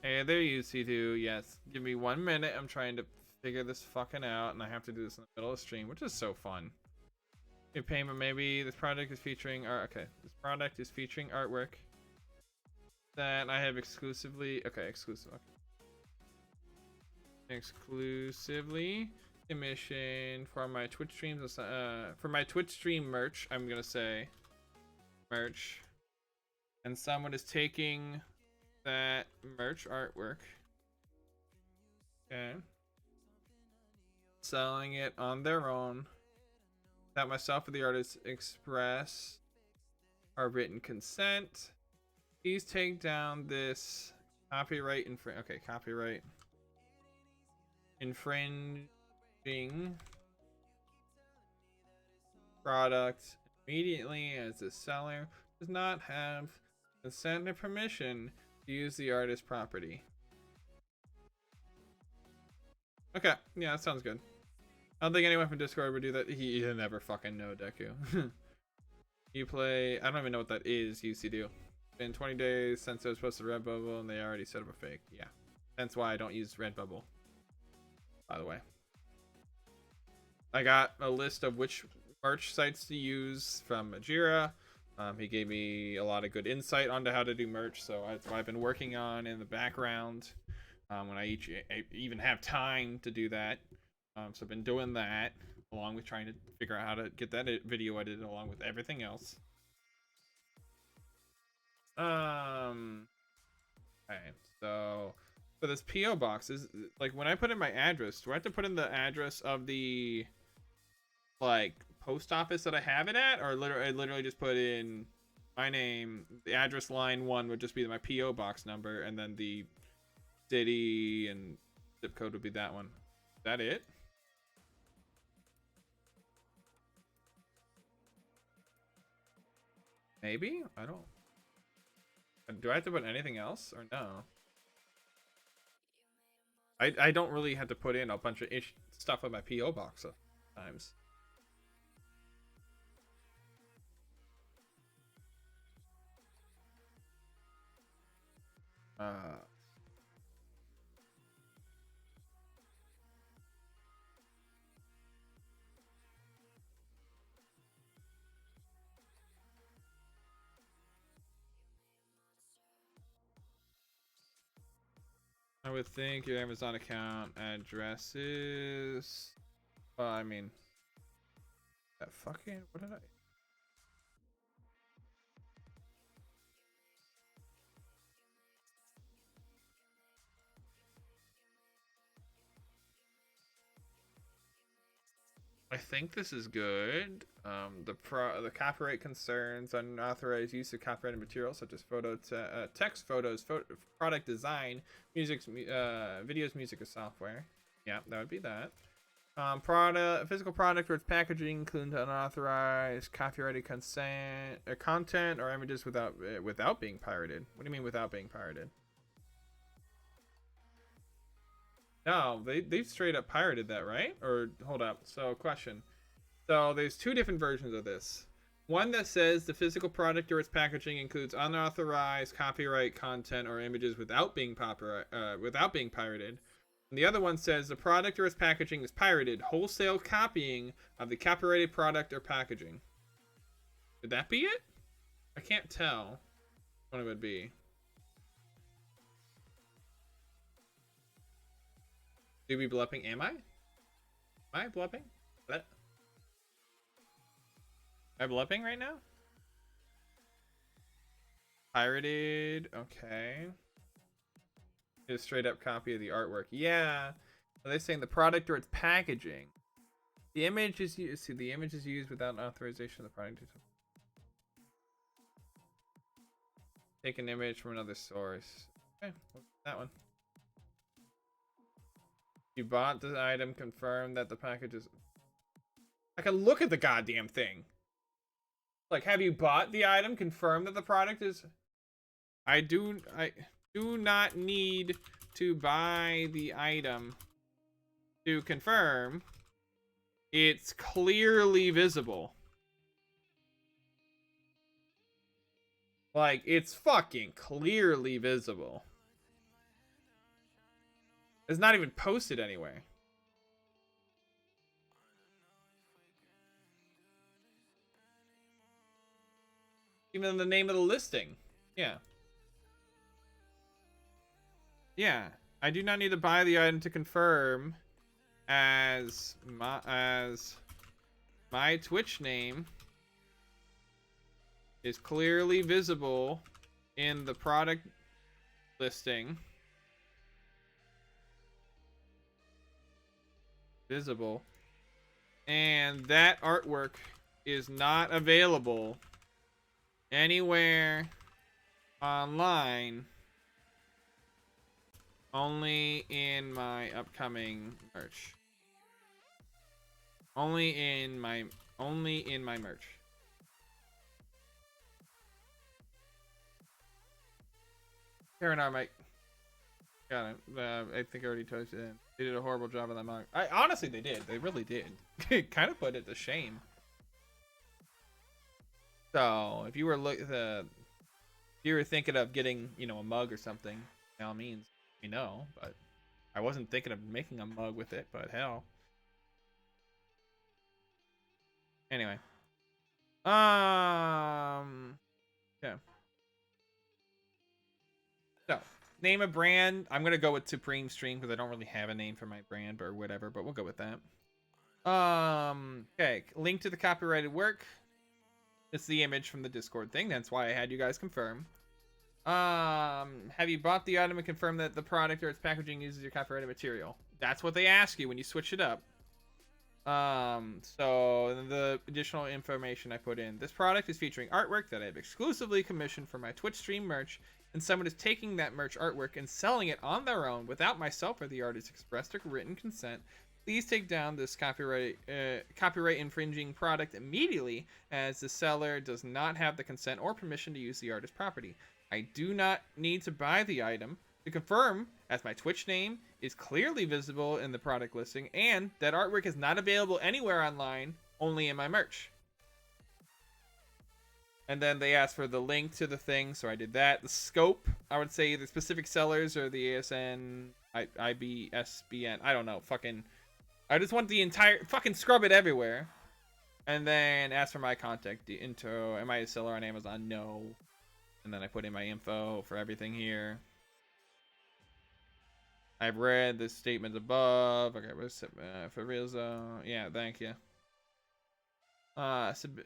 Hey, there you C2. Yes, give me 1 minute. I'm trying to figure this fucking out, and I have to do this in the middle of the stream, which is so fun. Your payment, maybe. This product is featuring art. Okay, this product is featuring artwork that I have exclusively. Okay, exclusive. Okay. Exclusively commissioned for my Twitch streams. For my Twitch stream merch, I'm gonna say merch, and someone is taking that merch artwork, okay, selling it on their own without myself or the artist express our written consent. Please take down this copyright copyright infringing product immediately, as the seller does not have consent or permission to use the artist's property. Okay, yeah, that sounds good. I don't think anyone from Discord would do that. You never fucking know, Deku. You play, I don't even know what that is, UCD. Been 20 days since I was supposed to Redbubble and they already set up a fake. Yeah, that's why I don't use Redbubble, by the way. I got a list of which merch sites to use from Majira. He gave me a lot of good insight onto how to do merch, so that's what I've been working on in the background when I even have time to do that. So I've been doing that along with trying to figure out how to get that video edited along with everything else. Okay, so for this PO box, is like when I put in my address, do I have to put in the address of the like post office that I have it at, or I literally just put in my name? The address line 1 would just be my PO box number, and then the city and zip code would be that one. Is that it? Maybe? I don't. Do I have to put anything else or no? I don't really have to put in a bunch of stuff with my PO box sometimes. I would think your Amazon account address is, well, I mean, that fucking, what did I think this is good. The copyright concerns unauthorized use of copyrighted materials such as text, photos, product design, music, videos, music, or software. Yeah, that would be that. Physical product or its packaging includes unauthorized copyrighted content or images without being pirated. What do you mean without being pirated? No, they've straight up pirated that, right? Or hold up. So question. So there's two different versions of this. One that says the physical product or its packaging includes unauthorized copyright content or images without being pirated. And the other one says the product or its packaging is pirated, wholesale copying of the copyrighted product or packaging. Would that be it? I can't tell what it would be. Do we blepping? Am I? Am I blepping? What? Am I blepping right now? Pirated. Okay. It's a straight up copy of the artwork. Yeah. Are they saying the product or its packaging? The image is used. See, the image is used without authorization of the product. Take an image from another source. Okay, that one. You bought the item, confirm that the package is... I can look at the goddamn thing. Like, have you bought the item, confirm that the product is... I do not need to buy the item to confirm it's clearly visible. Like, it's fucking clearly visible. It's not even posted anywhere. Even in the name of the listing. Yeah. Yeah. I do not need to buy the item to confirm as my Twitch name is clearly visible in the product listing. visible. And that artwork is not available anywhere online. Only in my upcoming merch. Only in my merch. Karen, Mike. Got it. I think I already told you that. They did a horrible job on that manga. Honestly, they did. They really did. Kind of put it to shame. So, if you were thinking of getting, you know, a mug or something, by all means, let me know. But I wasn't thinking of making a mug with it. But hell. Anyway. Yeah. So, name a brand. I'm gonna go with Supreme Stream because I don't really have a name for my brand or whatever, but we'll go with that. Okay. Link to the copyrighted work. It's the image from the Discord thing. That's why I had you guys confirm. Have you bought the item and confirmed that the product or its packaging uses your copyrighted material? That's what they ask you when you switch it up. So the additional information I put in. This product is featuring artwork that I have exclusively commissioned for my Twitch stream merch, and someone is taking that merch artwork and selling it on their own without myself or the artist's expressed or written consent. Please take down this copyright infringing product immediately, as the seller does not have the consent or permission to use the artist's property. I do not need to buy the item to confirm, as my Twitch name is clearly visible in the product listing, and that artwork is not available anywhere online, only in my merch. And then they asked for the link to the thing, so I did that. The scope, I would say the specific sellers or the ASN, IBSBN, I don't know, I just want the entire, scrub it everywhere. And then ask for my contact info. Am I a seller on Amazon? No. And then I put in my info for everything here. I've read the statements above. Okay, for Rizzo. Yeah, thank you.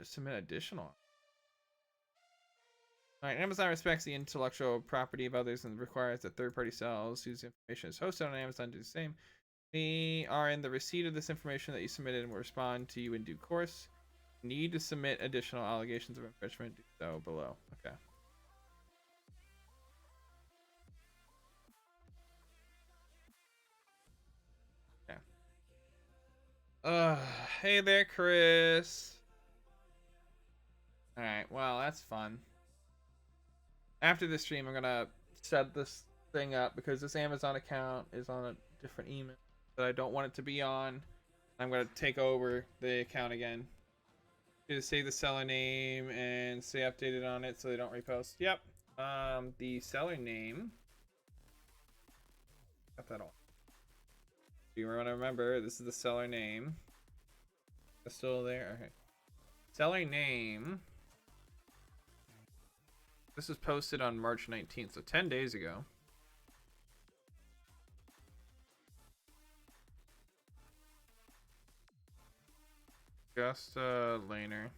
Submit additional. Alright, Amazon respects the intellectual property of others and requires that third-party sellers whose information is hosted on Amazon do the same. We are in the receipt of this information that you submitted and will respond to you in due course. Need to submit additional allegations of infringement? Do so below. Okay. Hey there, Chris. Alright, well, that's fun. After this stream, I'm gonna set this thing up because this Amazon account is on a different email that I don't want it to be on. I'm gonna take over the account again. Just say the seller name and stay updated on it so they don't repost. Yep. The seller name. Got that all. You want to remember, this is the seller name. It's still there. Okay. Seller name. This was posted on March 19th, so 10 days ago. Just Laner.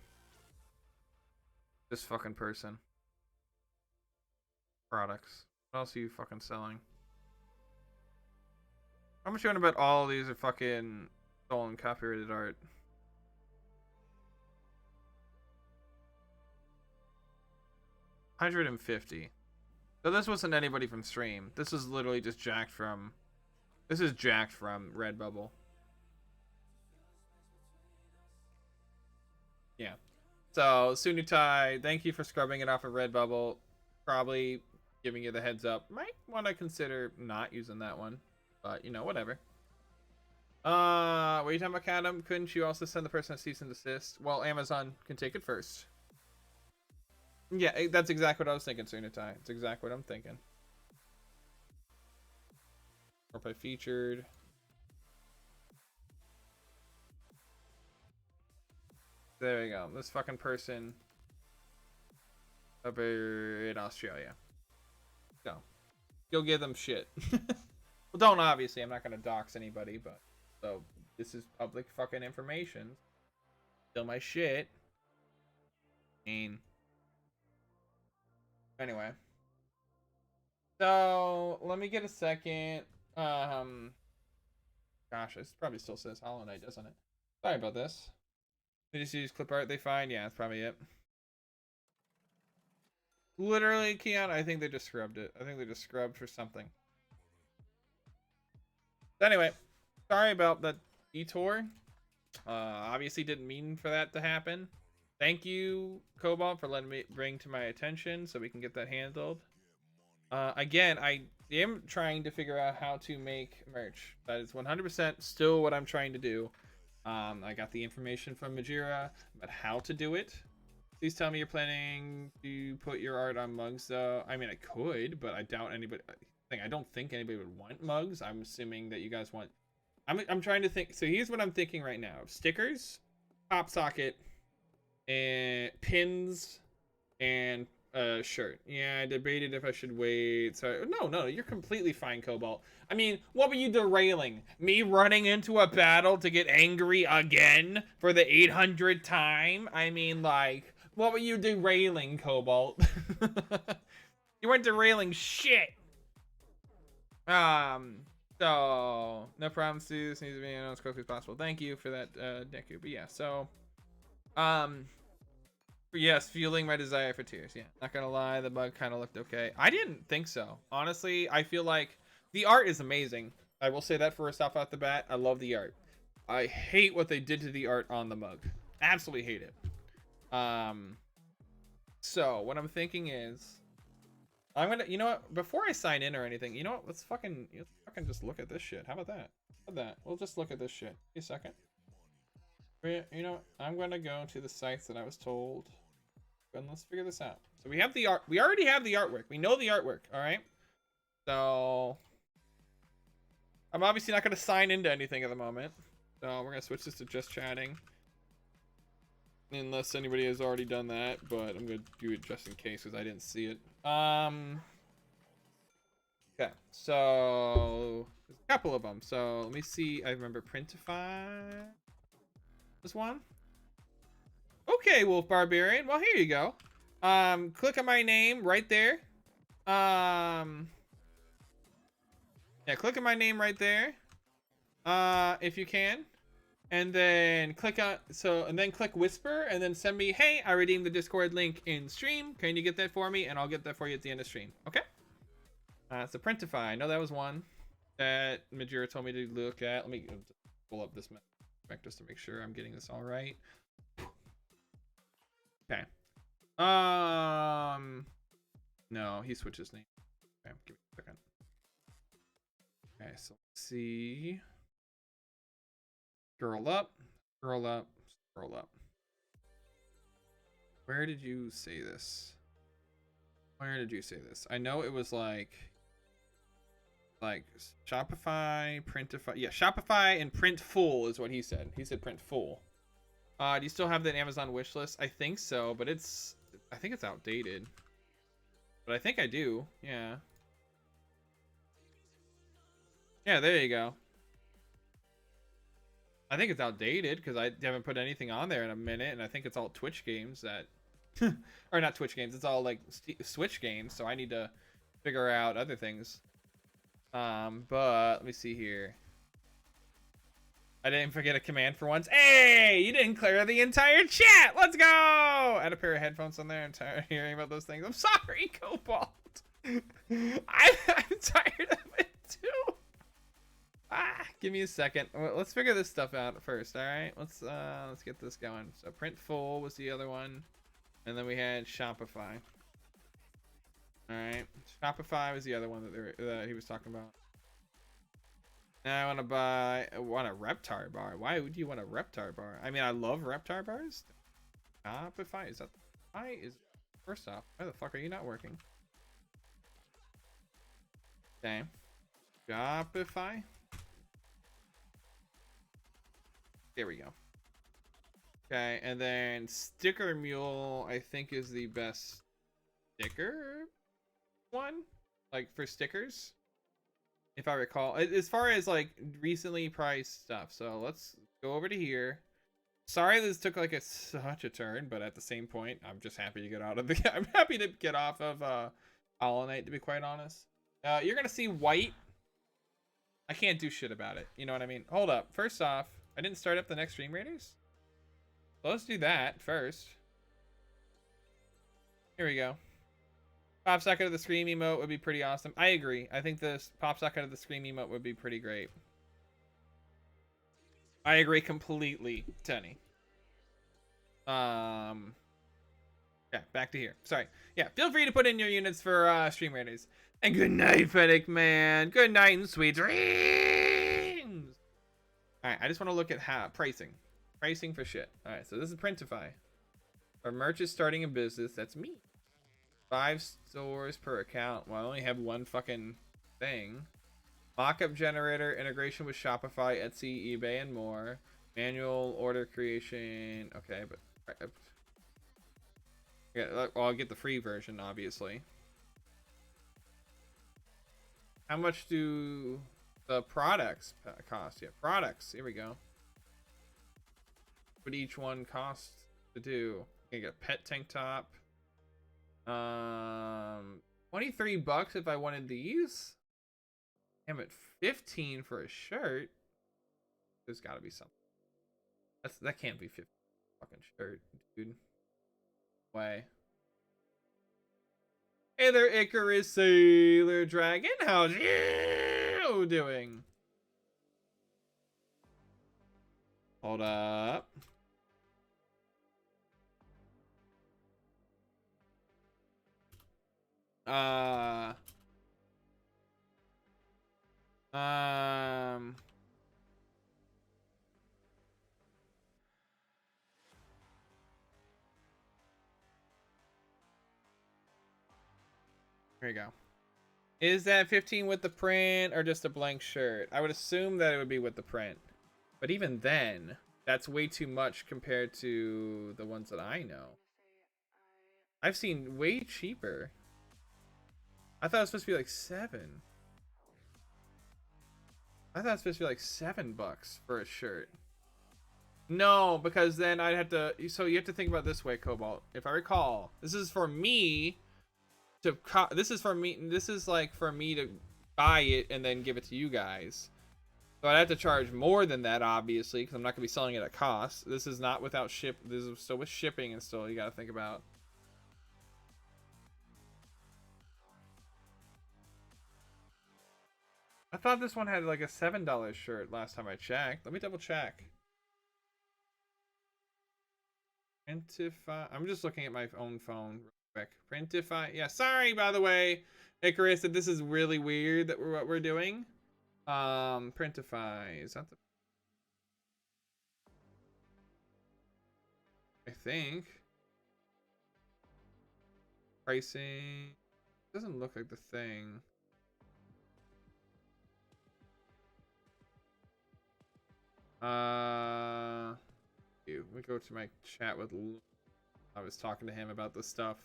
This fucking person. Products. What else are you fucking selling? How much you want to bet all of these are fucking stolen copyrighted art? $150. So this wasn't anybody from stream. This is literally just jacked from. This is jacked from Redbubble. Yeah. So Sunutai, thank you for scrubbing it off of Redbubble. Probably giving you the heads up. Might want to consider not using that one. But, you know, whatever. What are you talking about, Cadam? Couldn't you also send the person a cease and desist? Well, Amazon can take it first. Yeah, that's exactly what I was thinking, Sunutai. It's exactly what I'm thinking. Or by featured. There we go. This fucking person over in Australia. So, go give them shit. Well, don't obviously. I'm not gonna dox anybody, but so this is public fucking information. Still my shit. Anyway. So let me get a second. Gosh, it probably still says Hollow Knight, doesn't it? Sorry about this. They just use clip art they find? Yeah, that's probably it. Literally, Keon, I think they just scrubbed it. I think they just scrubbed for something. Anyway, sorry about that detour. Obviously didn't mean for that to happen. Thank you, Cobalt, for letting me bring to my attention so we can get that handled. Again, I am trying to figure out how to make merch. That is 100% still what I'm trying to do. I got the information from Majira about how to do it. Please tell me you're planning to put your art on mugs, though. I mean, I could, but I doubt anybody. I don't think anybody would want mugs. I'm assuming that you guys want. I'm trying to think. So here's what I'm thinking right now: stickers, pop socket, and pins, and shirt. Yeah, I debated if I should wait. So no, you're completely fine, Cobalt. I mean, what were you derailing? Me running into a battle to get angry again for the 800th time? I mean, like, what were you derailing, Cobalt? You weren't derailing shit. So no problems. This needs to be as quickly as possible. Thank you for that, Deku. But yeah, so yes, fueling my desire for tears. Yeah, not gonna lie, the bug kind of looked okay. I didn't think so, honestly. I feel like the art is amazing. I will say that first off the bat. I love the art. I hate what they did to the art on the mug. Absolutely hate it. So what I'm thinking is, I'm gonna, you know what? Before I sign in or anything, you know what? Let's fucking just look at this shit. How about that? How about that? We'll just look at this shit. Give me a second. You know, I'm gonna go to the sites that I was told, and let's figure this out. So we have the art. We already have the artwork. We know the artwork. All right. So I'm obviously not gonna sign into anything at the moment. So we're gonna switch this to just chatting, unless anybody has already done that. But I'm gonna do it just in case because I didn't see it. Okay. So there's a couple of them. So let me see. I remember Printify. This one. Okay, Wolf Barbarian. Well, here you go. Click on my name right there. Yeah, click on my name right there. If you can. And then click on, and then click whisper and then send me, hey, I redeemed the Discord link in stream. Can you get that for me? And I'll get that for you at the end of stream. Okay. So Printify. I know that was one that Majira told me to look at. Let me pull up this map just to make sure I'm getting this all right. Okay. No, he switched his name. Okay, give me a second. Okay, so let's see. Scroll up, scroll up, scroll up. Where did you say this? Where did you say this? I know it was like Shopify, Printify. Yeah, Shopify and Printful is what he said. He said Printful. Do you still have that Amazon wish list? I think so, but I think it's outdated. But I think I do. Yeah. Yeah, there you go. I think it's outdated because I haven't put anything on there in a minute, and I think it's all Twitch games that, or not Twitch games. It's all like Switch games, so I need to figure out other things. But let me see here. I didn't forget a command for once. Hey, you didn't clear the entire chat. Let's go. Add a pair of headphones on there. I'm tired of hearing about those things. I'm sorry, Cobalt. I'm tired of it too. Give me a second. Let's figure this stuff out first. All right, let's get this going. So Printful was the other one, and then we had Shopify. All right, Shopify was the other one that he was talking about. Now I want a Reptar bar. Why would you want a Reptar bar? I mean, I love Reptar bars. Shopify, is that why? Is first off, why the fuck are you not working? Okay, Shopify. There we go. Okay, and then Sticker Mule, I think, is the best sticker one, like for stickers, if I recall, as far as like recently priced stuff. So let's go over to here. Sorry this took like such a turn, but at the same point, I'm just happy to get out of the I'm happy to get off of Hollow Knight, to be quite honest. You're gonna see white I can't do shit about it. You know what I mean? Hold up. First off, I didn't start up the next Stream Raiders. So let's do that first. Here we go. Pop socket of the scream emote would be pretty awesome. I agree. I think this pop socket of the scream emote would be pretty great. I agree completely, Tenny. Yeah, back to here. Sorry. Yeah, feel free to put in your units for Stream Raiders. And good night, Fennec Man. Good night and sweet dreams. All right, I just want to look at how pricing. Pricing for shit. All right, so this is Printify. Our merch is starting a business. That's me. 5 stores per account. Well, I only have one fucking thing. Mockup generator, integration with Shopify, Etsy, eBay, and more. Manual order creation. Okay, but yeah, well, I'll get the free version, obviously. How much do the products cost? Yeah, products. Here we go. What each one costs to do? You get a pet tank top. 23 bucks if I wanted these. Damn it, 15 for a shirt. There's got to be something. That can't be 15 fucking shirt, dude. Way. Hey there, Icarus Sailor Dragon. How's you doing? Hold up. Here you go. Is that 15 with the print or just a blank shirt? I would assume that it would be with the print. But even then, that's way too much compared to the ones that I know. I've seen way cheaper. I thought it was supposed to be like 7. I thought it was supposed to be like $7 for a shirt. No, because then I'd have to. So you have to think about it this way, Cobalt. If I recall, this is for me to. This is for me. This is like for me to buy it and then give it to you guys. So I'd have to charge more than that, obviously, because I'm not gonna be selling it at cost. This is not without ship. This is still with shipping and still you gotta think about. I thought this one had like a $7 shirt last time I checked. Let me double check. Printify. I'm just looking at my own phone real quick. Printify. Yeah, sorry, by the way, Icarus, that this is really weird that what we're doing. Printify. Is that the... I think. Pricing. Doesn't look like the thing. We go to my chat with Luke. I was talking to him about this stuff.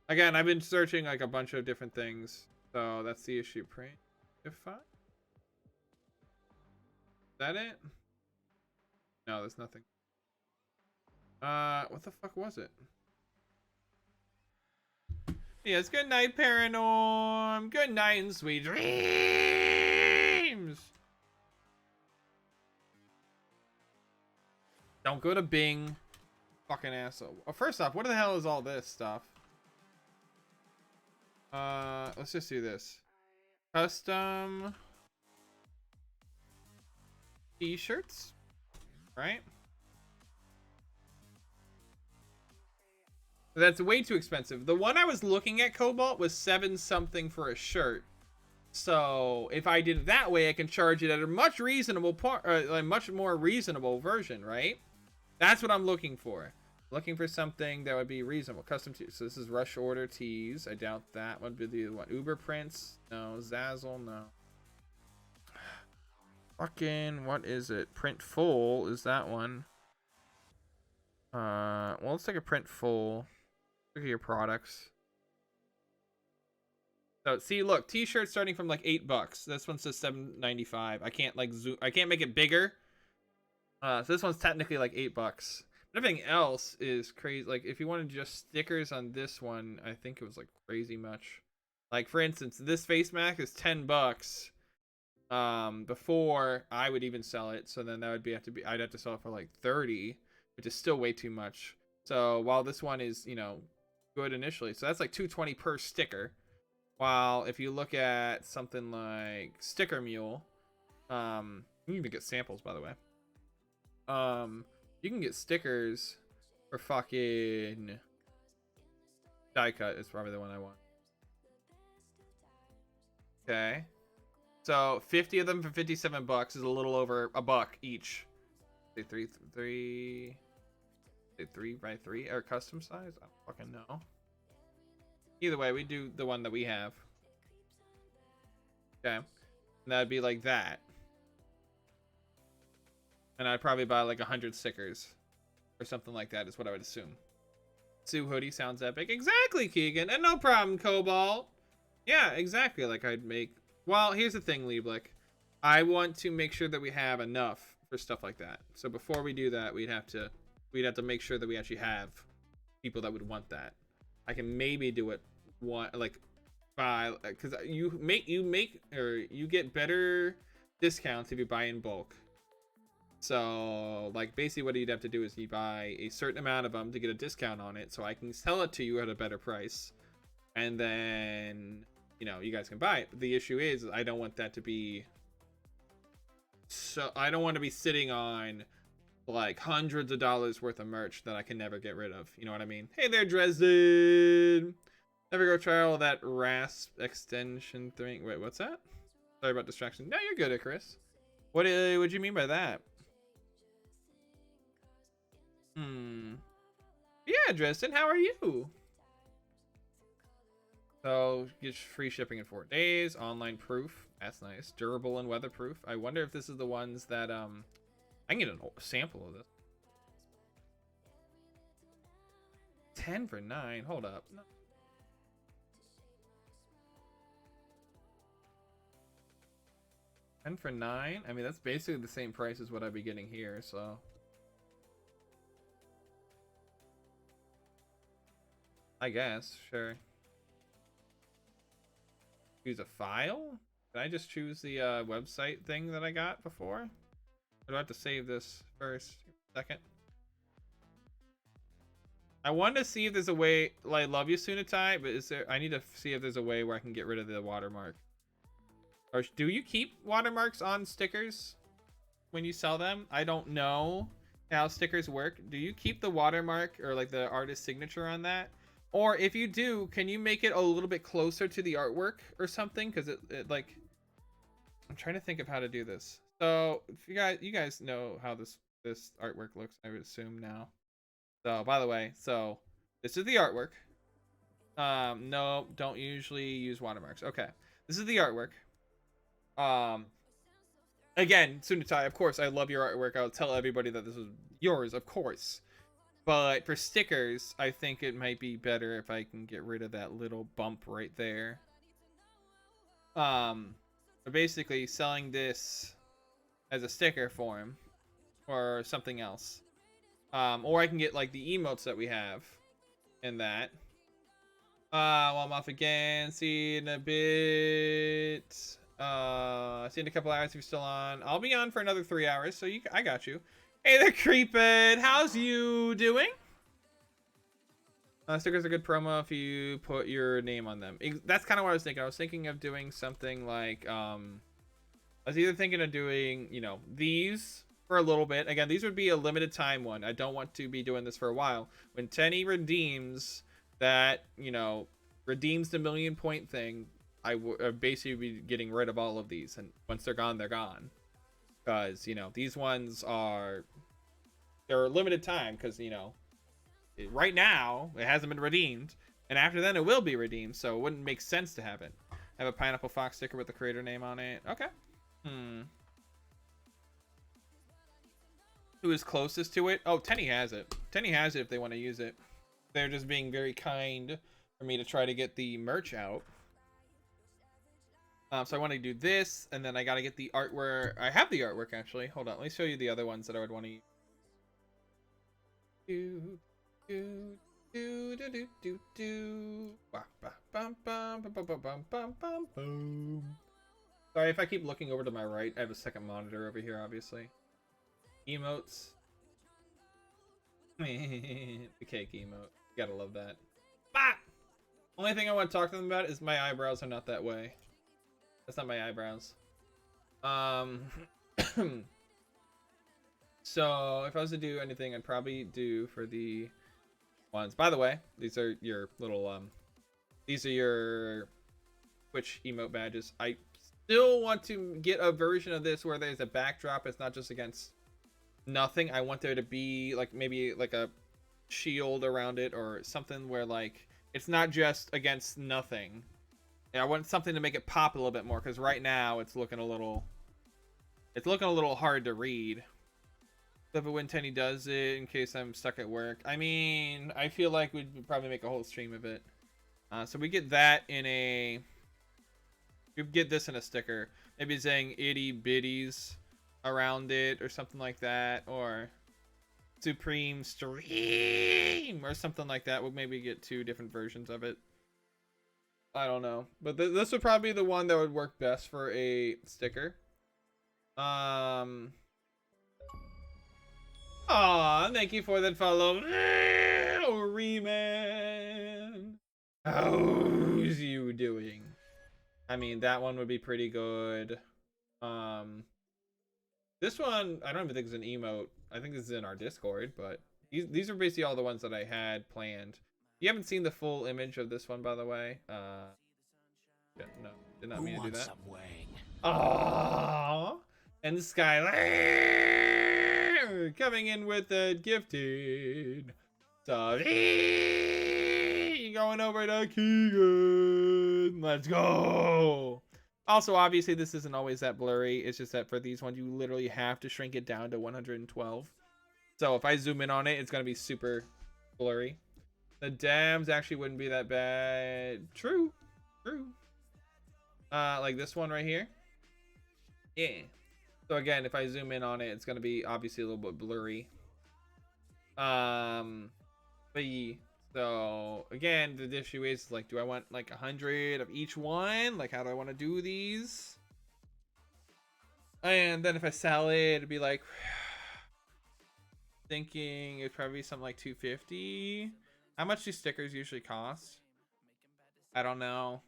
Again, I've been searching like a bunch of different things. So that's the issue. Printify? Is that it? No, there's nothing. What the fuck was it? Yes, good night, Paranorm. Good night and sweet dreams. Don't go to Bing. Fucking asshole. Well, first off, what the hell is all this stuff? Let's just do this. Custom t-shirts, right? That's way too expensive. The one I was looking at, Cobalt, was 7 something for a shirt. So if I did it that way, I can charge it at a much reasonable a much more reasonable version, right? That's what I'm looking for. Looking for something that would be reasonable. Custom tees. So this is rush order tees. I doubt that would be the one. Uber prints. No. Zazzle. No. Fucking, what is it? Print full is that one. Well, let's take a print full. Look at your products. So see, look, t-shirt starting from like $8. This one says $7.95. I can't like zoom. I can't make it bigger. So this one's technically like $8. But everything else is crazy. Like if you wanted just stickers on this one, I think it was like crazy much. Like for instance, this face mask is $10. before I would even sell it. So then that would be I'd have to sell it for like 30, which is still way too much. So while this one is, you know, good initially, so that's like 220 per sticker. While if you look at something like Sticker Mule, you can even get samples, by the way. You can get stickers for fucking die cut is probably the one I want. Okay. So 50 of them for 57 bucks is a little over a buck each. Say three by three or custom size? I don't fucking know. Either way, we do the one that we have. Okay. And that'd be like that. And I'd probably buy like 100 stickers or something like that is what I would assume. Sue hoodie sounds epic. Exactly, Keegan. And no problem, Cobalt. Yeah, exactly. Like I'd make... Well, here's the thing, Lieblich. I want to make sure that we have enough for stuff like that. So before we do that, we'd have to make sure that we actually have people that would want that. I can maybe do it because you get better discounts if you buy in bulk. So like basically what you'd have to do is you buy a certain amount of them to get a discount on it, so I can sell it to you at a better price, and then you know you guys can buy it. But the issue is I don't want that to be, so I don't want to be sitting on like hundreds of dollars worth of merch that I can never get rid of. You know what I mean? Hey there, Dresden. Never go try all that rasp extension thing. Wait, what's that? Sorry about distraction. No, you're good, Chris. What do you mean by that? Yeah, Dresden, how are you? So, get free shipping in 4 days. Online proof. That's nice. Durable and weatherproof. I wonder if this is the ones that, I can get a sample of this. 10 for 9. Hold up. No. $10 for 9? I mean, that's basically the same price as what I'd be getting here, so... I guess, sure. Choose a file? Can I just choose the website thing that I got before? Or do I have to save this first? Second. I wanted to see if there's a way, like, love you Sunatai, but I need to see if there's a way where I can get rid of the watermark. Or do you keep watermarks on stickers when you sell them? I don't know how stickers work. Do you keep the watermark or like the artist signature on that? Or if you do, can you make it a little bit closer to the artwork or something? Because it like, I'm trying to think of how to do this. So if you guys know how this artwork looks, I would assume now. So by the way, so this is the artwork. No, don't usually use watermarks. Okay, this is the artwork. Again, Sunatai, of course, I love your artwork. I'll tell everybody that this is yours, of course. But for stickers, I think it might be better if I can get rid of that little bump right there. But basically selling this as a sticker form or something else. Or I can get like the emotes that we have in that. Well, I'm off again. See you in a bit. See you in a couple hours if you're still on. I'll be on for another 3 hours, so I got you. Hey there, Creepin'. How's you doing? Stickers are good promo if you put your name on them. That's kind of what I was thinking. I was thinking of doing something like, I was either thinking of doing, you know, these for a little bit. Again, these would be a limited time one. I don't want to be doing this for a while. When Tenny redeems that, you know, redeems the 1,000,000 point thing, I would basically be getting rid of all of these. And once they're gone, they're gone. Because, you know, these ones they're a limited time because, you know, right now it hasn't been redeemed, and after then it will be redeemed, so it wouldn't make sense to have it. Have a Pineapple Fox sticker with the creator name on it. Okay. Who is closest to it? Oh, Tenny has it. Tenny has it if they want to use it. They're just being very kind for me to try to get the merch out. So I want to do this, and then I got to get the artwork. I have the artwork, actually. Hold on. Let me show you the other ones that I would want to use. Sorry if I keep looking over to my right. I have a second monitor over here, obviously. Emotes. The cake emote. Gotta love that. Bah! Only thing I want to talk to them about is my eyebrows are not that way. That's not my eyebrows. So if I was to do anything, I'd probably do for the ones. By the way, these are your little these are your Twitch emote badges. I still want to get a version of this where there's a backdrop. It's not just against nothing. I want there to be like maybe like a shield around it or something where like it's not just against nothing. Yeah, I want something to make it pop a little bit more because right now it's looking a little hard to read. If when Tenny does it in case I'm stuck at work. I mean, I feel like we'd probably make a whole stream of it. So we get that in a... We get this in a sticker. Maybe saying itty bitties around it or something like that. Or Supreme Stream or something like that. We'll maybe get 2 different versions of it. I don't know. But this would probably be the one that would work best for a sticker. Aw, thank you for that follow. Oh, Reman. How's you doing? I mean, that one would be pretty good. This one, I don't even think it's an emote. I think this is in our Discord, but these are basically all the ones that I had planned. You haven't seen the full image of this one, by the way. No, did not mean to do that. Aww. And Skylar coming in with the gifted. So going over to Keegan. Let's go. Also, obviously, this isn't always that blurry. It's just that for these ones, you literally have to shrink it down to 112. So if I zoom in on it, it's going to be super blurry. The dams actually wouldn't be that bad. True. True. Like this one right here. Yeah. So again, if I zoom in on it, it's going to be obviously a little bit blurry. But yeah. So again, the issue is like, do I want like 100 of each one? Like, how do I want to do these? And then if I sell it, it'd be like, thinking it'd probably be something like 250. How much do stickers usually cost? I don't know.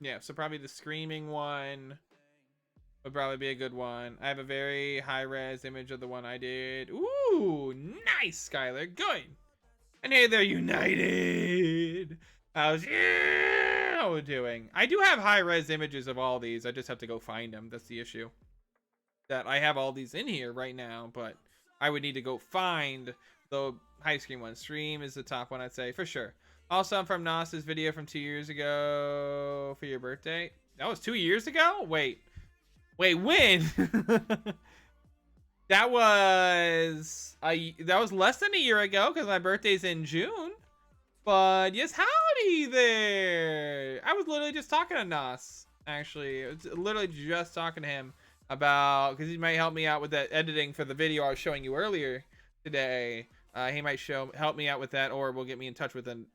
Yeah, so probably the screaming one would probably be a good one. I have a very high-res image of the one I did. Ooh, nice, Skylar. Good. And hey there, United. How's you doing? I do have high-res images of all these. I just have to go find them. That's the issue. That I have all these in here right now, but I would need to go find the high screen one. Stream is the top one, I'd say, for sure. Also, I'm from Nas's video from 2 years ago for your birthday. That was 2 years ago? Wait, when? that was less than a year ago because my birthday's in June. But yes, howdy there. I was literally just talking to Nas, actually. I was literally just talking to him about, because he might help me out with that editing for the video I was showing you earlier today. He might help me out with that, or will get me in touch with an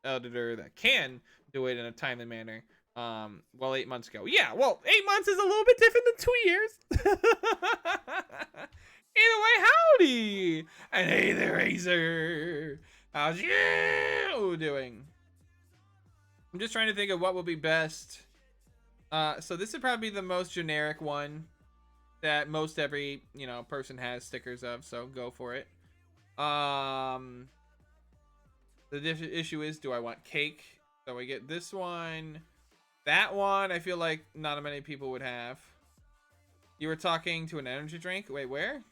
editor that can do it in a timely manner. Well, 8 months ago. Yeah, well, 8 months is a little bit different than 2 years. Either way, howdy. And hey there, Azer. How's you doing? I'm just trying to think of what will be best. So this would probably be the most generic one that most every, person has stickers of, so go for it. The issue is, do I want cake? So we get this one. That one, I feel like not many people would have. You were talking to an energy drink? Wait, where?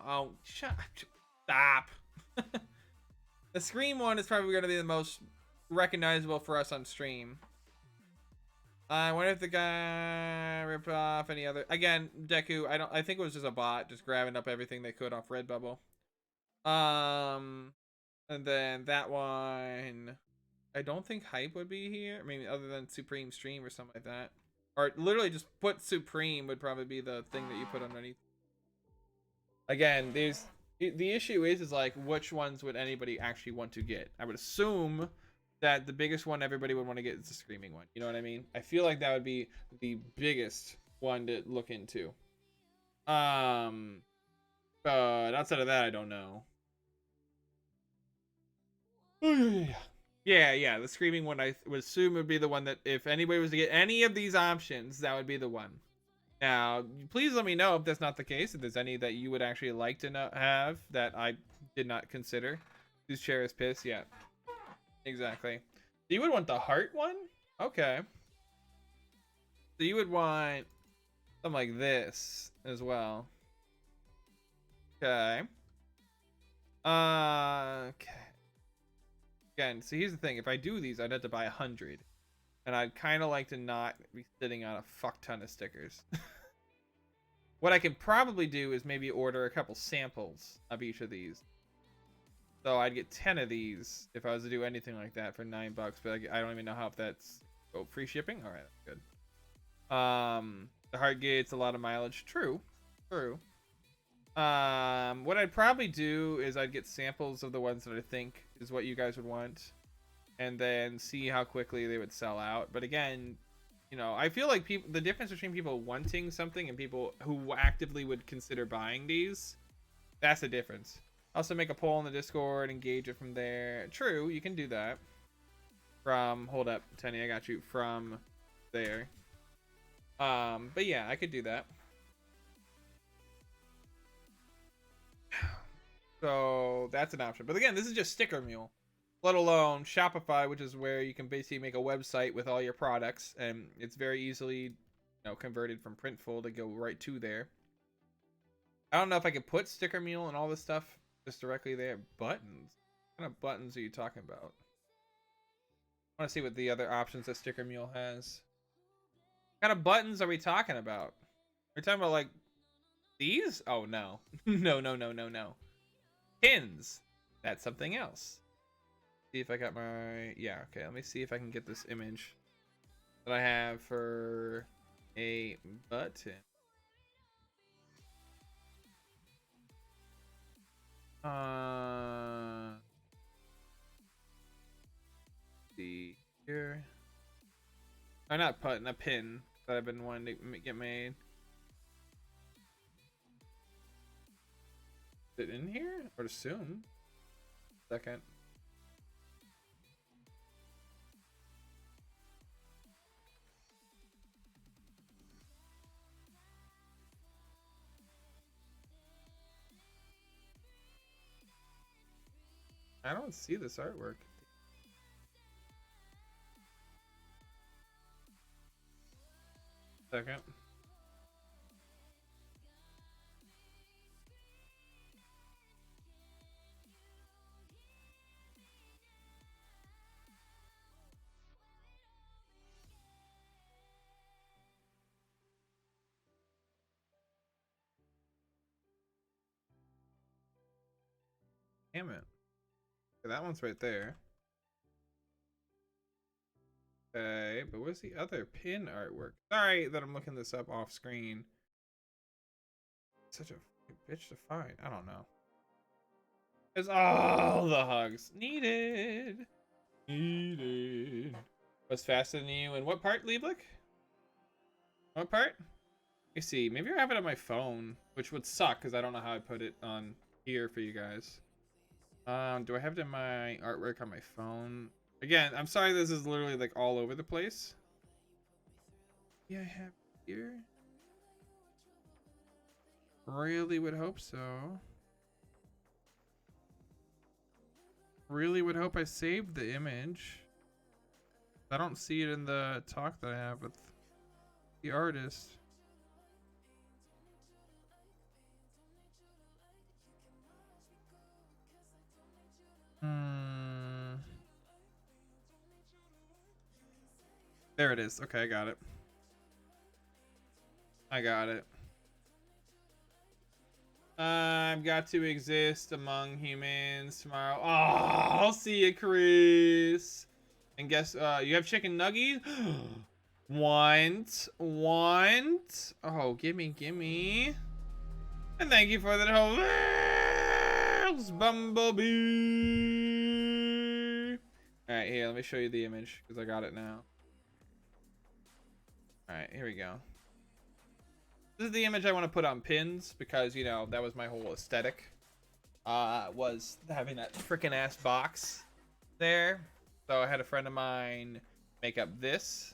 Oh, stop. The Scream one is probably going to be the most recognizable for us on stream. I wonder if the guy ripped off any other... Again, Deku, I think it was just a bot just grabbing up everything they could off Redbubble. And then that one, I don't think Hype would be here. I mean, other than Supreme Stream or something like that. Or literally just put Supreme would probably be the thing that you put underneath. Again, the issue is like, which ones would anybody actually want to get? I would assume that the biggest one everybody would want to get is the screaming one. You know what I mean? I feel like that would be the biggest one to look into. But outside of that, I don't know. Yeah, the screaming one I would assume would be the one that if anybody was to get any of these options, that would be the one. Now, please let me know if that's not the case, if there's any that you would actually like to have that I did not consider. Whose chair is pissed? Yeah, exactly. So you would want the heart one? Okay. So you would want something like this as well. Okay. Okay. Again, so here's the thing. If I do these, I'd have to buy 100. And I'd kind of like to not be sitting on a fuck ton of stickers. What I can probably do is maybe order a couple samples of each of these. So I'd get 10 of these if I was to do anything like that for $9. But I don't even know how if that's... Oh, free shipping? All right, that's good. The heart gates, a lot of mileage. True. What I'd probably do is I'd get samples of the ones that I think is what you guys would want, and then see how quickly they would sell out. But again, you know, I feel like people, the difference between people wanting something and people who actively would consider buying these, that's the difference. Also make a poll in the Discord, engage it from there. True, you can do that. From, hold up, Tenny, I got you, from there. But yeah, I could do that. So that's an option. But again, this is just Sticker Mule, let alone Shopify, which is where you can basically make a website with all your products, and it's very easily, you know, converted from Printful to go right to there. I don't know if I could put Sticker Mule and all this stuff just directly there. Buttons? What kind of buttons are you talking about? I want to see what the other options that Sticker Mule has. What kind of buttons are we talking about? Are we talking about like these? Oh no. No. Pins. That's something else. See if I got my... Yeah, okay. Let me see if I can get this image that I have for a button. See here. Oh, not button, a pin that I've been wanting to get made. Is it in here? I would assume. Second. I don't see this artwork. Second. Damn it. Okay, that one's right there. Okay, but where's the other pin artwork? Sorry that I'm looking this up off screen. Such a bitch to find. I don't know. It's all the hugs needed. Was faster than you. And what part, Lieblich? What part? Let me see. Maybe I have it on my phone, which would suck because I don't know how I put it on here for you guys. Do I have it in my artwork on my phone? Again, I'm sorry this is literally like all over the place. Yeah, I have it here. Really would hope so. Really would hope I saved the image. I don't see it in the talk that I have with the artist. There it is. Okay, I got it. I've got to exist among humans tomorrow. Oh, I'll see you, Chris. And guess, you have chicken nuggies? Want. Oh, gimme. And thank you for that whole bumblebee. All right, right, here, let me show you the image because I got it now. All right, here we go. This is the image I want to put on pins because, you know, that was my whole aesthetic. Was having that freaking ass box there. So I had a friend of mine make up this.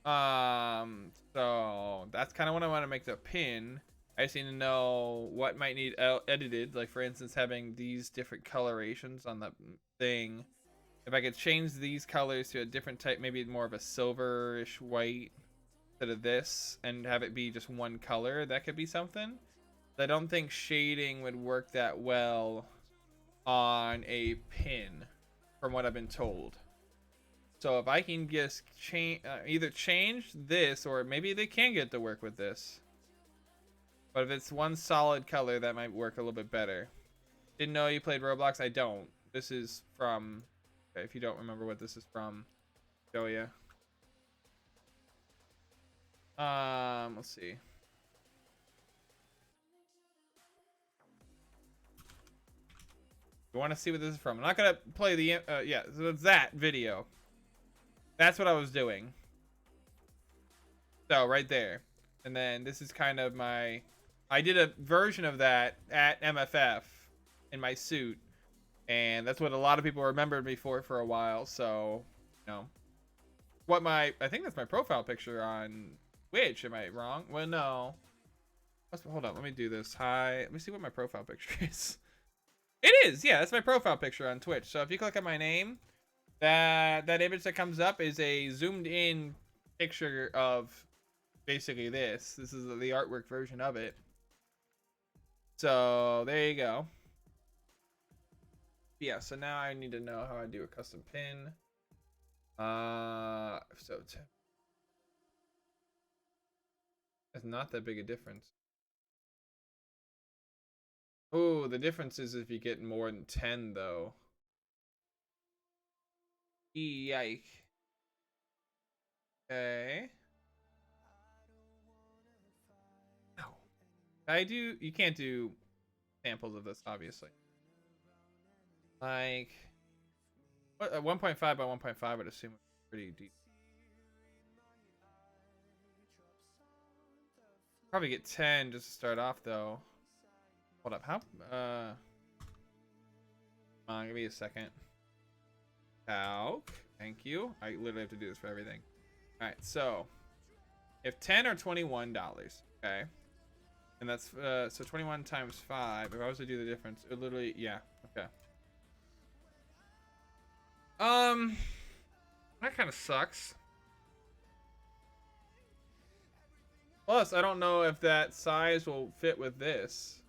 So that's kind of what I want to make the pin. I just need to know what might need edited. Like, for instance, having these different colorations on the thing. If I could change these colors to a different type, maybe more of a silverish white instead of this, and have it be just one color, that could be something. I don't think shading would work that well on a pin, from what I've been told. So if I can just change, either change this, or maybe they can get to work with this. But if it's one solid color, that might work a little bit better. Didn't know you played Roblox. I don't. This is from, okay, if you don't remember what this is from, show ya. Let's see. You want to see what this is from? I'm not gonna play the yeah, so it's that video. That's what I was doing. So right there. And then this is kind of my, I did a version of that at MFF in my suit, and that's what a lot of people remembered me for a while. So, you know, what my, I think that's my profile picture on Twitch. Am I wrong? Well, no. Hold on, let me do this. Hi, let me see what my profile picture is. It is, yeah, that's my profile picture on Twitch. So if you click on my name, that image that comes up is a zoomed in picture of basically this. This is the artwork version of it. So there you go. Yeah, so now I need to know how I do a custom pin. So it's not that big a difference. Oh, the difference is if you get more than 10 though. Yike. Okay. No. You can't do samples of this, obviously. Like, what, 1.5 by 1.5 I would assume pretty deep. Probably get 10 just to start off though. Hold up, how, give me a second. Calc, thank you. I literally have to do this for everything. All right, so if 10 or $21, okay, and that's so 21 times 5. If I was to do the difference, it literally, yeah, okay. That kind of sucks. Plus, I don't know if that size will fit with this.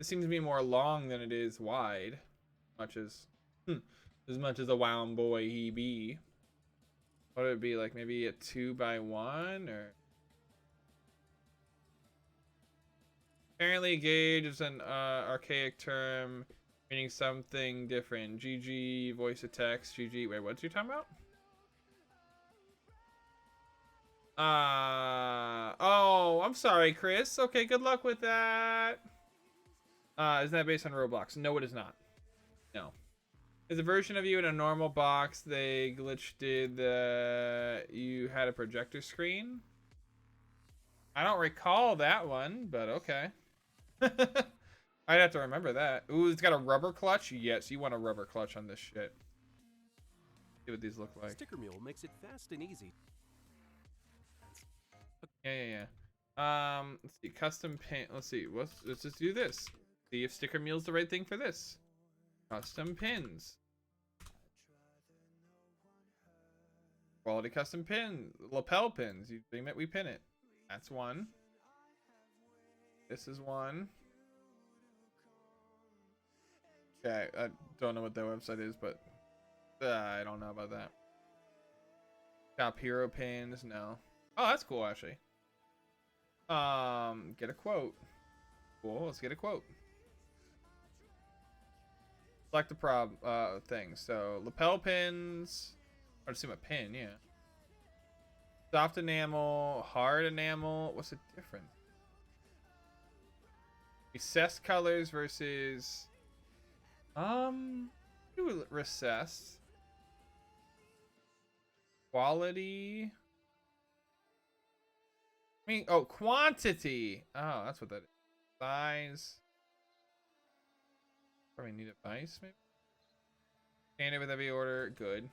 It seems to be more long than it is wide, as much as a wound boy he be. What would it be, like maybe a 2 by 1 or? Apparently, gauge is an archaic term meaning something different. GG, voice of text, GG. Wait, what's you talking about? Oh, I'm sorry, Chris. Okay, good luck with that. Is that based on Roblox? No, it is not. No. There's a version of you in a normal box. They glitched you had a projector screen. I don't recall that one, but okay. I'd have to remember that. Ooh, it's got a rubber clutch. Yes, you want a rubber clutch on this shit. See what these look like. Sticker Mule makes it fast and easy. Yeah. Let's see, custom paint. Let's see. Let's just do this. See if Sticker Mule's the right thing for this. Custom pins. Quality custom pin. Lapel pins. You think that we pin it. That's one. This is one. Okay, I don't know what their website is, but I don't know about that. Top hero pins, no. Oh, that's cool actually. Get a quote. Cool, let's get a quote. Select the thing. So lapel pins. I'd assume a pin, yeah. Soft enamel, hard enamel. What's the difference? Recessed colors versus do recessed. Quality. I mean, oh, quantity. Oh, that's what that is. Size. Probably need advice, maybe. Standard with every order. Good.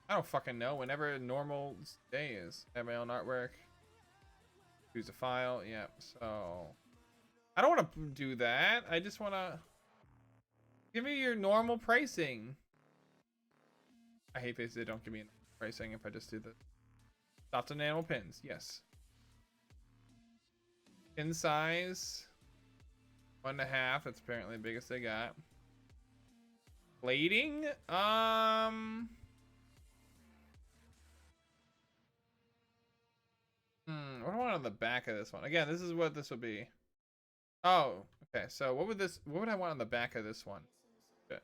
I don't fucking know. Whenever a normal day is. Have my own artwork. Choose a file. Yep. So I don't want to do that. I just want to give me your normal pricing. I hate this. They don't give me pricing if I just do the soft and enamel pins. Yes. Pin size 1.5. That's apparently the biggest they got. Plating. What do I want on the back of this one? Again, this is what this would be. Oh, okay. So what would I want on the back of this one? Okay.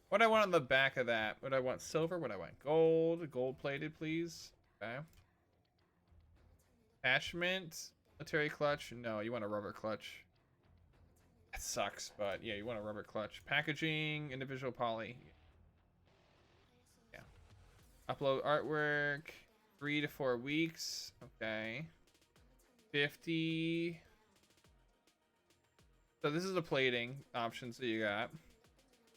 What do I want on the back of that? Would I want silver? Would I want gold? Gold plated, please. Okay. Attachment. Military clutch. No, you want a rubber clutch. That sucks, but yeah, you want a rubber clutch. Packaging. Individual poly. Yeah. Upload artwork. 3 to 4 weeks. Okay. 50. So this is the plating options that you got.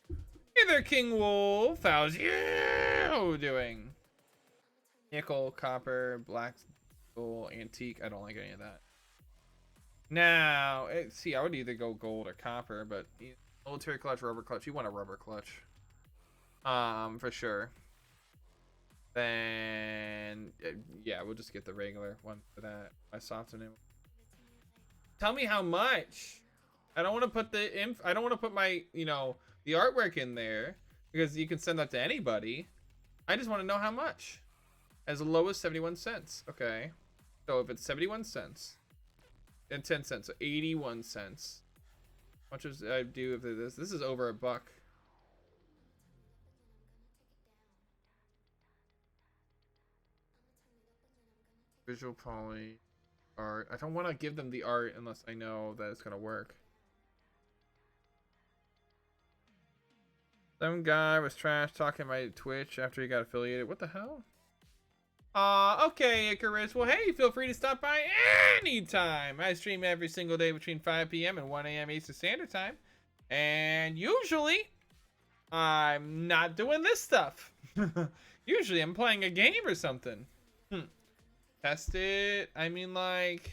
Hey there, King Wolf. How's you doing? Nickel, copper, black, gold, antique. I don't like any of that. Now, see, I would either go gold or copper, but military clutch, rubber clutch. You want a rubber clutch, for sure. Then, yeah, we'll just get the regular one for that. My soft enamel. Tell me how much. I don't want to put the I don't want to put my, you know, the artwork in there because you can send that to anybody. I just want to know how much. As low as 71 cents. Okay. So if it's 71 cents and 10 cents, so 81 cents. How much does I do if this? This is over $1. Visual poly art. I don't want to give them the art unless I know that it's gonna work. Some guy was trash talking my Twitch after he got affiliated. What the hell? Okay, Icarus. Well, hey, feel free to stop by anytime. I stream every single day between 5 p.m. and 1 a.m. Eastern Standard Time. And usually, I'm not doing this stuff. Usually, I'm playing a game or something. Test it. I mean, like...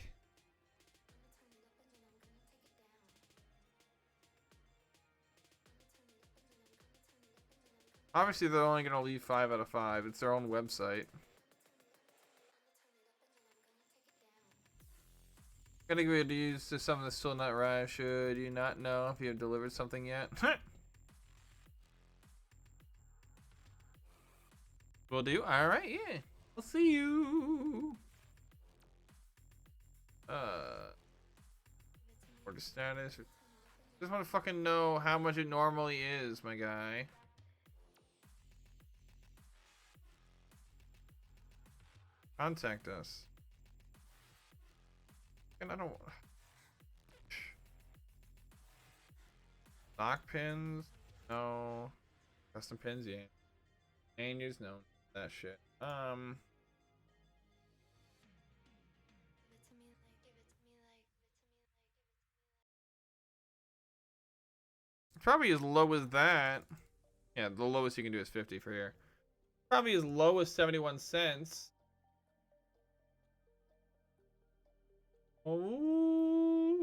Obviously, they're only going to leave 5 out of 5. It's their own website. Gonna give reviews to something that's still not right. Should you not know if you have delivered something yet? Will do. Alright, yeah. I'll see you. Order status. Just want to fucking know how much it normally is, my guy. Contact us. And I don't. Stock pins? No. Custom pins? Yeah. Lanyards? No. That shit. Probably as low as that. Yeah, the lowest you can do is 50 for here. Probably as low as 71 cents. Oh,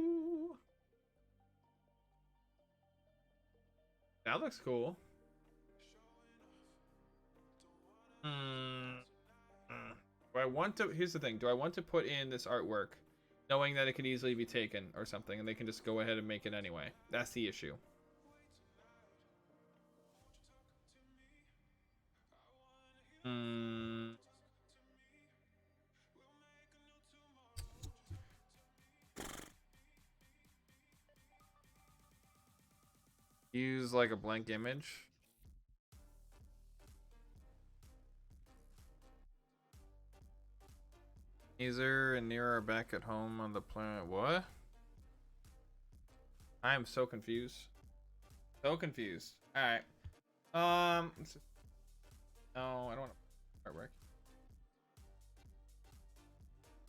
that looks cool. Do I want to? Here's the thing. Do I want to put in this artwork knowing that it could easily be taken or something and they can just go ahead and make it anyway? That's the issue. Use like a blank image. Neither and Nero are back at home on the planet. What? I am so confused. So confused. Alright. No, I don't want artwork.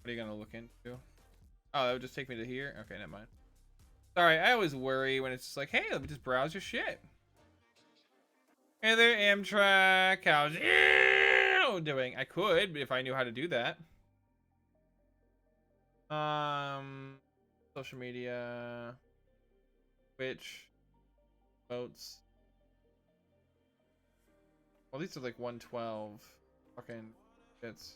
What are you gonna look into? Oh, that would just take me to here? Okay, never mind. Sorry, I always worry when it's just like, hey, let me just browse your shit. Hey there, Amtrak. How's you doing? I could, if I knew how to do that. Social media. Twitch. Votes. Well, these are like 112. Fucking shits.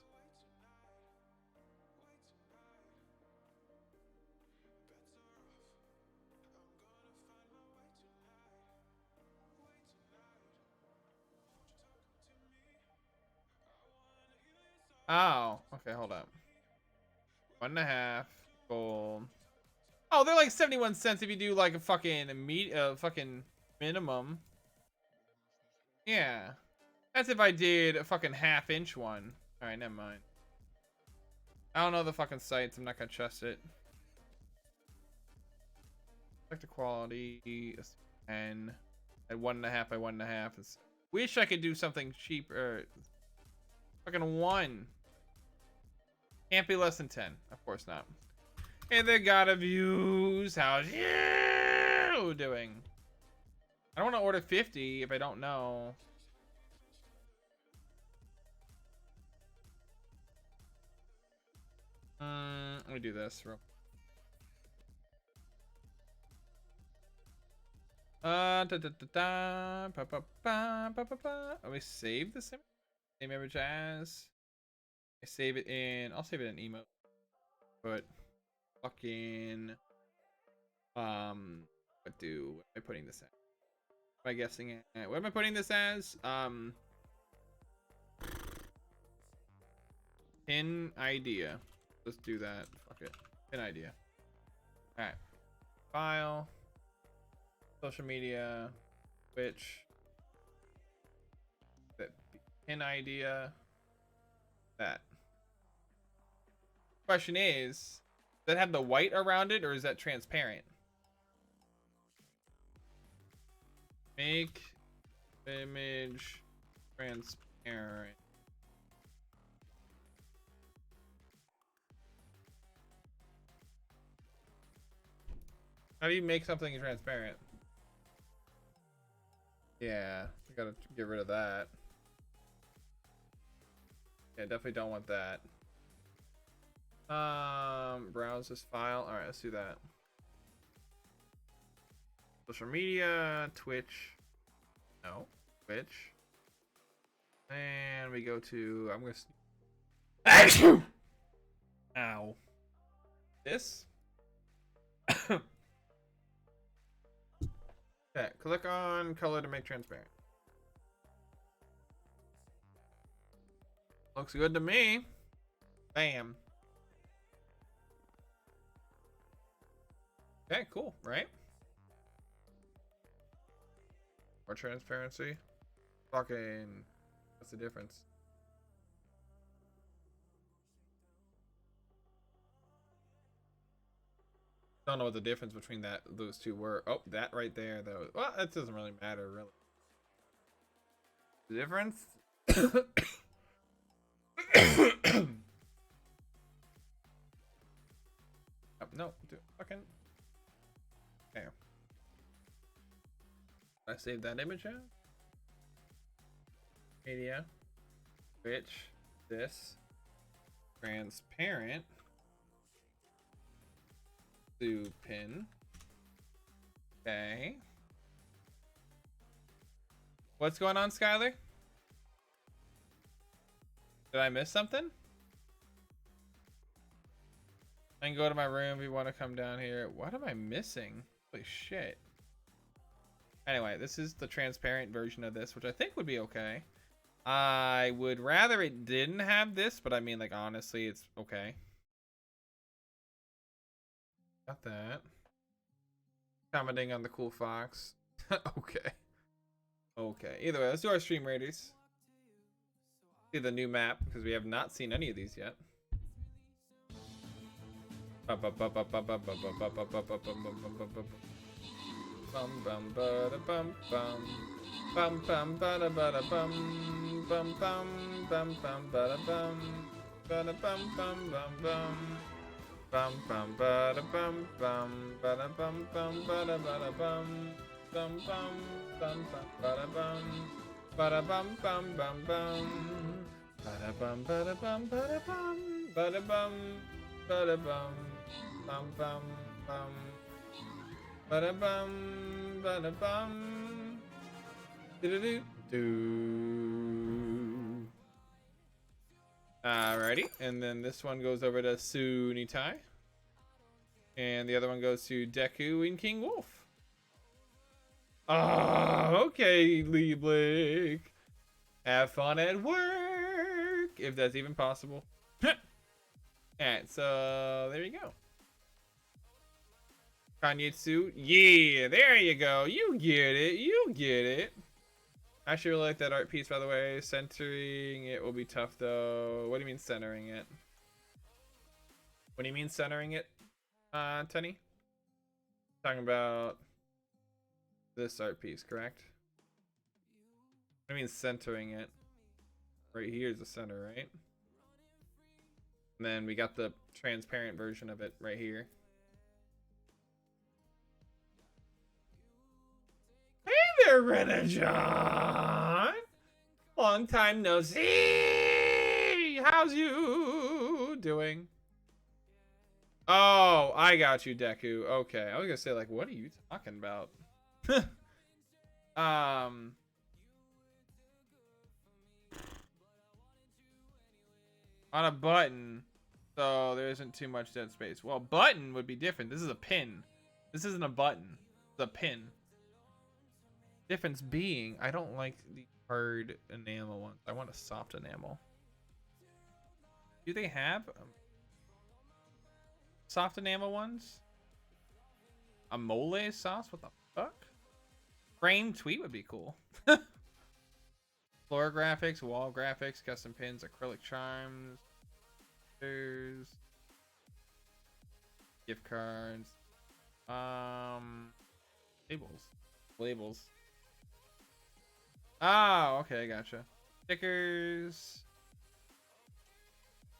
Oh, okay, hold up. 1.5 gold. Oh, they're like 71 cents if you do like a fucking fucking minimum. Yeah. That's if I did a fucking half-inch one. Alright, never mind. I don't know the fucking sites. I'm not gonna trust it. Check the quality. 10. At 1.5 by 1.5. Wish I could do something cheaper. Fucking 1. Can't be less than 10. Of course not. And they gotta views. How's you doing? I don't want to order 50 if I don't know. Let me do this real. Let me save this image. Same image as. I save it in. I'll save it in emote. But fucking. What am I putting this at? What am I guessing at? What am I putting this as? Pin idea. Let's do that. Fuck it. Pin idea. Alright. File. Social media. Twitch. That pin idea. That. Question is, does that have the white around it or is that transparent? Make image transparent. How do you make something transparent? Yeah, we gotta get rid of that. Yeah, definitely don't want that. Browse this file. All right, let's do that. Social media, Twitch. No, Twitch. And we go to. I'm gonna. Ow. This. Okay, click on color to make transparent. Looks good to me. Bam. Okay, cool, right? More transparency. Fucking, what's the difference? Don't know what the difference between those two were. Oh, that right there, though. Well, that doesn't really matter, really. The difference? Oh, no, dude, fucking. There. I saved that image out. Media. Which this transparent. To pin. Okay. What's going on, Skylar? Did I miss something? I can go to my room if you want to come down here. What am I missing? Holy shit. Anyway, this is the transparent version of this, which I think would be okay. I would rather it didn't have this, but I mean, like, honestly, it's okay. Got that. Commenting on the cool fox. Okay. Okay. Either way, let's do our stream ratings. See the new map, because we have not seen any of these yet. Bum bum ba da bum bum. Bum bum ba da bum. Bum bum bum bum ba da bum. Ba da bum bum bum bum. Bum bum ba da bum bum. Ba da bum bum ba da bum. Bum bum bum bum ba da bum. Ba da bum bum bum bum. Ba da bum ba da bum ba da bum. Ba da bum ba da bum. Bum bum bum. Ba-da-bum, ba-da-bum. Do-do-do-do. Alrighty, and then this one goes over to Sunitai. And the other one goes to Deku and King Wolf. Okay, Lee Blake. Have fun at work, if that's even possible. Alright, so there you go. Kanyetsu, yeah, there you go. You get it. You get it. I actually really like that art piece, by the way. Centering it will be tough, though. What do you mean centering it? What do you mean centering it, Tenny? Talking about this art piece, correct? What do you mean centering it? Right here is the center, right? And then we got the transparent version of it right here. Hey there, Renajon! Long time no see! How's you doing? Oh, I got you, Deku. Okay, I was gonna say, like, what are you talking about? On a button, so there isn't too much dead space. Well, button would be different. This is a pin. This isn't a button. It's a pin. Difference being, I don't like the hard enamel ones. I want a soft enamel. Do they have soft enamel ones? A mole sauce? What the fuck? Frame tweet would be cool. Floor graphics, wall graphics, custom pins, acrylic charms, there's gift cards, labels. Oh, okay, gotcha. Stickers.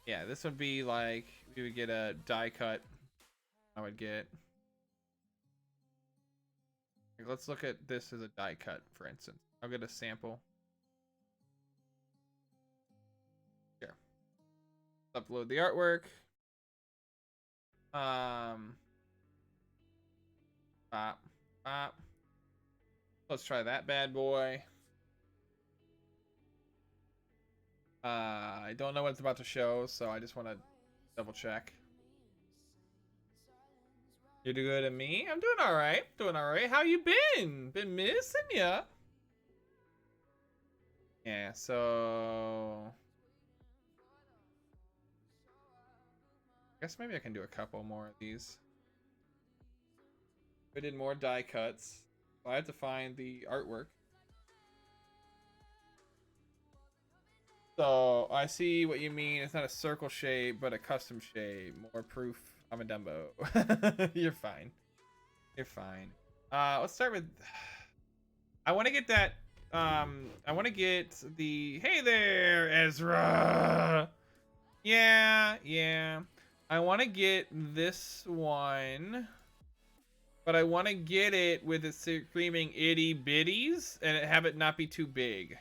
Yeah, this would be like, we would get a die cut. I would get. Let's look at this as a die cut, for instance. I'll get a sample. Here. Upload the artwork. Let's try that bad boy. I don't know what it's about to show, so I just want to double check. You do good at me? I'm doing all right. Doing all right. How you been? Been missing ya? Yeah, so I guess maybe I can do a couple more of these. I did more die cuts. I have to find the artwork. So I see what you mean. It's not a circle shape, but a custom shape. More proof I'm a Dumbo. You're fine. You're fine. Let's start with. I want to get that. I want to get the. Hey there, Ezra. Yeah. I want to get this one, but I want to get it with it screaming itty bitties and have it not be too big.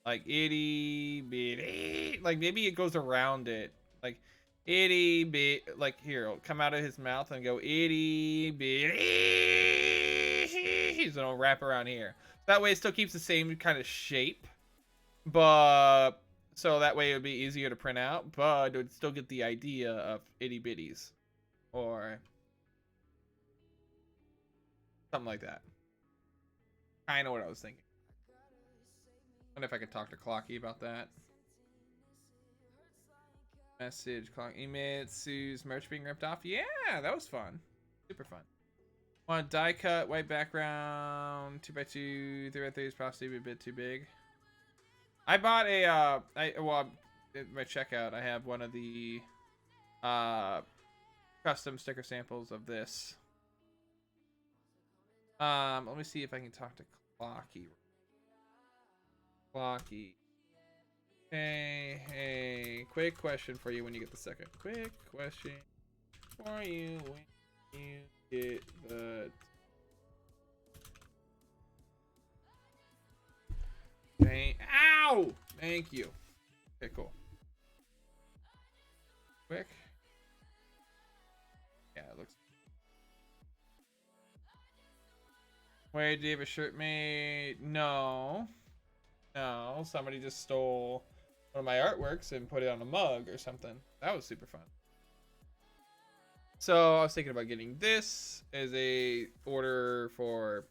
Like itty bitty, like maybe it goes around it, like itty bit, like here it'll come out of his mouth and go itty bitty. He's gonna wrap around here. That way it still keeps the same kind of shape, but so that way it would be easier to print out, but it would still get the idea of itty bitties or something like that. I know what I was thinking. I wonder if I could talk to Clocky about that. Message Clock Emitsu's merch being ripped off. Yeah, that was fun. Super fun. Want die cut, white background, 2x2, 3x3 is possibly a bit too big. I bought a well, at my checkout I have one of the custom sticker samples of this. Let me see if I can talk to Clocky. Clocky. Hey, quick question for you when you get the second. Quick question for you when you get the... Ow! Thank you. Okay, cool. Quick. Yeah, it looks... Wait, do you have a shirt made? No. No, somebody just stole one of my artworks and put it on a mug or something. That was super fun. So I was thinking about getting this as a order for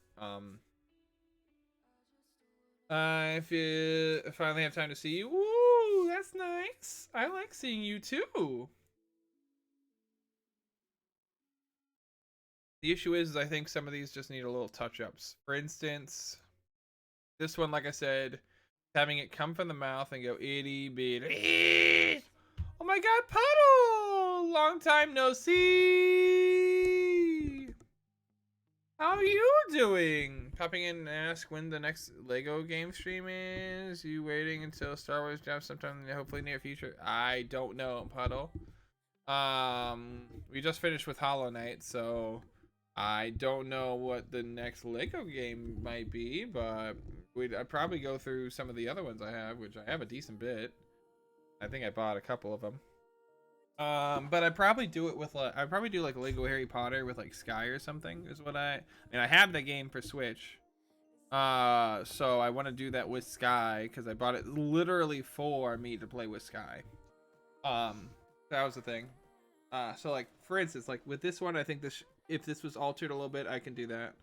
if you finally have time to see you. Ooh, that's nice. I like seeing you too. The issue is I think some of these just need a little touch-ups. For instance, this one, like I said, having it come from the mouth and go itty bitty. Oh my god, Puddle! Long time no see! How are you doing? Popping in and ask when the next Lego game stream is. You waiting until Star Wars drops sometime in the hopefully near future? I don't know, Puddle. We just finished with Hollow Knight, so I don't know what the next Lego game might be, but I'd probably go through some of the other ones I have, which I have a decent bit. I think I bought a couple of them. But I'd probably do it with like, I'd probably do like Lego Harry Potter with like Sky or something is what I mean, I have the game for Switch. So I want to do that with Sky because I bought it literally for me to play with Sky. That was the thing. So like for instance, like with this one, I think this, if this was altered a little bit, I can do that.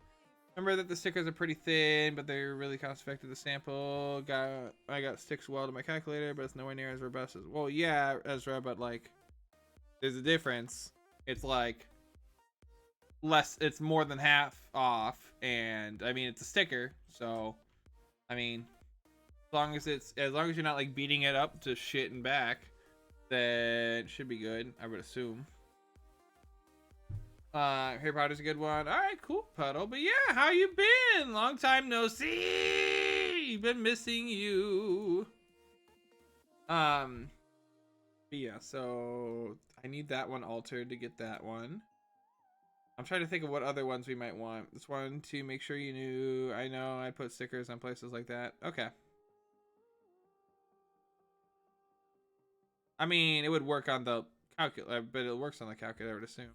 Remember that the stickers are pretty thin, but they're really cost effective to sample. I got sticks well to my calculator, but it's nowhere near as robust as, well, yeah, Ezra, but like there's a difference. It's like less, it's more than half off, and I mean it's a sticker, so I mean as long as you're not like beating it up to shit and back, then it should be good, I would assume. Harry Potter's a good one. All right, cool, Puddle. But yeah, how you been? Long time no see. Been missing you. But yeah, so I need that one altered to get that one. I'm trying to think of what other ones we might want. This one to make sure you knew. I know I put stickers on places like that. Okay. I mean, it would work on the calculator, but it works on the calculator, I would assume.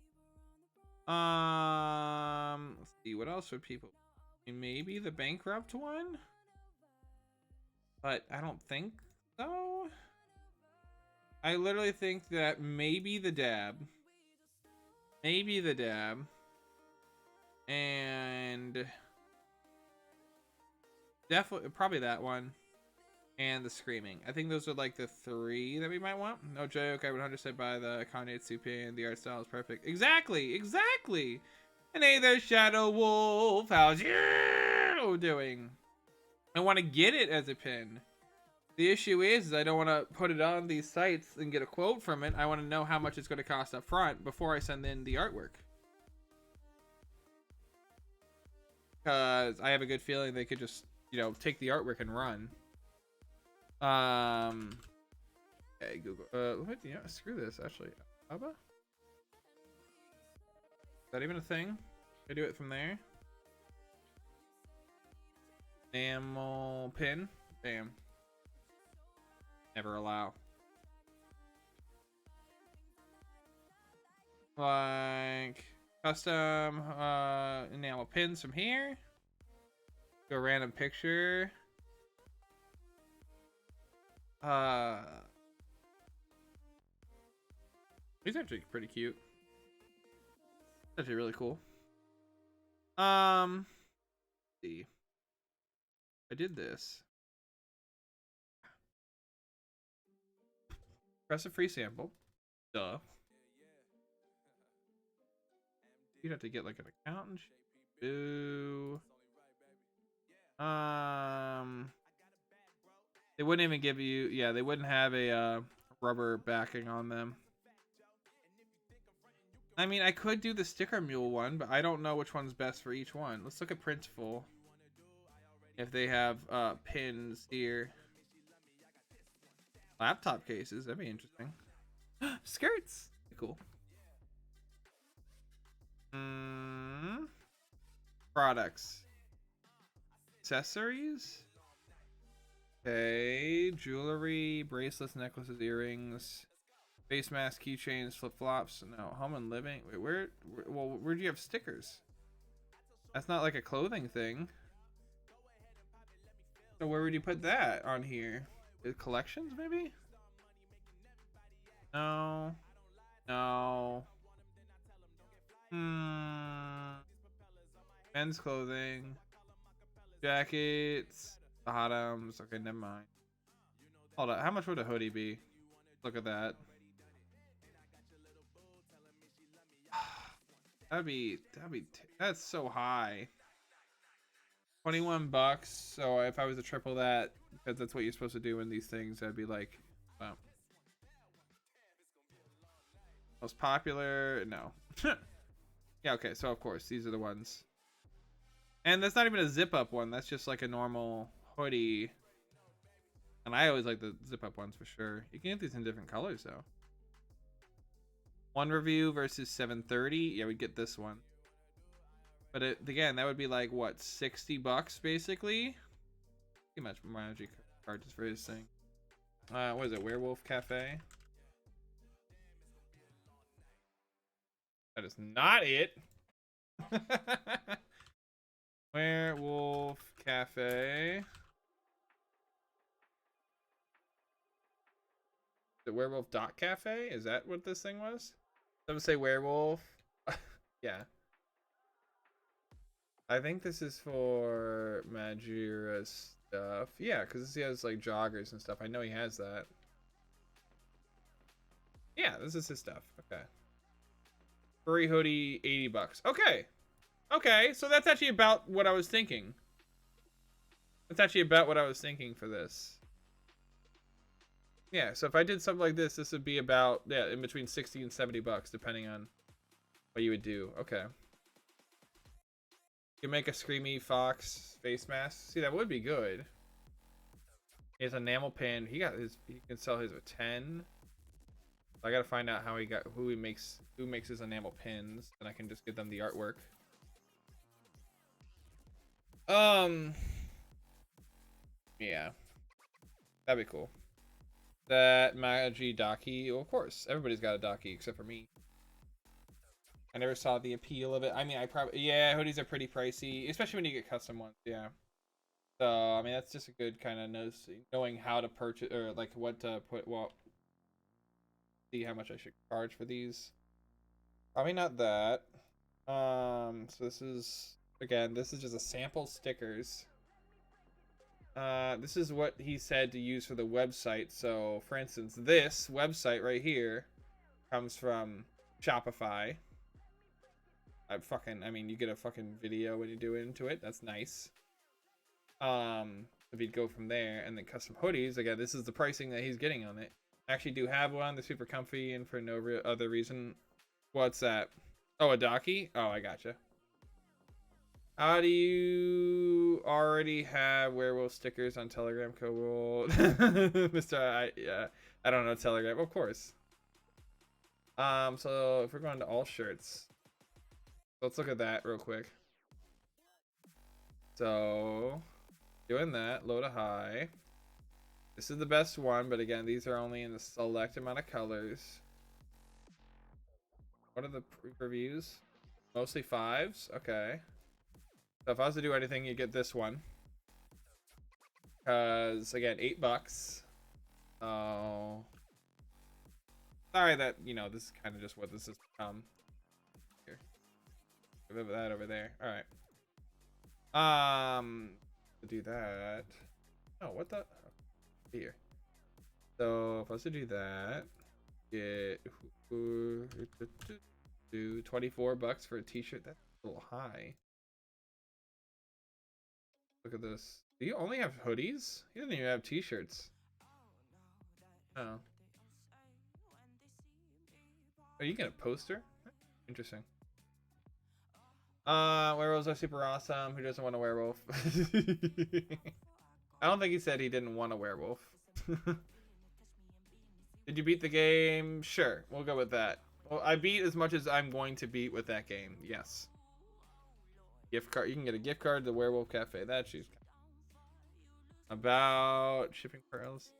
Let's see, what else would people, maybe the bankrupt one, but I don't think so. I literally think that maybe the dab, and definitely probably that one, and the screaming. I think those are like the three that we might want. No joke, I would 100% buy the Kanye Tsupe, and the art style is perfect. Exactly. And hey there, Shadow Wolf, how's you doing? I want to get it as a pin. The issue is I don't want to put it on these sites and get a quote from it. I want to know how much it's going to cost up front before I send in the artwork. Because I have a good feeling they could just, you know, take the artwork and run. Okay, Google. What? Yeah, screw this. Actually, Aaaa? Is that even a thing? Can I do it from there? Enamel pin. Damn. Never allow. Like custom enamel pins from here. Do a random picture. These are actually pretty cute. It's actually really cool. Let's see. I did this. Press a free sample. Duh. You'd have to get like an accountant. Boo. They wouldn't even give you, yeah, they wouldn't have a rubber backing on them. I mean, I could do the sticker mule one, but I don't know which one's best for each one. Let's look at Printful. If they have pins here. Laptop cases, that'd be interesting. Skirts, cool. Products. Accessories. Okay, jewelry, bracelets, necklaces, earrings, face mask, keychains, flip-flops. No, home and living. Wait, where do you have stickers? That's not like a clothing thing. So where would you put that on here? Collections, maybe? No. No. Men's clothing. Jackets. Bottoms. Okay, never mind. Hold on. How much would a hoodie be? Look at that. That's so high. 21 bucks. So if I was to triple that, because that's what you're supposed to do in these things, I'd be like, wow. Most popular? No. Yeah, okay. So of course, these are the ones. And that's not even a zip up one. That's just like a normal hoodie. And I always like the zip up ones for sure. You can get these in different colors though. One review versus 730. Yeah, we'd get this one. But again, that would be like what, 60 bucks basically? Too much magic cards for his thing. What is it? Werewolf Cafe? That is not it. Werewolf Cafe. The Werewolf Dot Cafe? Is that what this thing was? Some say werewolf. Yeah. I think this is for Majira stuff. Yeah, because he has like joggers and stuff. I know he has that. Yeah, this is his stuff. Okay. Furry hoodie, 80 bucks. Okay. Okay, so that's actually about what I was thinking. That's actually about what I was thinking for this. Yeah, so if I did something like this, this would be about, yeah, in between 60 and 70 bucks, depending on what you would do. Okay. You can make a Screamy Fox face mask. See, that would be good. He has an enamel pin. He can sell his with 10. I gotta find out how who makes his enamel pins, and I can just give them the artwork. Yeah, that'd be cool. That Magi Daki, well, of course, everybody's got a Daki except for me. I never saw the appeal of it. I mean, yeah, hoodies are pretty pricey, especially when you get custom ones. Yeah. So I mean, that's just a good kind of knowing how to purchase or like what to put. Well, see how much I should charge for these. Probably not that. So this is just a sample stickers. This is what he said to use for the website. So for instance, this website right here comes from Shopify. I mean, you get a fucking video when you do into it. That's nice. If you'd go from there, and then custom hoodies, again, this is the pricing that he's getting on it. I actually do have one. They're super comfy, and for no real other reason. What's that? Oh, a Daki? Oh, I gotcha. How do you already have werewolf stickers on Telegram, Kobold? Mr. I don't know Telegram, of course. So if we're going to all shirts, let's look at that real quick. So doing that, load a high. This is the best one, but again, these are only in the select amount of colors. What are the reviews? Mostly 5s. Okay. So if I was to do anything, you get this one. Because again, $8. Oh. Sorry that, you know, this is kind of just what this has become. Here. Move that over there. Alright. To do that. Oh, what the? Here. So if I was to do that, get do $24 for a t-shirt. That's a little high. Look at this. Do you only have hoodies? You don't even have t-shirts. Oh. Are you gonna poster? Interesting. Werewolves are super awesome. Who doesn't want a werewolf? I don't think he said he didn't want a werewolf. Did you beat the game? Sure, we'll go with that. Well, I beat as much as I'm going to beat with that game. Yes. Gift card. You can get a gift card to the Werewolf Cafe. That she's about shipping pearls.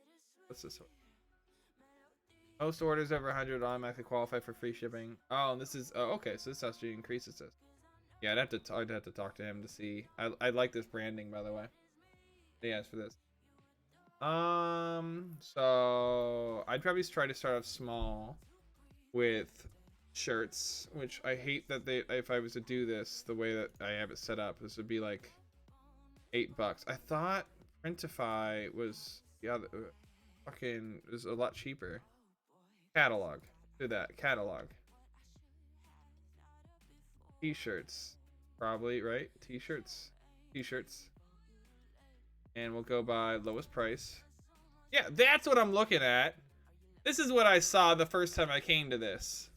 What's this one? Most orders over 100 automatically qualify for free shipping. Oh, and this is okay. So this actually increases this. Yeah, I'd have to talk to him to see. I like this branding, by the way. Yeah, it's for this. So I'd probably try to start off small with shirts, which I hate that if I was to do this the way that I have it set up, this would be like $8. I thought Printify was fucking is a lot cheaper. Catalog, do that. Catalog. T-shirts, probably, right? T-shirts, and we'll go by lowest price. Yeah, that's what I'm looking at. This is what I saw the first time I came to this.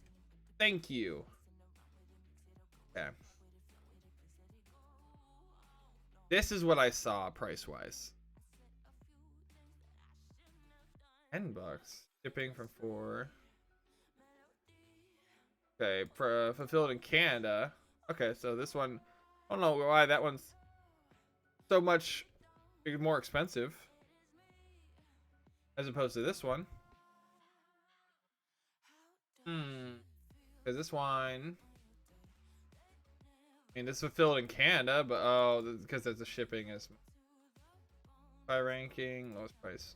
Thank you. Okay. This is what I saw price-wise. $10. Shipping from 4. Okay, fulfilled in Canada. Okay, so this one, I don't know why that one's so much more expensive as opposed to this one. Because this one, I mean, this is fulfilled in Canada, but oh, because there's the shipping is by ranking, lowest price.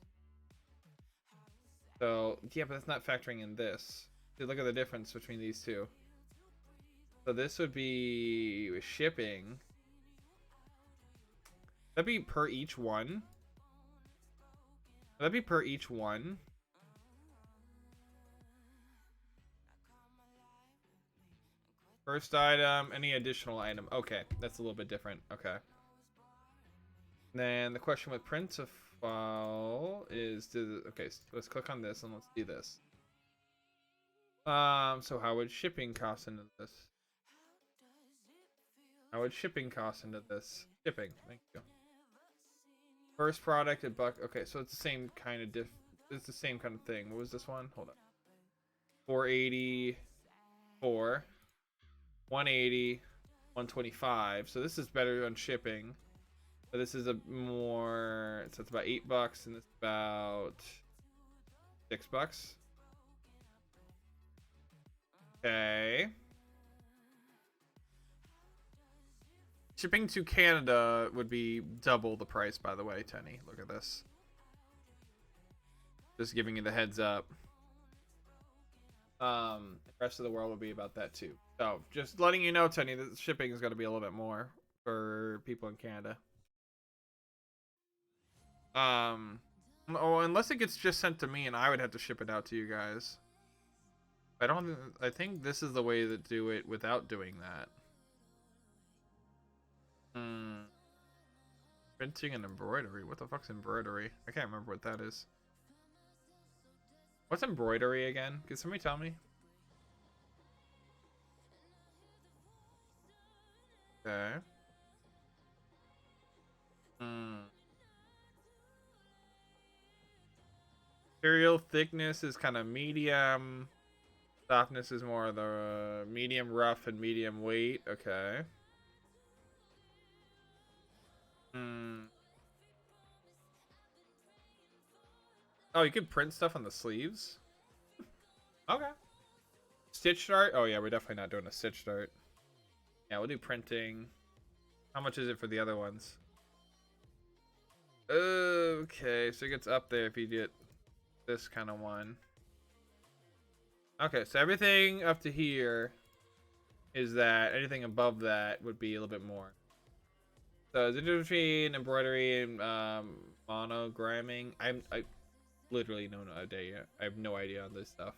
So yeah, but that's not factoring in this. Dude, look at the difference between these two. So this would be shipping. That'd be per each one. That'd be per each one. First item, any additional item. Okay, that's a little bit different. Okay. Then the question with Printify is, okay, so let's click on this and let's do this. So how would shipping cost into this? How would shipping cost into this? Shipping, thank you. First product at buck. Okay, so it's the same kind of it's the same kind of thing. What was this one? Hold on. 484, 180, 125. So this is better on shipping. But this is a more. So it's about $8, and it's about $6. Okay. Shipping to Canada would be double the price, by the way, Tenny. Look at this. Just giving you the heads up. The rest of the world will be about that too. So just letting you know, Tenny, that shipping is going to be a little bit more for people in Canada. Oh, unless it gets just sent to me and I would have to ship it out to you guys. I think this is the way to do it without doing that. Printing and embroidery. What the fuck's embroidery? I can't remember what that is. What's embroidery again? Can somebody tell me? Okay. Material thickness is kind of medium. Softness is more of the medium rough and medium weight. Okay. Oh, you could print stuff on the sleeves? Okay. Stitch art? Oh yeah, we're definitely not doing a stitch art. Yeah, we'll do printing. How much is it for the other ones? Okay, so it gets up there if you get this kind of one. Okay, so everything up to here is that. Anything above that would be a little bit more. So the difference between embroidery and monogramming, I literally no idea. I have no idea on this stuff.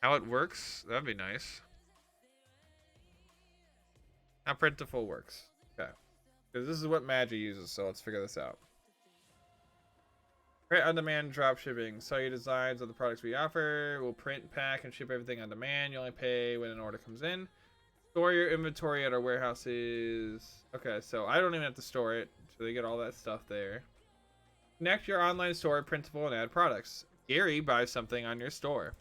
How it works? That'd be nice. How Printiful works. Okay. Because this is what Magi uses, so let's figure this out. Print on demand drop shipping. Sell your designs of the products we offer. We'll print, pack, and ship everything on demand. You only pay when an order comes in. Store your inventory at our warehouses. Okay, so I don't even have to store it. So they get all that stuff there. Connect your online store, printable, and add products. Gary buys something on your store.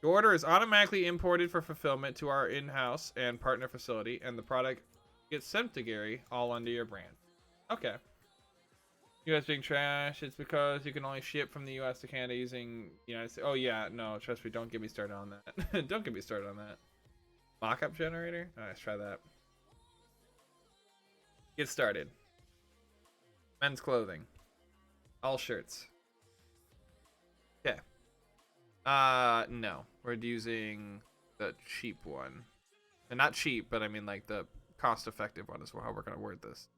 Your order is automatically imported for fulfillment to our in-house and partner facility, and the product gets sent to Gary, all under your brand. Okay. US being trash. It's because you can only ship from the US to Canada using United States. Oh yeah, no, trust me, don't get me started on that. Don't get me started on that. Mockup generator? Alright, let's try that. Get started. Men's clothing. All shirts. Okay. No. We're using the cheap one. And not cheap, but I mean like the cost-effective one is how we're gonna word this.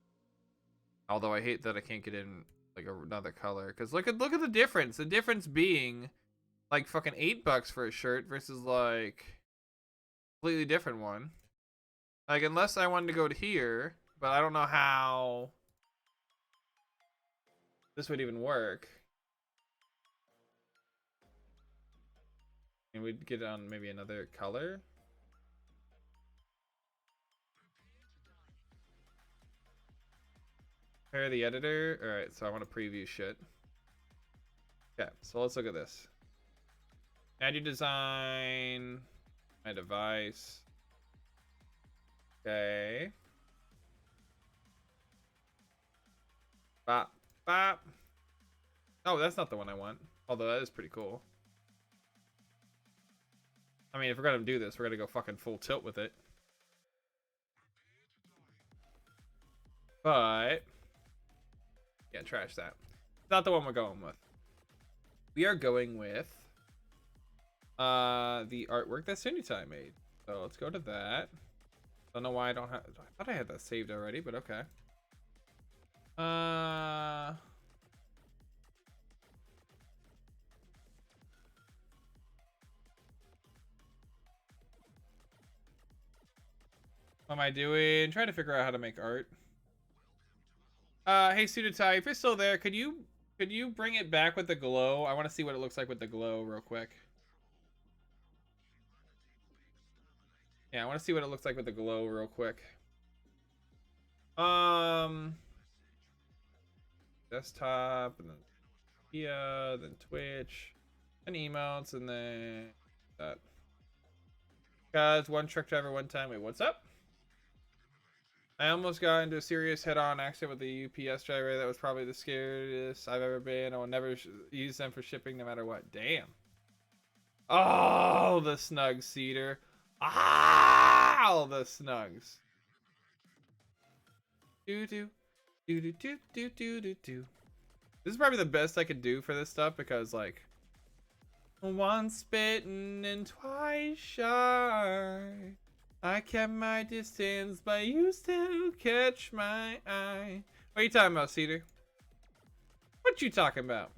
Although I hate that I can't get in like another color, because look at the difference. The difference being like fucking $8 for a shirt versus like completely different one. Like unless I wanted to go to here, but I don't know how this would even work. And we'd get on maybe another color. Prepare the editor. Alright, so I want to preview shit. Okay, so let's look at this. Add your design. My device. Okay. Bop, bop. Oh, that's not the one I want. Although that is pretty cool. I mean, if we're gonna do this, we're gonna go fucking full tilt with it. But yeah, trash that. It's not the one we're going with. We are going with the artwork that Sunita made. So let's go to that. Don't know why I don't have. I thought I had that saved already, but okay. What am I doing? Trying to figure out how to make art. Hey Sudatai, if you're still there, could you bring it back with the glow? I want to see what it looks like with the glow real quick. Yeah, I want to see what it looks like with the glow real quick. Desktop, and then yeah, then Twitch, and emotes, and then that. Guys, one truck driver one time. Wait, what's up? I almost got into a serious head-on accident with the UPS driver. That was probably the scariest I've ever been. I will never use them for shipping no matter what. Damn. Oh, the snug cedar. Ah, the snugs. Do do do do do do do do do. This is probably the best I could do for this stuff because like once bitten and twice shy. I kept my distance, but you still catch my eye. What are you talking about, Cedar? What you talking about?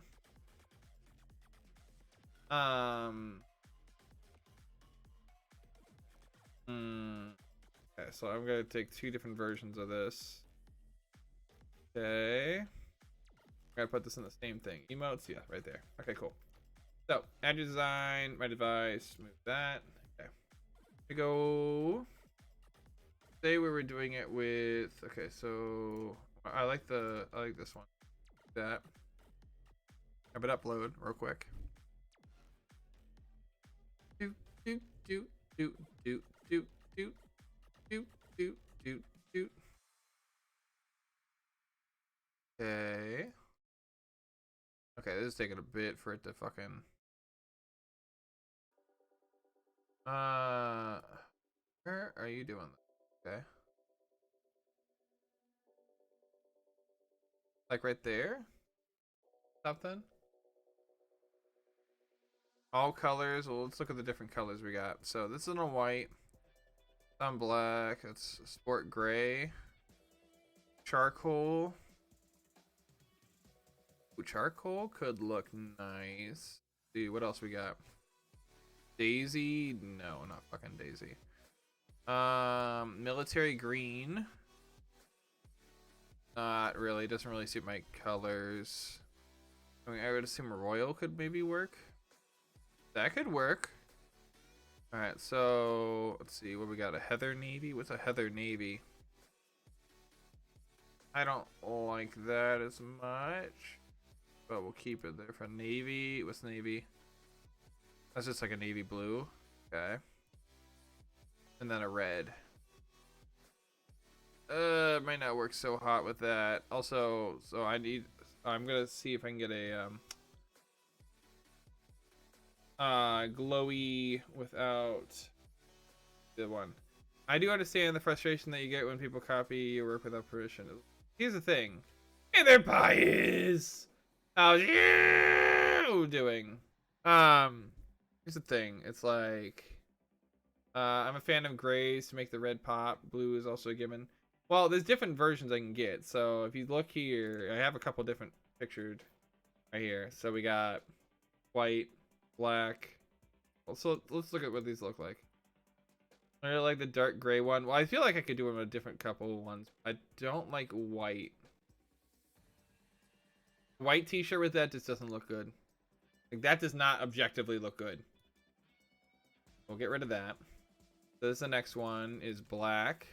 Okay, so I'm gonna take two different versions of this. Okay. I'm gonna put this in the same thing. Emotes, yeah, right there. Okay, cool. So, add your design, my device, move that. Okay. We go. Say we were doing it with. Okay, so I like this one. That. Have it upload real quick. Do do do do do do do do do do do. Okay. Okay, this is taking a bit for it to fucking. Where are you doing this? Okay. Like right there? Something? All colors. Well, let's look at the different colors we got. So this is in a white. Some black. It's sport gray. Charcoal. Ooh, charcoal could look nice. See what else we got. Daisy. No, not fucking Daisy. Military green. Not really. Doesn't really suit my colors. I mean, I would assume royal could maybe work. That could work. All right, so let's see what we got. A heather navy. What's a heather navy? I don't like that as much, but we'll keep it there for navy. What's navy? That's just like a navy blue. Okay. And then a red. Might not work so hot with that. Also, so I'm gonna see if I can get a glowy without the one. I do understand the frustration that you get when people copy your work without permission. Here's the thing. Hey there, pies! How's you doing? Here's the thing. It's like, I'm a fan of grays to make the red pop. Blue is also a given. Well, there's different versions I can get. So if you look here, I have a couple different pictured right here. So we got white, black. So let's look at what these look like. I really like the dark gray one. Well, I feel like I could do them with a different couple ones. I don't like white. White t-shirt with that just doesn't look good. Like, that does not objectively look good. We'll get rid of that. So this, the next one is black.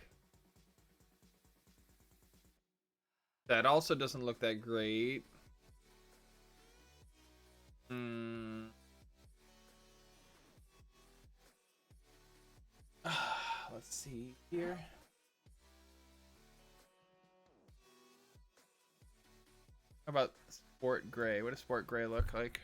That also doesn't look that great. Let's see here. How about sport gray? What does sport gray look like?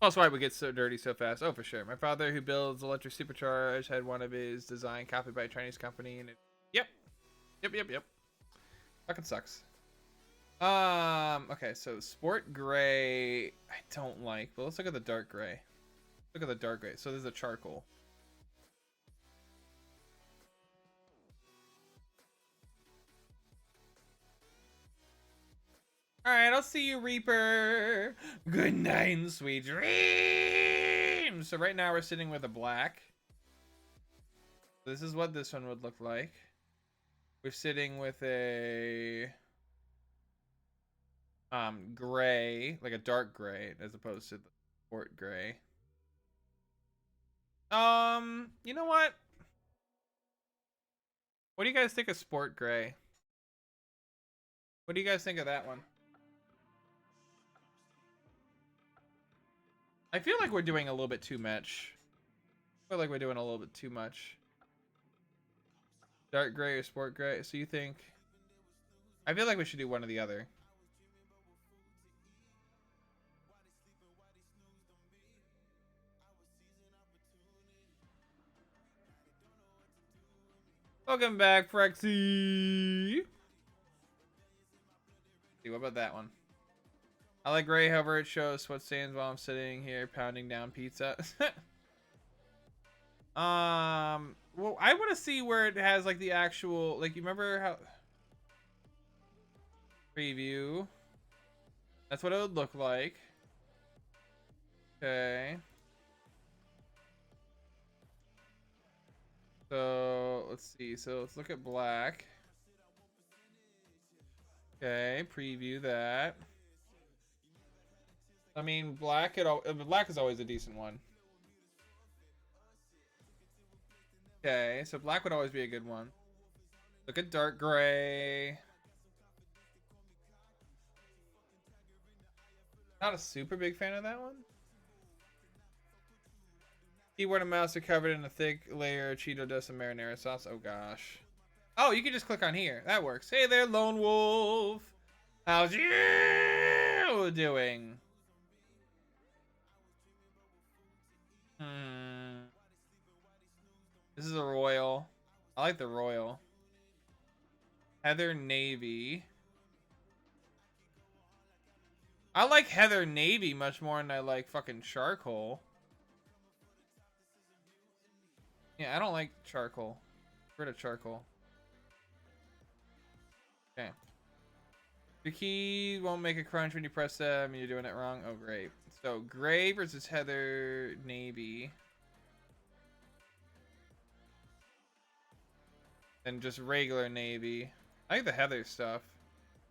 That's why we get so dirty so fast. Oh, for sure. My father, who builds electric supercharged, had one of his design copied by a Chinese company, and it... Yep. Fucking sucks. Okay, so sport gray, I don't like. But let's look at the dark gray. Look at the dark gray. So there's a charcoal. Alright, I'll see you, Reaper. Good night and sweet dreams. So right now we're sitting with a black. This is what this one would look like. We're sitting with a gray, like a dark gray, as opposed to the sport gray. You know what? What do you guys think of sport gray? What do you guys think of that one? I feel like we're doing a little bit too much. I feel like we're doing a little bit too much. Dark gray or sport gray? So you think... I feel like we should do one or the other. Welcome back, Frexy! See, what about that one? I like gray, however it shows sweat stains while I'm sitting here pounding down pizza. Well, I want to see where it has like the actual, like, you remember how preview? That's what it would look like. Okay. So let's see. So let's look at black. Okay, preview that. I mean, black is always a decent one. Okay, so black would always be a good one. Look at dark gray. Not a super big fan of that one. Keyboard and mouse are covered in a thick layer of Cheeto dust and marinara sauce. Oh gosh. Oh, you can just click on here. That works. Hey there, Lone Wolf. How's you doing? This is a royal. I like the royal. Heather Navy. I like Heather Navy much more than I like fucking charcoal. Yeah, I don't like charcoal. Get rid of charcoal. Okay. The key won't make a crunch when you press them. You're doing it wrong. Oh, great. So, gray versus Heather Navy. And just regular navy. I like the heather stuff.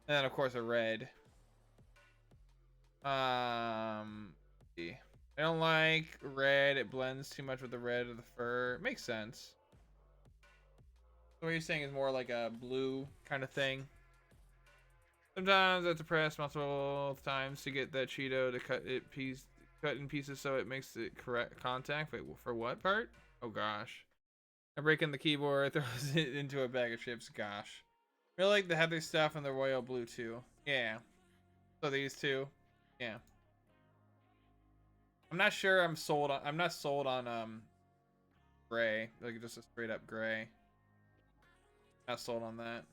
And then, of course, a red. See. I don't like red. It blends too much with the red of the fur. Makes sense. So what you're saying is more like a blue kind of thing. Sometimes I have to press multiple times to get that Cheeto to cut in pieces so it makes the correct contact. Wait, for what part? Oh gosh. I break in the keyboard, throws it into a bag of chips. Gosh. Really like the Heather stuff and the royal blue too. Yeah. So these two. Yeah. I'm not sure I'm sold on, I'm not sold on gray. Like just a straight up gray. Not sold on that.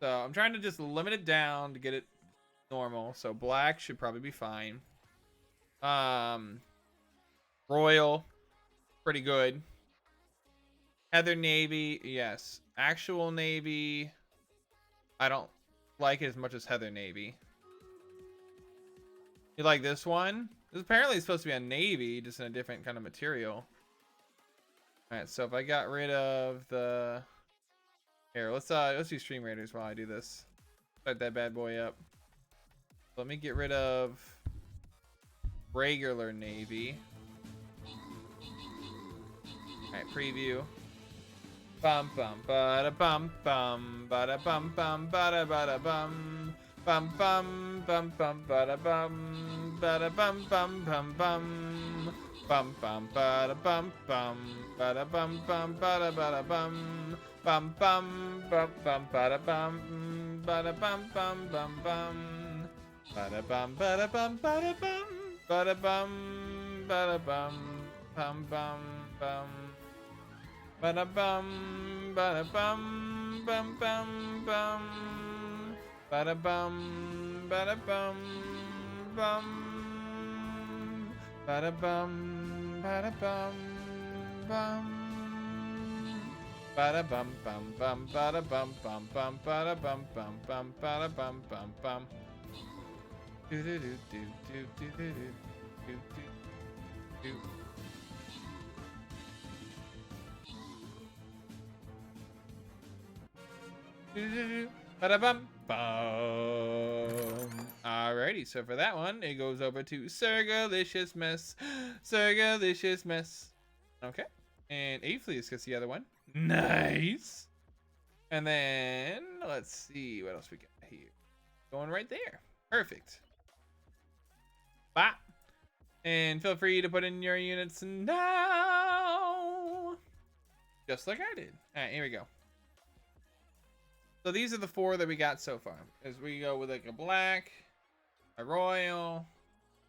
So I'm trying to just limit it down to get it normal. So black should probably be fine. Royal, pretty good. Heather navy, yes. Actual navy, I don't like it as much as Heather navy. You like this one? This apparently is supposed to be a navy, just in a different kind of material. All right, so if I got rid of the here, let's do Stream Raiders while I do this. Start that bad boy up. Let me get rid of regular navy. All right, preview. Bum bum bada bum bum bada bum bum bada bada bum bum bum bum bum bada bum bada bum bum bum bum bum bum bada bum bum bada bum bum bada bada bum bum bum bum bum bada bum bada bum bum bum bum bada bum bada bum bada bum bada bum bada bum bum bum bum bada bum bada bum bum bum bum bada bum bada bum bum bada bum bada bum bum bada bum bum bum bada bum bum bum bada bum bum bum bada bum bum bum do do do do do do do do do. Ba-da-bum. Alrighty, so for that one, it goes over to Sirgalicious Mess. Sirgalicious Mess. Okay. And Aphleus gets the other one. Nice. And then, let's see what else we got here. Going right there. Perfect. Bop. And feel free to put in your units now. Just like I did. Alright, here we go. So these are the 4 that we got so far. As we go with like a black, a royal,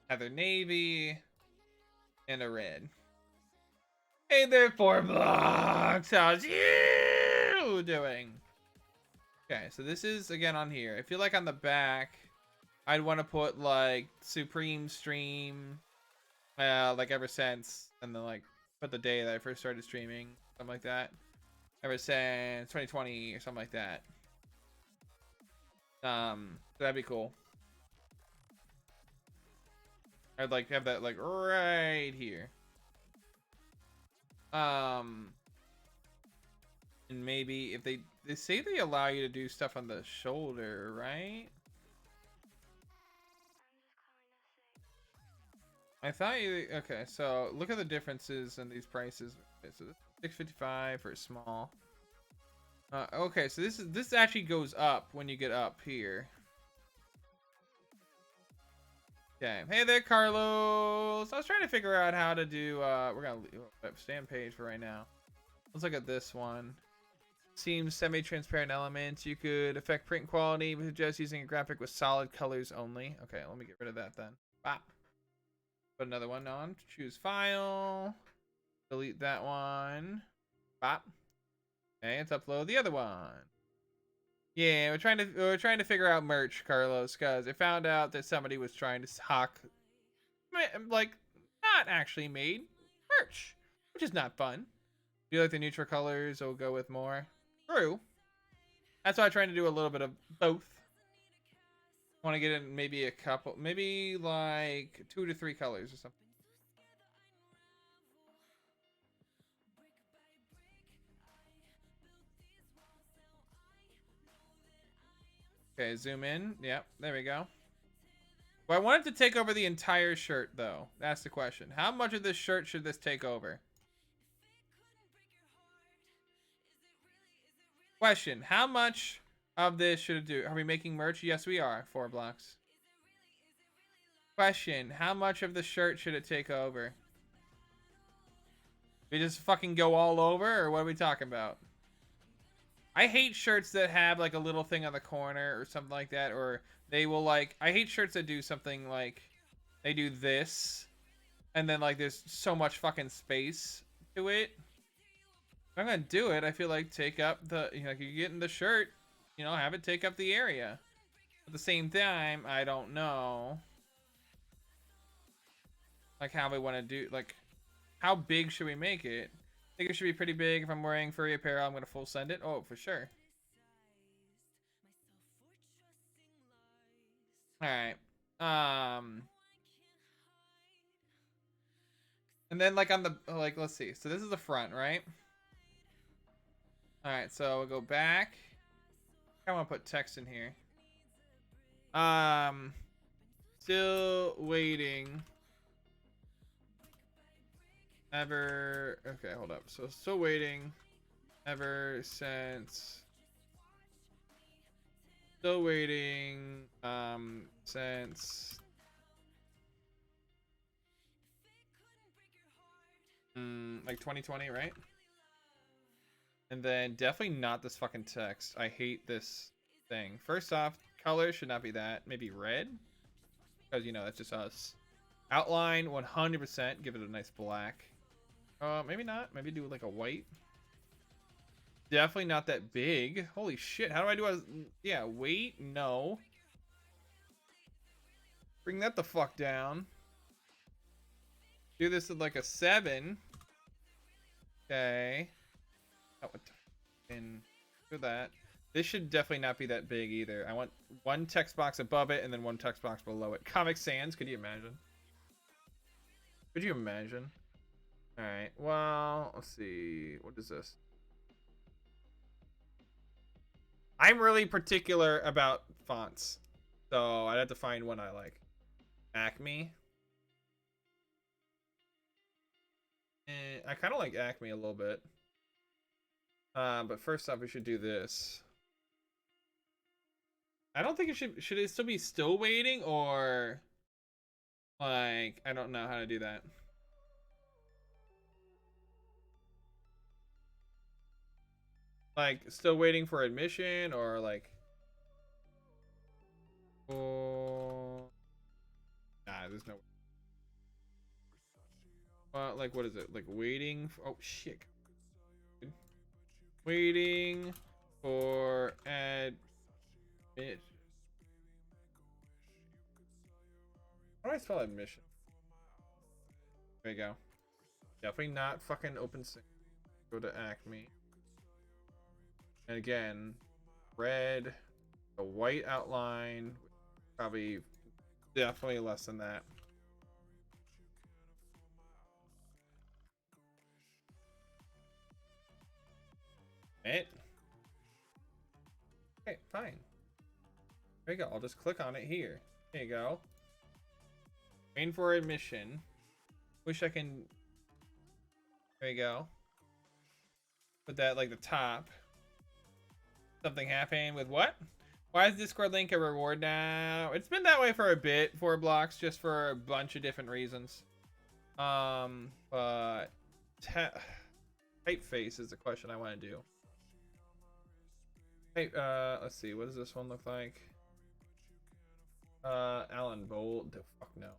Heather navy, and a red. Hey there, 4 blocks. How's you doing? Okay, so this is again on here. I feel like on the back, I'd want to put like Supreme Stream, like ever since, and then like put the day that I first started streaming, something like that. Ever since 2020 or something like that. So that'd be cool. I'd like to have that like right here. And maybe if they say they allow you to do stuff on the shoulder, right? I thought you okay, so look at the differences in these prices. Okay, so this is $6.55 for a small. Okay, so this actually goes up when you get up here. Okay, hey there, Carlos. I was trying to figure out how to do. We're gonna stay on page for right now. Let's look at this one. Seems semi-transparent elements. You could affect print quality with just using a graphic with solid colors only. Okay, let me get rid of that then. Bop. Put another one on. Choose file. Delete that one. Bop. Okay, let's upload the other one. Yeah, we're trying to figure out merch, Carlos, because I found out that somebody was trying to hawk, like, not actually made merch, which is not fun. Do you like the neutral colors? I'll go with more. True. That's why I'm trying to do a little bit of both. Want to get in maybe a couple, maybe like 2 to 3 colors or something. Okay, zoom in. Yep, there we go. Well, I want it to take over the entire shirt, though. That's the question. How much of this shirt should this take over? Question. How much of this should it do? Are we making merch? Yes, we are. 4 blocks. Question. How much of the shirt should it take over? We just fucking go all over, or what are we talking about? I hate shirts that have like a little thing on the corner or something like that, or they will like, I hate shirts that do something like they do this and then like there's so much fucking space to it. If I'm gonna do it, I feel like take up the, you know, like you get in the shirt, you know, have it take up the area. At the same time, I don't know like how we want to do, like how big should we make it? I think it should be pretty big. If I'm wearing furry apparel, I'm gonna full send it. Oh, for sure. All right. And then like on the, like, let's see. So this is the front, right? All right. So we'll go back. I want to put text in here. Still waiting. Ever. Okay, hold up. So still waiting. Ever since. Still waiting. Since. Like 2020, right? And then definitely not this fucking text. I hate this thing. First off, color should not be that. Maybe red, because you know that's just us. Outline 100%. Give it a nice black. Maybe not. Maybe do like a white. Definitely not that big. Holy shit! How do I do a? Yeah, weight. No. Bring that the fuck down. Do this at like a 7. Okay. Oh, what the do that. This should definitely not be that big either. I want one text box above it and then one text box below it. Comic Sans, could you imagine? Could you imagine? Alright, well, let's see. What is this? I'm really particular about fonts. So I'd have to find one I like. Acme. I kind of like Acme a little bit. But first off, we should do this. I don't think it should it still be still waiting, or like, I don't know how to do that. Like, still waiting for admission, or like, oh, nah, there's no. Like, what is it? Like, waiting for, oh shit. Waiting for admit. How do I spell admission? There you go. Definitely not fucking open. Go to Acme. And again, red, a white outline, probably definitely less than that. It. Okay, fine. There you go. I'll just click on it here. There you go. Waiting for admission. Wish I can. There you go. Put that like the top. Something happened with what? Why is Discord link a reward now? It's been that way for a bit. 4 blocks, just for a bunch of different reasons. But typeface is the question I want to do. Hey, let's see. What does this one look like? Alan Bolt. The fuck no.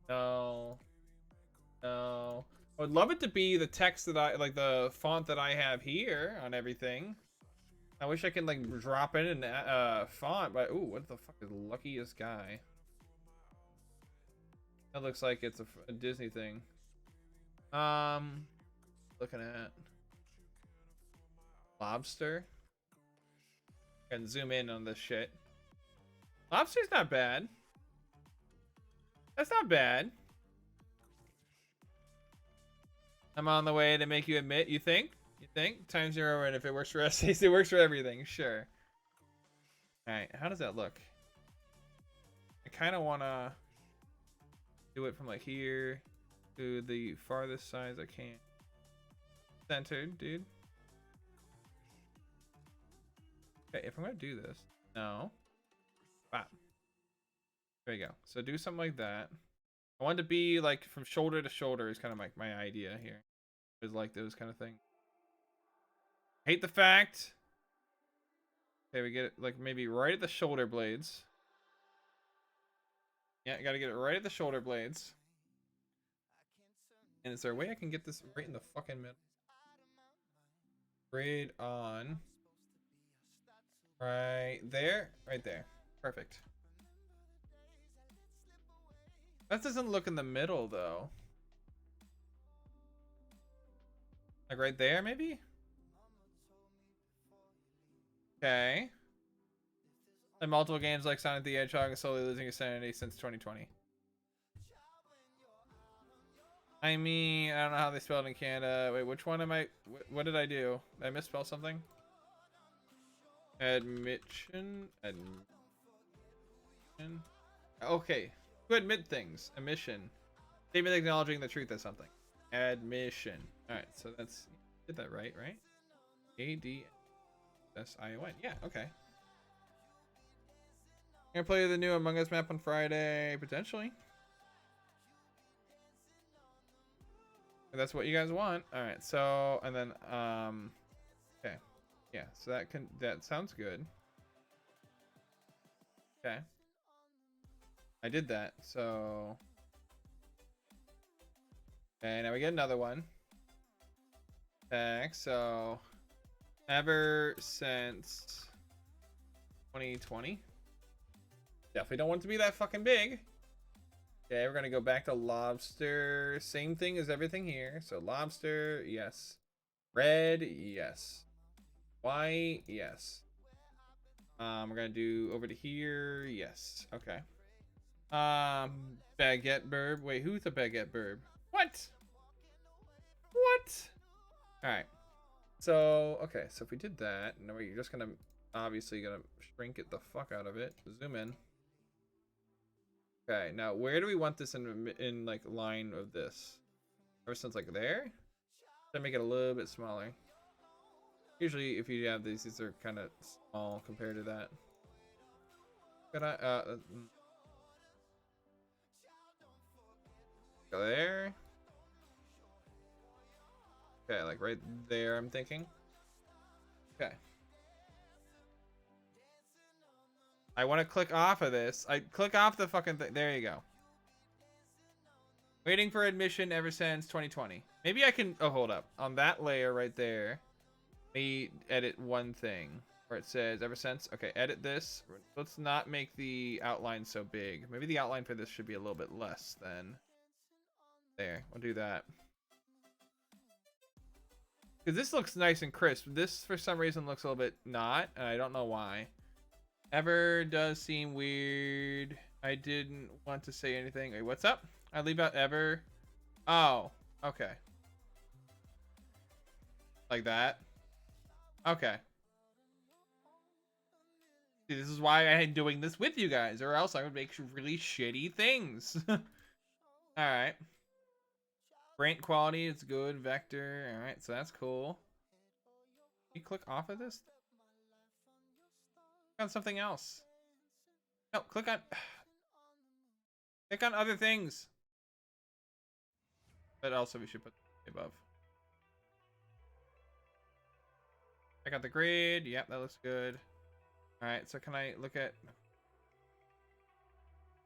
No. No. I would love it to be the text that I like, the font that I have here on everything. I wish I could like drop in an font, but ooh, what the fuck is Luckiest Guy? That looks like it's a Disney thing. Looking at Lobster. And zoom in on this shit. Lobster's not bad. That's not bad. I'm on the way to make you admit. You think? You think? Times 0, and if it works for essays, it works for everything. Sure. All right, how does that look? I kind of want to do it from like here to the farthest size I can. Centered, dude. Okay, if I'm gonna do this, no. Wow. There you go. So do something like that. I want it to be like from shoulder to shoulder is kind of like my idea here. Is like those kind of things. Hate the fact. Okay, we get it like maybe right at the shoulder blades. Yeah, I gotta get it right at the shoulder blades. And is there a way I can get this right in the fucking middle? Braid on. Right there. Right there. Perfect. That doesn't look in the middle though. Like right there maybe? Okay. And multiple games like Sonic the Hedgehog is slowly losing its sanity since 2020. I mean, I don't know how they spelled it in Canada. Wait, which one am I? What did I do? Did I misspell something? Admission. Okay. To admit things. Admission. Statement acknowledging the truth of something. Admission. Alright, so that's... Did that right? A-D-S-I-O-N. Yeah, okay. Gonna play the new Among Us map on Friday. Potentially. If that's what you guys want. Alright, so... And then, okay. Yeah, so that sounds good. Okay. I did that, so... Okay, now we get another one. Okay, so... Ever since 2020. Definitely don't want it to be that fucking big. Okay, we're gonna go back to lobster. Same thing as everything here. So lobster, yes. Red, yes. White, yes. We're gonna do over to here, yes. Okay. Baguette burb. Wait, who's a baguette burb? What? Alright. So, okay, so if we did that, now we're just gonna obviously gonna shrink it the fuck out of it. Zoom in. Okay, now where do we want this in like line of this? Ever since like there? Should I make it a little bit smaller? Usually if you have these are kind of small compared to that. Could I go there? Okay, like right there I'm thinking. Okay. I want to click off of this. I click off the fucking thing. There you go. Waiting for admission ever since 2020. Maybe I can... Oh, hold up. On that layer right there, me edit one thing where it says ever since. Okay, edit this. Let's not make the outline so big. Maybe the outline for this should be a little bit less than... There. We'll do that. Because this looks nice and crisp. This, for some reason, looks a little bit not. And I don't know why. Ever does seem weird. I didn't want to say anything. Wait, what's up? I leave out ever. Oh, okay. Like that. Okay. See, this is why I am doing this with you guys, or else I would make really shitty things. Alright. Print quality is good. Vector. Alright, so that's cool. Can you click off of this? On something else. No, click on other things. But also we should put above. Check out the grid. Yep, that looks good. Alright, so can I look at...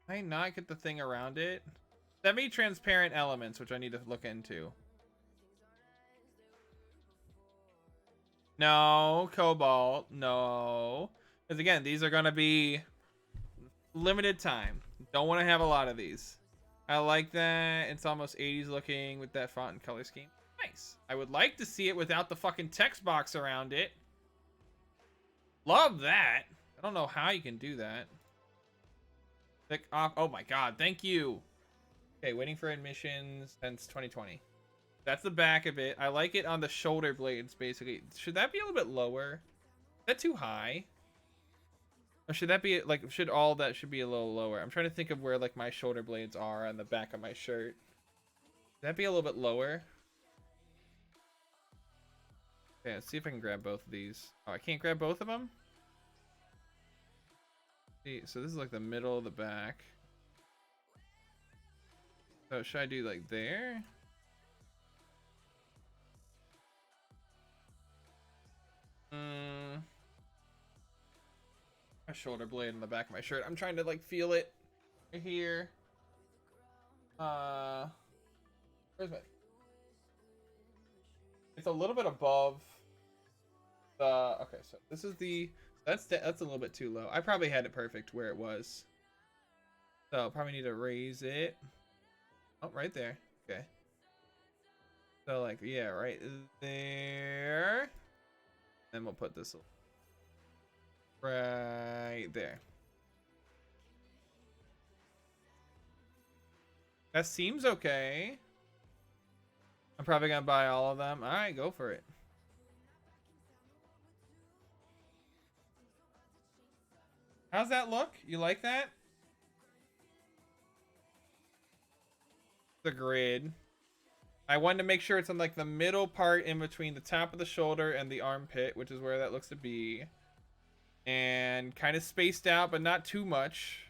Can I not get the thing around it? Semi-transparent elements, which I need to look into. No, Cobalt. No. Because again, these are going to be limited time. Don't want to have a lot of these. I like that. It's almost 80s looking with that font and color scheme. Nice. I would like to see it without the fucking text box around it. Love that. I don't know how you can do that. Click off. Oh my god. Thank you. Okay, waiting for admissions since 2020. That's the back of it. I like it on the shoulder blades, basically. Should that be a little bit lower? Is that too high? Or should that be like, should all that should be a little lower? I'm trying to think of where like my shoulder blades are on the back of my shirt. Should that be a little bit lower? Okay, let's see if I can grab both of these. Oh, I can't grab both of them? See, so this is like the middle of the back. So should I do like there? My shoulder blade on the back of my shirt. I'm trying to like feel it right here. Where's my? It's a little bit above the. Okay, so this is the. That's a little bit too low. I probably had it perfect where it was. So I'll probably need to raise it. Oh, right there. Okay. So like, yeah, right there. Then we'll put this right there. That seems okay. I'm probably gonna buy all of them. All right, go for it. How's that look? You like that? The grid. I wanted to make sure it's on like the middle part in between the top of the shoulder and the armpit, which is where that looks to be. And kind of spaced out, but not too much.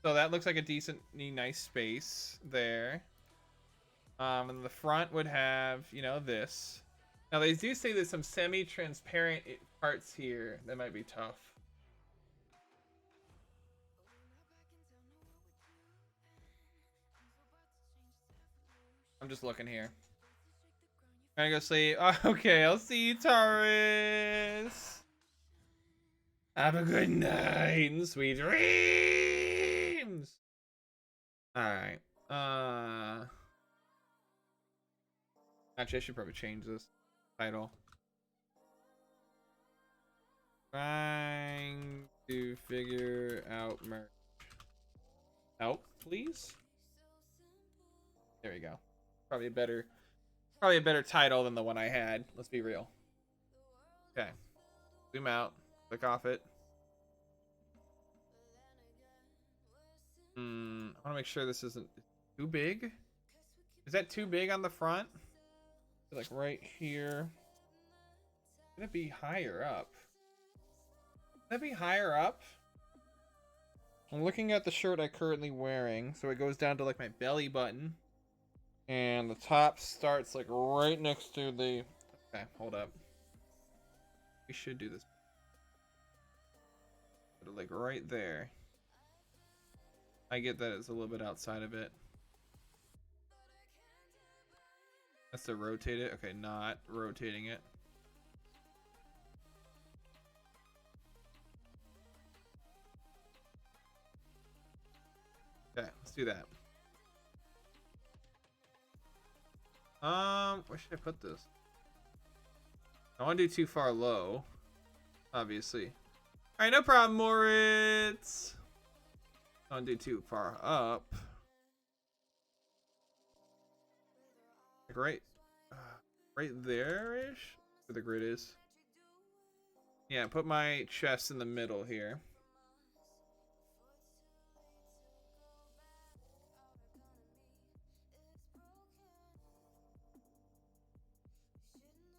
So that looks like a decently nice space there. And the front would have, you know, this. Now they do say there's some semi-transparent parts here that might be tough. I'm just looking here. I'm gonna go sleep. Okay, I'll see you, Taurus. Have a good night and sweet dreams. All right. Actually, I should probably change this title. Trying to figure out merch. Help, please. There we go. Probably a better title than the one I had. Let's be real. Okay. Zoom out. Click off it. I want to make sure this isn't too big. Is that too big on the front? Like right here. Could it be higher up? Could that be higher up? I'm looking at the shirt I'm currently wearing, so it goes down to like my belly button. And the top starts like right next to the... Okay, hold up. We should do this. Put it like right there. I get that it's a little bit outside of it. That's to rotate it. Okay, not rotating it. Okay, let's do that. Where should I put this? I don't want to do too far low, obviously. All right, no problem, Moritz. I don't want to do too far up. Like right there-ish, where the grid is. Yeah, put my chest in the middle here.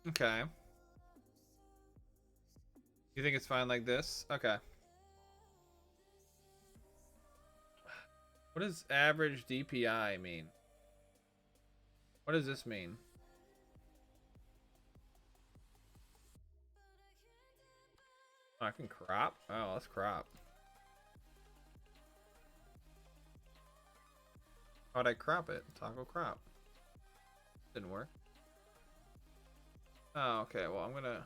Okay. You think it's fine like this? Okay. What does average DPI mean? What does this mean? Oh, I can crop? Oh, let's crop. How'd I crop it? Toggle crop. Didn't work. Oh, okay. Well, I'm gonna...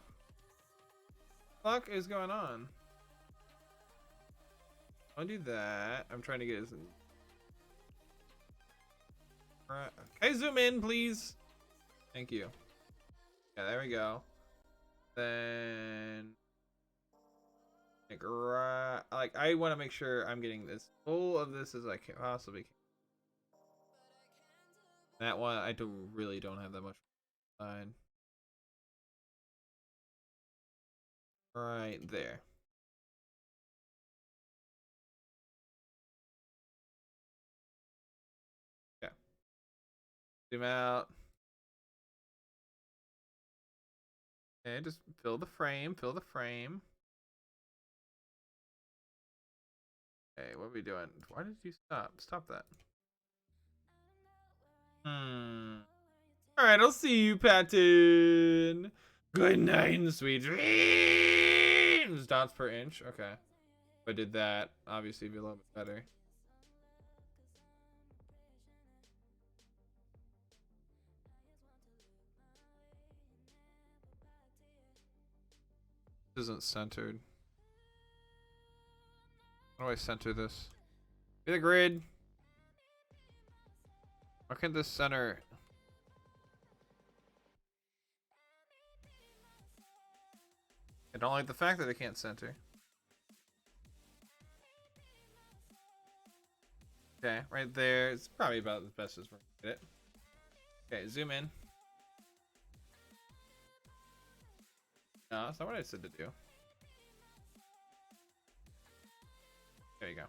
What the fuck is going on? I'll do that. I'm trying to get his... Alright. Can I zoom in, please? Thank you. Yeah, there we go. Then... Like, I want to make sure I'm getting this full of this as I can possibly can. That one, I really don't have that much side. Right there. Zoom out. Okay, just fill the frame, fill the frame. Okay, what are we doing? Why did you stop? Stop that. Alright, I'll see you, Patton. Good night and sweet dreams. Dots per inch. Okay. If I did that, obviously it'd be a little bit better. This isn't centered. How do I center this? Be the grid. Why can't this center? I don't like the fact that it can't center. Okay, right there. It's probably about as best as we're gonna get it. Okay, zoom in. No, that's not what I said to do. There you go.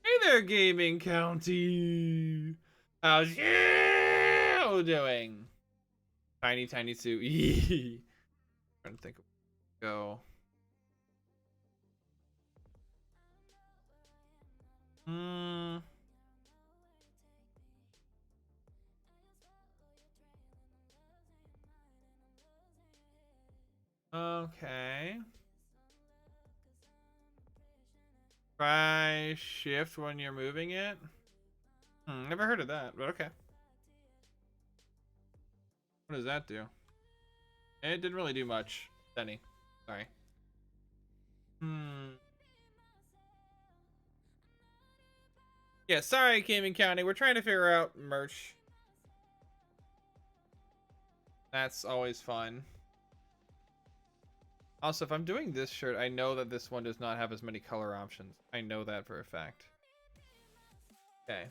Hey there, Gaming County! How's you doing? Tiny Sue. Trying to think of go. Okay. Try shift when you're moving it. Never heard of that, but okay. What does that do? It didn't really do much. Denny. Sorry. Yeah, sorry, Gaming County. We're trying to figure out merch. That's always fun. Also, if I'm doing this shirt, I know that this one does not have as many color options. I know that for a fact. Okay.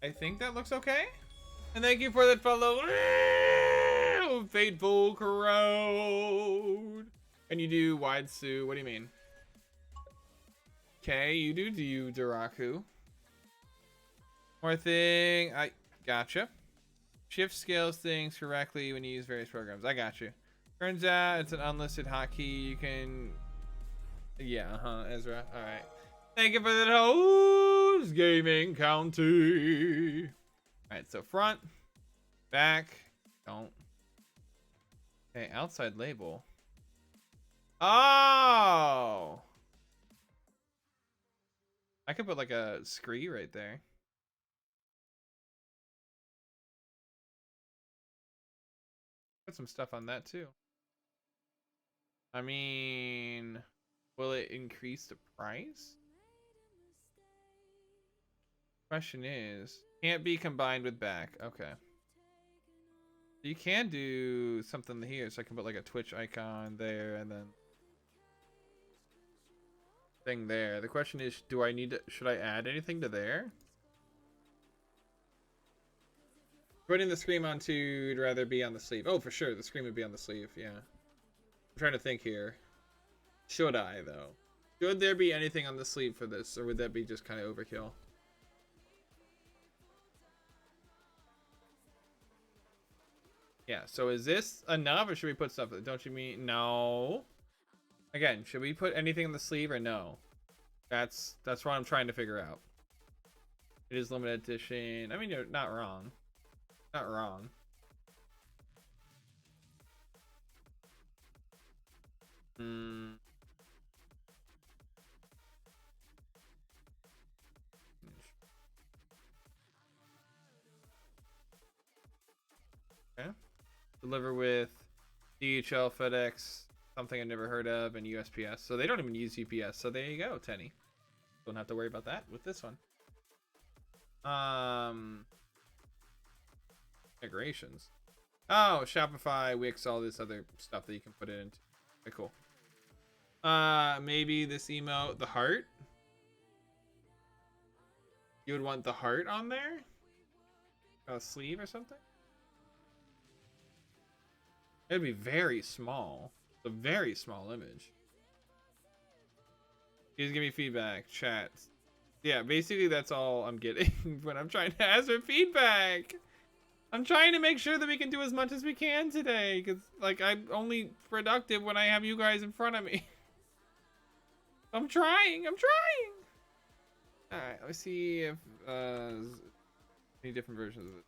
I think that looks okay. And thank you for that follow. Fateful Corrode. And you do wide Sue. What do you mean? Okay, you do Duraku. More thing. I gotcha. Shift scales things correctly when you use various programs. I got you. Turns out it's an unlisted hotkey. You can. Yeah, Ezra. All right. Thank you for the hose, Gaming County. All right, so front, back, don't. Okay, outside label. Oh! I could put like a scree right there. Put some stuff on that too. I mean, will it increase the price? Question is, can't be combined with back. Okay. You can do something here, so I can put like a Twitch icon there and then thing there. The question is, do I need to, should I add anything to there? Putting the scream on to would rather be on the sleeve. Oh, for sure, the scream would be on the sleeve, yeah. I'm trying to think here. Should I, though? Should there be anything on the sleeve for this, or would that be just kind of overkill? Yeah, so is this enough, or should we put stuff? Don't you mean no? Again, should we put anything in the sleeve or no? That's what I'm trying to figure out. It is limited edition. I mean, you're not wrong. Not wrong. Okay. Deliver with DHL, FedEx, something I've never heard of, and USPS. So they don't even use UPS. So there you go, Tenny. Don't have to worry about that with this one. Integrations. Oh, Shopify, Wix, all this other stuff that you can put it into. Okay, cool. Maybe this emote, the heart. You would want the heart on there? A sleeve or something? It'd be very small. A very small image. Please give me feedback. Chat. Yeah, basically that's all I'm getting when I'm trying to ask for feedback. I'm trying to make sure that we can do as much as we can today, because like I'm only productive when I have you guys in front of me. I'm trying. All right, let's see if any different versions of it.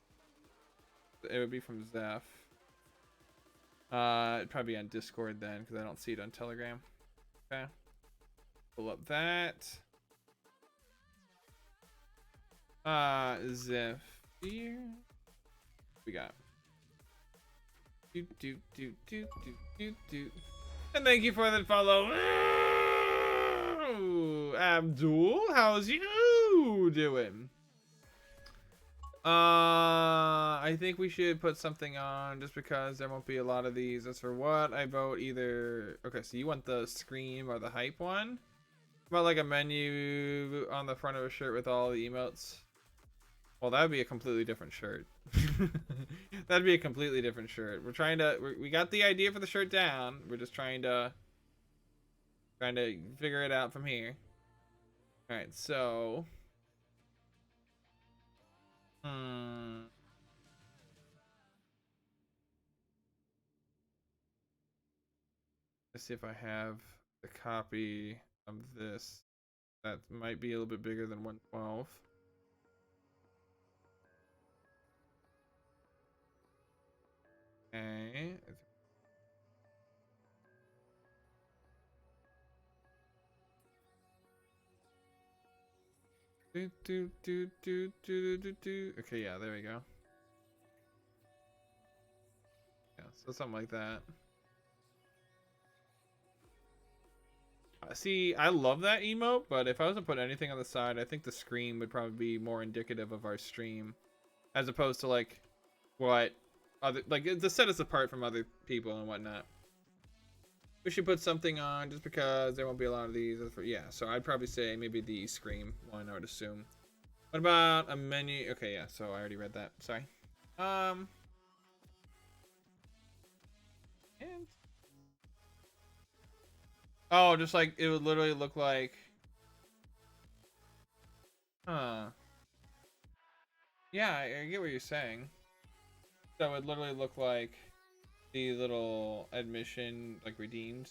It would be from Zeph. It'd probably be on Discord then, because I don't see it on Telegram. Okay. Pull up that. Zeph here. We got. And thank you for the follow. Ooh, Abdul, how's you doing? I think we should put something on just because there won't be a lot of these. As for what I vote, either okay, so you want the Scream or the Hype one? About like a menu on the front of a shirt with all the emotes. Well, that would be a completely different shirt. That'd be a completely different shirt. We're trying to we got the idea for the shirt down. We're just trying to figure it out from here. All right, so let's see if I have the copy of this. That might be a little bit bigger than 112. Okay. Okay, yeah, there we go. Yeah, so something like that. See, I love that emote, but if I was to put anything on the side, I think the Scream would probably be more indicative of our stream, as opposed to like what other like to set us apart from other people and whatnot. We should put something on just because there won't be a lot of these. Yeah, so I'd probably say maybe the Scream one, I would assume. What about a menu? Okay, yeah, so I already read that. Sorry. And oh, just like it would literally look like yeah, I get what you're saying. So it would literally look like the little admission, like redeemed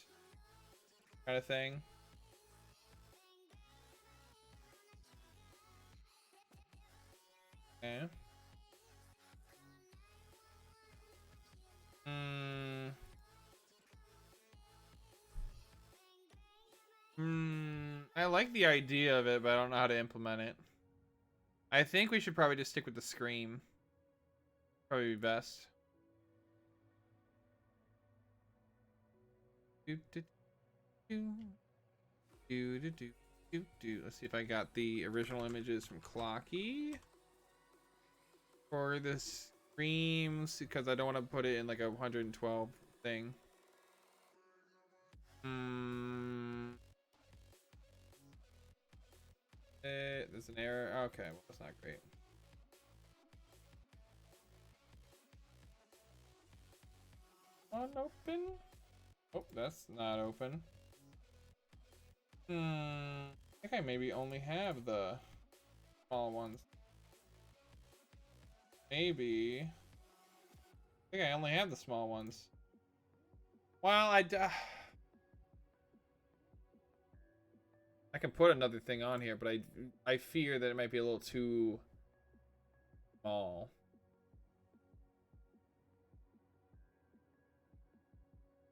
kind of thing. Okay. I like the idea of it, but I don't know how to implement it. I think we should probably just stick with the Scream. Probably be best. Let's see if I got the original images from Clocky for the Screams, because I don't want to put it in like a 112 thing. There's an error. Okay, well, that's not great. Unopen? Oh, that's not open. I think I maybe only have the small ones. Maybe. I think I only have the small ones. Well, I can put another thing on here, but I fear that it might be a little too small.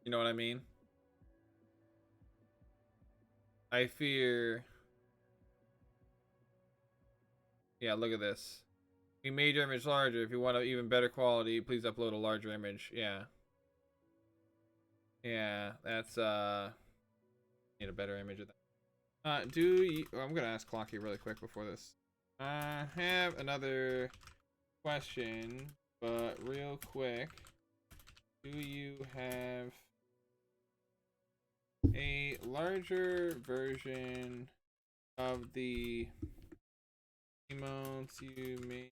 You know what I mean? I fear. Yeah, look at this. We made your image larger. If you want an even better quality, please upload a larger image. Yeah. Yeah, that's need a better image of that. I'm gonna ask Clocky really quick before this. I have another question, but real quick. Do you have a larger version of the emotes you made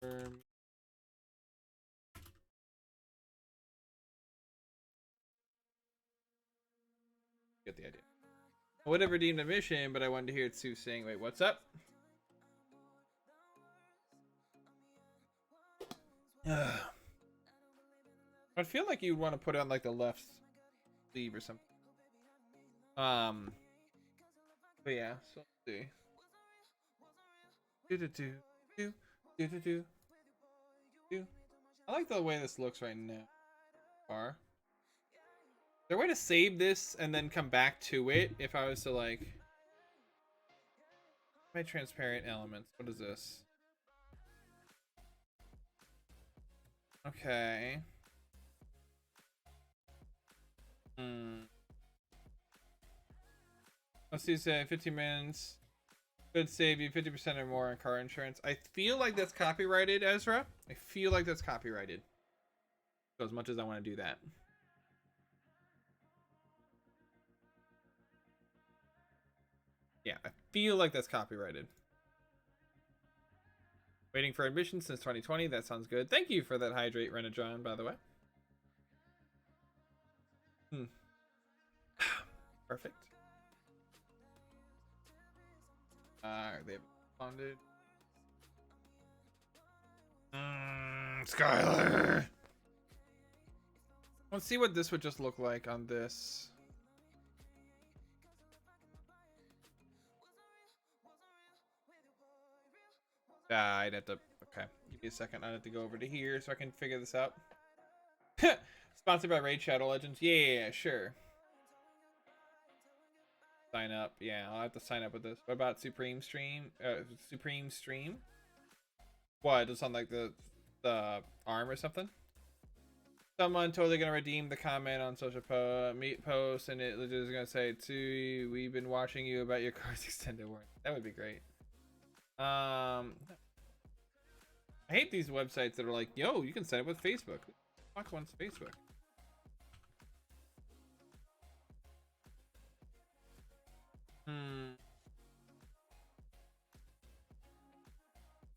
for me? Get the idea. I would have redeemed a mission, but I wanted to hear Sue saying, wait, what's up? I feel like you'd want to put it on like the left sleeve or something. But yeah, so let's see. I like the way this looks right now. Is there a way to save this and then come back to it if I was to like my transparent elements? What is this? Okay. Let's see, say 15 minutes could save you 50% or more on car insurance. I feel like that's copyrighted, Ezra. I feel like that's copyrighted. So as much as I want to do that. Yeah, I feel like that's copyrighted. Waiting for admission since 2020. That sounds good. Thank you for that hydrate, Renadron, by the way. Perfect. They have responded. Skylar. Let's see what this would just look like on this. I'd have to. Okay, give me a second. I'd have to go over to here so I can figure this out. Sponsored by Raid Shadow Legends. Yeah, sure. Sign up. Yeah, I'll have to sign up with this. What about Supreme Stream? Supreme Stream? What? It's on like the arm or something? Someone totally gonna redeem the comment on social post, and it is gonna say, "To we've been watching you about your car's extended warranty." That would be great. I hate these websites that are like, "Yo, you can sign up with Facebook." Who the fuck wants Facebook? I'm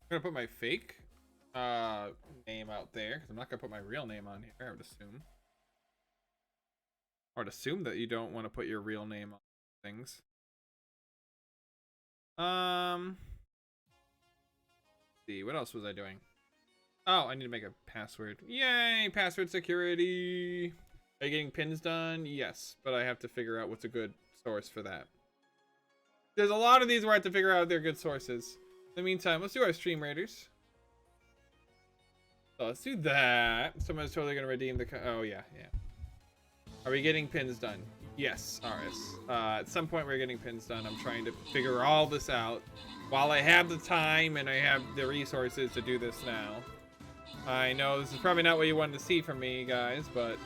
gonna put my fake name out there because I'm not gonna put my real name on here. I would assume. I would assume that you don't want to put your real name on things. Let's see, what else was I doing? Oh, I need to make a password. Yay, password security. Are you getting pins done? Yes, but I have to figure out what's a good source for that. There's a lot of these where I have to figure out their good sources. In the meantime, let's do our stream raiders. So let's do that. Someone's totally gonna redeem the. Oh yeah, yeah. Are we getting pins done? Yes, RS. At some point we're getting pins done. I'm trying to figure all this out while I have the time and I have the resources to do this now. I know this is probably not what you wanted to see from me, guys, but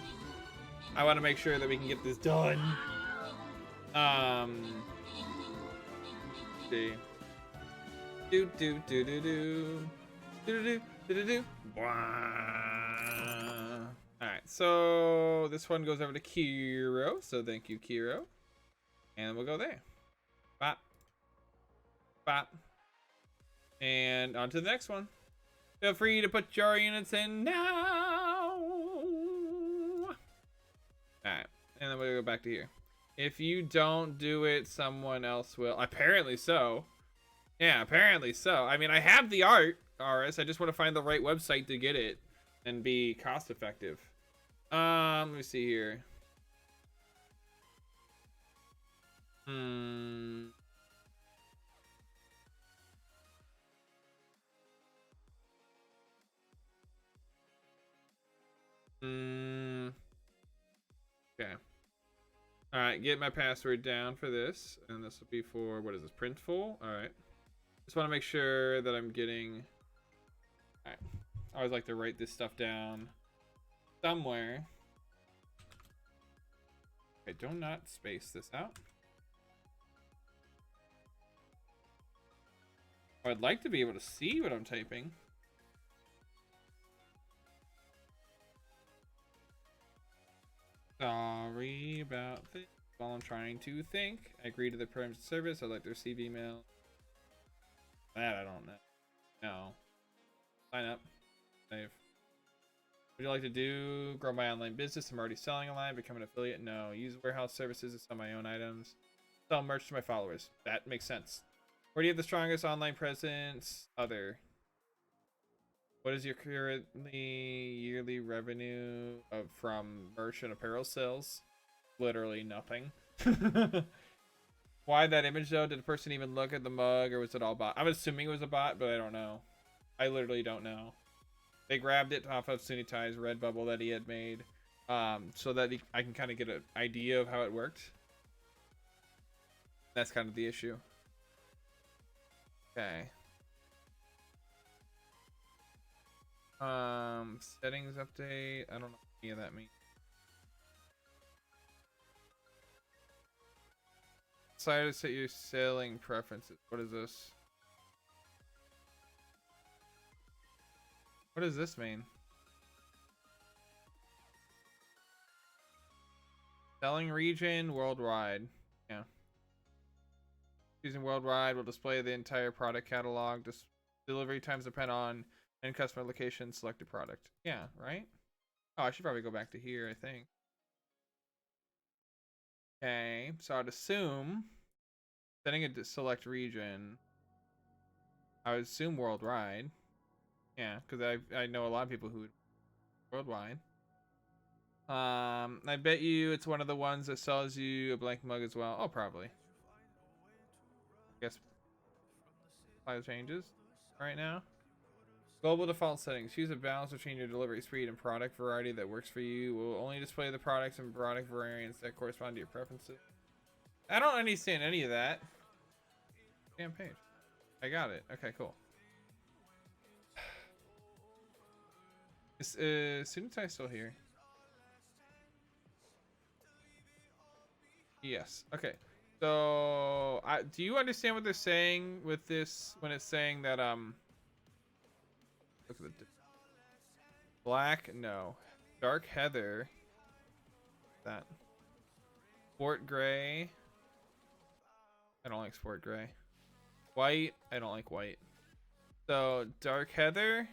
I want to make sure that we can get this done. Let's see. Do do do do do do do do do. Alright, so this one goes over to Kiro, so thank you, Kiro. And we'll go there. Bop. Bop. And on to the next one. Feel free to put your units in now. Alright, and then we'll go back to here. If you don't do it, someone else will. Apparently so. Yeah, apparently so. I mean, I have the art, RS. I just want to find the right website to get it and be cost effective. Let me see here. Okay. Alright, get my password down for this. And this will be for, what is this, Printful? Alright. Just want to make sure that I'm getting... Alright. I always like to write this stuff down somewhere. Okay, do not space this out. I'd like to be able to see what I'm typing. Sorry about this. While I'm trying to think. I agree to the terms of service. I'd like to receive email. That I don't know. No. Sign up. Save. Would you like to do? Grow my online business. I'm already selling online. Become an affiliate. No. Use warehouse services to sell my own items. Sell merch to my followers. That makes sense. Where do you have the strongest online presence? Other. What is your currently yearly revenue from merch and apparel sales? Literally nothing. Why that image though? Did the person even look at the mug, or was it all bot? I'm assuming it was a bot, but I don't know. I literally don't know. They grabbed it off of Sunitai's Redbubble that he had made, so that I can kind of get an idea of how it worked. That's kind of the issue. Okay. Settings update. I don't know what any of that means. Decided to set your selling preferences. What is this? What does this mean? Selling region worldwide. Yeah. Choosing worldwide will display the entire product catalog. Delivery times depend on end customer location, selected product. Yeah, right? Oh, I should probably go back to here, I think. Okay, so I'd assume setting it to select region. I would assume worldwide. Yeah, because I know a lot of people who would worldwide. I bet you it's one of the ones that sells you a blank mug as well. Oh, probably. Guess file changes right now. Global default settings. Use a balance between your delivery speed and product variety that works for you. Will only display the products and product variants that correspond to your preferences. I don't understand any of that. Damn page. I got it. Okay, cool. Is Sunutai still here? Yes. Okay. So, do you understand what they're saying with this when it's saying that look at the black? No. Dark heather. That. Sport gray. I don't like sport gray. White. I don't like white. So, dark heather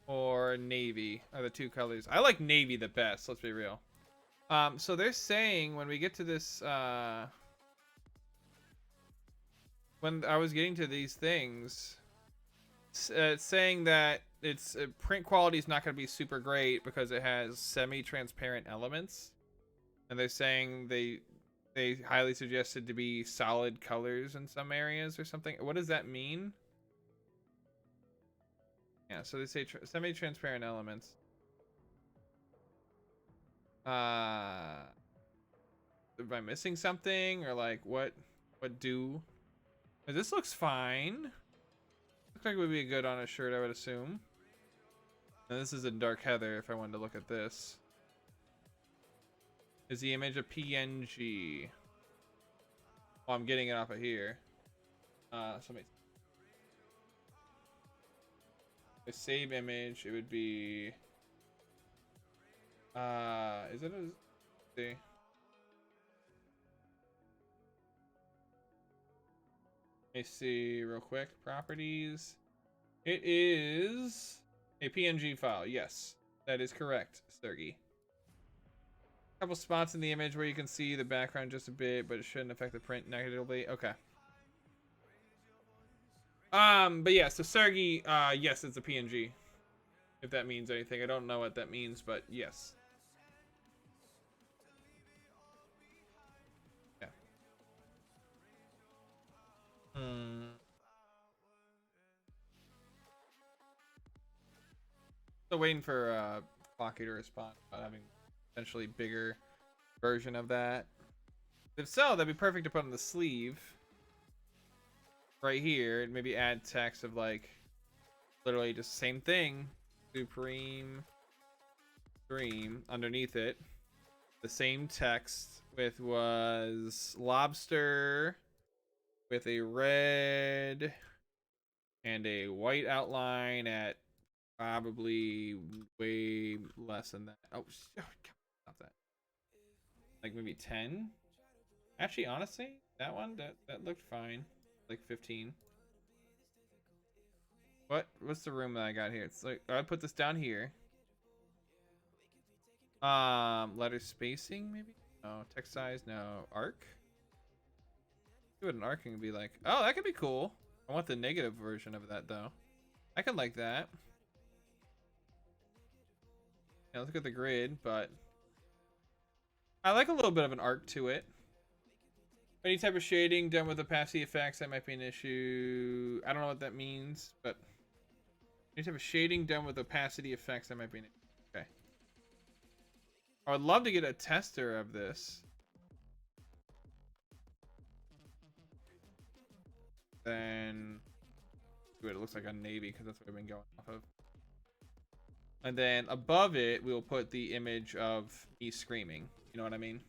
or navy are the two colors. I like navy the best, let's be real. So they're saying when we get to this, when I was getting to these things, it's saying that its print quality is not going to be super great because it has semi-transparent elements, and they're saying they highly suggested to be solid colors in some areas or something. What does that mean? Yeah, so they say semi-transparent elements. Am I missing something, or like what do? This looks fine. Looks like it would be good on a shirt, I would assume. And this is in dark heather if I wanted to look at this. Is the image a PNG? Oh, I'm getting it off of here. Somebody a save image, it would be is it a see? Let me see real quick. Properties. It is a PNG file. Yes, that is correct, Sergey. Couple spots in the image where you can see the background just a bit, but it shouldn't affect the print negatively. Okay. But yeah, so Sergey, yes, it's a PNG. If that means anything. I don't know what that means, but yes. Yeah. So waiting for Clocky to respond about having potentially bigger version of that. If so, that'd be perfect to put on the sleeve. Right here, and maybe add text of like literally just same thing, Supreme Dream underneath it. The same text with was lobster with a red and a white outline at probably way less than that. Oh, not that. Like maybe 10. Actually, honestly, that one that looked fine. Like 15. What's the room that I got here? It's like I put this down here. Letter spacing maybe? No. Text size? No. Arc? See what an arcing would be like. Oh, that could be cool. I want the negative version of that though. I could like that. Yeah, look at the grid, but I like a little bit of an arc to it. Any type of shading done with opacity effects, that might be an issue. I don't know what that means, but any type of shading done with opacity effects, that might be an issue. Okay. I would love to get a tester of this. Then it looks like a navy because that's what I've been going off of. And then above it, we'll put the image of me screaming. You know what I mean?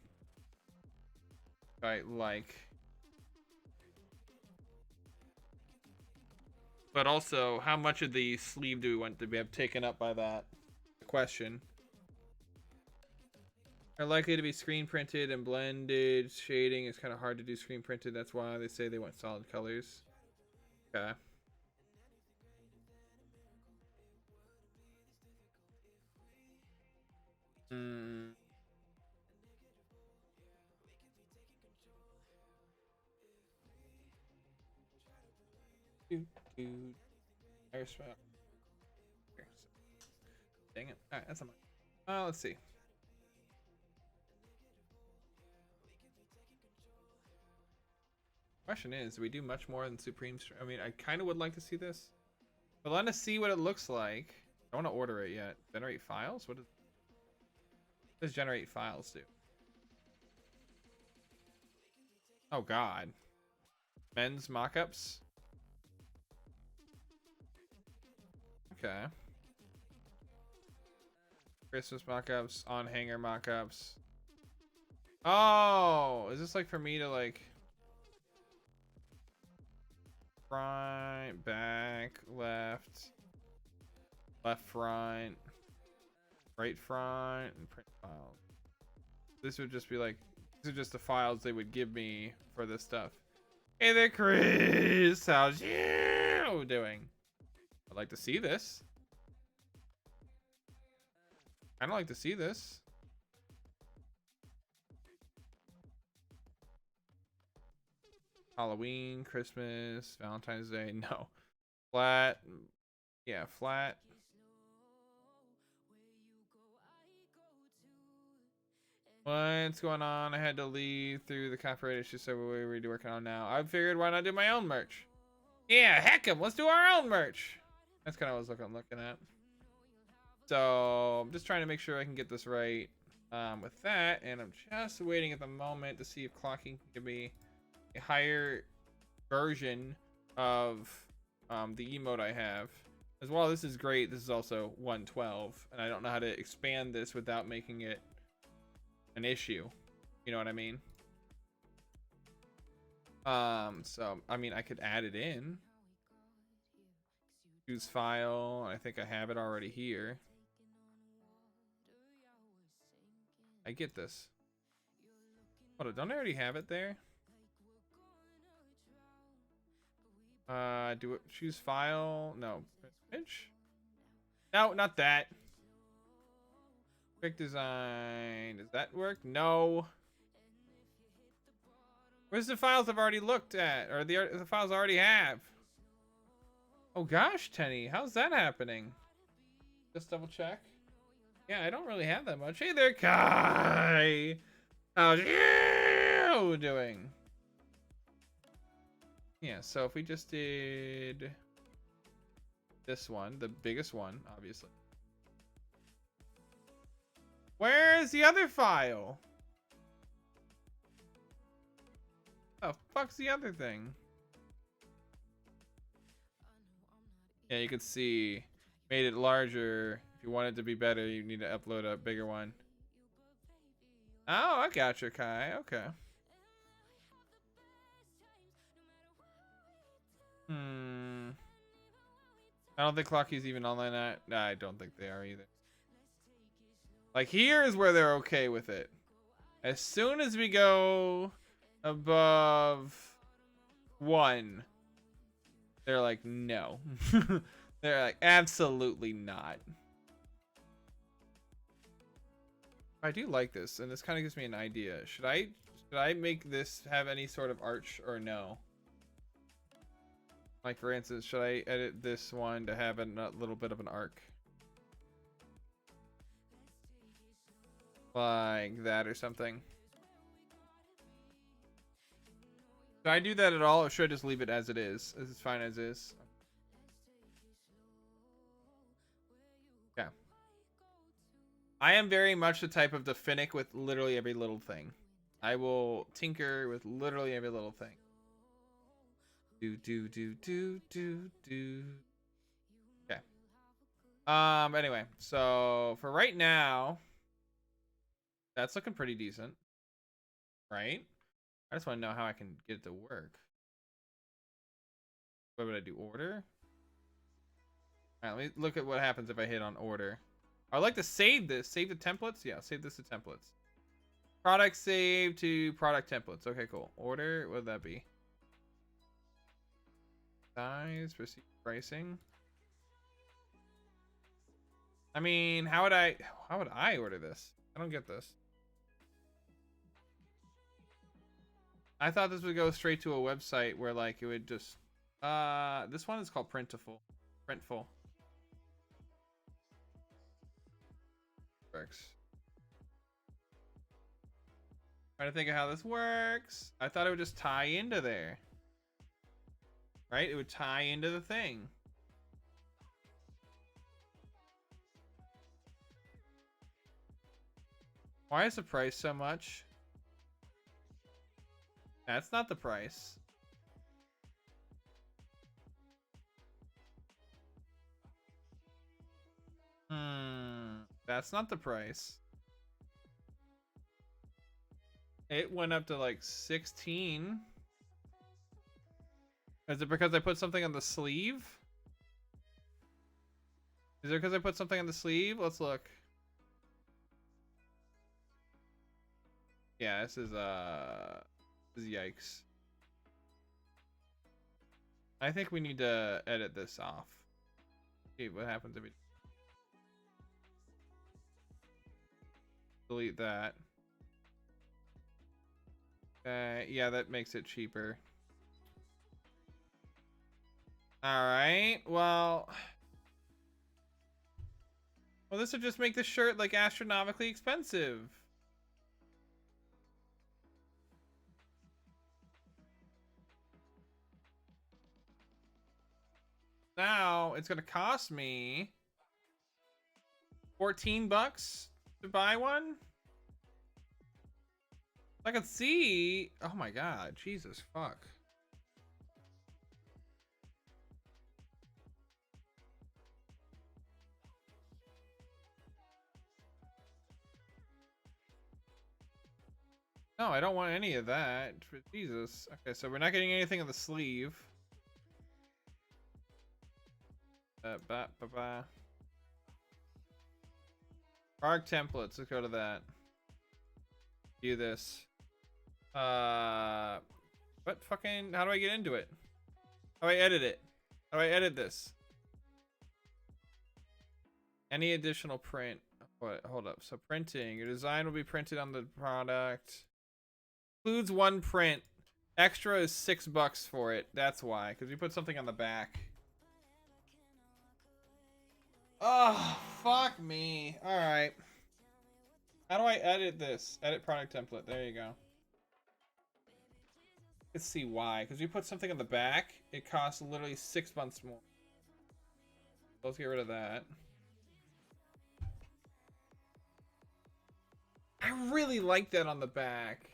Right, like. But also, how much of the sleeve do we want to have taken up by that question? Are likely to be screen printed and blended. Shading is kind of hard to do screen printed. That's why they say they want solid colors. Okay. Air smell. Dang it. Alright, that's a mic. Let's see. Question is, do we do much more than Supreme? I mean, I kind of would like to see this. But I want to see what it looks like. I want to order it yet. Generate files? What does generate files do? Oh god. Men's mockups? Okay. Christmas mockups, on hanger mockups. Oh, is this like for me to like front, back, left, left front, right front, and print files? This would just be like, these are just the files they would give me for this stuff. Hey there, Chris. How's you doing? I'd like to see this. I'd like to see this. Halloween, Christmas, Valentine's Day. No. Flat. Yeah, flat. What's going on? I had to leave through the copyright issue, so we're really working on now. I figured, why not do my own merch? Yeah, heck 'em. Let's do our own merch. That's kind of what I was looking at. So I'm just trying to make sure I can get this right with that, and I'm just waiting at the moment to see if clocking can give me a higher version of the emote I have. As well, this is great. This is also 112, and I don't know how to expand this without making it an issue. You know what I mean? So I mean, I could add it in. Choose file. I think I have it already here. I get this. Hold on, don't I already have it there? Do it. Choose file. No. Image? No, not that. Quick design. Does that work? No. Where's the files I've already looked at? Or the files I already have? Oh gosh, Tenny. How's that happening? Just double check. Yeah, I don't really have that much. Hey there, Kai. How's you doing? Yeah, so if we just did this one, the biggest one, obviously. Where's the other file? Oh, fuck's the other thing? Yeah, you can see, made it larger. If you want it to be better, you need to upload a bigger one. Oh, I got you, Kai. Okay. I don't think Clocky's even online. Nah, I don't think they are either. Like, here is where they're okay with it. As soon as we go above 1, they're like, no. They're like, absolutely not. I do like this, and this kind of gives me an idea. Should I make this have any sort of arch or no? Like, for instance, should I edit this one to have a little bit of an arc? Like that or something. Should I do that at all, or should I just leave it as it is? As it's fine as is. Yeah. I am very much the type of the finick with literally every little thing. I will tinker with literally every little thing. Do. Okay. Anyway, so for right now, that's looking pretty decent, right? I just want to know how I can get it to work. What would I do? Order? All right, let me look at what happens if I hit on order. I'd like to save this. Save the templates? Yeah, save this to templates. Product save to product templates. Okay, cool. Order, what would that be? Size, proceed pricing. I mean, how would I order this? I don't get this. I thought this would go straight to a website where like it would just this one is called Printful. Works. Trying to think of how this works. I thought it would just tie into there. Right? It would tie into the thing. Why is the price so much? That's not the price. That's not the price. It went up to like 16. Is it because I put something on the sleeve? Is it because I put something on the sleeve? Let's look. Yeah, this is yikes. I think we need to edit this off. See what happens if we delete that. Yeah, that makes it cheaper. Alright, well, this would just make this shirt like astronomically expensive. Now it's gonna cost me 14 bucks to buy one. I can see. Oh my god, Jesus fuck. No, I don't want any of that. Jesus. Okay, so we're not getting anything on the sleeve. Arc templates. Let's go to that. Do this. What fucking? How do I get into it? How do I edit it? How do I edit this? Any additional print? What? Hold up. So printing. Your design will be printed on the product. Includes one print. Extra is $6 for it. That's why. Because we put something on the back. Oh, fuck me. Alright. How do I edit this? Edit product template. There you go. Let's see why. Because we put something on the back. It costs literally $6 more. Let's get rid of that. I really like that on the back.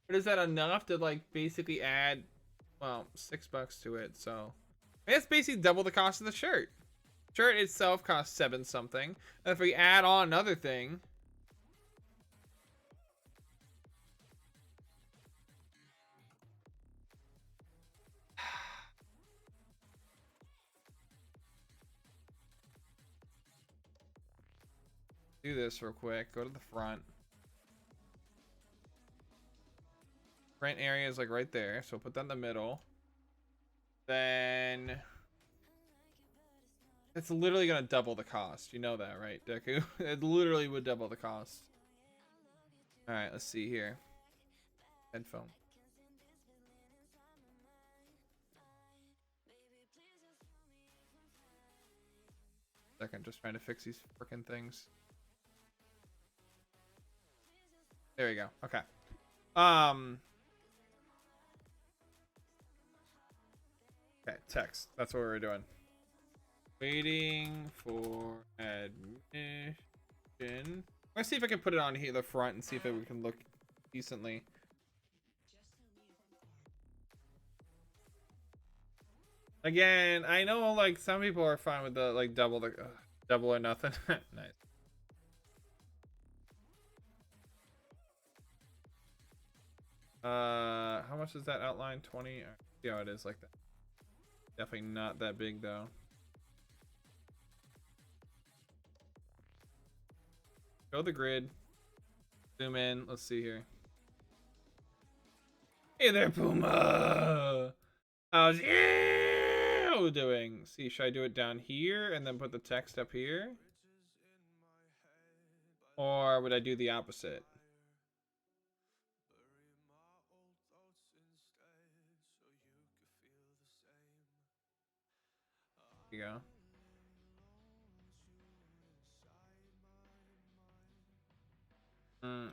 But is that enough to like basically add, well, $6 to it? So it's basically double the cost of the shirt. Shirt itself costs $7 something. And if we add on another thing, do this real quick. Go to the front. Print area is like right there, so put that in the middle. Then it's literally gonna double the cost. You know that, right, Deku? It literally would double the cost. All right, let's see here. Headphone. Second, just trying to fix these freaking things. There we go. Okay. Okay, text. That's what we're doing. Waiting for admission. Let's see if I can put it on here, the front, and see if we can look decently. Again, I know like some people are fine with the like double or nothing. Nice. How much is that outline? 20. See how it is like that. Definitely not that big though. Go the grid. Zoom in. Let's see here. Hey there, Puma. How's you doing? See, should I do it down here and then put the text up here? Or would I do the opposite? There you go.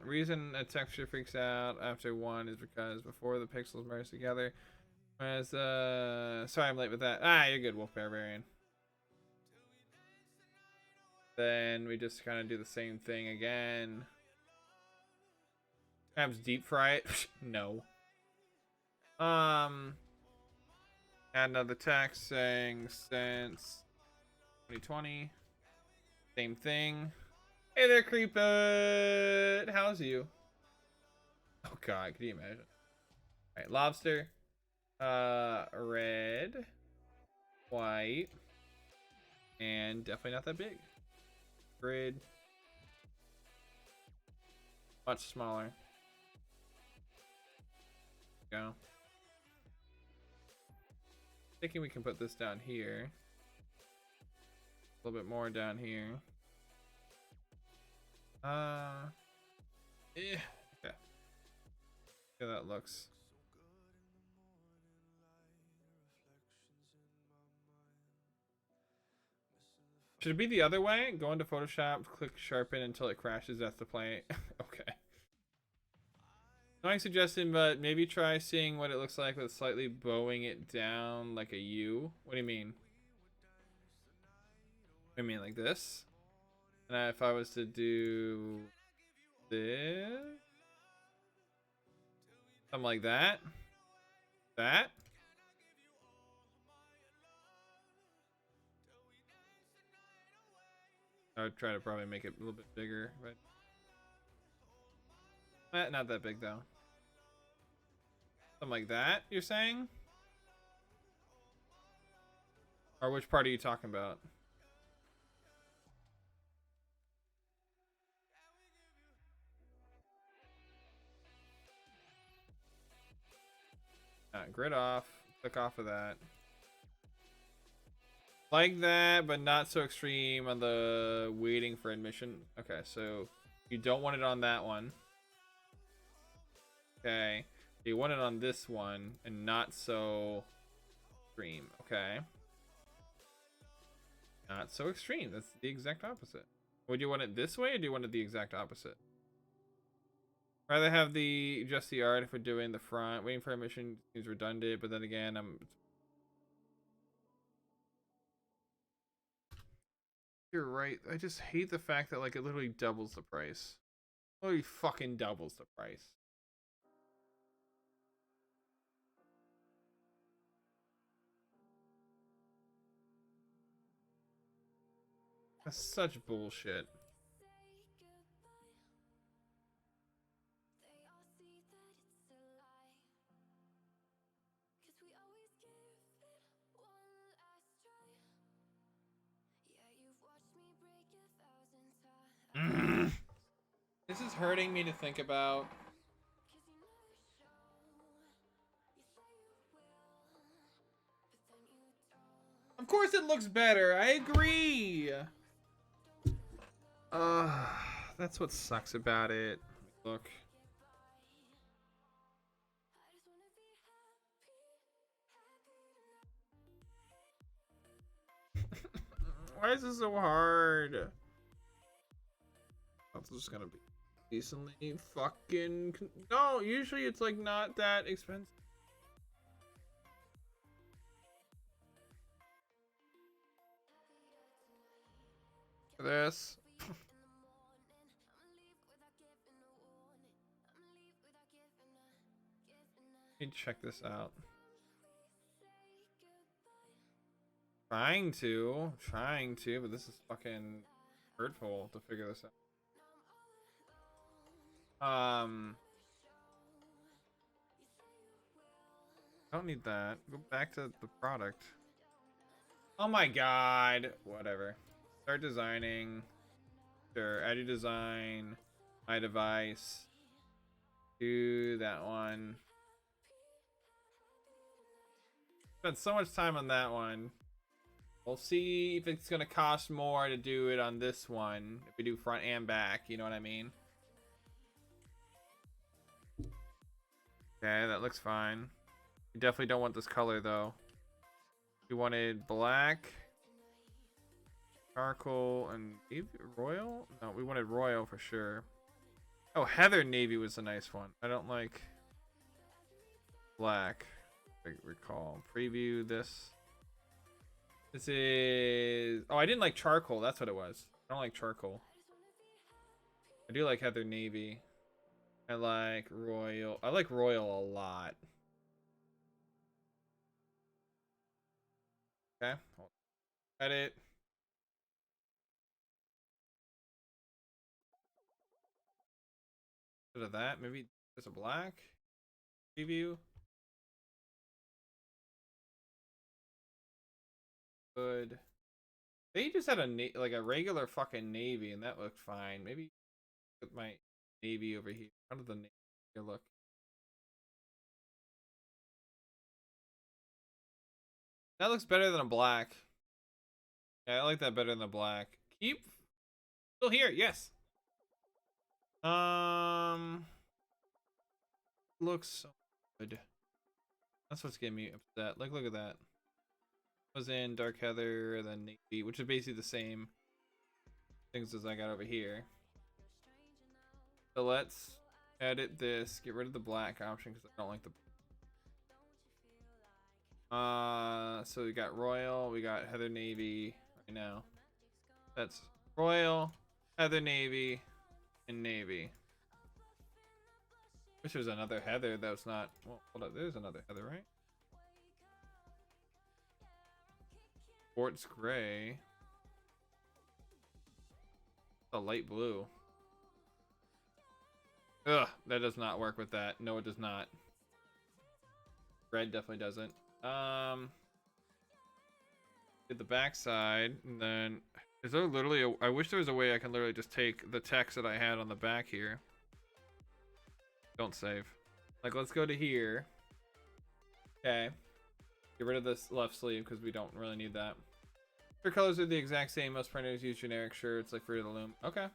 Reason a texture freaks out after one is because before the pixels merge together. Whereas, sorry I'm late with that. Ah, you're good, Wolf Barbarian. Then we just kind of do the same thing again. Perhaps deep fry it? No. Add another text saying since 2020. Same thing. Hey there, Creepit! How's you? Oh god, can you imagine? Alright, lobster. Red. White. And definitely not that big. Grid. Much smaller. Go. Thinking we can put this down here. A little bit more down here. Yeah. Okay. See how that looks. Should it be the other way? Go into Photoshop, click sharpen until it crashes. That's the play. Okay. Annoying suggestion, but maybe try seeing what it looks like with slightly bowing it down like a U. What do you mean? I mean like this? And if I was to do this, something like that, that. I would try to probably make it a little bit bigger, but not that big though. Something like that, you're saying? Or which part are you talking about? Grid off. Click off of that. Like that, but not so extreme on the waiting for admission. Okay, so you don't want it on that one. Okay. You want it on this one and not so extreme. Okay. Not so extreme. That's the exact opposite. Would you want it this way or do you want it the exact opposite? Rather have just the art if we're doing the front. Waiting for admission seems redundant, but then again, you're right. I just hate the fact that like it literally doubles the price. Literally fucking doubles the price. That's such bullshit. This is hurting me to think about. Of course it looks better. I agree. That's what sucks about it. Look. Why is this so hard? That's just gonna be decently fucking no. Usually it's like not that expensive. This. Let me check this out. Trying to, but this is fucking hurtful to figure this out. I don't need that. Go back to the product. Oh my god. Whatever. Start designing. Sure. Add your design. My device. Do that one. Spent so much time on that one. We'll see if it's gonna cost more to do it on this one. If we do front and back, you know what I mean? Okay, that looks fine. We definitely don't want this color though. We wanted black, charcoal, and maybe royal? No, we wanted royal for sure. Oh, heather navy was a nice one. I don't like black. I recall. Preview this. This is... Oh, I didn't like charcoal. That's what it was. I don't like charcoal. I do like heather navy. I like royal. I like royal a lot. Okay. Edit. Bit of that. Maybe there's a black. Preview. Good. They just had a like a regular fucking navy, and that looked fine. Maybe put my navy over here. How did the navy look? That looks better than a black. Yeah, I like that better than the black. Keep still here. Yes. Looks so good. That's what's getting me upset. Like, look at that. Was in dark heather, then navy, which is basically the same things as I got over here. So let's edit this, get rid of the black option because I don't like the so we got royal, we got heather navy right now. That's royal, heather navy, and navy. Wish there was another heather that was not, well, hold up, there's another heather, right? Quartz gray. A light blue. Ugh, that does not work with that. No, it does not. Red definitely doesn't. Get the back side, and then is there literally a, I wish there was a way I can literally just take the text that I had on the back here. Don't save. Like, let's go to here. Okay. Get rid of this left sleeve because we don't really need that. Your colors are the exact same. Most printers use generic shirts like Fruit of the Loom. Okay.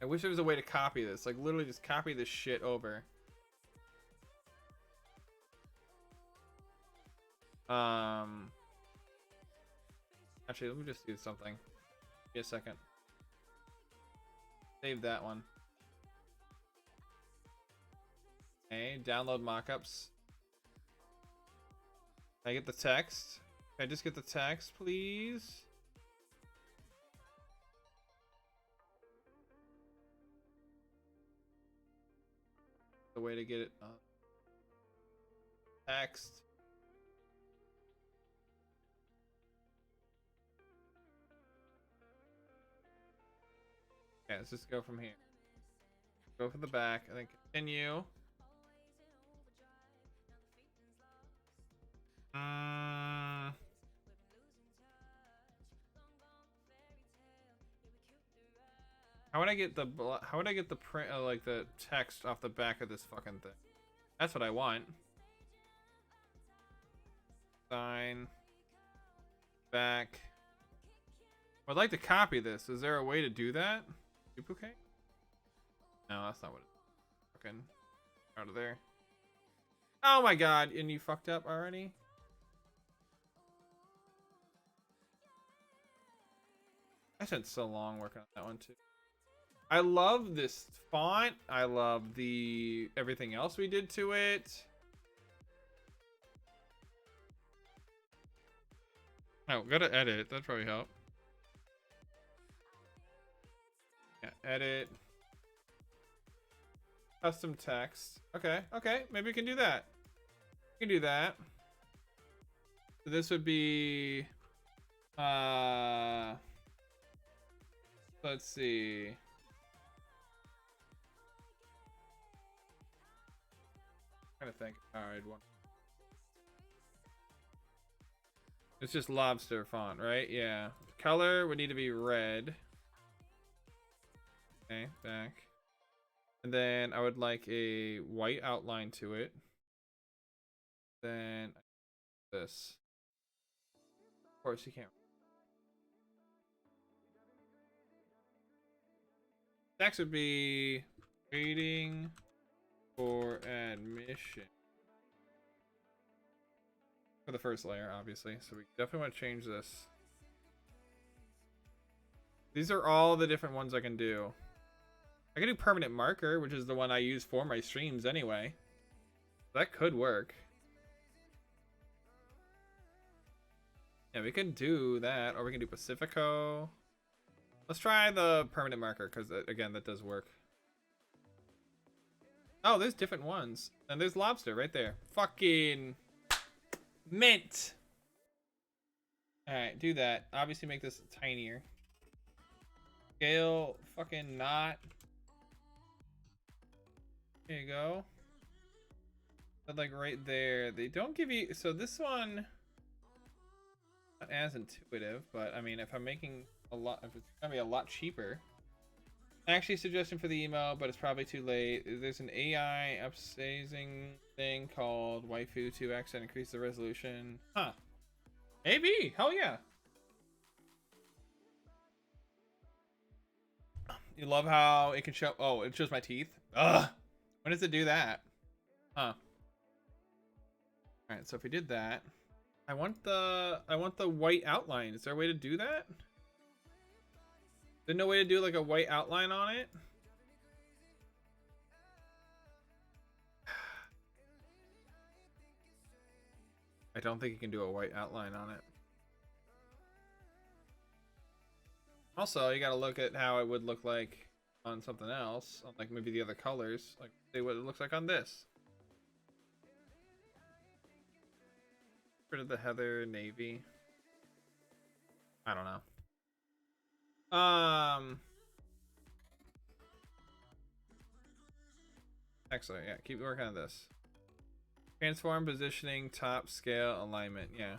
I wish there was a way to copy this. Like, literally just copy this shit over. Actually, let me just do something. Give me a second. Save that one. Okay, download mockups. Can I get the text? Can I just get the text, please? The way to get it text. Okay, let's just go from here. Go for the back and then continue. How would I get the print like the text off the back of this fucking thing? That's what I want. Sign back. I'd like to copy this. Is there a way to do that? Duplicate? No, that's not what it's fucking out of there. Oh my god, and you fucked up already? I spent so long working on that one too. I love this font. I love the everything else we did to it. Oh, gotta edit. That'd probably help. Yeah, edit. Custom text. Okay, okay. Maybe we can do that. We can do that. So this would be... let's see. I'm trying to think. Alright, one. It's just lobster font, right? Yeah. Color would need to be red. Okay, back. And then I would like a white outline to it. Then this. Of course you can't. Next would be waiting for admission. For the first layer, obviously. So we definitely want to change this. These are all the different ones I can do. I can do permanent marker, which is the one I use for my streams anyway. That could work. Yeah, we can do that, or we can do Pacifico. Let's try the permanent marker, because again, that does work. Oh, there's different ones. And there's lobster right there. Fucking mint. Alright, do that. Obviously make this tinier. Scale, fucking not. There you go. But like right there, they don't give you, so this one, not as intuitive, but I mean, if I'm making a lot, if it's gonna be a lot cheaper. Actually, suggestion for the email, but it's probably too late. There's an AI upsizing thing called Waifu 2x that increase the resolution. Huh. Maybe. Hell yeah. You love how it can show. Oh, it shows my teeth. Ugh. When does it do that? Huh. All right. So if we did that, I want the white outline. Is there a way to do that? There's no way to do like a white outline on it? I don't think you can do a white outline on it. Also, you gotta look at how it would look like on something else, on like maybe the other colors, like see what it looks like on this. Rid of the heather navy. I don't know. Excellent. Yeah, keep working on this. Transform, positioning, top, scale, alignment. Yeah,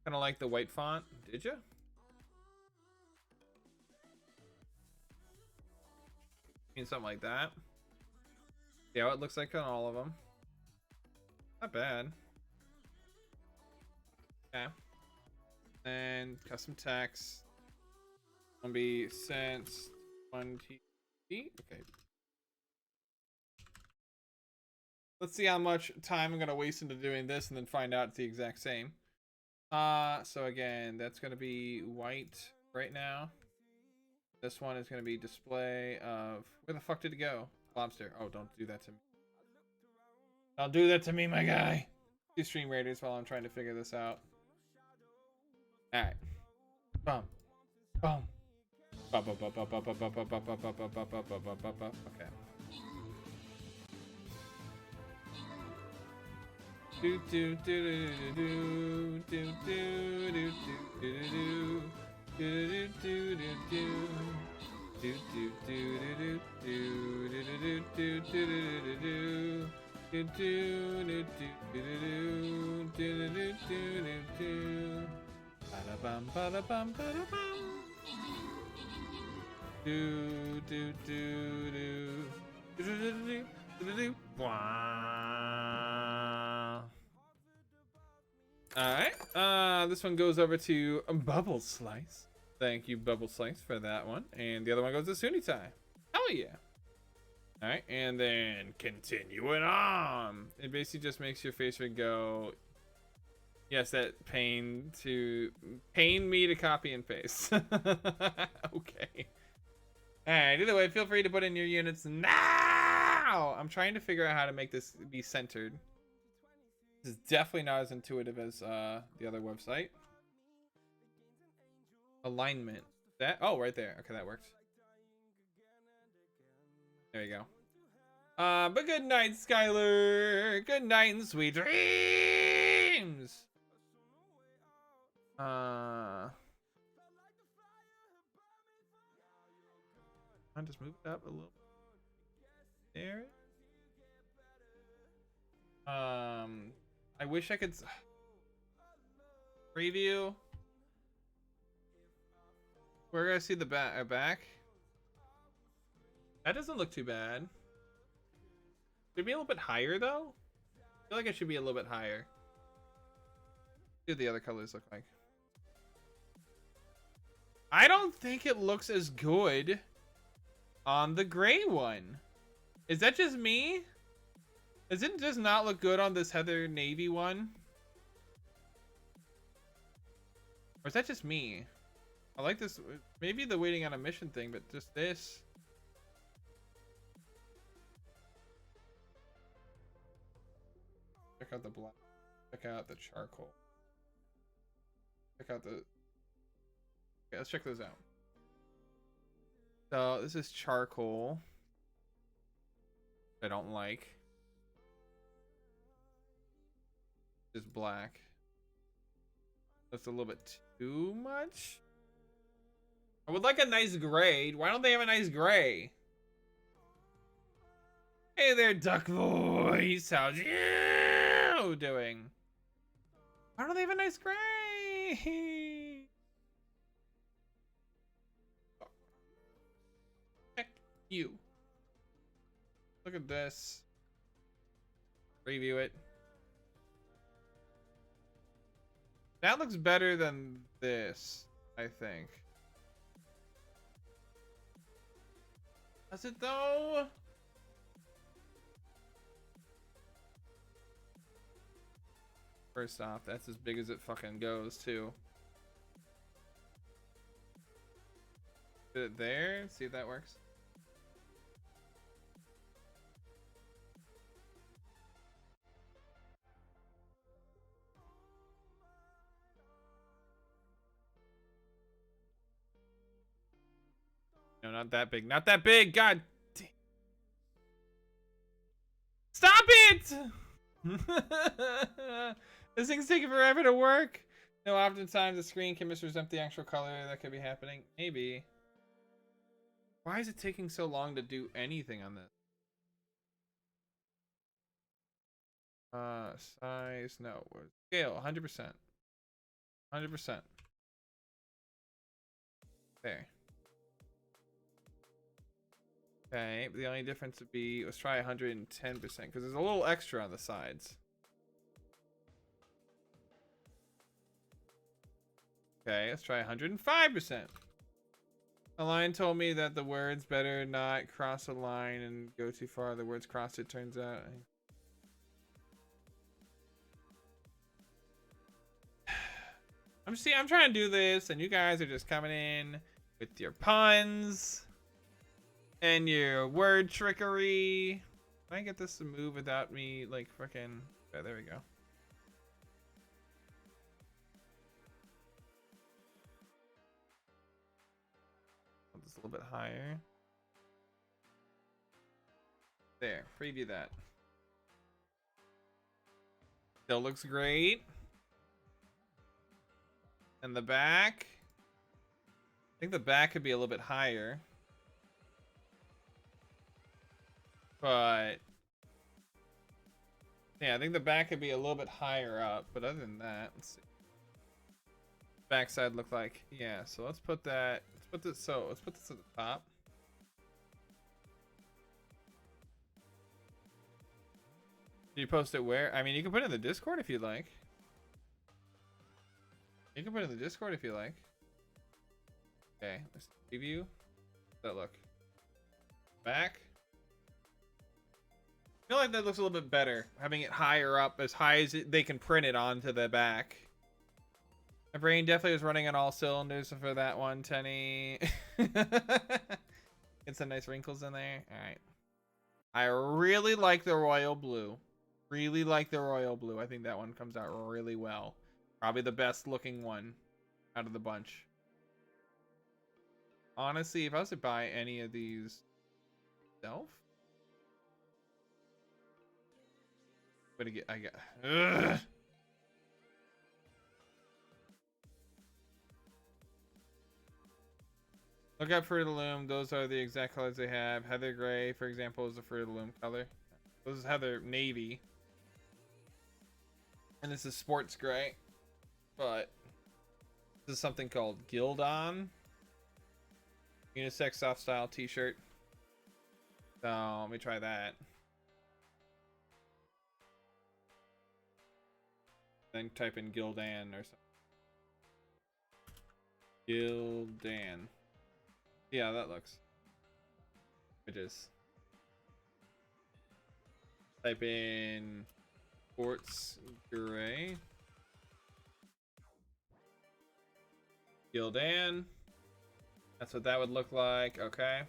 kind of like the white font. Did you? Mean something like that. Yeah, what it looks like on all of them. Not bad. Okay. And custom text. Gonna be since 20. Okay. Let's see how much time I'm gonna waste into doing this and then find out it's the exact same. So again, that's gonna be white right now. This one is gonna be display of, where the fuck did it go? Lobster. Oh, don't do that to me. Don't do that to me, my guy. Do stream raiders while I'm trying to figure this out. Alright. Boom. Boom. Okay. Do do do do do do do do do do do do do do Alright, this one goes over to Bubble Slice. Thank you, Bubble Slice, for that one. And the other one goes to Sunitai. Hell yeah. Alright, and then continuing on. It basically just makes your face rig go, yes, that pain me to copy and paste. Okay. Alright, either way, feel free to put in your units now! I'm trying to figure out how to make this be centered. This is definitely not as intuitive as the other website. Alignment. That? Oh, right there. Okay, that worked. There you go. But good night, Skylar. Good night and sweet dreams. I'll just move it up a little. There. I wish I could preview. We're gonna see the back. That doesn't look too bad. Should it be a little bit higher though? I feel like it should be a little bit higher. See what the other colors look like. I don't think it looks as good on the gray one. Is that just me? Does it just not look good on this heather navy one? Or is that just me? I like this. Maybe the waiting on a mission thing, but just this. Check out the black. Check out the charcoal. Check out the... Okay, let's check those out. So this is charcoal. I don't like. Just black. That's a little bit too much. I would like a nice gray. Why don't they have a nice gray? Hey there, duck voice. How's you doing? Why don't they have a nice gray? Heck you. Look at this. Preview it. That looks better than this, I think. Does it though? First off, that's as big as it fucking goes too. Put it there, see if that works. No, not that big. Not that big. God damn. Stop it! This thing's taking forever to work. No, oftentimes the screen can misrepresent the actual color that could be happening. Maybe. Why is it taking so long to do anything on this? Size, no. Scale, 100%. 100%. There. Okay, the only difference would be, let's try 110% because there's a little extra on the sides. Okay, let's try 105%. The line told me that the words better not cross a line and go too far. The words crossed, it turns out. I'm trying to do this and you guys are just coming in with your puns. And your word trickery. Can I get this to move without me like freaking... Oh, there we go. Just a little bit higher. There, preview that. Still looks great. And the back. I think the back could be a little bit higher. But yeah, I think the back could be a little bit higher up. But other than that, let's see. Backside look like, yeah. So let's put that. Let's put this at the top. Do you post it where? I mean, you can put it in the Discord if you'd like. You can put it in the Discord if you like. Okay, let's preview. How's that look? Back. I feel like that looks a little bit better, having it higher up, as high as they can print it onto the back. My brain definitely was running on all cylinders for that one, Tenny. Yeah, Get some nice wrinkles in there. All right. I really like the royal blue. Really like the royal blue. I think that one comes out really well. Probably the best looking one out of the bunch. Honestly, if I was to buy any of these myself, I got. Ugh. Look at Fruit of the Loom. Those are the exact colors they have. Heather Gray, for example, is the Fruit of the Loom color. This is Heather Navy. And this is Sports Gray. But this is something called Gildon. Unisex soft style t-shirt. So let me try that. Then type in Gildan or something. Gildan. Yeah, that looks. Images. Type in Sports Gray. Gildan. That's what that would look like. Okay.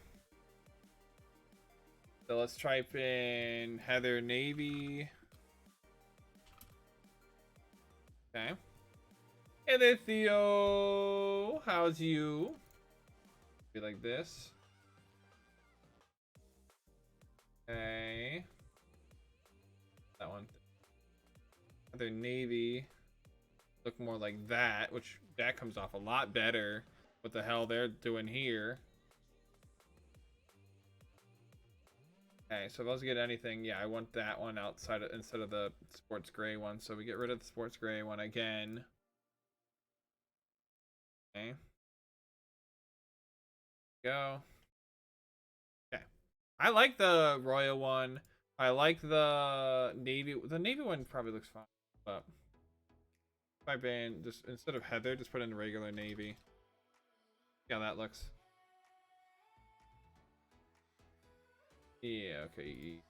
So let's type in Heather Navy. Okay. Hey there, Theo. How's you? Be like this. Okay. That one. Other navy. Look more like that, which that comes off a lot better. What the hell they're doing here? Okay, so if I was to get anything, yeah, I want that one outside of, instead of the sports gray one. So we get rid of the sports gray one again. Okay. Go. Okay. I like the royal one. I like the navy. The navy one probably looks fine. But if I ban just instead of Heather, just put in regular navy. See how that looks. Yeah, okay.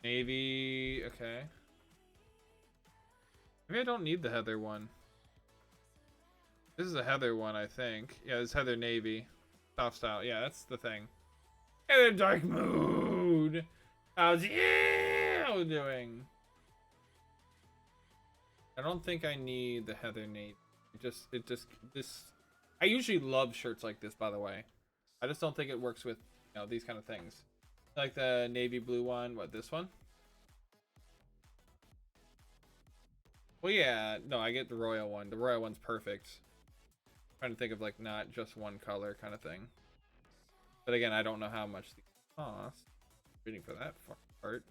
Navy, okay. Maybe I don't need the Heather one. This is a Heather one, I think. Yeah, this is Heather Navy. Soft style. Yeah, that's the thing. Heather Dark Mood! How's you doing? I don't think I need the Heather Navy. I usually love shirts like this, by the way. I just don't think it works with, you know, these kind of things. Like the navy blue one. What, this one? Well, yeah. No, I get the royal one. The royal one's perfect. I'm trying to think of, like, not just one color kind of thing. But again, I don't know how much these cost. Reading for that part.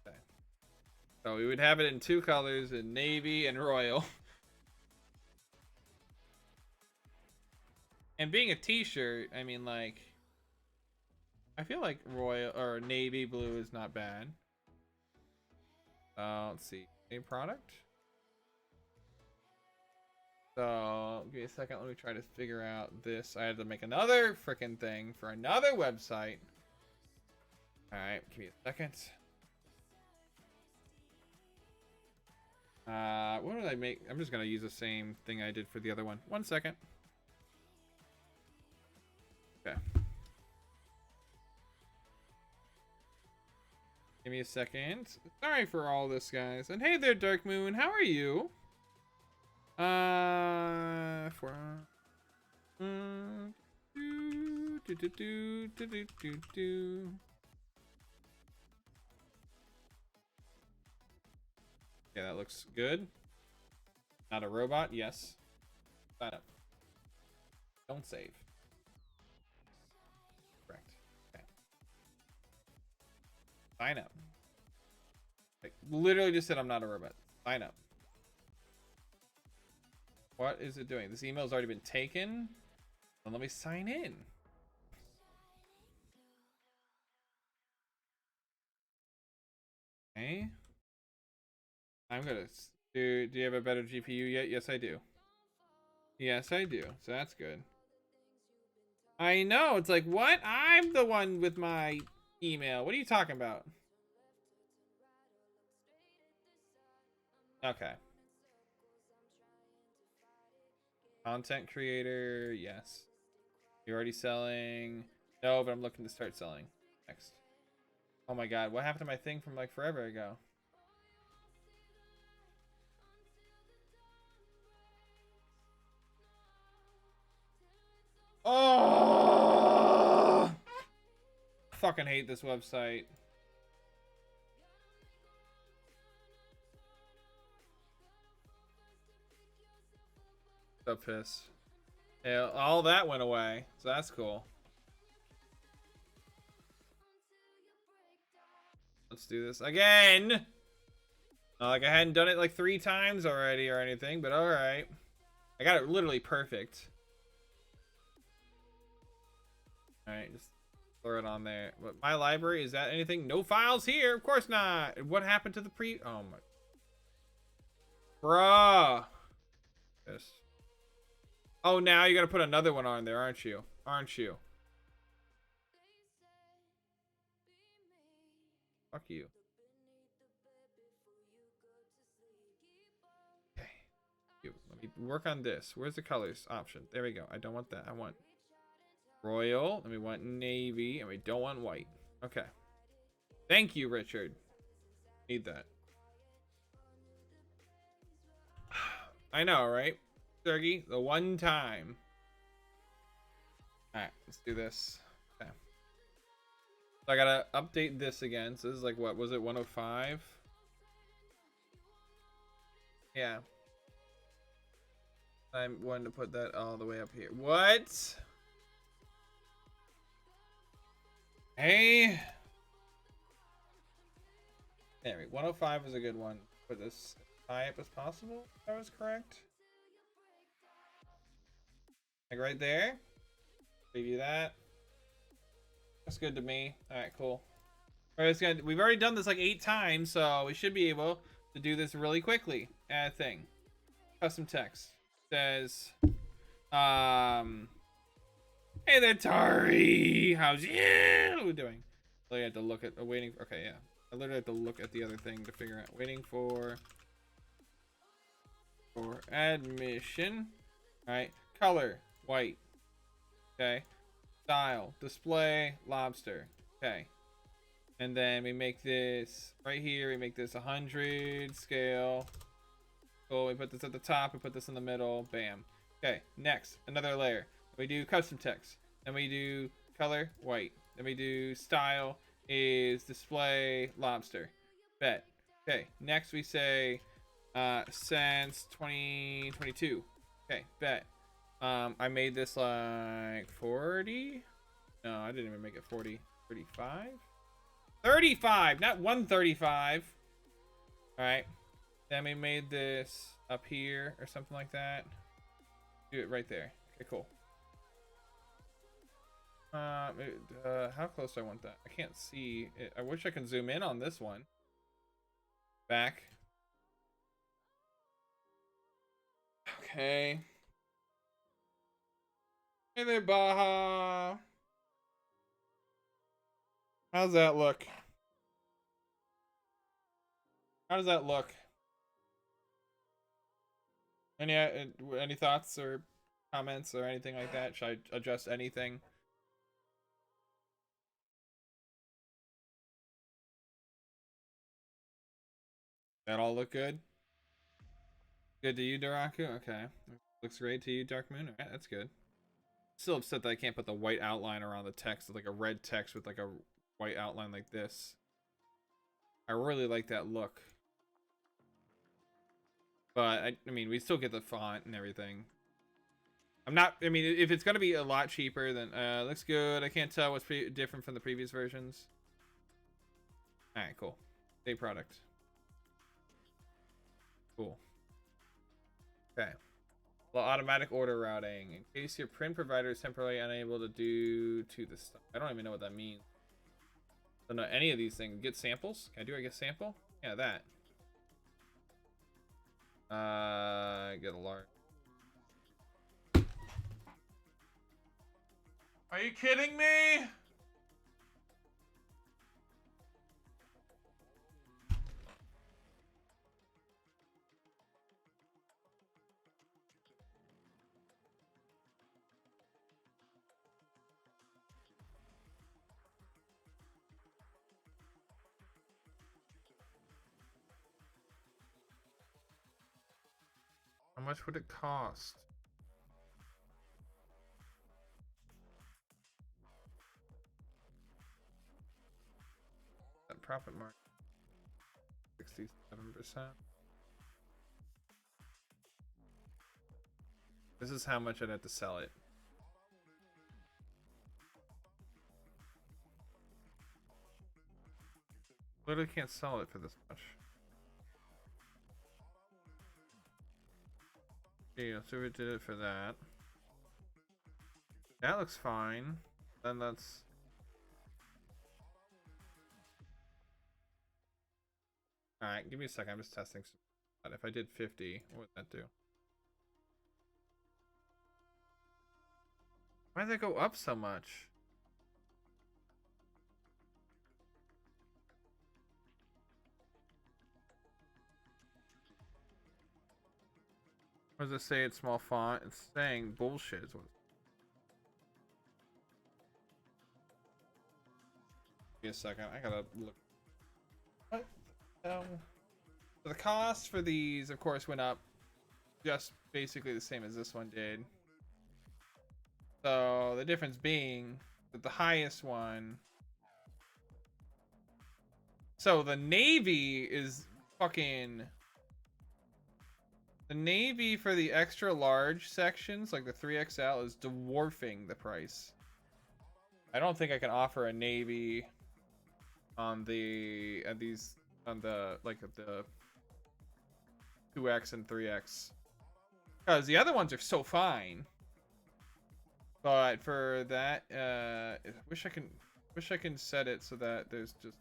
Okay. So we would have it in two colors, in navy and royal. And being a t-shirt, I mean, like, I feel like royal or navy blue is not bad. Let's see, a product. So give me a second. Let me try to figure out this. I had to make another freaking thing for another website. All right, give me a second. What did I make? I'm just gonna use the same thing I did for the other one. 1 second. Okay. Give me a second. Sorry for all this, guys. And hey there, Dark Moon. How are you? Yeah, that looks good. Not a robot. Yes. Sign up. Don't save. Sign up. Like, literally just said I'm not a robot. Sign up. What is it doing? This email's already been taken. Well, let me sign in. Okay. I'm gonna do you have a better GPU yet? Yes, I do. Yes, I do. So that's good. I know. It's like, what? I'm the one with my email. What are you talking about? Okay. Content creator, yes. You're already selling. No, but I'm looking to start selling. Next. Oh my god, what happened to my thing from like forever ago? Oh! Fucking hate this website. So pissed. Yeah, all that went away, so that's cool. Let's do this again. Not like I hadn't done it like 3 times already or anything, but all right. I got it literally perfect. All right, just throw it on there. But my library, is that anything? No files here, of course not. What happened to the oh my, bruh. Yes. Oh, now you gotta put another one on there, aren't you? Aren't you? Fuck you. Okay. Let me work on this. Where's the colors option? There we go. I don't want that. I want royal, and we want navy, and we don't want white. Okay. Thank you, Richard. Need that. I know, right? Sergey, the one time. Alright, let's do this. Okay. So I gotta update this again. So this is like, what was it, 105? Yeah. I'm wanting to put that all the way up here. What? Hey. Anyway, 105 is a good one. Put this high up as possible. If that was correct. Like right there. Preview that. That's good to me. All right, cool. All right, we've already done this like 8 times, so we should be able to do this really quickly. Add a thing. Custom text says, hey there, Tari. How's you doing? So you had to look at waiting. Okay, yeah. I literally had to look at the other thing to figure out. Waiting for admission. All right. Color white. Okay. Style display lobster. Okay. And then we make this right here. We make this 100 scale. Cool. We put this at the top. We put this in the middle. Bam. Okay. Next, another layer. We do custom text. Then we do color white. Then we do style is display lobster. Bet. Okay. Next we say since 2022. Okay. Bet. I made this like 40. No, I didn't even make it 40. 35. 35, not 135. All right. Then we made this up here or something like that. Do it right there. Okay, cool. How close do I want that? I can't see it. I wish I could zoom in on this one. Back. Okay. Hey there, Baja. How's that look? How does that look? Any thoughts or comments or anything like that? Should I adjust anything? That all look good? Good to you, Daraku? Okay. Looks great to you, Dark Moon? Alright, that's good. Still upset that I can't put the white outline around the text, like a red text with like a white outline like this. I really like that look. But, I mean, we still get the font and everything. I mean, if it's going to be a lot cheaper, then looks good. I can't tell what's different from the previous versions. Alright, cool. Save product. Cool. Okay. Well, automatic order routing. In case your print provider is temporarily unable to do to the stuff. I don't even know what that means. I don't know any of these things. Get samples? Can I get sample? Yeah, that. Get a large. Are you kidding me? much would it cost? That profit margin, 67%. This is how much I'd have to sell it. Literally can't sell it for this much. Okay, let's see if we did it for that. That looks fine. Then that's... Alright, give me a second. I'm just testing. But if I did 50, what would that do? Why did that go up so much? What does it say? It's small font. It's saying bullshit. Is what Give me a second. I gotta look. What? So the cost for these, of course, went up just basically the same as this one did. So the difference being that the highest one. So the navy is fucking. The navy for the extra large sections, like the 3XL, is dwarfing the price. I don't think I can offer a navy on the on the 2X and 3X, because the other ones are so fine. But for that, wish I can set it so that there's just.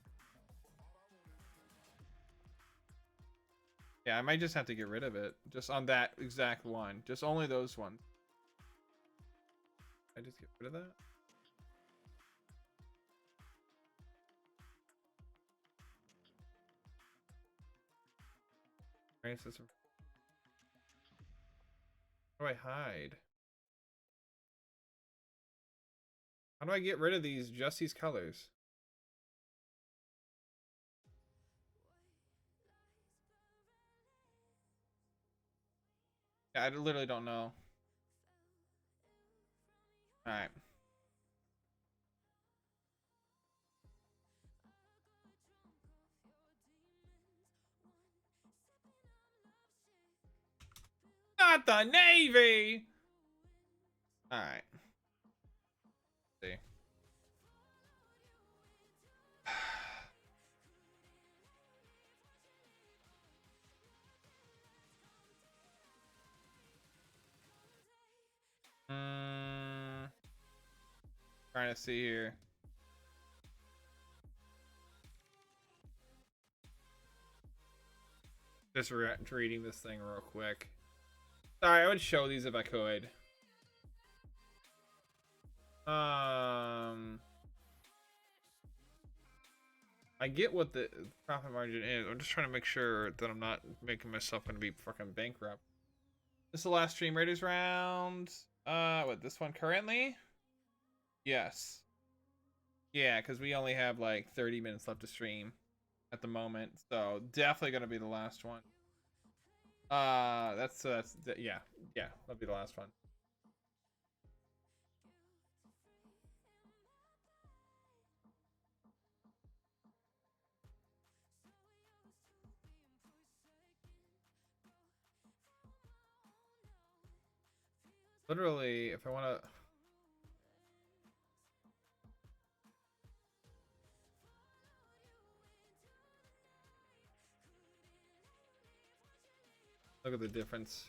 Yeah, I might just have to get rid of it. Just on that exact one. Just only those ones. I just get rid of that? Alright, so how do I hide? How do I get rid of just these colors? Yeah, I literally don't know. Alright. Not the Navy! Alright. See. Trying to see here. Just reading this thing real quick. Sorry, I would show these if I could. I get what the profit margin is. I'm just trying to make sure that I'm not making myself gonna be fucking bankrupt. This is the last Stream Raiders round. What, this one currently? Yes. Yeah, because we only have like 30 minutes left to stream at the moment, so definitely gonna be the last one. Yeah, that'll be the last one. Literally, if I want to. Look at the difference.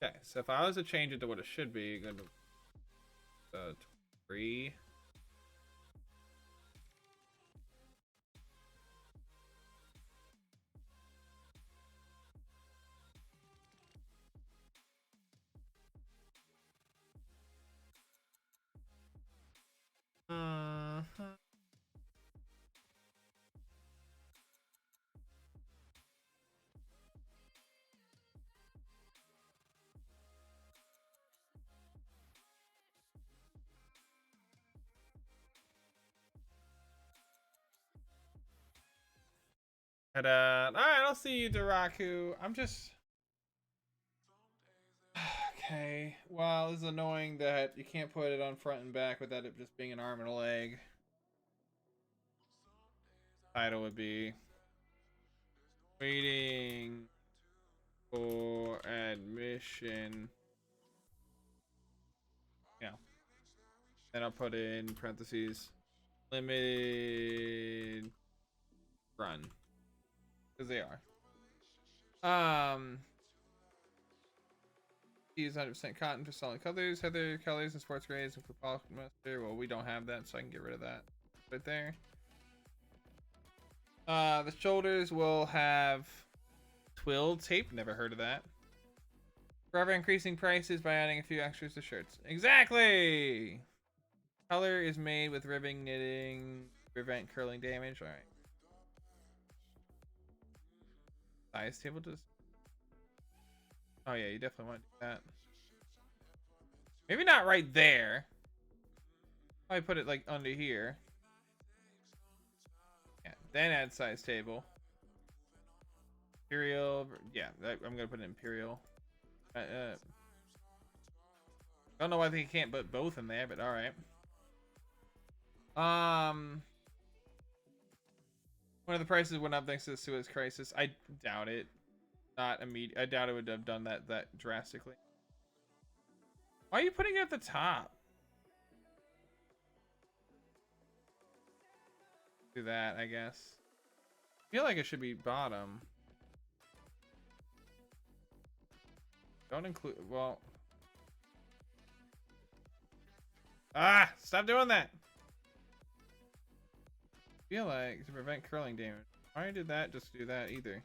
Okay, so if I was to change it to what it should be, go to 3. All right, I'll see you, Daraku. I'm just okay. Well, it's annoying that you can't put it on front and back without it just being an arm and a leg. Title would be waiting for admission. Yeah. Then I'll put in parentheses limited run because they are. Use 100% cotton for solid colors. Heather colors and sports grades and football mustard. Well, we don't have that, so I can get rid of that right there. The shoulders will have twill tape. Never heard of that. Forever increasing prices by adding a few extras to shirts. Exactly. Color is made with ribbing, knitting, prevent curling damage. All right. Size table just. Oh yeah, you definitely want to do that. Maybe not right there. I put it like under here. Yeah, then add size table. Imperial. Yeah, I'm gonna put an imperial. Don't know why they can't put both in there, but all right. One of the prices went up thanks to the Suez crisis. I doubt it. Not immediate. I doubt it would have done that drastically. Why are you putting it at the top? Do that, I guess. I feel like it should be bottom. Don't include. Well. Ah! Stop doing that! I feel like to prevent curling damage. Why did that just do that either?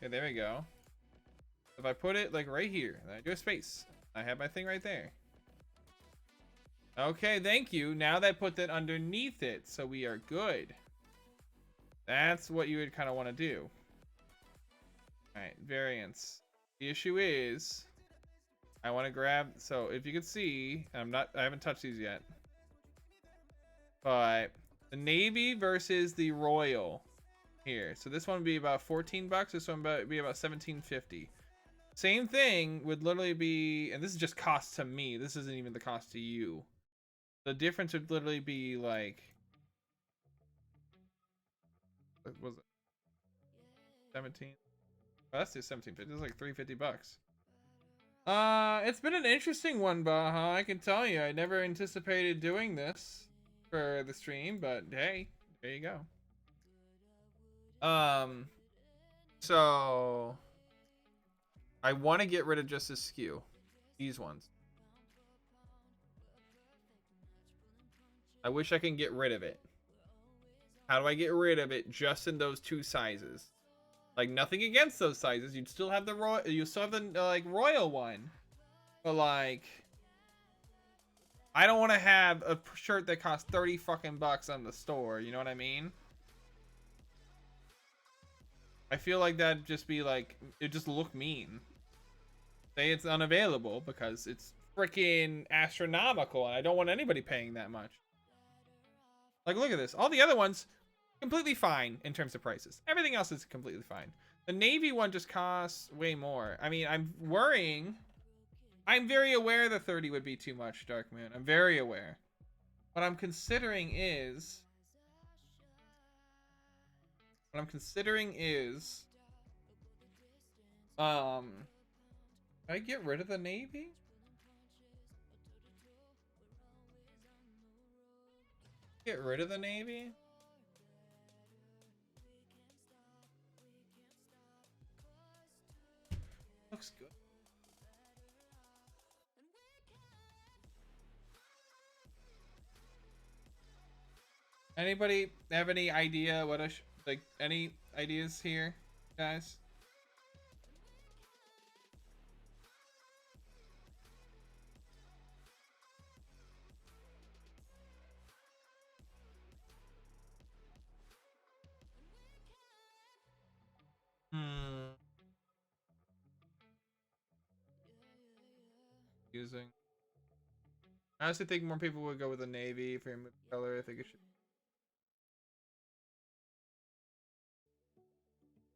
Okay, there we go. If I put it like right here, then I do a space. I have my thing right there. Okay, thank you. Now that put that underneath it, so we are good. That's what you would kind of want to do. All right, variants. The issue is, I want to grab. So if you can see, I haven't touched these yet, but the navy versus the royal here. So this one would be about 14 bucks. This one would be about 17.50. Same thing would literally be, and this is just cost to me. This isn't even the cost to you. The difference would literally be like, what was it? 17. Oh, that's just 17.50. This is like 350 bucks. It's been an interesting one, Baha. I can tell you. I never anticipated doing this for the stream, but hey, there you go. So I want to get rid of just this skew. These ones. I wish I can get rid of it. How do I get rid of it just in those two sizes? Like, nothing against those sizes. You'd still have the royal, you still have the like royal one. But like, I don't want to have a shirt that costs 30 fucking bucks on the store, you know what I mean? I feel like that'd just be like, it just look mean. Say it's unavailable because it's freaking astronomical and I don't want anybody paying that much. Like, look at this. All the other ones, completely fine in terms of prices. Everything else is completely fine. The navy one just costs way more. I mean, I'm worrying. I'm very aware the 30 would be too much, Dark Moon. I'm very aware. What I'm considering is... Can I get rid of the navy? Get rid of the navy? Looks good. Anybody have any idea what I like? Any ideas here, guys? Using. I honestly think more people would go with the navy for your color. I think it should.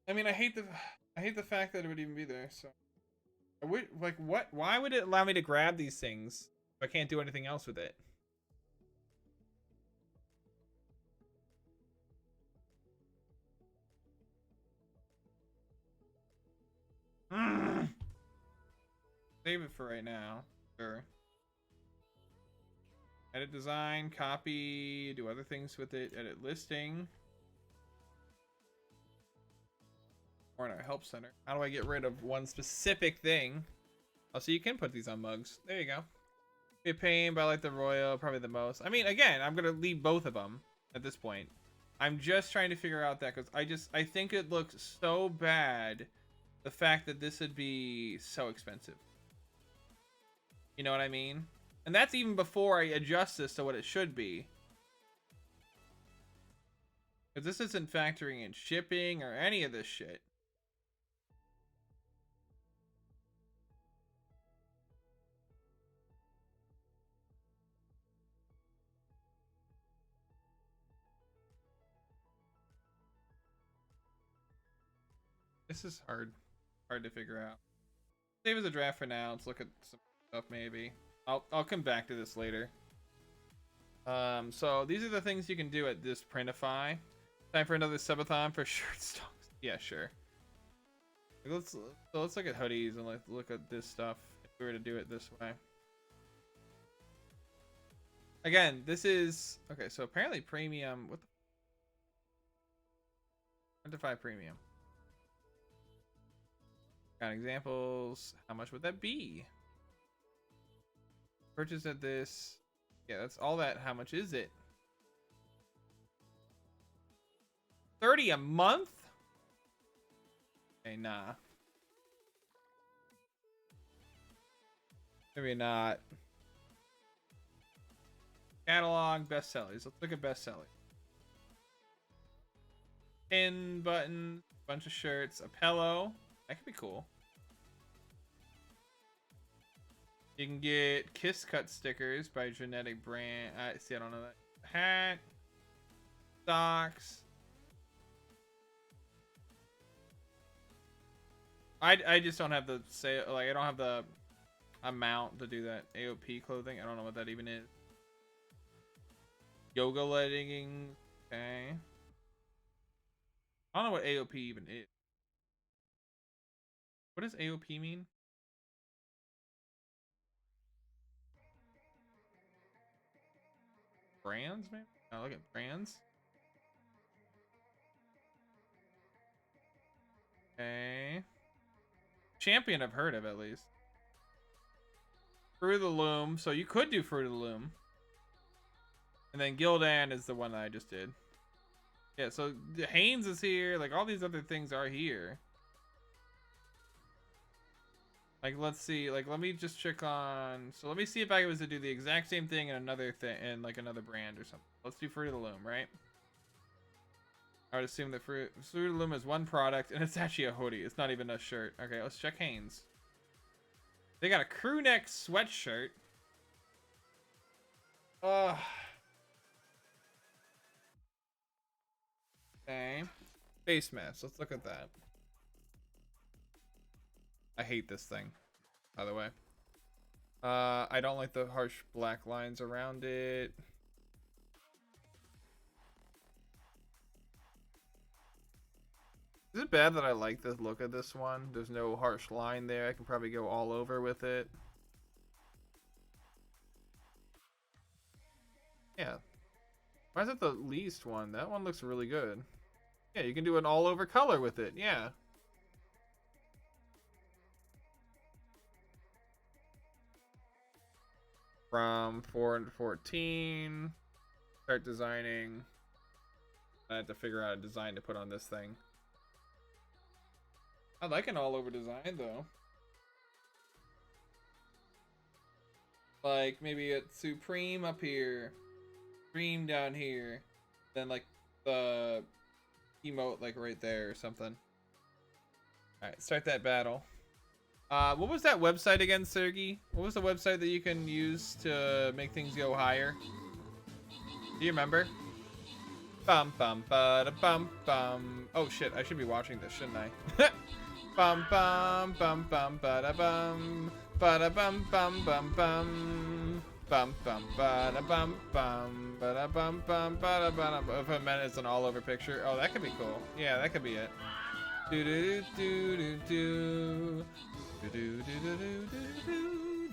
I mean, I hate the fact that it would even be there. So, I would like what? Why would it allow me to grab these things if I can't do anything else with it? Save it for right now. Sure. Edit design, copy, do other things with it, edit listing. Or in our help center. How do I get rid of one specific thing? Oh, so you can put these on mugs. There you go. Be a pain, but I like the royal probably the most. I mean, again, I'm gonna leave both of them at this point. I'm just trying to figure out that because I think it looks so bad. The fact that this would be so expensive. You know what I mean? And that's even before I adjust this to what it should be. Because this isn't factoring in shipping or any of this shit. This is hard to figure out. Save as a draft for now. Let's look at some stuff maybe. I'll come back to this later. So these are the things you can do at this Printify. Time for another subathon for shirt stocks. Yeah, sure. Let's look at hoodies and let's look at this stuff if we were to do it this way. Again, this is okay. So apparently premium. What the Printify premium? Got examples. How much would that be? Purchase at this. Yeah, that's all that. How much is it? 30 a month? Okay, nah. Maybe not. Catalog, bestsellers. Let's look at bestsellers. Pin, button, bunch of shirts, a pillow. That could be cool. You can get Kiss Cut stickers by Genetic Brand. See, I don't know that. Hat. Socks. I just don't have the sale. Like, I don't have the amount to do that. AOP clothing. I don't know what that even is. Yoga leggings. Okay. I don't know what AOP even is. What does AOP mean? Brands, maybe? Oh, look at brands. Okay. Champion I've heard of at least. Fruit of the Loom. So you could do Fruit of the Loom. And then Gildan is the one that I just did. Yeah, so the Hanes is here. Like, all these other things are here. Like, let's see. Like, let me just check on. So let me see if I was to do the exact same thing in another thing, in like another brand or something. Let's do Fruit of the Loom, right? I would assume that Fruit of the Loom is one product, and it's actually a hoodie. It's not even a shirt. Okay, let's check Hanes. They got a crew neck sweatshirt. Okay. Face mask. Let's look at that. I hate this thing, by the way. I don't like the harsh black lines around it. Is it bad that I like the look of this one? There's no harsh line there. I can probably go all over with it. Yeah. Why is it the least one? That one looks really good. Yeah, you can do an all over color with it. Yeah. From 4 and 14. Start designing. I have to figure out a design to put on this thing. I like an all over design though. Like maybe it's Supreme up here. Supreme down here. Then like the emote like right there or something. Alright, start that battle. What was that website again, Sergey? What was the website that you can use to make things go higher? Do you remember? Bum bum ba da bum bum. Oh shit, I should be watching this, shouldn't I? Bum bum bum bum ba da bum bum bum bum bum. Bum bum ba da bum bum ba da bum bum ba da bum. If a minute it's an all over picture. Oh, that could be cool. Yeah, that could be it. Do do do do do. Do do do do do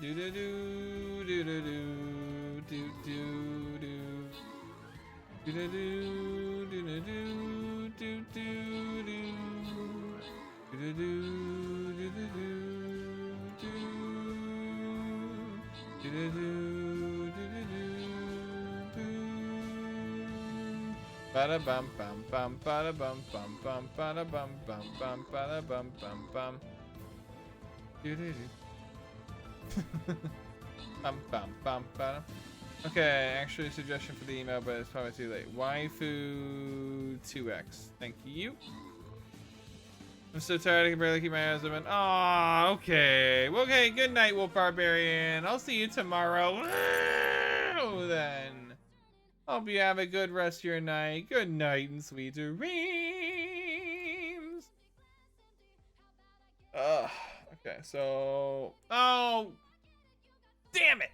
do do do do do do do do do. Do do do do do do do do do. Do do do do do do do. Do do do do do do. Bada bum bum bum bada bum bum bum bada bum bum bum bada bum bum bum. Do do do. Bum bum bum bada. Okay, actually suggestion for the email, but it's probably too late. Waifu 2x. Thank you. I'm so tired I can barely keep my eyes open. Aw, okay. Well, okay, good night, Wolf Barbarian. I'll see you tomorrow. Then. Hope you have a good rest of your night. Good night and sweet dreams. Okay, so... Oh! Damn it!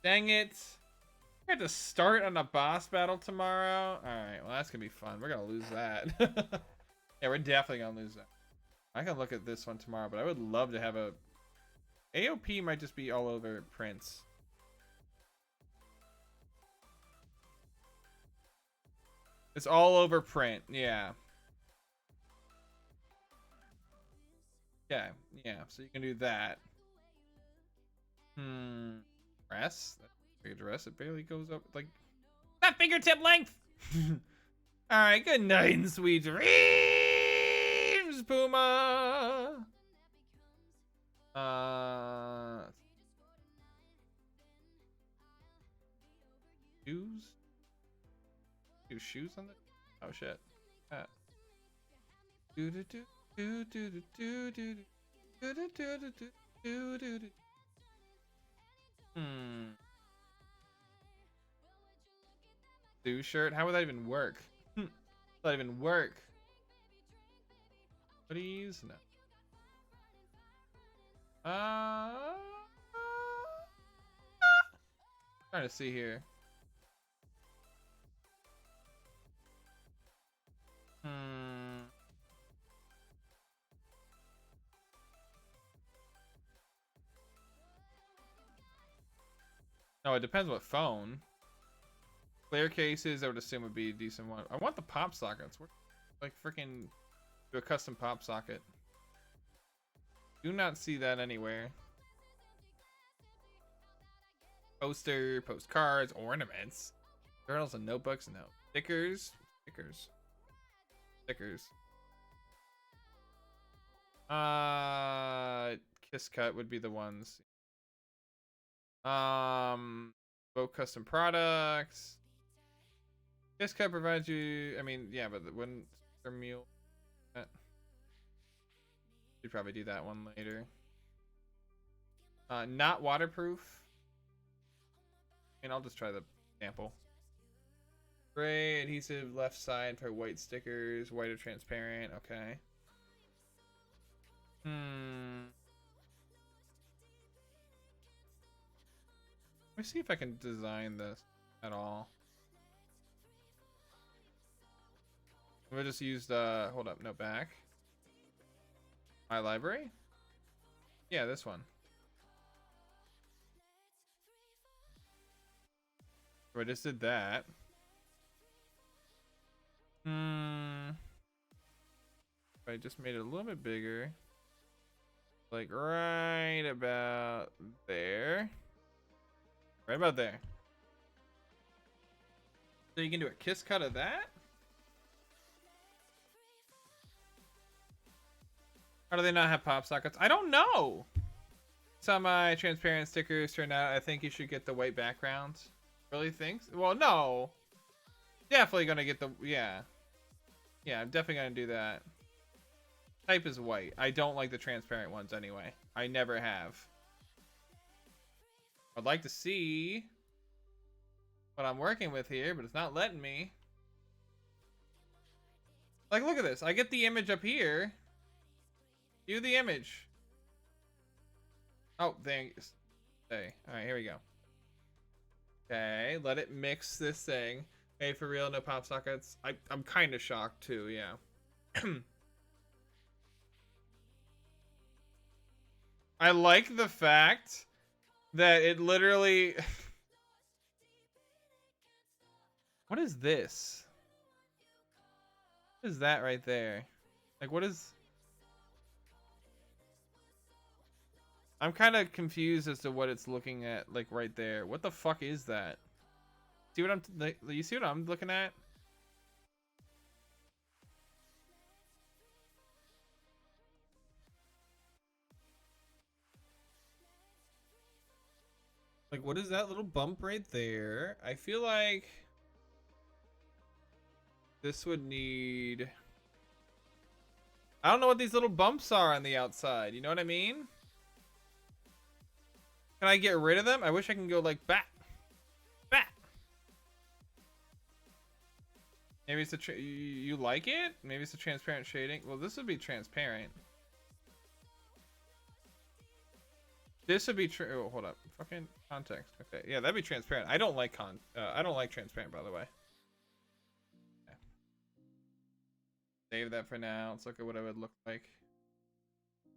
Dang it. I have to start on a boss battle tomorrow. Alright, well that's gonna be fun. We're gonna lose that. Yeah, we're definitely gonna lose that. I can look at this one tomorrow, but I would love to have a... AOP might just be all over Prince. It's all over print, yeah. Okay, yeah, so you can do that. Dress? That dress, it barely goes up, like... Not fingertip length! Alright, good night and sweet dreams, Puma! Shoes? Do shoes on the... Oh shit. Do do do do do do do do do do do do do do. Blue shirt? How would that even work? Would that even work? Hoodies? No. Trying to see here. No, it depends what phone. Clear cases, I would assume would be a decent one. I want the pop sockets. Like freaking do a custom pop socket. Do not see that anywhere. Poster, postcards, ornaments, journals and notebooks. No. Stickers. Kiss cut would be the ones. Both custom products. Kiss cut provides you. I mean, yeah, but wouldn't meal. You'd probably do that one later. Not waterproof. And I'll just try the sample. Gray adhesive left side for white stickers. White or transparent. Okay. Let me see if I can design this at all. We'll just use the... Hold up. No, back. My library? Yeah, this one. I just did that. I just made it a little bit bigger. Like right about there. Right about there. So you can do a kiss cut of that? How do they not have pop sockets? I don't know. Some my transparent stickers turned out. I think you should get the white background. Really thinks? Well, no. Definitely gonna get the... Yeah. Yeah, I'm definitely gonna do that. Type is white. I don't like the transparent ones anyway. I never have. I'd like to see what I'm working with here, but it's not letting me. Like, look at this. I get the image up here. View the image. Oh, thanks. Okay. All right, here we go. Okay, let it mix this thing. Hey, for real, no pop sockets. I'm kind of shocked too, yeah. I like the fact that it literally... What is this? What is that right there? Like, what is... I'm kind of confused as to what it's looking at, like, right there. What the fuck is that? See what I'm... you see what I'm looking at? Like, what is that little bump right there? I feel like... this would need... I don't know what these little bumps are on the outside. You know what I mean? Can I get rid of them? I wish I can go like back. Back. Maybe it's a... you like it? Maybe it's a transparent shading. Well, this would be transparent. This would be true. Oh, hold up. Fucking context. Okay. Yeah, that'd be transparent. I don't like I don't like transparent, by the way. Okay. Save that for now. Let's look at what it would look like.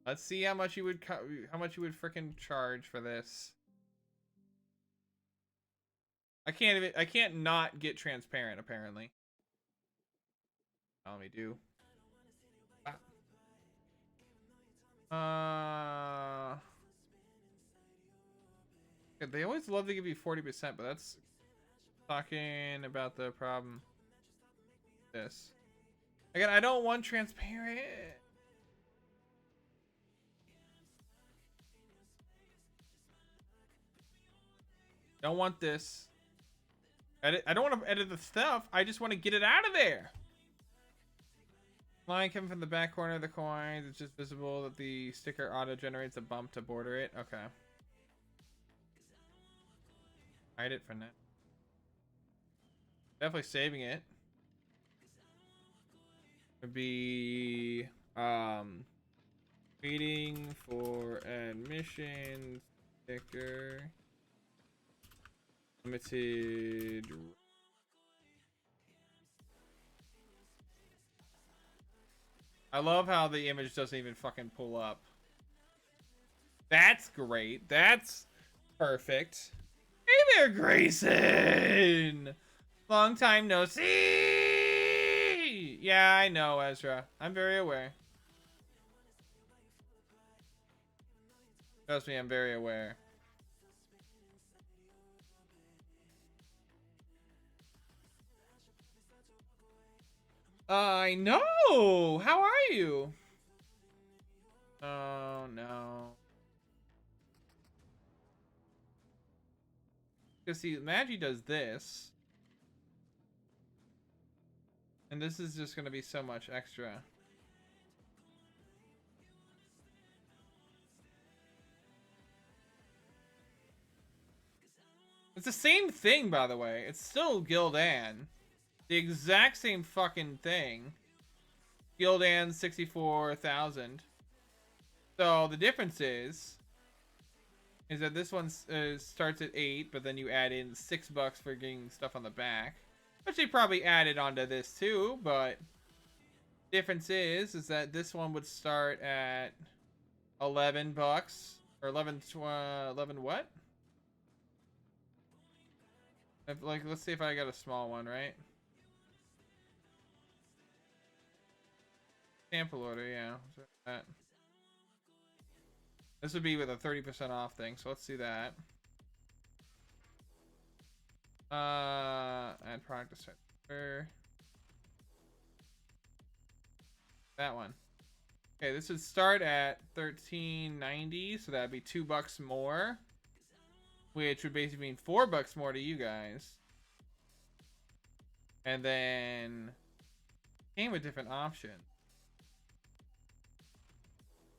Let's see how much you would freaking charge for this. I can't not get transparent apparently. Let me do. They always love to give you 40%, but that's talking about the problem. This. Again, I don't want transparent. Don't want this. Edit. I don't want to edit the stuff. I just want to get it out of there. Line coming from the back corner of the coins. It's just visible that the sticker auto generates a bump to border it. Okay. Hide it for now. Definitely saving it. Would be waiting for admission sticker. Limited. I love how the image doesn't even fucking pull up. That's great. That's perfect. Hey there, Grayson! Long time no see! Yeah, I know, Ezra. I'm very aware. Trust me, I'm very aware. I know! How are you? Oh, no. Because see, Magi does this. And this is just going to be so much extra. It's the same thing, by the way. It's still Gildan. The exact same fucking thing. Gildan 64,000. So the difference is that this one starts at 8, but then you add in $6 for getting stuff on the back, which they probably added onto this too. But difference is that this one would start at $11 or 11 what? If, like, let's see if I got a small one, right? Sample order, yeah. That. This would be with a 30% off thing, so let's see that. Add product descriptor. That one. Okay, this would start at $13.90, so that'd be $2 more, which would basically mean $4 more to you guys. And then came with different options.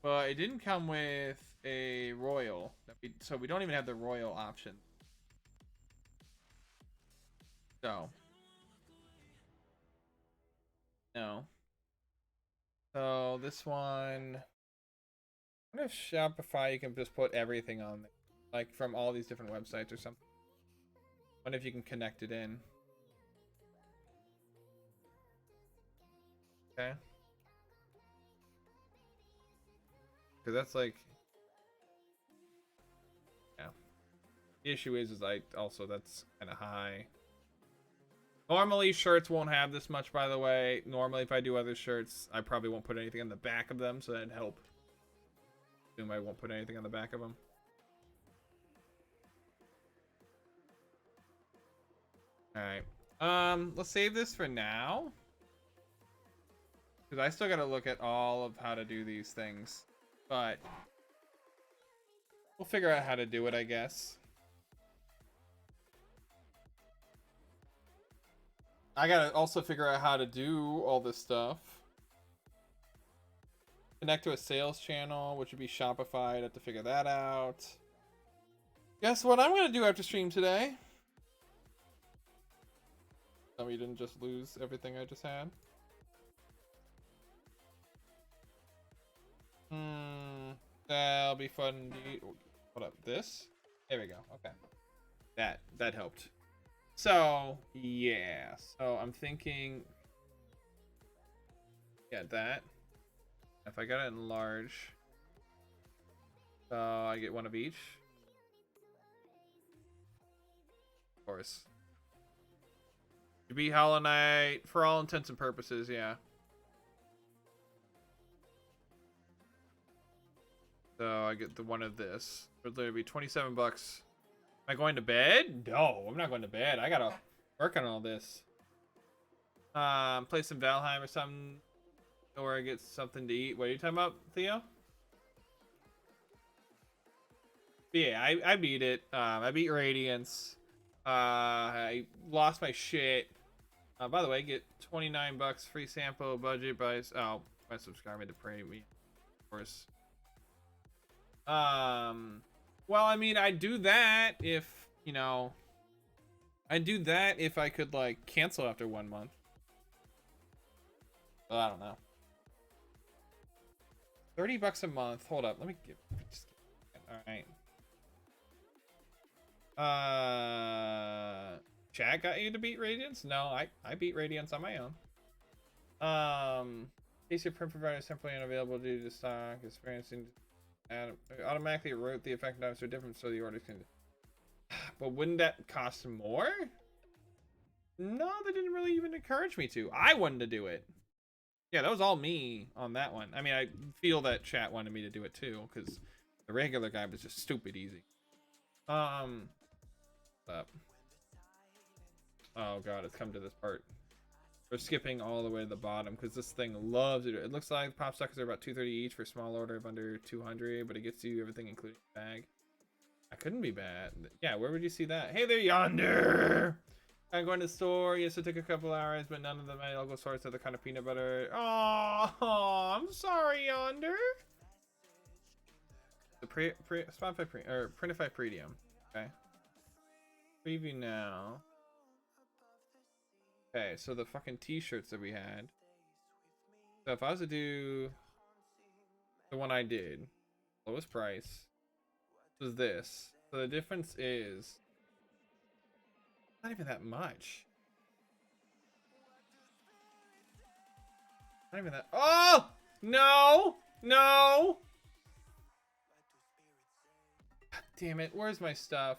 But it didn't come with a royal. So we don't even have the royal option. So. No. So this one. I wonder if Shopify you can just put everything on there. Like from all these different websites or something. I wonder if you can connect it in. Okay. Because that's like. Yeah. The issue is I also that's kind of high. Normally shirts won't have this much, by the way. Normally if I do other shirts, I probably won't put anything on the back of them, so that'd help. Assume I won't put anything on the back of them. Alright. Let's save this for now. Because I still gotta look at all of how to do these things. But we'll figure out how to do it, I guess. I gotta also figure out how to do all this stuff. Connect to a sales channel, which would be Shopify. I'd have to figure that out. Guess what I'm gonna do after stream today? So we didn't just lose everything I just had. That'll be fun. Hold up, this? There we go. Okay. That helped. So, yeah. So, I'm thinking... Yeah, that. If I got it in large... So, I get one of each. Of course. To be Hollow Knight, for all intents and purposes, yeah. So, I get the one of this. It'll literally be 27 bucks. Am I going to bed? No, I'm not going to bed. I gotta work on all this. Play some Valheim or something. Or I get something to eat. What are you talking about, Theo? But yeah, I beat it. I beat Radiance. I lost my shit. By the way, get 29 bucks free sample budget by... Oh, my subscriber to premium, of course. Well, I mean, I'd do that if, you know, I'd do that if I could, like, cancel after 1 month. Well, I don't know. 30 bucks a month. Hold up. Let me give. All right. Chat got you to beat Radiance? No, I beat Radiance on my own. Case your print provider is simply unavailable due to stock experiencing. Automatically wrote the effective times are different, so the orders can. But wouldn't that cost more? No, they didn't really even encourage me to. I wanted to do it. Yeah, that was all me on that one. I mean, I feel that chat wanted me to do it too, because the regular guy was just stupid easy. Up. Oh god, it's come to this part. We're skipping all the way to the bottom because this thing loves it. It looks like pop suckers are about $2.30 each for a small order of under 200, but it gets you everything including the bag. That couldn't be bad. Yeah, where would you see that? Hey there, Yonder! I'm going to the store. Yes, it took a couple hours, but none of the my local stores have the kind of peanut butter. Oh, I'm sorry, Yonder. The Spotify or Printify Premium. Okay. Preview now. Okay, so the fucking t-shirts that we had. So if I was to do the one I did, lowest price was this. So the difference is not even that much. Not even that. Oh no, no! God damn it! Where's my stuff?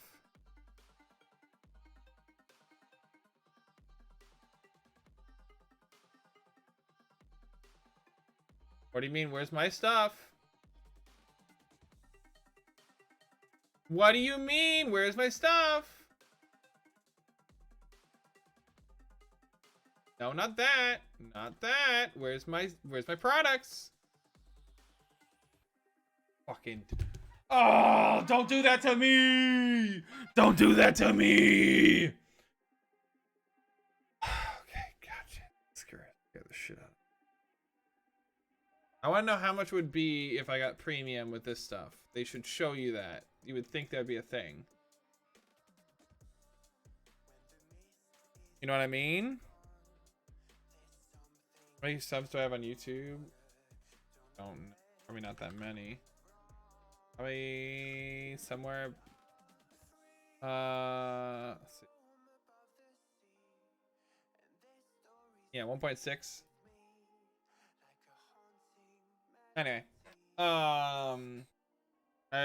What do you mean? Where's my stuff? What do you mean? Where's my stuff? No, not that. Not that. Where's my products? Fucking. Oh, don't do that to me. Don't do that to me. Okay, gotcha. Scare the shit out of me. I want to know how much it would be if I got premium with this stuff. They should show you that. You would think that'd be a thing. You know what I mean? How many subs do I have on YouTube? Don't. Probably not that many. Probably somewhere. Let's see. Yeah, 1.6. Anyway, I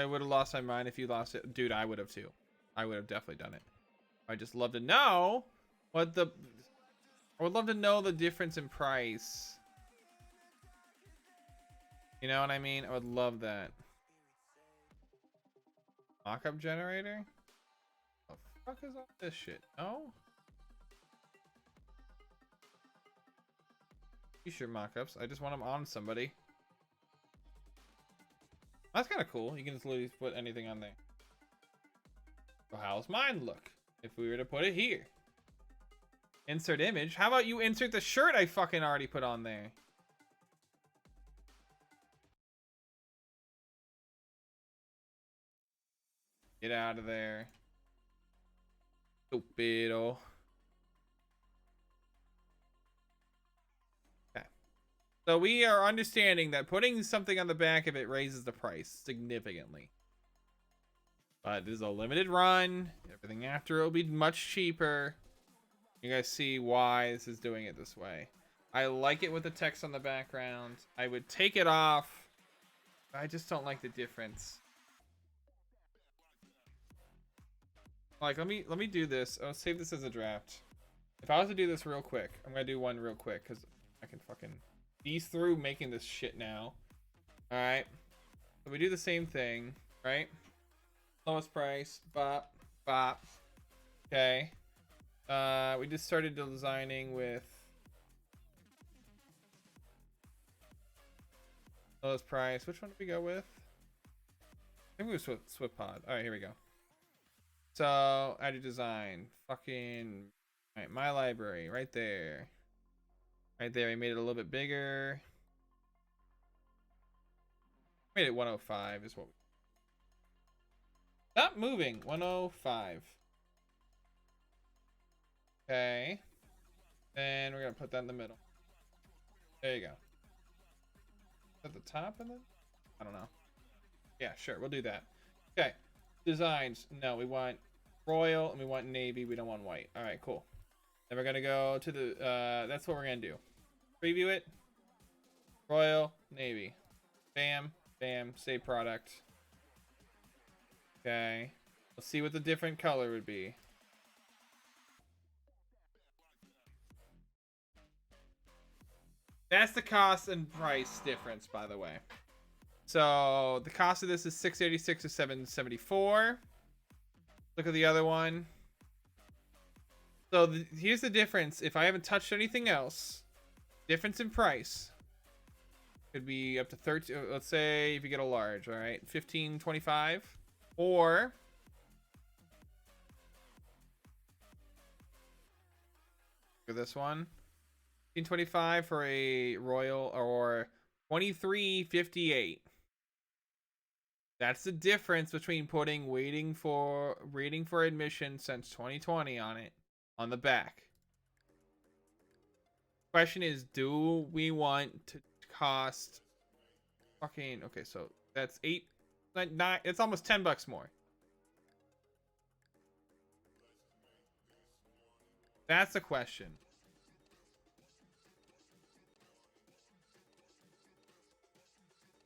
would have lost my mind if you lost it, dude. I would have too. I would have definitely done it. I just love to know what the. I would love to know the difference in price. You know what I mean? I would love that. Mockup generator? What the fuck is all this shit? No? You sure mockups? I just want them on somebody. That's kind of cool. You can just literally put anything on there. So how's mine look? If we were to put it here. Insert image. How about you insert the shirt I fucking already put on there? Get out of there. Stupido. Okay. So we are understanding that putting something on the back of it raises the price significantly. But this is a limited run. Everything after it will be much cheaper. You guys see why this is doing it this way. I like it with the text on the background. I would take it off. I just don't like the difference. Like, let me do this. I'll save this as a draft. If I was to do this real quick, I'm gonna do one real quick because I can fucking ease through making this shit now. All right. So we do the same thing, right? Lowest price, bop, bop. Okay. We just started designing with lowest price. Which one did we go with? I think we were Swift Pod. All right, here we go. So add your design. Fucking all right, my library right there. Right there. I made it a little bit bigger. Made it 105 is what we. Stop moving. 105. Okay. And we're gonna put that in the middle. There you go. At the top and then? I don't know. Yeah, sure, we'll do that. Okay. Designs. No, we want royal and we want navy. We don't want white. All right, cool. Then we're gonna go to the that's what we're gonna do. Preview it. Royal, navy. Bam, bam, save product. Okay. Let's see what the different color would be. That's the cost and price difference, by the way. So the cost of this is $686 to $774. Look at the other one. So here's the difference. If I haven't touched anything else, difference in price could be up to 13. Let's say if you get a large, all right, $15.25, or look at this one. $15.25 for a royal, or $23.58. That's the difference between putting waiting for admission since 2020 on it on the back. Question is, do we want to cost fucking okay, so that's 8 9 it's almost $10 more. That's the question.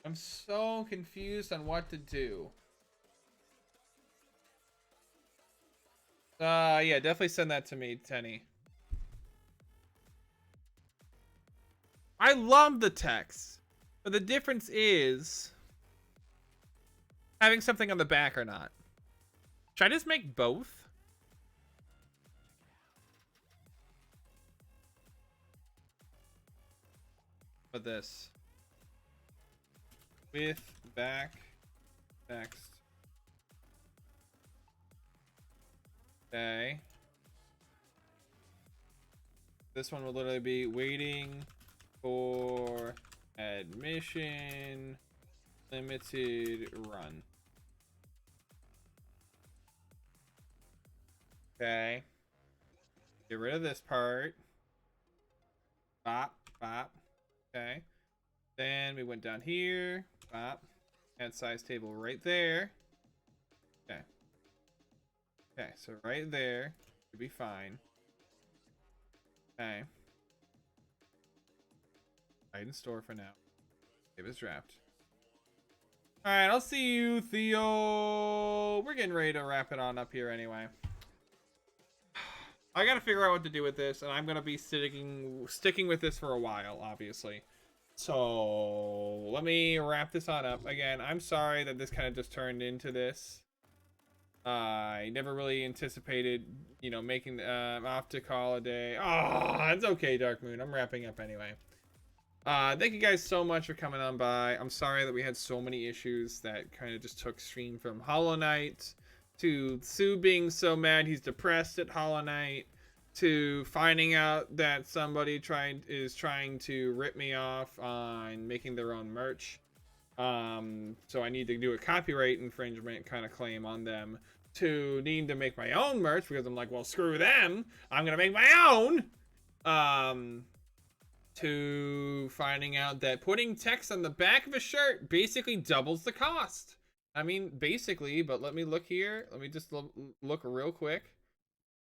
I'm so confused on what to do. Yeah, definitely send that to me, Tenny. I love the text, but the difference is having something on the back or not. Should I just make both? But this. With back text. Okay. This one will literally be waiting for Admission limited run. Okay. Get rid of this part. Bop, bop. Okay. Then we went down here. Bop. Add size table right there. Okay. Okay, so right there should be fine. Okay. Hide in store for now. Save as draft. Alright, I'll see you, Theo. We're getting ready to wrap it on up here anyway. I gotta figure out what to do with this, and I'm gonna be sticking with this for a while, obviously. So let me wrap this on up. Again, I'm sorry that this kind of just turned into this. I never really anticipated, you know, making off to call a day. Oh, it's okay, Dark Moon. I'm wrapping up anyway. Thank you guys so much for coming on by. I'm sorry that we had so many issues that kind of just took stream from Hollow Knight to Sue being so mad he's depressed at Hollow Knight to finding out that somebody is trying to rip me off on making their own merch. So I need to do a copyright infringement kind of claim on them, to needing to make my own merch because I'm like, well, screw them, I'm gonna make my own. To finding out that putting text on the back of a shirt basically doubles the cost. I mean, basically, but let me look here. Let me just look real quick.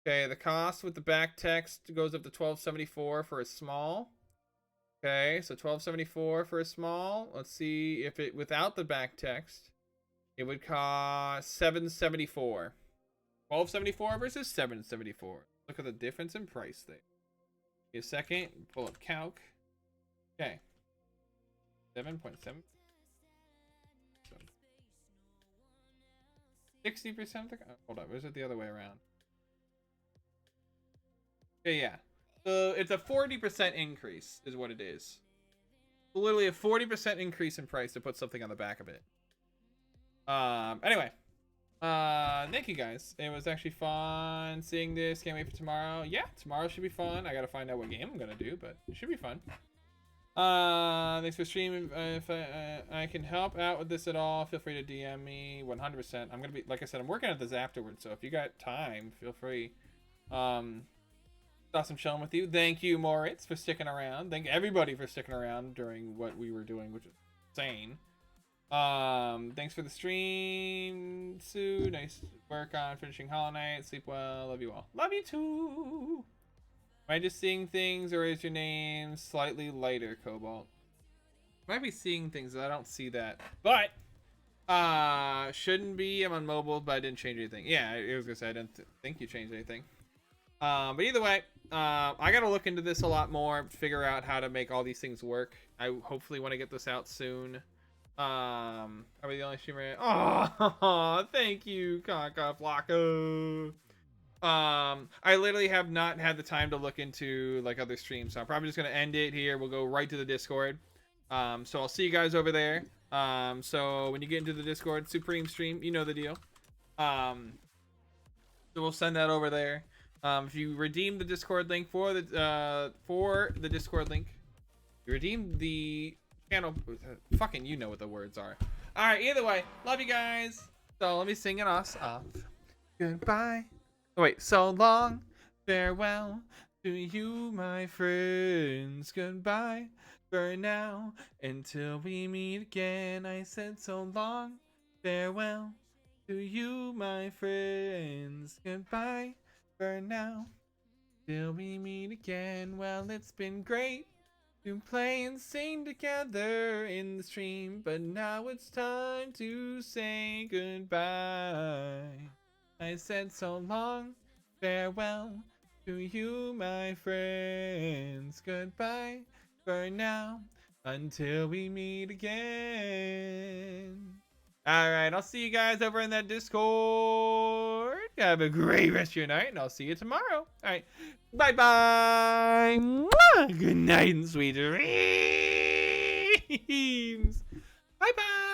Okay, the cost with the back text goes up to $12.74 for a small. Okay, so $12.74 for a small. Let's see if it without the back text, it would cost $7.74. $12.74 versus $7.74. Look at the difference in price there. Give me a second. Pull up calc. Okay. 7.7. 60%. Hold on. Where's it the other way around? Okay, yeah. So it's a 40% increase is what it is. Literally a 40% increase in price to put something on the back of it. Anyway. Thank you guys. It was actually fun seeing this. Can't wait for tomorrow. Yeah, tomorrow should be fun. I gotta find out what game I'm gonna do, but it should be fun. Thanks for streaming. If I can help out with this at all, feel free to DM me. 100%. I'm gonna be, like I said, I'm working at this afterwards, so if you got time, feel free. Awesome chilling with you. Thank you, Moritz, for sticking around. Thank everybody for sticking around during what we were doing, which is insane. Thanks for the stream, Sue. Nice work on finishing Hollow Knight. Sleep well. Love you all. Love you too. Am I just seeing things, or is your name slightly lighter, Cobalt? Might be seeing things that I don't see that, but shouldn't be. I'm on mobile, but I didn't change anything. Yeah, I was gonna say I didn't think you changed anything. But either way, I gotta look into this a lot more, figure out how to make all these things work. I hopefully want to get this out soon. Are we the only streamer? Oh, thank you, Kaka Flocka. I literally have not had the time to look into like other streams, so I'm probably just gonna end it here. We'll go right to the Discord. So I'll see you guys over there. So when you get into the Discord, Supreme Stream, you know the deal. So we'll send that over there. If you redeem the Discord link for the Discord link, you redeem the channel. Fucking, you know what the words are. All right. Either way, love you guys. So let me sing it us off. Goodbye. Oh, wait. So long. Farewell to you, my friends. Goodbye for now. Until we meet again. I said so long. Farewell to you, my friends. Goodbye for now. Till we meet again. Well, it's been great to play and sing together in the stream, but now it's time to say goodbye. I said so long, farewell to you, my friends. Goodbye for now, until we meet again. Alright, I'll see you guys over in that Discord. Have a great rest of your night, and I'll see you tomorrow. Alright, bye-bye. Good night and sweet dreams. Bye-bye.